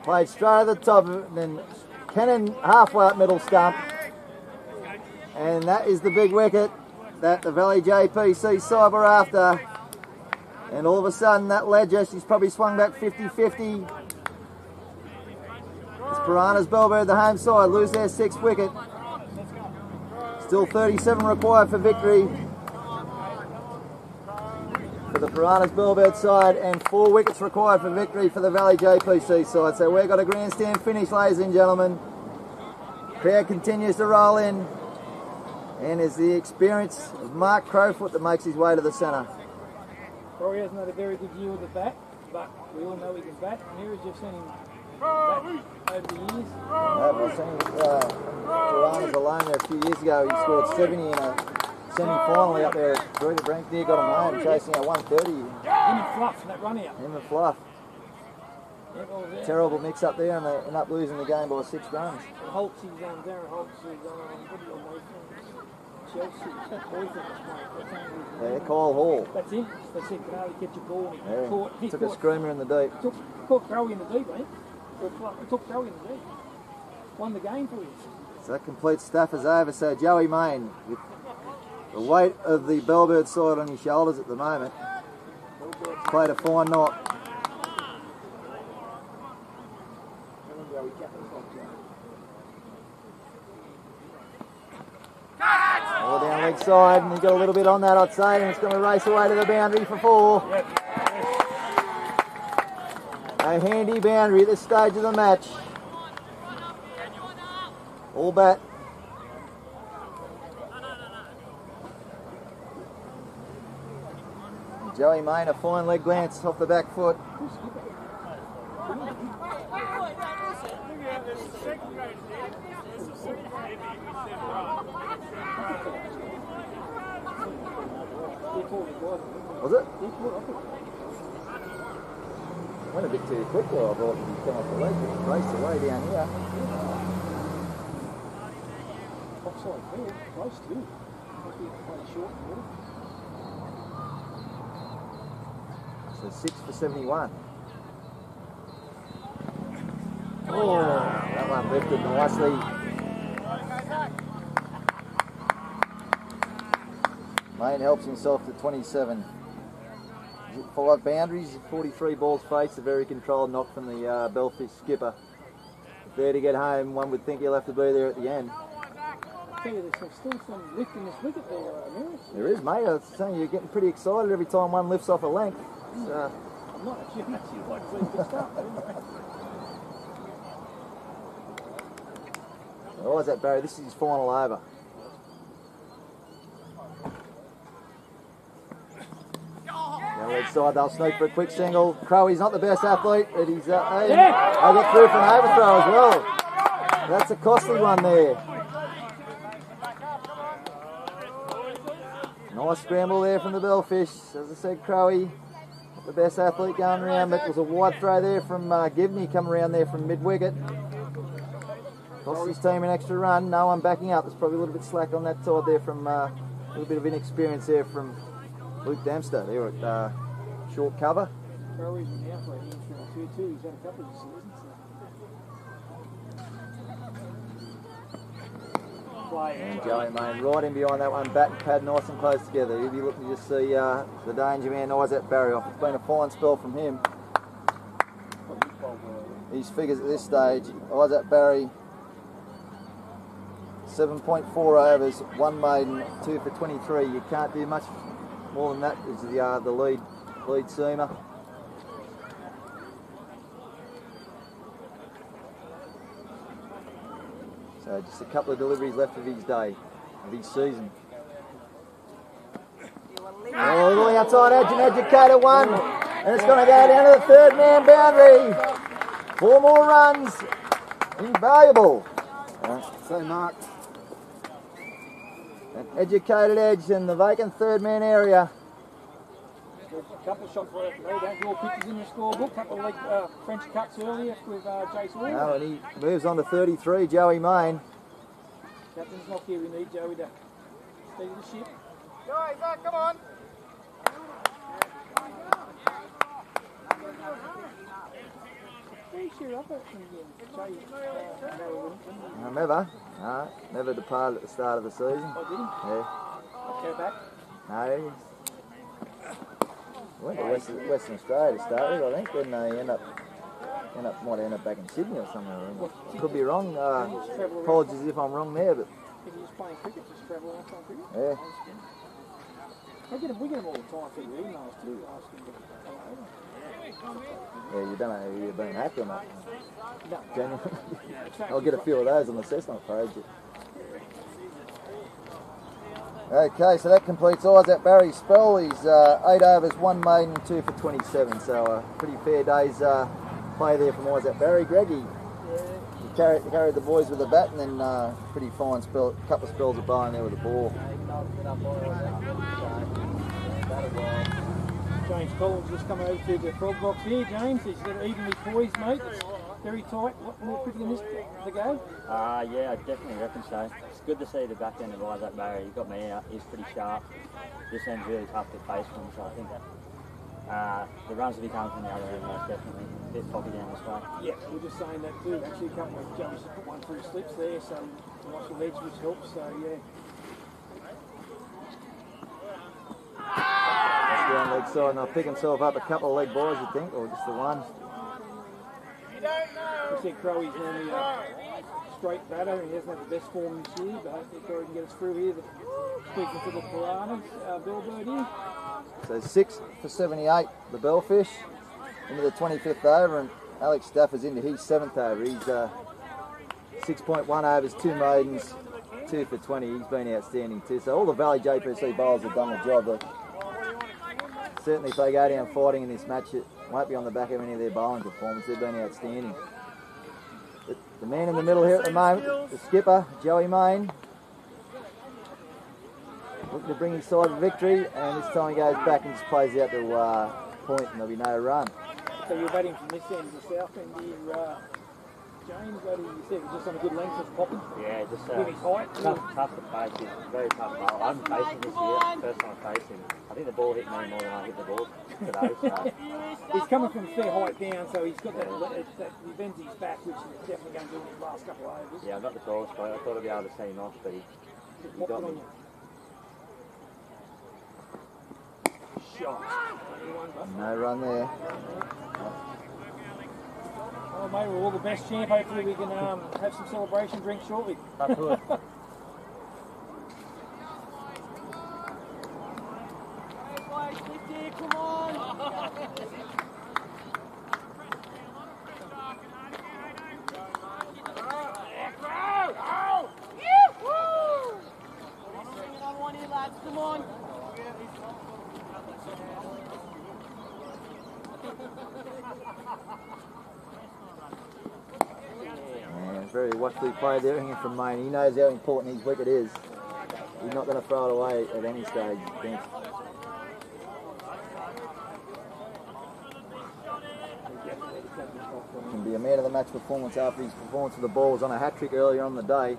Played straight over the top of it, and then Cannon halfway up middle stump. And that is the big wicket that the Valley JPC side were after. And all of a sudden that ledger, she's probably swung back 50-50. It's Piranhas Bellbird, the home side, lose their 6th wicket. Still 37 required for victory for the Piranhas Bellbird side, and 4 wickets required for victory for the Valley JPC side. So we've got a grandstand finish, ladies and gentlemen. Crowd continues to roll in, and is the experience of Mark Crowfoot that makes his way to the centre. Probably hasn't had a very good year with the bat, but we all know he can bat. And here, as you've seen him bat over the years. I've seen Piranhas alone there a few years ago. He scored 70 in a semi-final up there at Brink near, got him home, chasing at 130. Him and Fluff, that run out. Him and Fluff. Terrible mix up there, and they end up losing the game by 6 runs. Holtz, Darren Holtz is Chelsea. Yeah, Kyle Hall. That's him. They said, can only catch a ball. Yeah. Took a screamer in the deep. Took Crowie in the deep, eh? Took Crowie in the deep. Won the game for you. So that completes Stafford's over. So Joey Main, with the weight of the Bellbird side on his shoulders at the moment, played a fine knock. All down leg side, and he's got a little bit on that, I'd say, and it's going to race away to the boundary for 4. A handy boundary at this stage of the match. All bat. Joey Main, a fine leg glance off the back foot. Was it? Went a bit too quick there, I thought he'd come off the leg, but raced away down here. Offside field, close to. Must be playing short. So 6 for 71. Oh, that one lifted nicely. Main helps himself to 27. 5 boundaries, 43 balls faced, a very controlled knock from the Bellfish skipper. If they're to get home, one would think he'll have to be there at the end. I tell you, there's still some lift in this wicket there, Maris. There is, mate. I was saying you're getting pretty excited every time one lifts off a length. I'm not actually like to see good stuff. Oh, is that Barry? This is his final over. Down the leg side, they'll sneak for a quick single. Crowy's not the best athlete, but he's they'll get through for an overthrow as well. That's a costly one there. Nice scramble there from the Bellfish. As I said, Crowy, not the best athlete going around, but it was a wide throw there from Givney coming around there from mid-wicket. Cost his team an extra run. No one backing up. There's probably a little bit slack on that side there from a little bit of inexperience there from Luke Dempster there at short cover. Crowy's been out for a hamstring or two too. He's had a couple of seasons. And Joey Main right in behind that one, bat and pad nice and close together. He'll be looking to just see the danger man Isaac Barry off. It's been a fine spell from him. His figures at this stage, Isaac Barry, 7.4 overs, 1 maiden, 2 for 23. You can't do much more than that as the lead seamer. So just a couple of deliveries left of his day, of his season. Oh, a little outside edge, an educated one. And it's going to go down to the third man boundary. 4 more runs. Invaluable. So marked. An educated edge in the vacant third man area. A couple of shots right after that. Don't draw pictures in the scorebook. A couple of French cuts earlier with Jace Hall. No, and he moves on to 33, Joey Main. Captain's not here. We need Joey to steady the ship. Joey, Zach, come on. Never departed at the start of the season. Oh, did he? Yeah. I'll go back. No, went to Western Australia to start with, I think. Then they might end up back in Sydney or somewhere. Could be wrong. Apologies if I'm wrong there, but If he was playing cricket, just travel around playing cricket. yeah. We get him all the time through your emails too, asking to come over. Yeah, you don't know if you've been hacked or not. No. Genuinely. I'll get a few of those on the Cessnock page. Okay, so that completes Isaac Barry's spell. He's 8 overs, 1 maiden, 2 for 27. So a pretty fair day's play there from Isaac Barry. Greggy, he carried the boys with a bat, and then pretty fine spell, couple of spells of bowling there with the ball. James Collins just come over to the frog box here. James, he's got it evenly poised, mate. It's very tight. What more quicker than this to go? Yeah, I definitely reckon so. It's good to see the back end of Isaac Barry. He got me out. He's pretty sharp. Just seems really tough to face from. So I think that the runs will be coming from the other end, most definitely. A bit foggy down this way. Yeah, we're just saying that too. Actually, a couple of jumps to put one through slips there, so lots of legs, which helps. So yeah. Down leg side, and I'll pick himself up a couple of leg boys, you think, or just the one? We said Crowy's normally a straight batter, and he hasn't had the best form this year, but hopefully Crowy can get us through here. Speaking to the Piranhas, Bellbird here. So 6 for 78, the Bellfish, into the 25th over, and Alex Stafford's into his 7th over. He's 6.1 overs, 2 maidens, 2 for 20. He's been outstanding too. So all the Valley JPC bowlers have done the job. But certainly if they go down fighting in this match, it won't be on the back of any of their bowling performance. They've been outstanding. But the man in the middle here at the moment, the skipper, Joey Main, looking to bring his side to victory, and this time he goes back and just plays out to point, and there'll be no run. So you're batting from this end to the south end here, James, what do you say? Just on a good length of popping? Yeah, just Really tight? tough to face. It's very tough bowl. I'm facing this year, first time I face him. I think the ball hit me more than I hit the ball today. So. He's coming from fair height down, so he's got that he bends his back, which is definitely going to do in his last couple of overs. Yeah, I got the ball straight. I thought I'd be able to see him off, but he got me. Shot. No run there. Oh, mate, we're all the best, champ. Hopefully we can have some celebration drinks shortly. That's good. Come on! Very watchfully played there from Main. He knows how important his wicket is. He's not going to throw it away at any stage, I think. Can be a man of the match performance after his performance of the ball was on a hat-trick earlier on the day.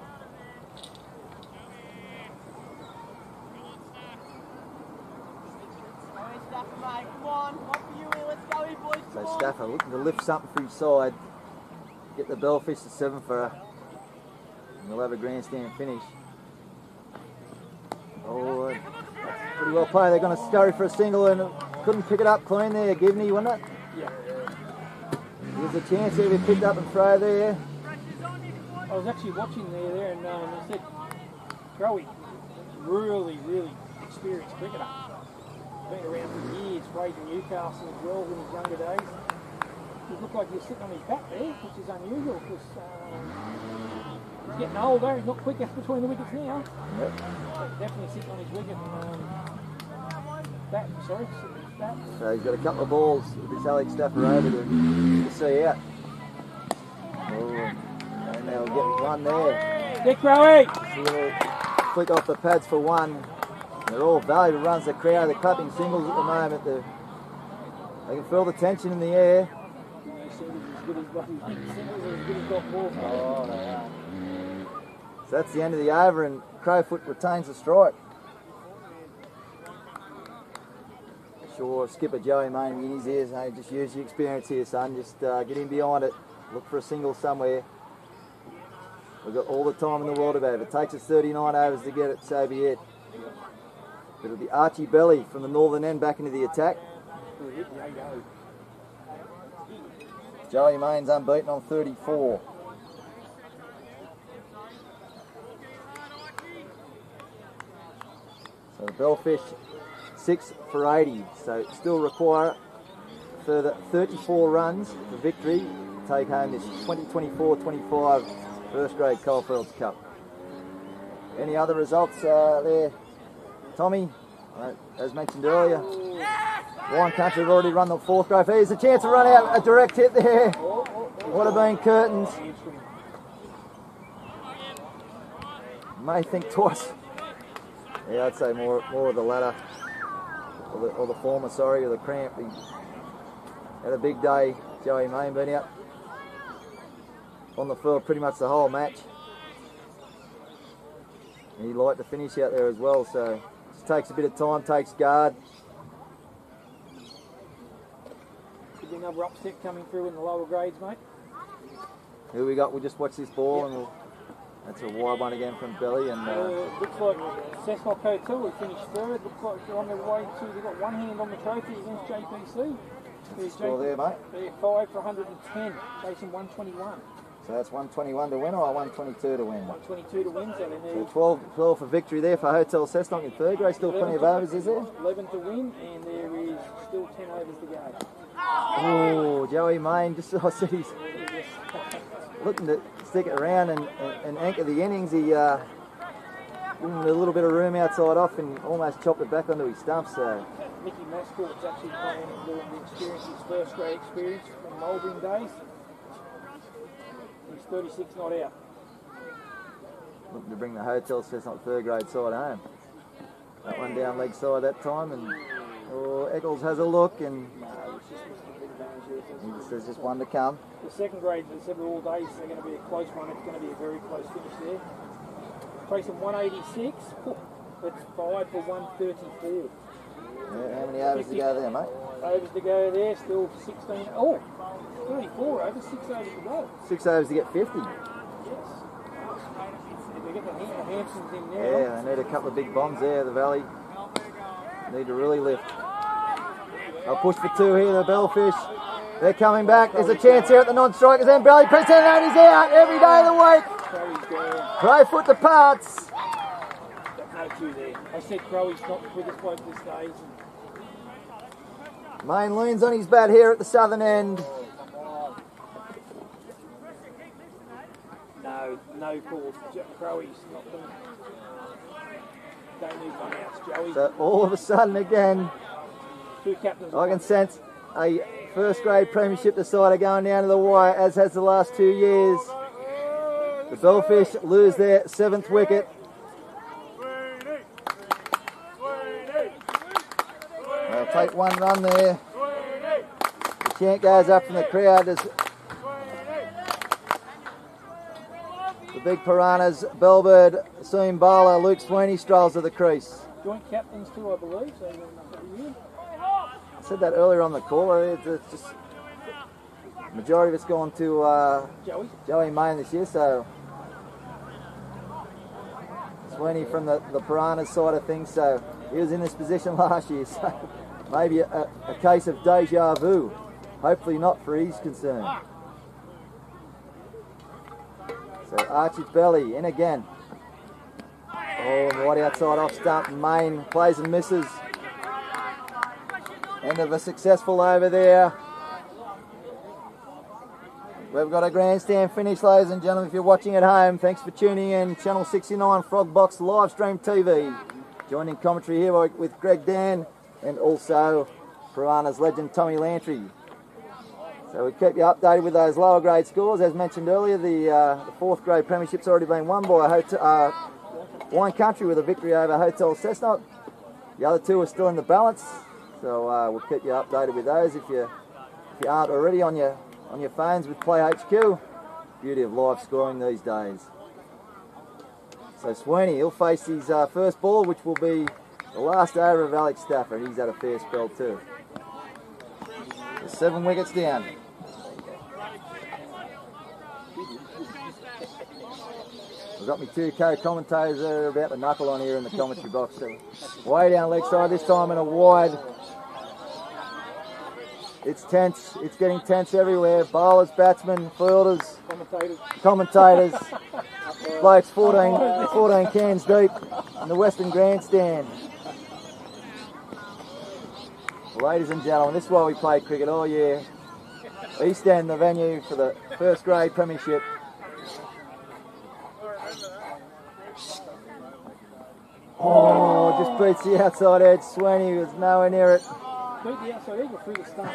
So Stafford looking to lift something for his side, get the Bellfish to 7 for her, and they'll have a grandstand finish. Oh, that's pretty well played. They're going to scurry for a single and couldn't pick it up clean there, Givney, wasn't it? Yeah. There's a chance here to be picked up and throw there. I was actually watching there and I said, Crowie, really experienced cricketer. Been around for years, played in Newcastle as well in his younger days. He looked like he was sitting on his back there, which is unusual because he's getting older, he's not quick between the wickets now. Yep. But definitely sitting on his wicket. Sitting on his bat. So he's got a couple of balls with this Alex Stafford over to see out. Oh, and they'll get one there. Get Crowie! Flick off the pads for one. They're all valuable runs. The crowd, they're clapping singles at the moment. They can feel the tension in the air. So that's the end of the over, and Crowfoot retains the strike. Sure, skipper Joey Main in his ears. Hey, just use your experience here, son. Just get in behind it. Look for a single somewhere. We've got all the time in the world about it. If it takes us 39 overs to get it, so be it. It'll be Archie Belly from the northern end back into the attack. Joey Main's unbeaten on 34. So the Bellfish 6 for 80. So still require a further 34 runs for victory to take home this 2024-25 first grade Coalfields Cup. Any other results there? Tommy, as mentioned earlier, Wine Country have already run the fourth grade. Here's a chance to run out a direct hit there. Would have been curtains. May think twice. Yeah, I'd say more of the latter, or the former, sorry, or the cramp. He had a big day, Joey Main, been out on the field pretty much the whole match. And he'd like to finish out there as well, so just takes a bit of time, takes guard. Could be another upset coming through in the lower grades, mate. Who we got? We'll just watch this ball, and that's a wide one again from Belly. And looks like Cessnock Hotel will finish third. Looks like they're on their way to, they've got one hand on the trophy against JPC. Score there, mate. They're 5 for 110, chasing 121. So that's 121 to win, or 122 to win? 122 to win, so they need... So 12 for victory there for Hotel Cessnock in third grade. Still plenty of overs, is there? 11 to win, and there is still 10 overs to go. Oh, Joey Main, just as I said, he's looking to stick it around and anchor the innings. He gave him a little bit of room outside off and almost chopped it back onto his stumps. So Mickey Mascott's actually playing the experience, his first grade experience from Mulberry days. He's 36 not out. Looking to bring the Hotel Cessnock third grade side home. That one down leg side that time, and Eccles has a look, and there's just one to come. The second grade, as I said, all days they're going to be a close one. It's going to be a very close finish there. Tracing 186. That's 5 for 134. Yeah, how many overs to go there, mate? Overs to go there, still 16. Oh, 34 overs, 6 overs to go. 6 overs to get 50. Yes. They get the Hampsons in now. Yeah, they need a couple of big bombs there, the Valley. Need to really lift. I'll push for 2 here, the Bellfish. They're coming back. There's a chance here at the non-strikers. And Belly presses it and he's out every day of the week. Crowfoot departs. No two there. I said Crowie's not the quickest bloke this day. Main leans on his bat here at the southern end. No calls. Crowie's not them. Don't need one else, Joey. So all of a sudden again, Two captains. I can sense a first grade premiership decider going down to the wire, as has the last 2 years. The Bellfish lose their 7th wicket. They'll take 1 run there. The chant goes up from the crowd as the big Piranhas, Bellbird, seam bowler Luke Sweeney strolls to the crease. Joint captains too, I believe. So I said that earlier on the call. It's just majority of it's gone to Joey Main this year. So Sweeney from the Piranhas side of things. So he was in this position last year. So maybe a case of deja vu. Hopefully not for his concern. So Archie Belly in again. Oh, and right outside off stump. Main plays and misses. End of a successful over there. We've got a grandstand finish, ladies and gentlemen. If you're watching at home, thanks for tuning in. Channel 69 Frogbox live stream TV. Joining commentary here with Greg Dan and also Piranhas legend Tommy Lantry. So we keep you updated with those lower grade scores. As mentioned earlier, the 4th grade premiership's already been won by Wine Country with a victory over Hotel Cessnock. The other 2 are still in the balance. So we'll keep you updated with those if you aren't already on your phones with Play HQ. Beauty of live scoring these days. So Sweeney, he'll face his first ball, which will be the last over of Alex Stafford. He's had a fair spell too. 7 wickets down. I've got my 2 co-commentators that are about to knuckle on here in the commentary box. So way down leg side, this time in a wide. It's tense. It's getting tense everywhere. Bowlers, batsmen, fielders, commentators. Blokes 14 cans deep in the Western Grandstand. Ladies and gentlemen, this is why we play cricket all year. East End, the venue for the 1st grade premiership. Oh, just beats the outside edge. Sweeney was nowhere near it. beat the outside edge or through the stump? I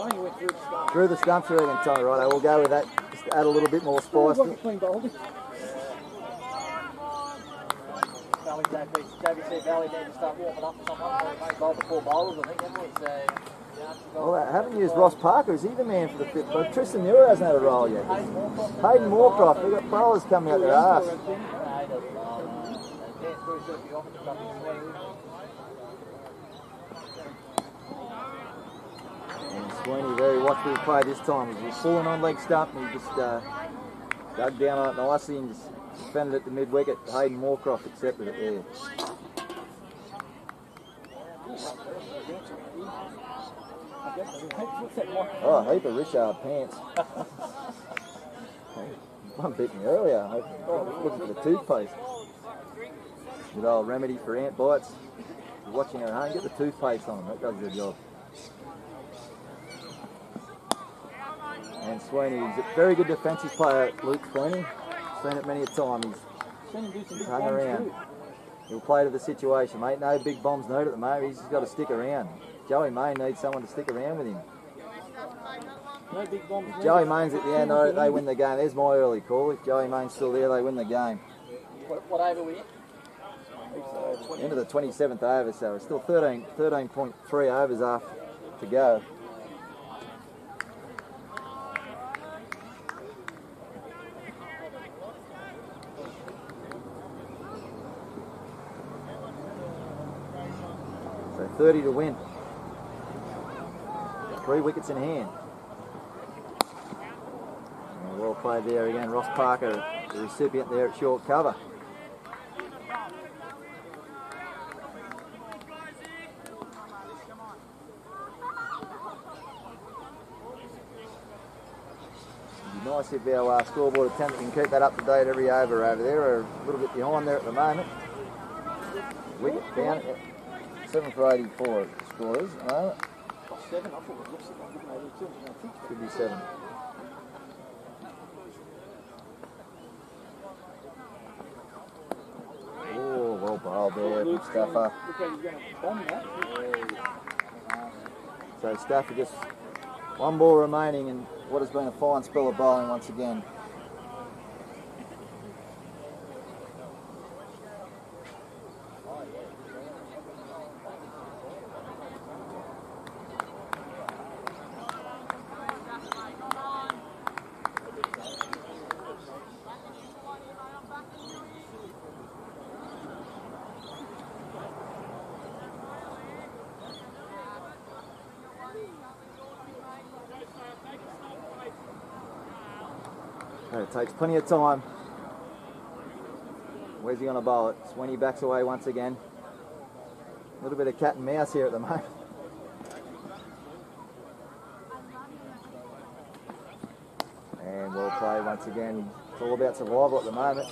think he went through the stump. Through the stump, through again, Tommy. Right, we'll go with that. Just to add a little bit more spice. Like a clean bowled. JPC Valley need to start warming up for someone. They may bowl before bowlers, I think, haven't we? So, well, I haven't used Ross Parker. Is he the man for the 5th? But Tristan Nero hasn't had a roll yet. Hayden Moorcroft. They've got bowlers coming out their arse. And Sweeney, very watchful play this time. He was pulling on leg stump and he just dug down on it nicely and just defended it to mid-wicket. Hayden Moorcroft accepted it there. Oh, a heap of Richard pants. One bit me earlier. I was looking for the toothpaste. Good old remedy for ant bites. If you're watching at home, get the toothpaste on them. That does a good job. And Sweeney, he's a very good defensive player, Luke Sweeney. Seen it many a time. He's hung around. He'll play to the situation, mate. No big bombs needed at the moment. He's just got to stick around. Joey Main needs someone to stick around with him. No big bombs. If Joey Main's at the end, they win the game. There's my early call. If Joey Main's still there, they win the game. What over were you? Into the 27th over, so it's still 13.3 overs after to go. So 30 to win. 3 wickets in hand. And well played there again. Ross Parker, the recipient there at short cover. It'd be nice if our scoreboard attendant can keep that up to date every over there. We're a little bit behind there at the moment. Wicket down. 7 for 84 scorers at the moment. 7, I thought it was 82. Could be 7. Oh, well bowled there from Stafford. Look how he's going to bomb that. So Stafford just 1 ball remaining and what has been a fine spell of bowling once again. It takes plenty of time. Where's he going to bowl it? Sweeney backs away once again. A little bit of cat and mouse here at the moment. And well played once again. It's all about survival at the moment.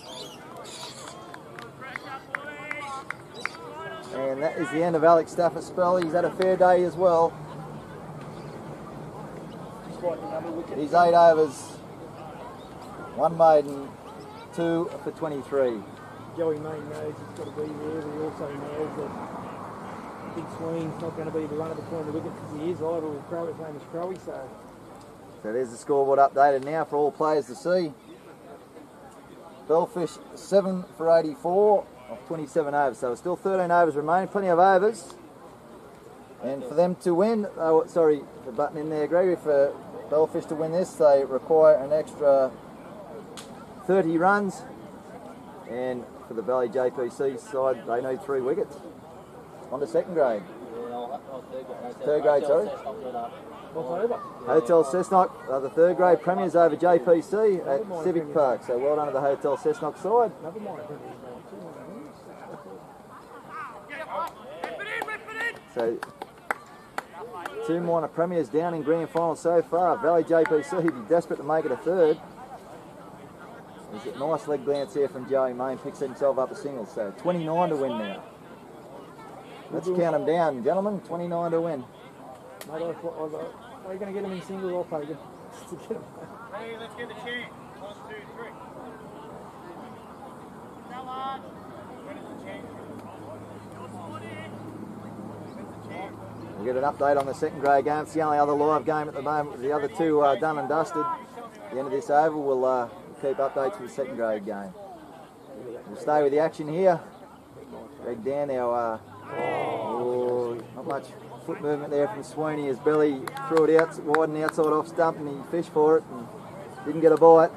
And that is the end of Alex Stafford's spell. He's had a fair day as well. He's 8 overs. 1 maiden, 2 for 23. Joey Main knows he's got to be there, but he also knows that Big Sween's not going to be the runner between the wickets because he is idle. His name is Crowy, so there's the scoreboard updated now for all players to see. Bellfish 7 for 84 of 27 overs, so still 13 overs remaining, plenty of overs. And for them to win, sorry, the button in there, Gregory, for Bellfish to win this, they require an extra 30 runs, and for the Valley JPC side, they need 3 wickets. On to second grade. Third grade, sorry. Hotel Cessnock, the third grade premiers over JPC at Civic Park. So well done to the Hotel Cessnock side. So 2 minor premiers down in grand final so far. Valley JPC be desperate to make it a third. There's a nice leg glance there from Joey Main, picks himself up a single, so 29 to win now. Let's count them down, gentlemen, 29 to win. Mate, are you going to get them in singles or Fagan? Hey, let's get the chant. 1, 2, 3. Come on. When is the chant? We'll get an update on the second grade game. It's the only other live game at the moment. The other 2 are done and dusted. At the end of this over, we'll keep updates for the second grade game. We'll stay with the action here. Greg down our, not much foot movement there from Sweeney as Belly threw it out wide and outside off stump, and he fished for it and didn't get a bite.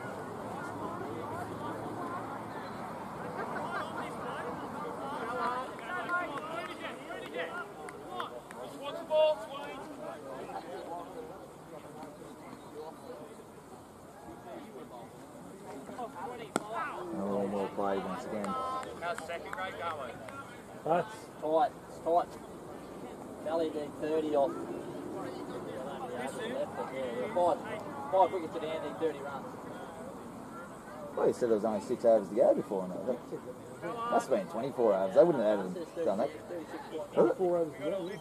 Oh, well played once again. How's second grade going? That's Tight, it's tight. Valley did 30 off. Five wickets at the end, need 30 runs. Well, you said there was only 6 overs to go before now. That must have been 24 overs. They wouldn't have done that. 4 overs to go.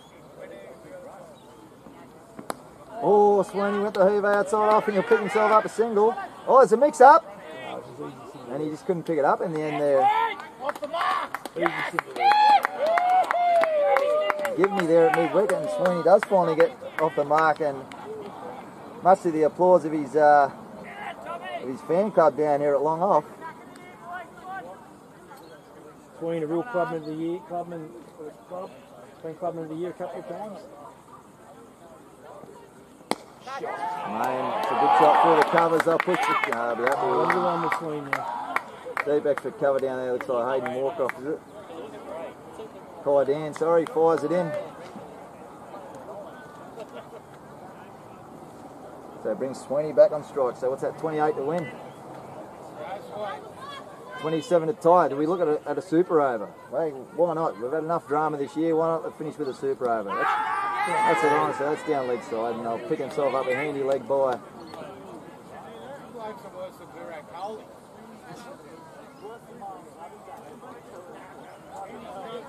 Oh, Sweeney went the hoover outside off and he'll pick himself up a single. Oh, there's a mix-up. And he just couldn't pick it up in the end there. Off the mark! Give me there at mid-wicket, and Sweeney does finally get off the mark, and much to the applause of his fan club down here at Long Off. Sweeney, a real clubman of the year, been clubman of the year a couple of times. Main, it's a good shot through the covers. They'll push the One with Sweeney now. deep extra cover down there. Looks like Hayden Walkoff, is it? Kai Dan, sorry, fires it in. So it brings Sweeney back on strike. So what's that, 28 to win? 27 to tie. Do we look at a super over? Hey, why not? We've had enough drama this year. Why not finish with a super over? That's it, honestly. That's down leg side, and they'll pick himself up a handy leg by.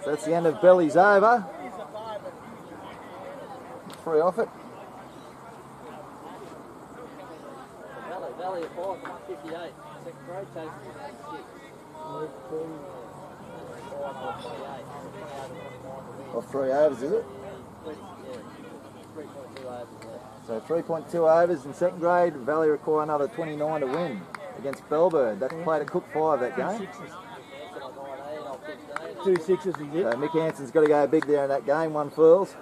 So that's the end of Belly's over. 3 off it. Valley at 5, 158. Second grade chasing 86. Off 3 overs, is it? 3.2 overs there. So 3.2 overs in second grade. Valley require another 29 to win against Bellbird. That's played at Cook 5 that game. 2 sixes he did. So Mick Hanson's got to go big there in that game. 1 furls.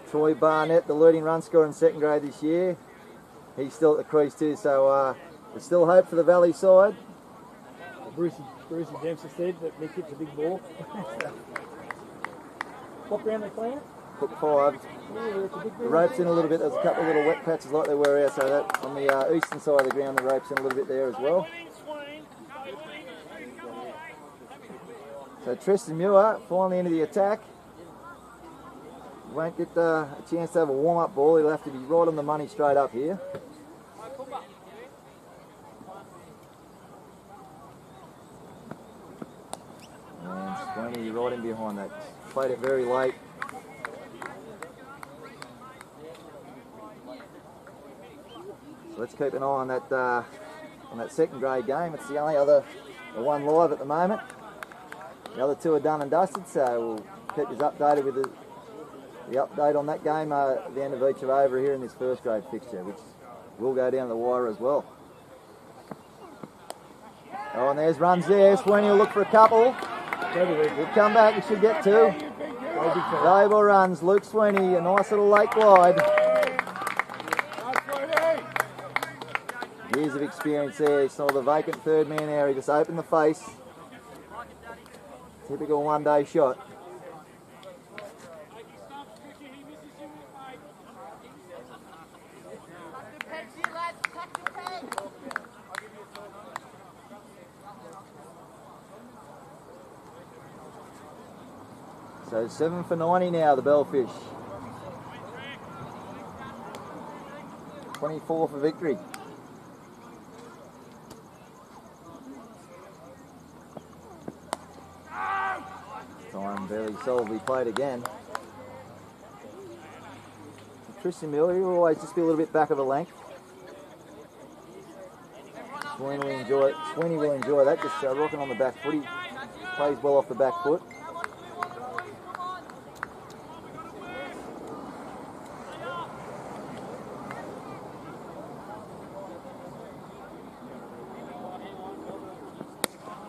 Troy Barnett, the leading run scorer in second grade this year. He's still at the crease too, so there's still hope for the Valley side. Brucey Dempsey said that Mick hits a big ball. What ground they playing at? Cook 5. The rope's in a little bit. There's a couple of little wet patches like they were here, so that on the eastern side of the ground, the rope's in a little bit there as well. So Tristan Muir finally into the attack. Won't get a chance to have a warm-up ball. He'll have to be right on the money straight up here. And Sweeney right in behind that. Played it very late. So let's keep an eye on that second grade game. It's the only other one live at the moment. The other 2 are done and dusted, so we'll keep you updated with the update on that game at the end of each over here in this first grade fixture, which will go down the wire as well. Oh, and there's runs there. Sweeney will look for a couple. He'll come back. He should get 2. Valuable runs. Luke Sweeney, a nice little late glide. Years of experience there. He saw the vacant third man there. He just opened the face. Typical one-day shot. So 7 for 90 now, the Bellfish. 24 for victory. Time barely solidly played again. Tristan Miller, he'll always just be a little bit back of a length. Sweeney will enjoy that, just rocking on the back foot. He plays well off the back foot.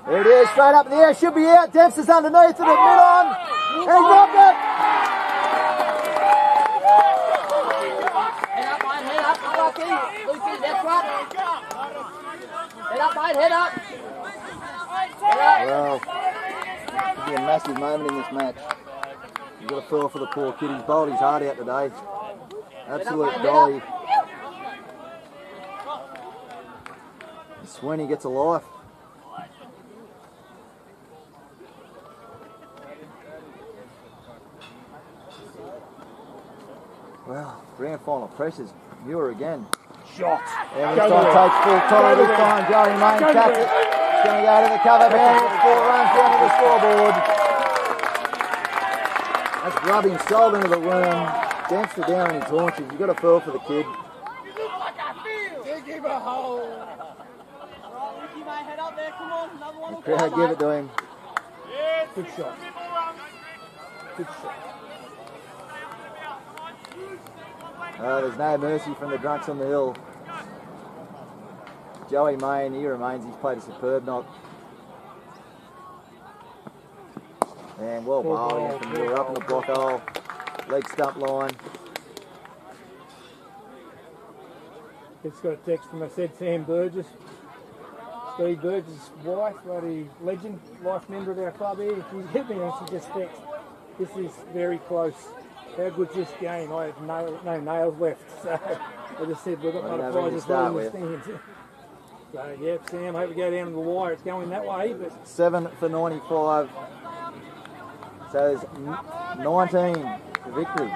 There it is, straight up in the air, should be out. Dempster's underneath it, mid-on, and he dropped it! Head up, mate, head up, Lucy, that's right. Head up, mate, head up. Well, it'll be a massive moment in this match. You've got to feel for the poor kid. He's bowled his heart out today. Absolute dolly. Sweeney gets a life. Well, grand final pressures. Muir again. Shot. And this time takes full time. This time Joey Main taps it. It's going to go to the cover band. It's 4 runs down to the scoreboard. That's rubbing salt into the worm. Dempster down on his haunches. You've got to feel for the kid. Give him a hole. The crowd give it to him. Good shot. Good shot. There's no mercy from the drunks on the hill. Joey Main, he remains. He's played a superb knock. And well bowled from Muir up in the block hole. Leg stump line. It's got a text from, I said, Sam Burgess. Steve Burgess' wife, bloody legend, life member of our club here. She's hit me and she just texted, this is very close. How good's this game? I have no nails left. So I just said, we've got no prizes in the stands. So, yep, Sam, hope we go down to the wire. It's going that way. But 7 for 95. So there's 19 for victory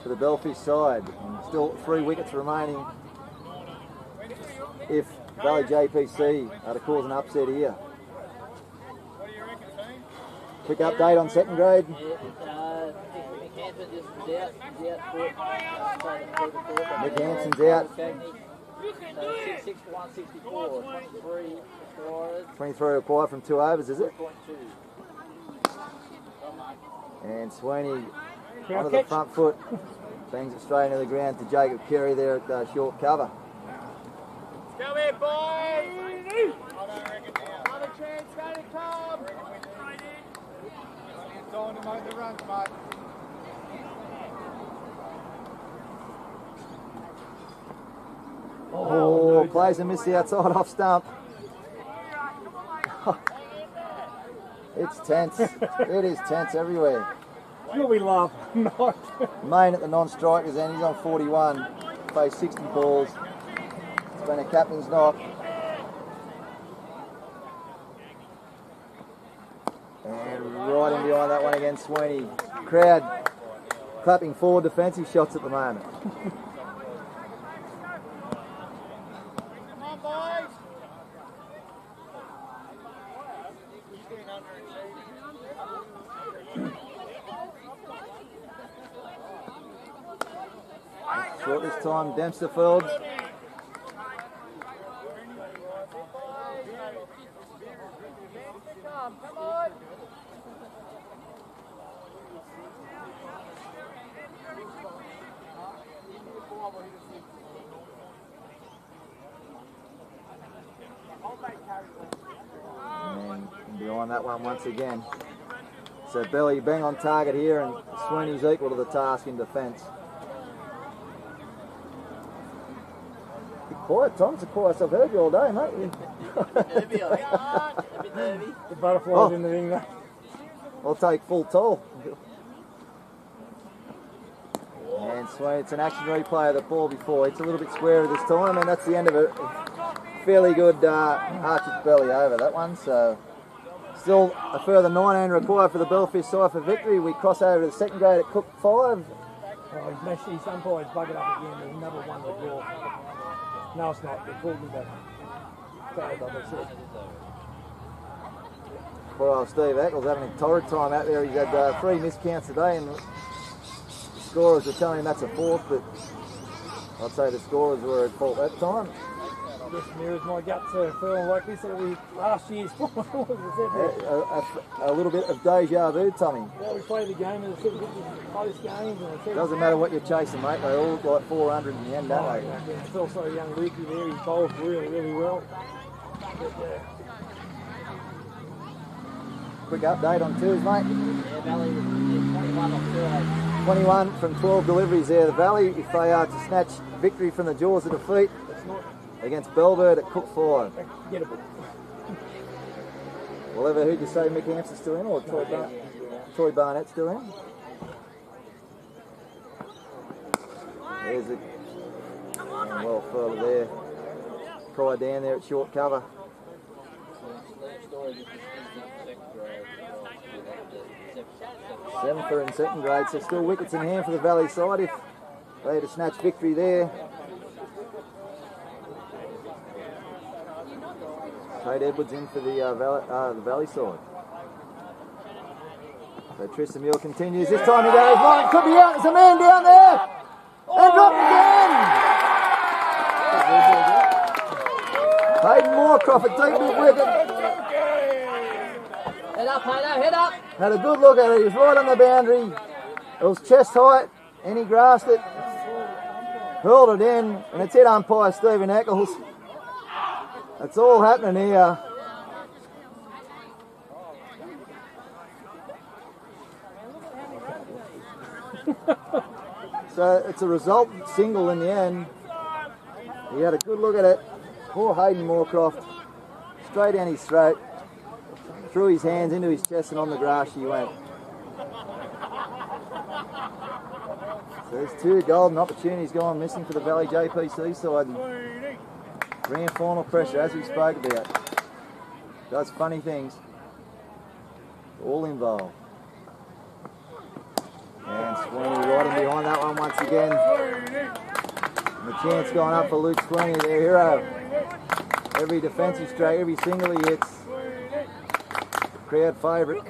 for the Bellfish side. And still 3 wickets remaining if Valley JPC are to cause an upset here. Quick update on second grade. Mick Hanson's out. 6 for 164, 23 required. 23 required from 2 overs, is it? And Sweeney Crowd onto the catch. front foot. Bangs it straight into the ground to Jacob Carey there at short cover. Go here, boys! Another chance, go to Tom! Time to make the runs, mate. Oh, plays and missed the outside off stump. It's tense. It is tense everywhere. Will we love? No. Main at the non-strikers end. He's on 41. Faced 60 balls. It's been a captain's knock. And right in behind that one again, Sweeney. Crowd clapping forward defensive shots at the moment. Come on, boys! Short this time, Dempsterfield. Come on! And behind that one once again. So Belly bang on target here, and Sweeney's equal to the task in defence. Quiet, Tom. It's a quiet. I've heard you all day, mate. Nervy, I think. A bit nervy. The butterflies in the ring there. I'll take full toll. And Sweeney, it's an action replay of the ball before. It's a little bit squarer this time, and that's the end of it. Fairly good Archer's belly over that one. So still a further 19 required for the Bellfish side for victory. We cross over to the second grade at Cook 5. Oh, his umpires buggered up again. There's another one to draw. No, it's not. They called me back. Bad, like I said. Poor old Steve Eccles having a torrid time out there. He's had 3 miscounts today, and the scorers were telling him that's a fourth, but I'd say the scorers were at fault that time. I guess mirrors my guts feeling like this every last year's final. A little bit of deja vu, Tommy. Well, we played the game and it's close games. And Doesn't matter what you're chasing, mate. They all got 400 in the end, don't they? I feel so young Lukey there. He bowled really, really well. But, Quick update on twos, mate. Yeah, Valley was 21 off 21 from 12 deliveries there. The Valley, if they are to snatch victory from the jaws of defeat against Bellbird at Cook 5. Gettable. Whatever, who'd you say Mick Hampson's still in, or Troy Barnett's still in? There's it. And well further there. Try down there at short cover. 7 for in second grade, so still wickets in hand for the Valley side if they had to snatch victory there. Kate Edwards in for the Valley side. So Tristan Muir continues. This time he goes right. It could be out. There's a man down there. And dropped again. Hayden Moorcroft at deep mid wicket. Head up, Hayden, head up! Had a good look at it. He was right on the boundary. It was chest height, and he grasped it, hurled it in, and it's hit umpire Stephen Eccles. That's all happening here. So it's a result single in the end. He had a good look at it. Poor Hayden Moorcroft, straight down his throat. Threw his hands into his chest and on the grass he went. So there's 2 golden opportunities gone missing for the Valley JPC side. Grand final pressure, as we spoke about. Does funny things. All involved. And Sweeney right in behind that one once again. And the chance going up for Luke Sweeney, their hero. Every defensive strike, every single he hits. Crowd favourite.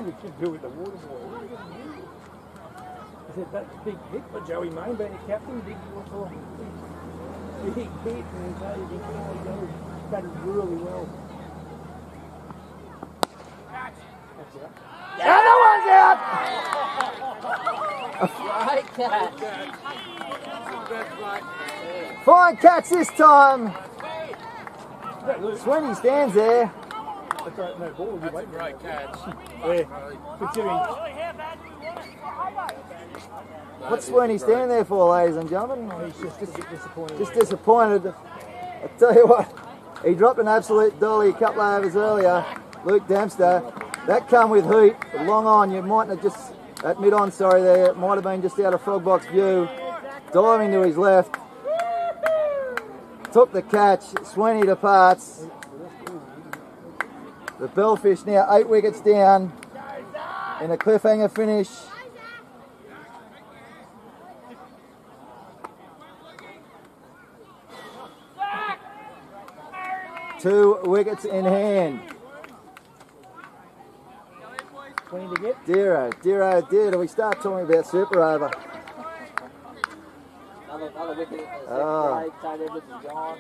we can do with the water boy. I said that's a big hit for Joey Main, being a captain. Big hit, and he batted really well. And that one's out! Right catch. Fine catch this time. Sweeney stands there. That's right, no ball. That's a great catch. Yeah, considering What's Sweeney standing there for, ladies and gentlemen? he's just a bit disappointed. Just disappointed. I tell you what, he dropped an absolute dolly a couple of overs earlier. Luke Dempster. That come with heat. But long on, you might have just, at mid-on, sorry there, it might have been just out of frog box view. Diving to his left. Took the catch. Sweeney departs. The Bellfish now 8 wickets down in a cliffhanger finish. Two wickets in hand. 20 to get. Dear, do we start talking about super over? Another wicket in the second Oh. grade. Tate Edwards is gone.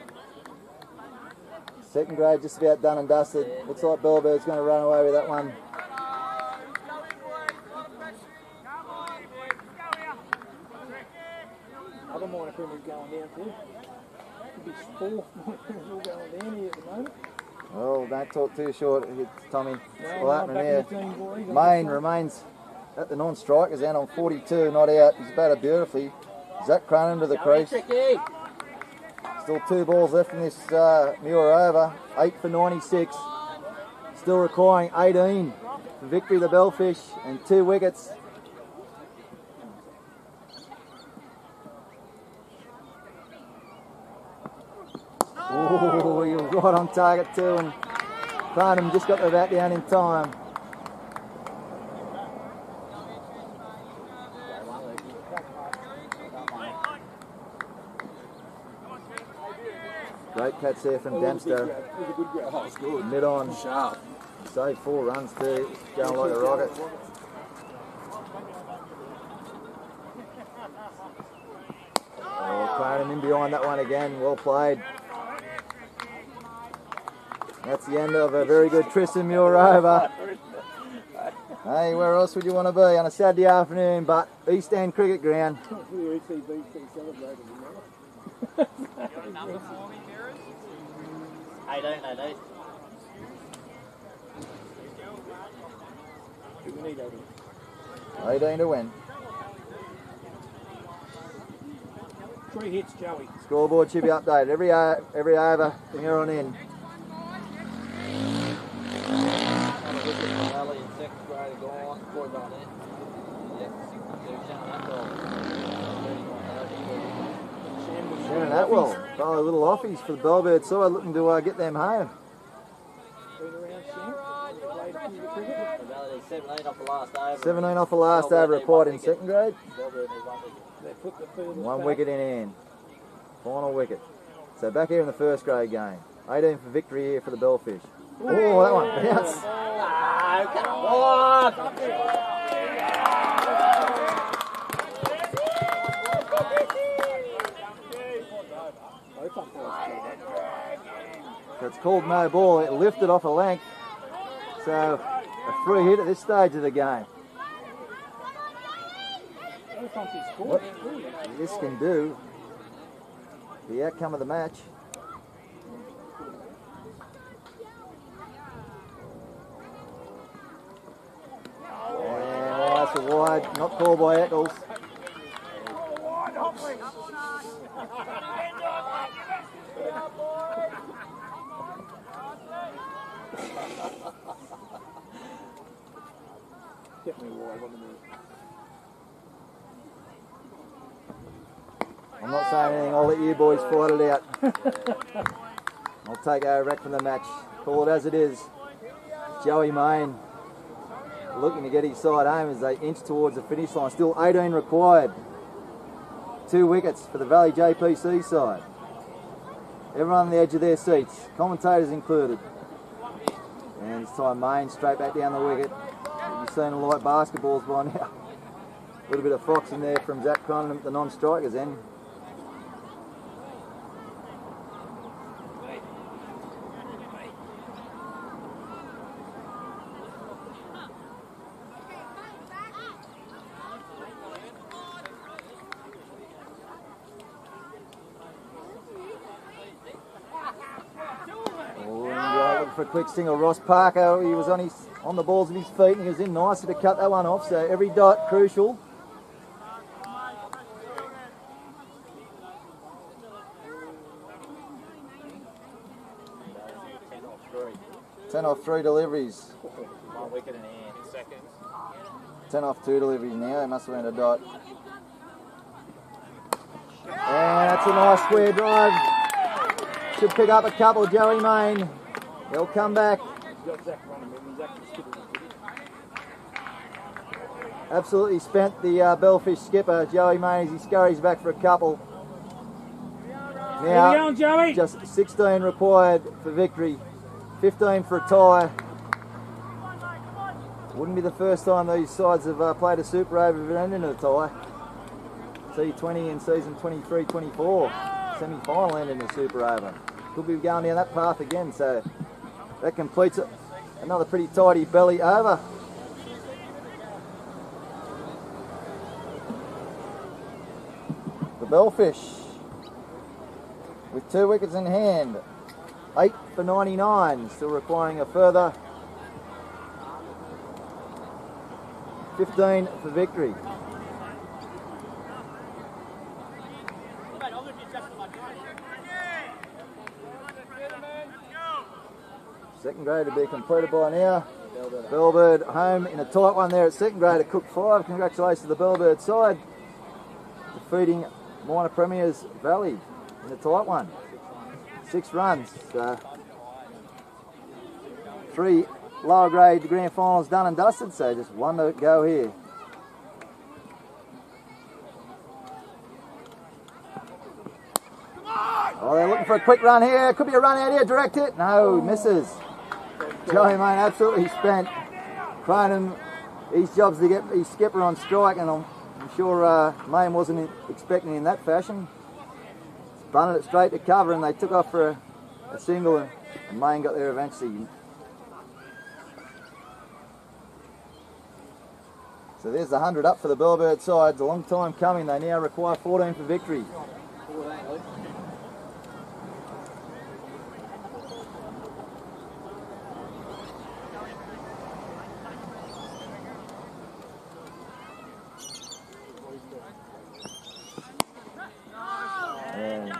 Second grade just about done and dusted. Looks like Bellbird's going to run away with that one. Other minor criminals going down too. Could be 4 minor criminals all going down here at the moment. Oh, don't talk too short. It's Tommy. No, Well, I'm happening back there. in the team, boys. Main remains at the non-strikers and on 42, not out. He's batted beautifully. Zach Cronin to the crease. Tricky. Still 2 balls left in this Muir over. 8 for 96. Still requiring 18 for victory, the Bellfish, and 2 wickets. Oh, he was right on target too, and Farnham just got the bat down in time. Great catch there from Dempster. Oh, it's good. Mid on. Sharp. Saved 4 runs too. Going like a rocket. Oh, Farnham in behind that one again. Well played. That's the end of a very good Tristan Muir over. Hey, where else would you want to be on a Saturday afternoon but East End Cricket Ground? The ECBC celebrated, you know. You got a number for me, Mirrors? 18. We need 18. 18 to win. 3 hits, Joey. Scoreboard should be updated every over from here on in. Another wicket from Valley in second grade gone. Boy gone in. Yep. Shannon Atwell, probably little offies for the Bellbird side, looking to get them home. Been around Shannon. Played a few of the cricket. Valley 17 off the last over. 17 off the last over required in second grade. Bellbird needs 1 wicket. They put the furthest 1 back. wicket in hand. Final wicket. So back here in the first grade game. 18 for victory here for the Bellfish. Oh, that one bounced. Ah, come on! So it's called no ball. It lifted off a length. So a free hit at this stage of the game. What this can do, the outcome of the match. And that's a wide, not called by Eccles. Definitely wide on the move. I'm not saying anything, I'll let you boys fight it out. I'll take over back from the match. Call it as it is. Joey Main looking to get his side home as they inch towards the finish line. Still 18 required. 2 wickets for the Valley JPC side. Everyone on the edge of their seats, commentators included. And this time Main straight back down the wicket. You've seen a lot of basketballs by now. A little bit of fox in there from Zach Cronin at the non-strikers end. for a quick single. Ross Parker, he was on the balls of his feet and he was in nicely to cut that one off, so every dot crucial. Ten off 3 deliveries. 1 wicket in hand. 10 off 2 deliveries now, it must have been a dot. And that's a nice square drive. Should pick up a couple, Joey Main. He'll come back. Absolutely spent the Bellfish skipper, Joey Main, as he scurries back for a couple. Now, going, Joey? Just 16 required for victory. 15 for a tie. Wouldn't be the first time these sides have played a Super Over if it ended in a tie. T20 in season 23-24. Semi-final ended in a Super Over. Could be going down that path again, so that completes it. Another pretty tidy belly over. The Bellfish with 2 wickets in hand. 8 for 99, still requiring a further 15 for victory. Second grade to be completed by now. Bellbird home in a tight one there at second grade at Cook 5. Congratulations to the Bellbird side. Defeating Minor Premiers Valley in a tight one. 6 runs. 3 lower grade grand finals done and dusted, so just 1 to go here. Oh, they're looking for a quick run here. Could be a run out here. Direct hit. No, misses. Joey Main absolutely spent. Cronin, his job's to get his skipper on strike, and I'm sure Main wasn't expecting in that fashion. Bunted it straight to cover, and they took off for a single, and Main got there eventually. So there's the 100 up for the Bellbird side. It's a long time coming. They now require 14 for victory. And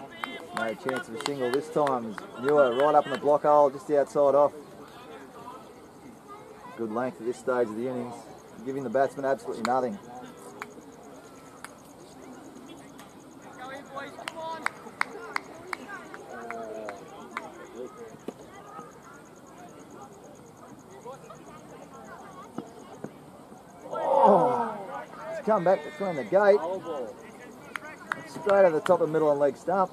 no chance of a single this time. Muir right up in the block hole, just the outside off. Good length at this stage of the innings, giving the batsman absolutely nothing. Oh, it's come back between the gate. Straight over the top of middle and leg stump.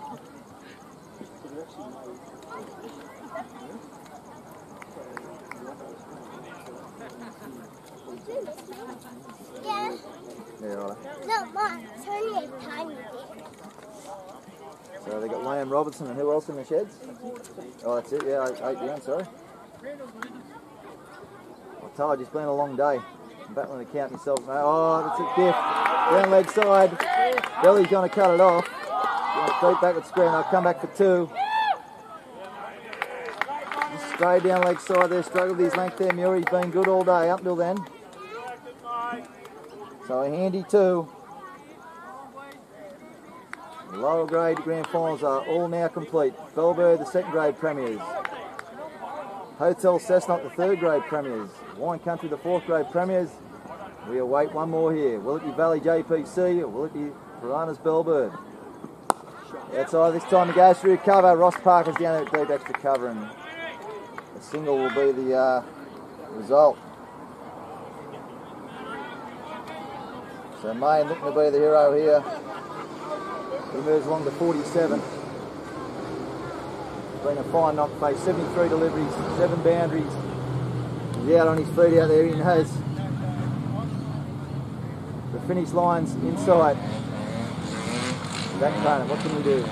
Yeah. Yeah, right. No, Mom, it's only a tiny bit. So they got Liam Robertson and who else in the sheds? Oh, that's it, yeah, 8 down, sorry. I told you, it's been a long day. I'm battling the count myself. Oh, that's a gift. Down leg side. Belly's going to cut it off. Going to creep back with square, and they'll come back for 2. Just straight down leg side there, struggled with his length there. Murray's been good all day up till then. So a handy 2. The lower grade grand finals are all now complete. Bellbird, the second grade premiers. Hotel Cessnock, the third grade premiers. Wine Country, the fourth grade premiers. We await one more here. Will it be Valley JPC or will it be Piranhas Bellbird? Outside this time he goes through cover. Ross Parker's down there at deep extra cover, and a single will be the result. So Main looking to be the hero here. He moves along to 47. Been a fine knock face, 73 deliveries, 7 boundaries. He's out on his feet out there, he knows the finish line's inside. Back Cronin, what can we do?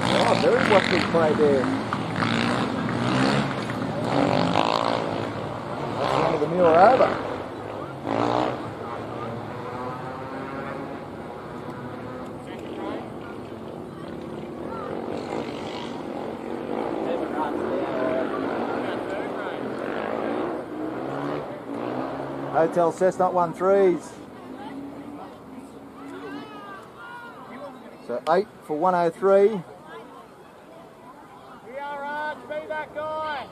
Oh, very watchful play there. That's the end of the Muir over. Hotel Cessnock 1-3s. So 8 for 103. Be that guy.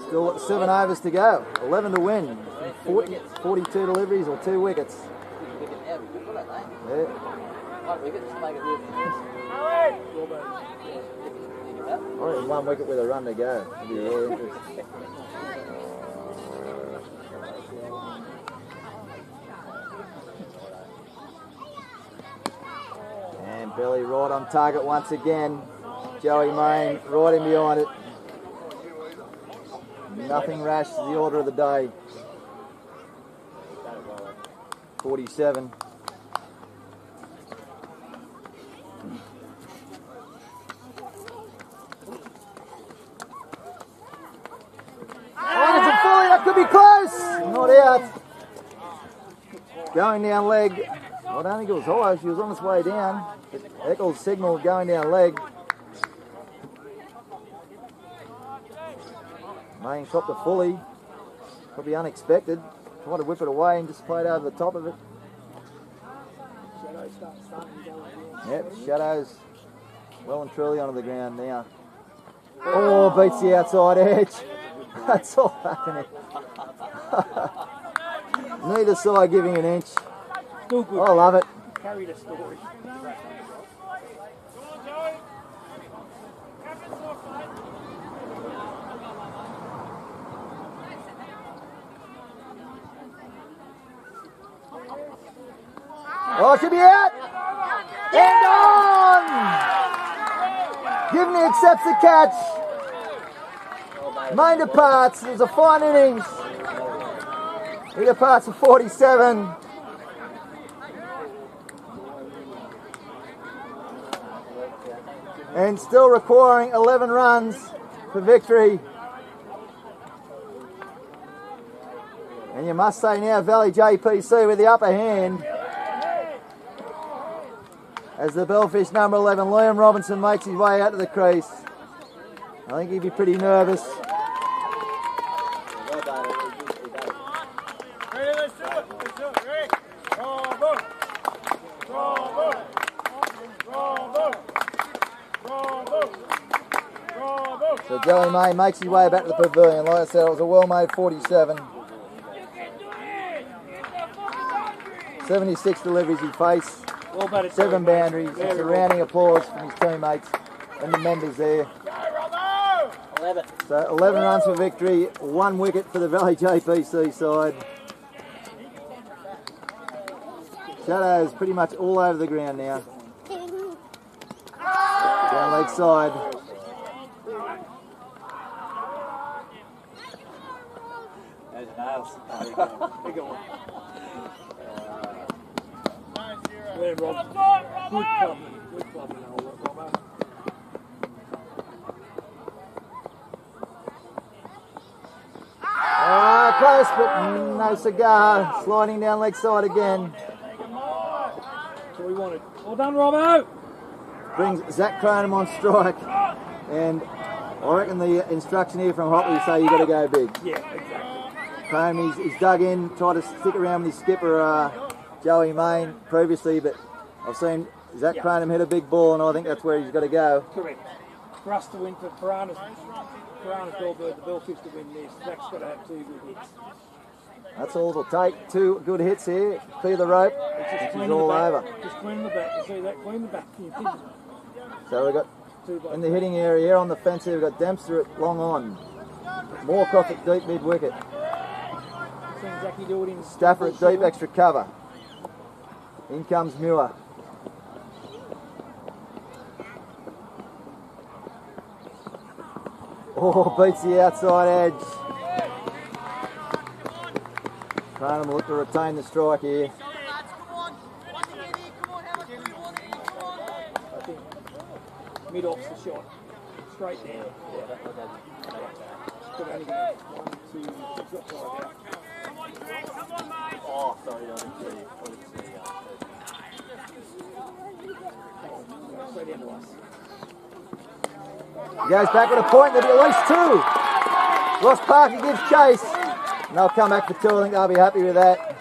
Still 7 overs to go. 11 to win. 42 deliveries or 2 wickets. Yeah. I reckon 1 wicket with a run to go. It'd be really interesting. And Billy right on target once again. Joey Main right in behind it. Nothing rash is the order of the day. 47. Oh, it's a fully, that could be close. Not out. Going down leg. I don't think it was high, she was on its way down. Eccles signal going down leg. Main shot the fully. Probably unexpected. Tried to whip it away and just played over the top of it. Yep, Shadows well and truly onto the ground now. Oh, beats the outside edge. That's all happening. Neither side giving an inch. Still good. I love it. Carry the story. Oh, it should be out. And on. Gibney accepts the catch. Main departs. It was a fine innings. He departs for 47. And still requiring 11 runs for victory. And you must say now Valley JPC with the upper hand as the Bellfish number 11, Liam Robinson, makes his way out to the crease. I think he'd be pretty nervous. So Joey May makes his way back to the pavilion. Like I said, it was a well-made 47. 76 deliveries he faced. 7 boundaries. Surrounding applause from his teammates and the members there. 11. So 11 runs for victory, 1 wicket for the Valley JPC side. Shadows pretty much all over the ground now. Down leg side. There's nails. Big one. There, Rob. Good clubbing, Robbo. Close, but no cigar. Sliding down leg side again. That's what we wanted. Well done, Robbo. Brings Zach Cronum on strike. And I reckon the instruction here from Hotley say you got to go big. Yeah, exactly. Cronum, he's dug in, tried to stick around with his skipper, Joey Main, previously, but I've seen Zach Cronum hit a big ball, and I think that's where he's got to go. Correct. For us to win, for Piranhas, Bellbird, the Bellfish to win this, Zach's got to have 2 good hits. That's all it'll take. 2 good hits here, clear the rope, which is all over. Just clean the back. You see that? Clean the back. So we've got, in the hitting area here on the fence here, we've got Dempster at long on. Moorcroft at deep mid-wicket. Stafford at deep extra cover. In comes Muir. Oh, beats the outside edge. Cronum will look to retain the strike here. I think mid-off's the shot. Straight down. Could only go 1, 2, 6, got 5 out. Oh, sorry, I didn't see. Straight down to us. He goes back with a point. There'll be at least two. Ross Parker gives chase. And they'll come back for two. I think they'll be happy with that.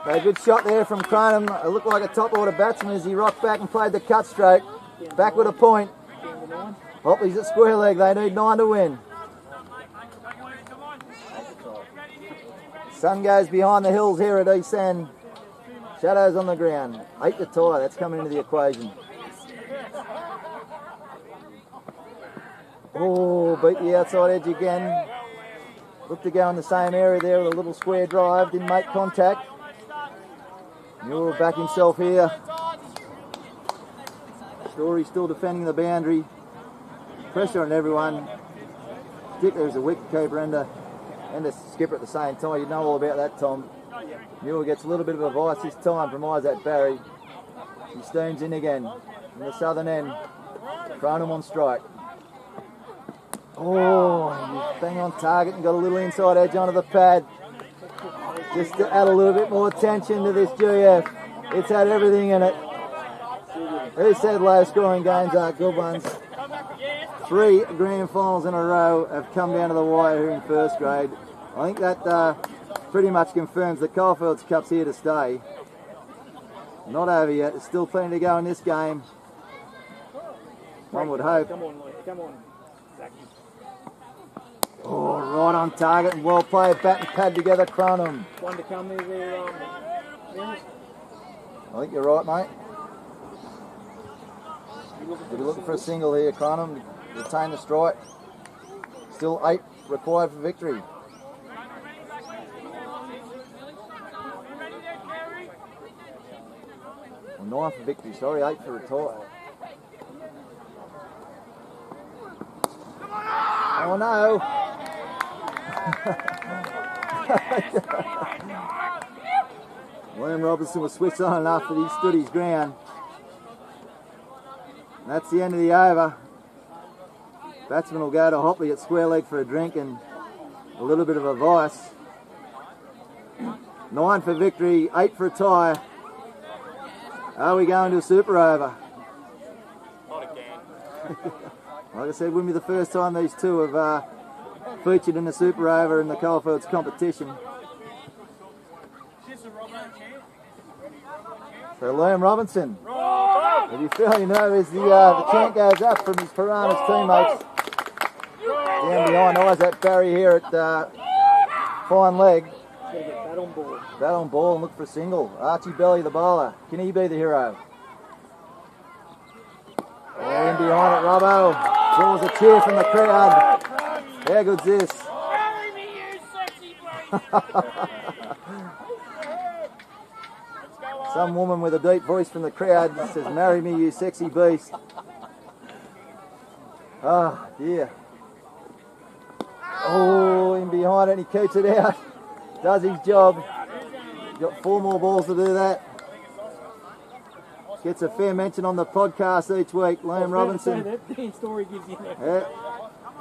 So a good shot there from Cronum. It looked like a top order batsman as he rocked back and played the cut straight. Back with a point. Hopley's at square leg. They need 9 to win. Sun goes behind the hills here at East End. Shadows on the ground. 8 to tie. That's coming into the equation. Oh, beat the outside edge again. Looked to go in the same area there with a little square drive. Didn't make contact. Muir back himself here. Story still defending the boundary. Pressure on everyone. Particularly as a wicket keeper and a skipper at the same time. You know all about that, Tom. Muir gets a little bit of advice this time from Isaac Barry. He steams in again from the southern end. Cronum on strike. Oh, he's bang on target and got a little inside edge onto the pad. Just to add a little bit more tension to this GF. It's had everything in it. Who said low scoring games aren't good ones? 3 grand finals in a row have come down to the wire here in first grade. I think that pretty much confirms the Coalfields Cup's here to stay. Not over yet. There's still plenty to go in this game. One would hope. Come on, Lloyd. Come on. Oh, right on target and well played. Bat and pad together, Cronum. One to come there, I think you're right, mate. We're looking for a single here, Cronum. Retain the strike. Still 8 required for victory. Well, 9 for victory, sorry, 8 for retire. Oh no! William Robinson was switched on enough that he stood his ground. And that's the end of the over. Batsman will go to Hopley at square leg for a drink and a little bit of advice. 9 for victory, 8 for a tie. Are we going to a super over? Not again. Like I said, wouldn't be the first time these two have featured in a super over in the Coalfields competition. So Liam Robinson, if you feel you know, as the chant goes up from his Piranhas teammates down behind Isaac Barry here at fine leg. Bat on ball. Bat on ball and look for a single. Archie Belly, the bowler. Can he be the hero? Oh, in behind it, Robbo. Draws a cheer from the crowd. How good's this? Some woman with a deep voice from the crowd says, "Marry me, you sexy beast." Oh, dear. Oh, in behind it, and he keeps it out. Does his job. Got 4 more balls to do that. Gets a fair mention on the podcast each week. Liam Robinson. That Dan story gives you that. Yeah.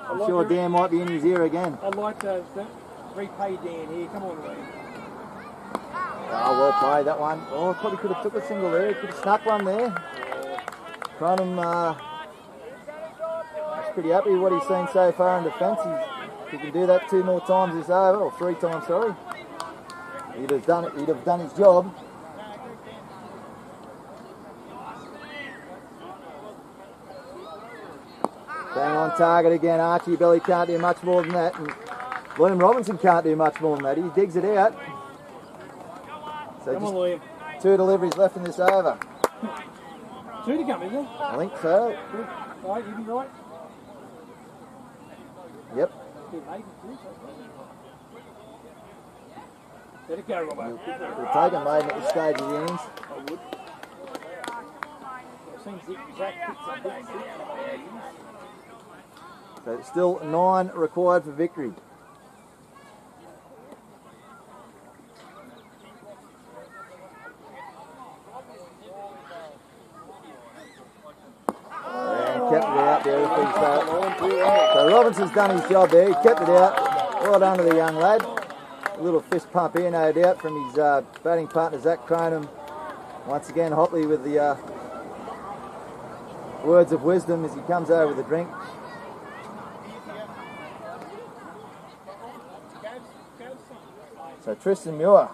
I'm sure Dan might be in his ear again. I'd like to repay Dan here. Come on, Liam. Oh, well played, that one. Oh, probably could have took a single there. Could have snuck one there. Cronum is pretty happy with what he's seen so far in defence. He can do that 2 more times this over, or 3 times, sorry. He'd have done it. He'd have done his job. Bang on target again. Archie Belly can't do much more than that, and William Robinson can't do much more than that. He digs it out. So come on, William. 2 deliveries left in this over. 2 to come, isn't it? I think so. Right, you be right. Yep. Let it go, Robbo. We'll take a maiden at this stage of the innings. I would. I've seen Zach picks up big 6. So it's still 9 required for victory. And kept it out there. So Robinson's done his job there. He kept it out. Well done to the young lad. A little fist pump here, no doubt, from his batting partner Zach Cronum. Once again, Hopley with the words of wisdom as he comes over with a drink. So Tristan Muir,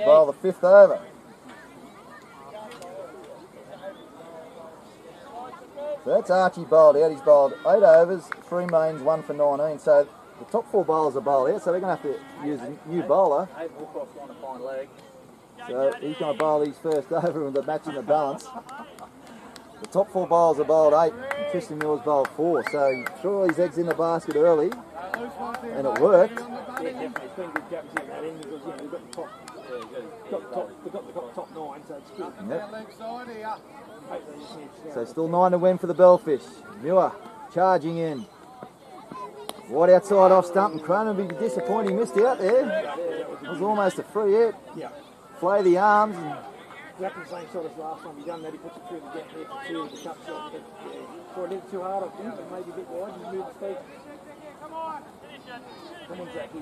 bowl the 5th over. So that's Archie bowled out. He's bowled 8 overs, 3 mains, 1 for 19. So the top 4 bowlers are bowled out, so they're going to have to use a new bowler. So he's going to bowl his first over with the match in the balance. The top 4 bowlers are bowled 8, and Tristan Muir's bowled 4. So he threw all his eggs in the basket early, and it worked. Yeah, definitely. It's been good captaincy in that end because we've got the top 9, so it's good. Yep. So still 9 to win for the Bellfish. Muir charging in. Wide outside off stump, and Cronin would be disappointed he missed out there. It was almost a free hit. Yeah. Flay the arms. And Exactly the same shot as last time. He done that, he puts it through the gap there for 2 with the cut shot. But yeah, a little too hard, I think, and maybe a bit wide and move the feet. Come on, Zachy.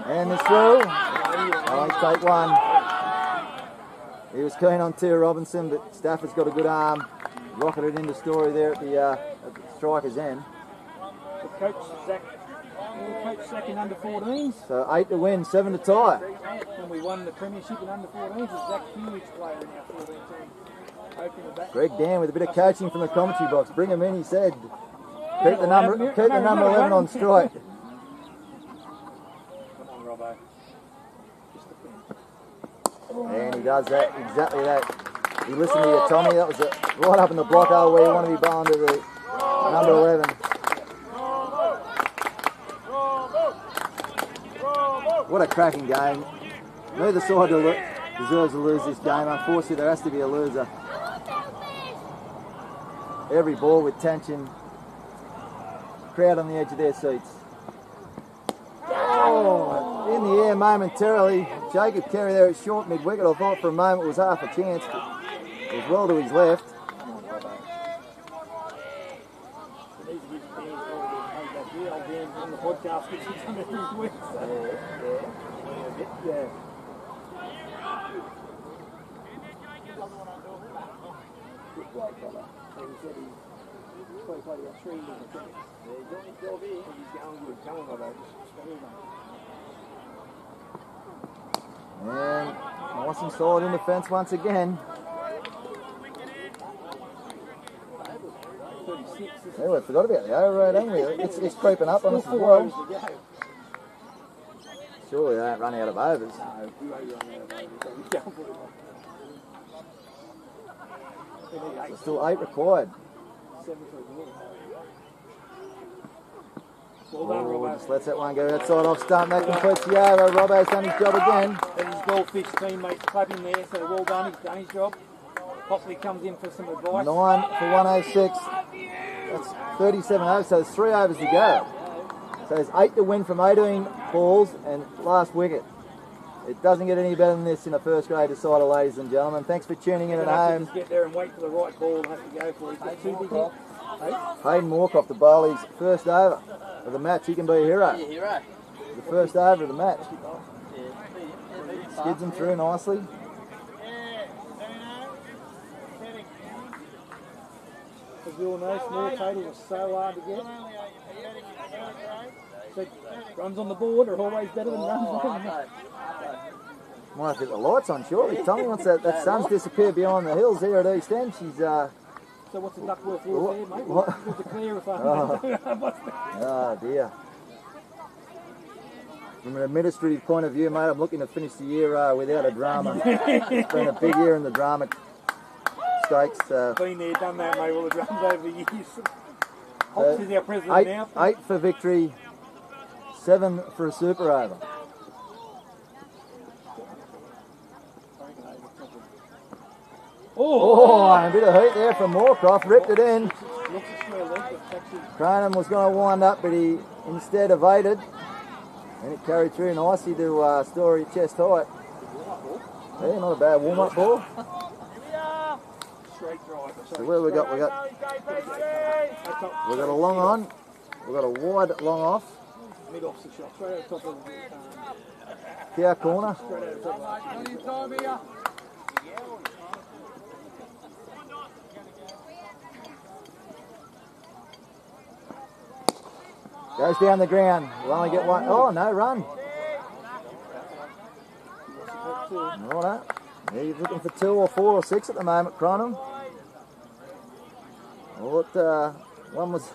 And the through. Nice take 1. He was keen on 2, Robinson, but Stafford's got a good arm. Rocketed into Story there at the striker's end. The coach, Zach, coach second under 14s. So 8 to win, 7 to tie. When we won the premiership in under 14s, was Zach Huge player in our 14 team. Opening the back. Greg Dan with a bit of coaching from the commentary box. Bring him in, he said. Keep the number 11 on strike. And he does that, exactly that. You listen to you, Tommy, that was right up in the block hole where you want to be bowling to the number 11. What a cracking game. Neither side deserves to lose this game. Unfortunately, there has to be a loser. Every ball with tension. Crowd on the edge of their seats. Oh, in the air momentarily. Jacob Carey there at short mid-wicket. I thought for a moment it was half a chance, but it was well to his left. On the podcast, which is on every week. Yeah. And nice and solid in defence once again. Yeah, we forgot about the overrate, haven't we? It's creeping up on us as well. Surely they don't run out of overs. There's still 8 required. Oh, just lets that one go outside off stump. That completes the over. Robbo's done his job again. And his Goldfish teammates clapping there, so well done, he's done his job. Possibly comes in for some advice. 9 for 106. That's 37 overs, so there's 3 overs to go. So there's 8 to win from 18 balls and last wicket. It doesn't get any better than this in a first grade decider, ladies and gentlemen. Thanks for tuning in at home. Just get there and wait for the right ball and have to go for it. He's got 2 big hits. Hayden Moorcock to bowl his first over of the match. He can be a hero. Hero. The first over of the match. Skids him through nicely. As we all know, small total was so hard to get. So runs on the board are always better than runs on the board. Might have to get the lights on shortly. Tommy, once that sun's disappeared behind the hills here at East End, she's... So what's the Duckworth rule there, mate? We'll declare if I... Oh dear. From an administrative point of view, mate, I'm looking to finish the year without a drama. It's been a big year in the drama stakes. Been there, done that, mate, all the drums over the years. Hops is our president now. 8 for victory, 7 for a super over. Oh, and a bit of heat there from Moorcroft, ripped it in. Cronin was going to wind up, but he instead evaded. And it carried through nicely to Story chest height. Yeah, not a bad warm-up ball. So where we got a long on, we got a wide long off. Mid off the shot, straight over top of Cow corner. straight over top of Goes down the ground. We'll only get one. Oh, no run. Righto. Yeah, he's looking for 2 or 4 or 6 at the moment, Cronham. Well, one was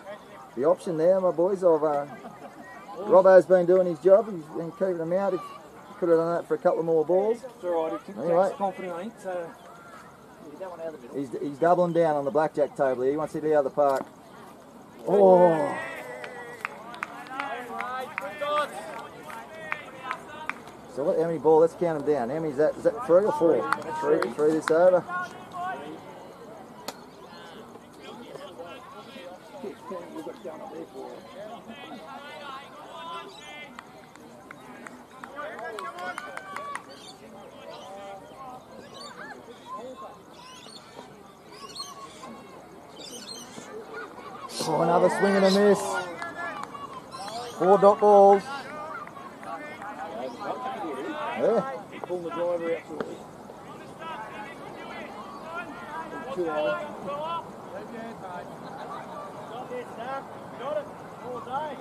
the option there, my boys, of Robbo's been doing his job. He's been keeping them out. He could have done that for a couple of more balls. It's alright, Anyway. confident, I think, so He's doubling down on the blackjack table here. He wants it out of the park. Oh. So how many balls? Let's count them down. How many is that? Is that 3 or 4? 3 this over. Oh, another swing and a miss. 4 dot balls. Yeah. pull the driver out shortly. Too high. Got it. All day.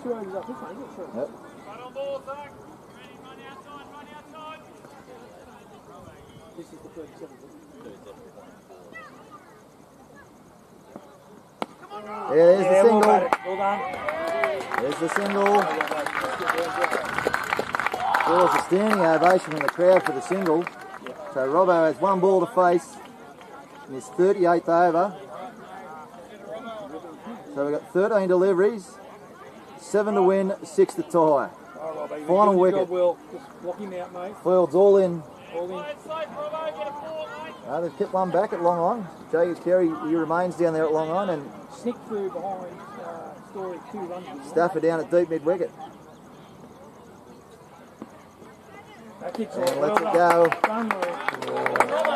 2 overs up this one, isn't it? Sure. Yep. Right on ball, Zach. Run outside, run outside. This is the 37. Yeah, there's the single. Well done. There's the single. There's a standing ovation from the crowd for the single. So Robbo has 1 ball to face in his 38th over. So we've got 13 deliveries, 7 to win, 6 to tie. Oh, Robbo, Final wicket. Job well. Just block him out, mate. Fields all in. All in. They've kept one back at long on. Jay Carey, he remains down there at long on, and Snick through behind Story 2 runs. Stafford down at deep mid wicket. That kicks And off. lets it Well go. done, Roy.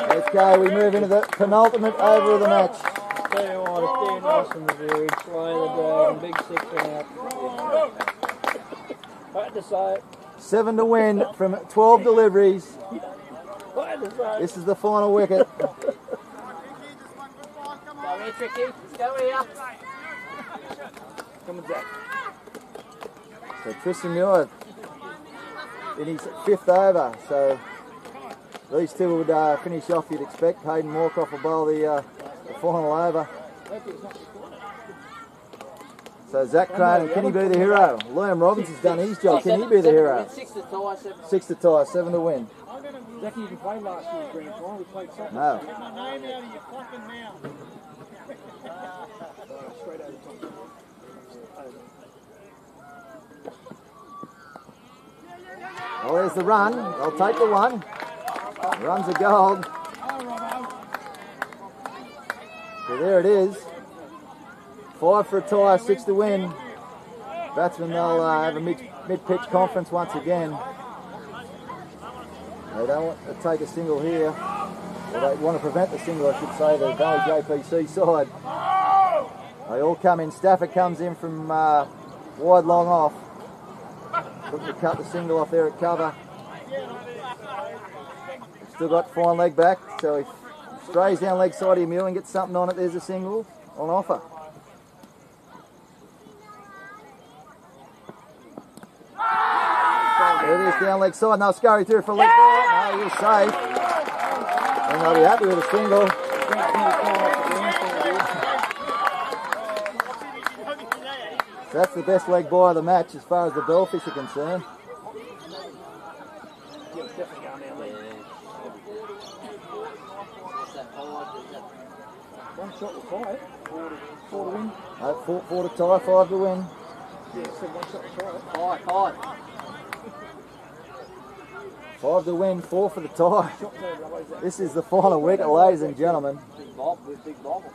Let's go. We move into the penultimate over of the match. Tell you what, it's Dan Ross in the very slow the big 6 out. I had to say it. 7 to win from 12 deliveries. I had to say it. This is the final wicket. Go here, Tricky. Go here. Come on, Jack. So Tristan Muir in his 5th over. So these two would finish off, you'd expect. Hayden Moorcroft will bowl the final over. So Zach Crane, can he be the hero? Liam Robbins has done his job. Can he be the hero? 6 to tie, 7. 6 to tie, 7 to win. Jackie even played last year's grand final. We played soccer. No. Get my name out of your fucking mouth. Straight over top. Oh, there's the run. I'll take the one. Runs a gold. So there it is. 5 for a tie, 6 to win. Batsmen, they'll have a mid-pitch conference once again. They don't want to take a single here. Well, they want to prevent the single, I should say, the Valley JPC side. They all come in. Stafford comes in from wide long off. Looking to cut the single off there at cover. Still got fine leg back, so if he strays down leg side of your mule and gets something on it, there's a single on offer. There it is down leg side, and they'll scurry through for a leg ball. No, you're safe. And they'll be happy with a single. So that's the best leg ball of the match as far as the Bellfish are concerned. Yeah, it's definitely going down there. One shot will tie it. 4 to win. 4 to tie, 5 to win. Yeah, so one shot will tie it. 5. 5 to win, 4 for the tie. Shots over, otherwise that. This is the final wicket, ladies and gentlemen. Big bob with big bobble.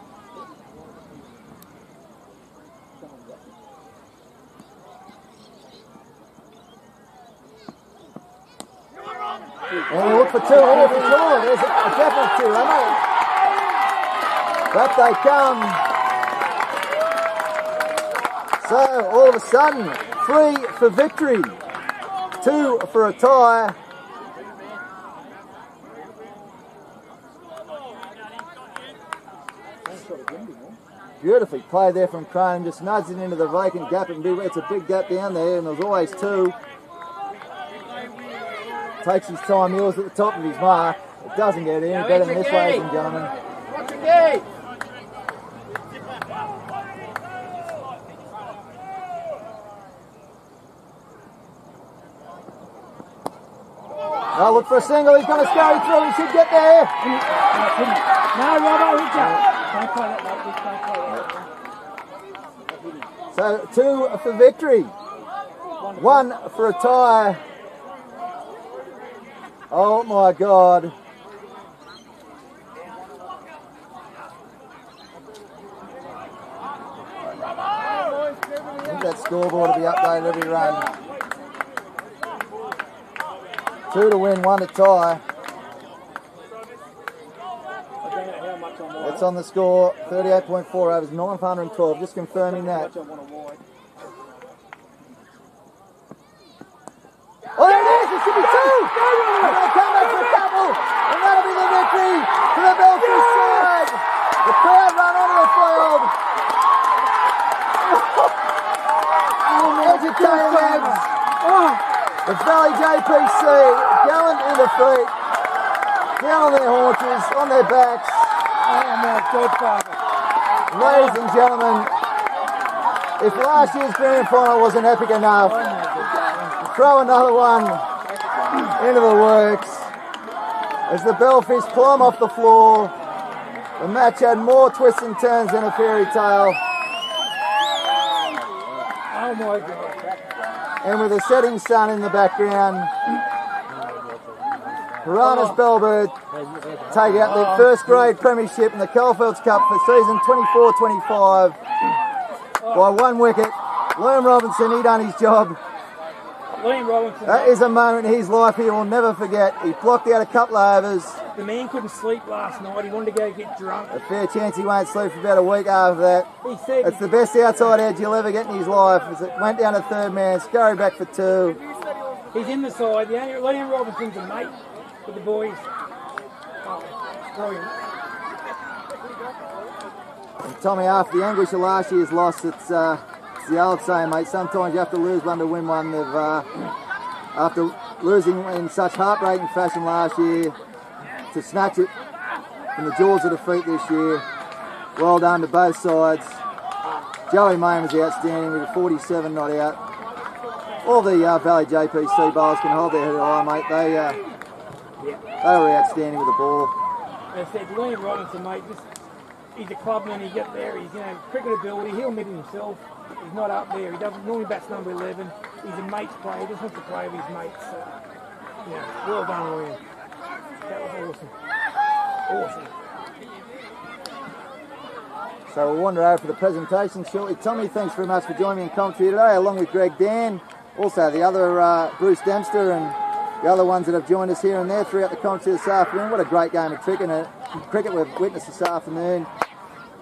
And we look for 2 here for sure. There's a definite 2, isn't it? But they come. So all of a sudden, 3 for victory, 2 for a tie. Beautifully played there from Crane, just nudged it into the vacant gap. And it's a big gap down there, and there's always 2. Takes his time, Mules at the top of his mark. It doesn't get any better than this, ladies and gentlemen. Watch your gate. Now look for a single, he's going to scurry through, he should get there. No, Robbo, hit ya. Don't play that, mate. Don't play that. So 2 for victory, 1 for a tie. Oh my God. I think that scoreboard will be updated every run. 2 to win, 1 to tie. That's on the score, 38.4 overs, 912, just confirming that. Oh, there it is, it should be 2! They're going to come back for a couple, and that'll be the victory for the Belfast side. The crowd run onto the field. Entertainment. The Valley JPC, gallant in defeat, down on their haunches, on their backs. Oh my God, Father. Ladies and gentlemen, if last year's grand final wasn't epic enough, throw another one into the works. As the Bellfish climb off the floor, the match had more twists and turns than a fairy tale. Oh my God. And with a setting sun in the background, Piranhas Bellbird take out the first grade premiership in the Coalfields Cup for season 24-25 by 1 wicket. Liam Robinson, he done his job. Liam Robinson. That is a moment in his life he will never forget. He blocked out a couple of overs. The man couldn't sleep last night. He wanted to go get drunk. A fair chance he won't sleep for about a week after that. He said it's the best outside edge he'll ever get in his life. As it went down to 3rd man, scurried back for 2. He's in the side. The only Liam Robinson's a mate with the boys. Oh, brilliant. And Tommy, after the anguish of last year's loss, it's the old saying, mate. Sometimes you have to lose one to win one. After losing in such heartbreaking fashion last year, to snatch it from the jaws of defeat this year. Well done to both sides. Joey Mayne was outstanding with a 47 not out. All the Valley JPC bowlers can hold their head high, mate. They were outstanding with the ball. As I said, Liam Robinson, mate, he's a clubman. He get there. He's cricket ability. He'll admit it himself. He's not up there. He doesn't normally bats number 11. He's a mate's player. He just wants to play with his mates. So, well done, Liam. That was awesome. Awesome. So we'll wander over for the presentation shortly. Tommy, thanks very much for joining me in commentary today, along with Greg Dan, also the other Bruce Dempster, and the other ones that have joined us here and there throughout the commentary this afternoon. What a great game of cricket we've witnessed this afternoon,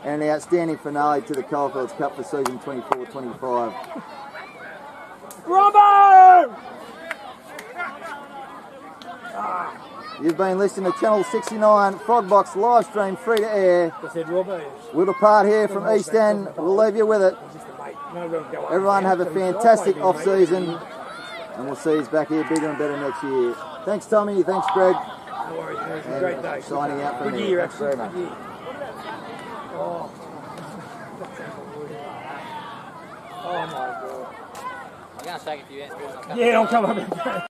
and an outstanding finale to the Coalfields Cup for season 24-25. Robbo! You've been listening to Channel 69 Frogbox live stream, free to air. I said Robbo. We'll depart here from East End. We'll leave you with it. Everyone have a fantastic off season, and we'll see you back here bigger and better next year. Thanks, Tommy. Thanks, Greg. No worries, man. It's a great day. Signing out from Good here. year, Thanks very much. Good year. Oh. Oh my God. I'm going to take a few answers. Yeah, I'll come up.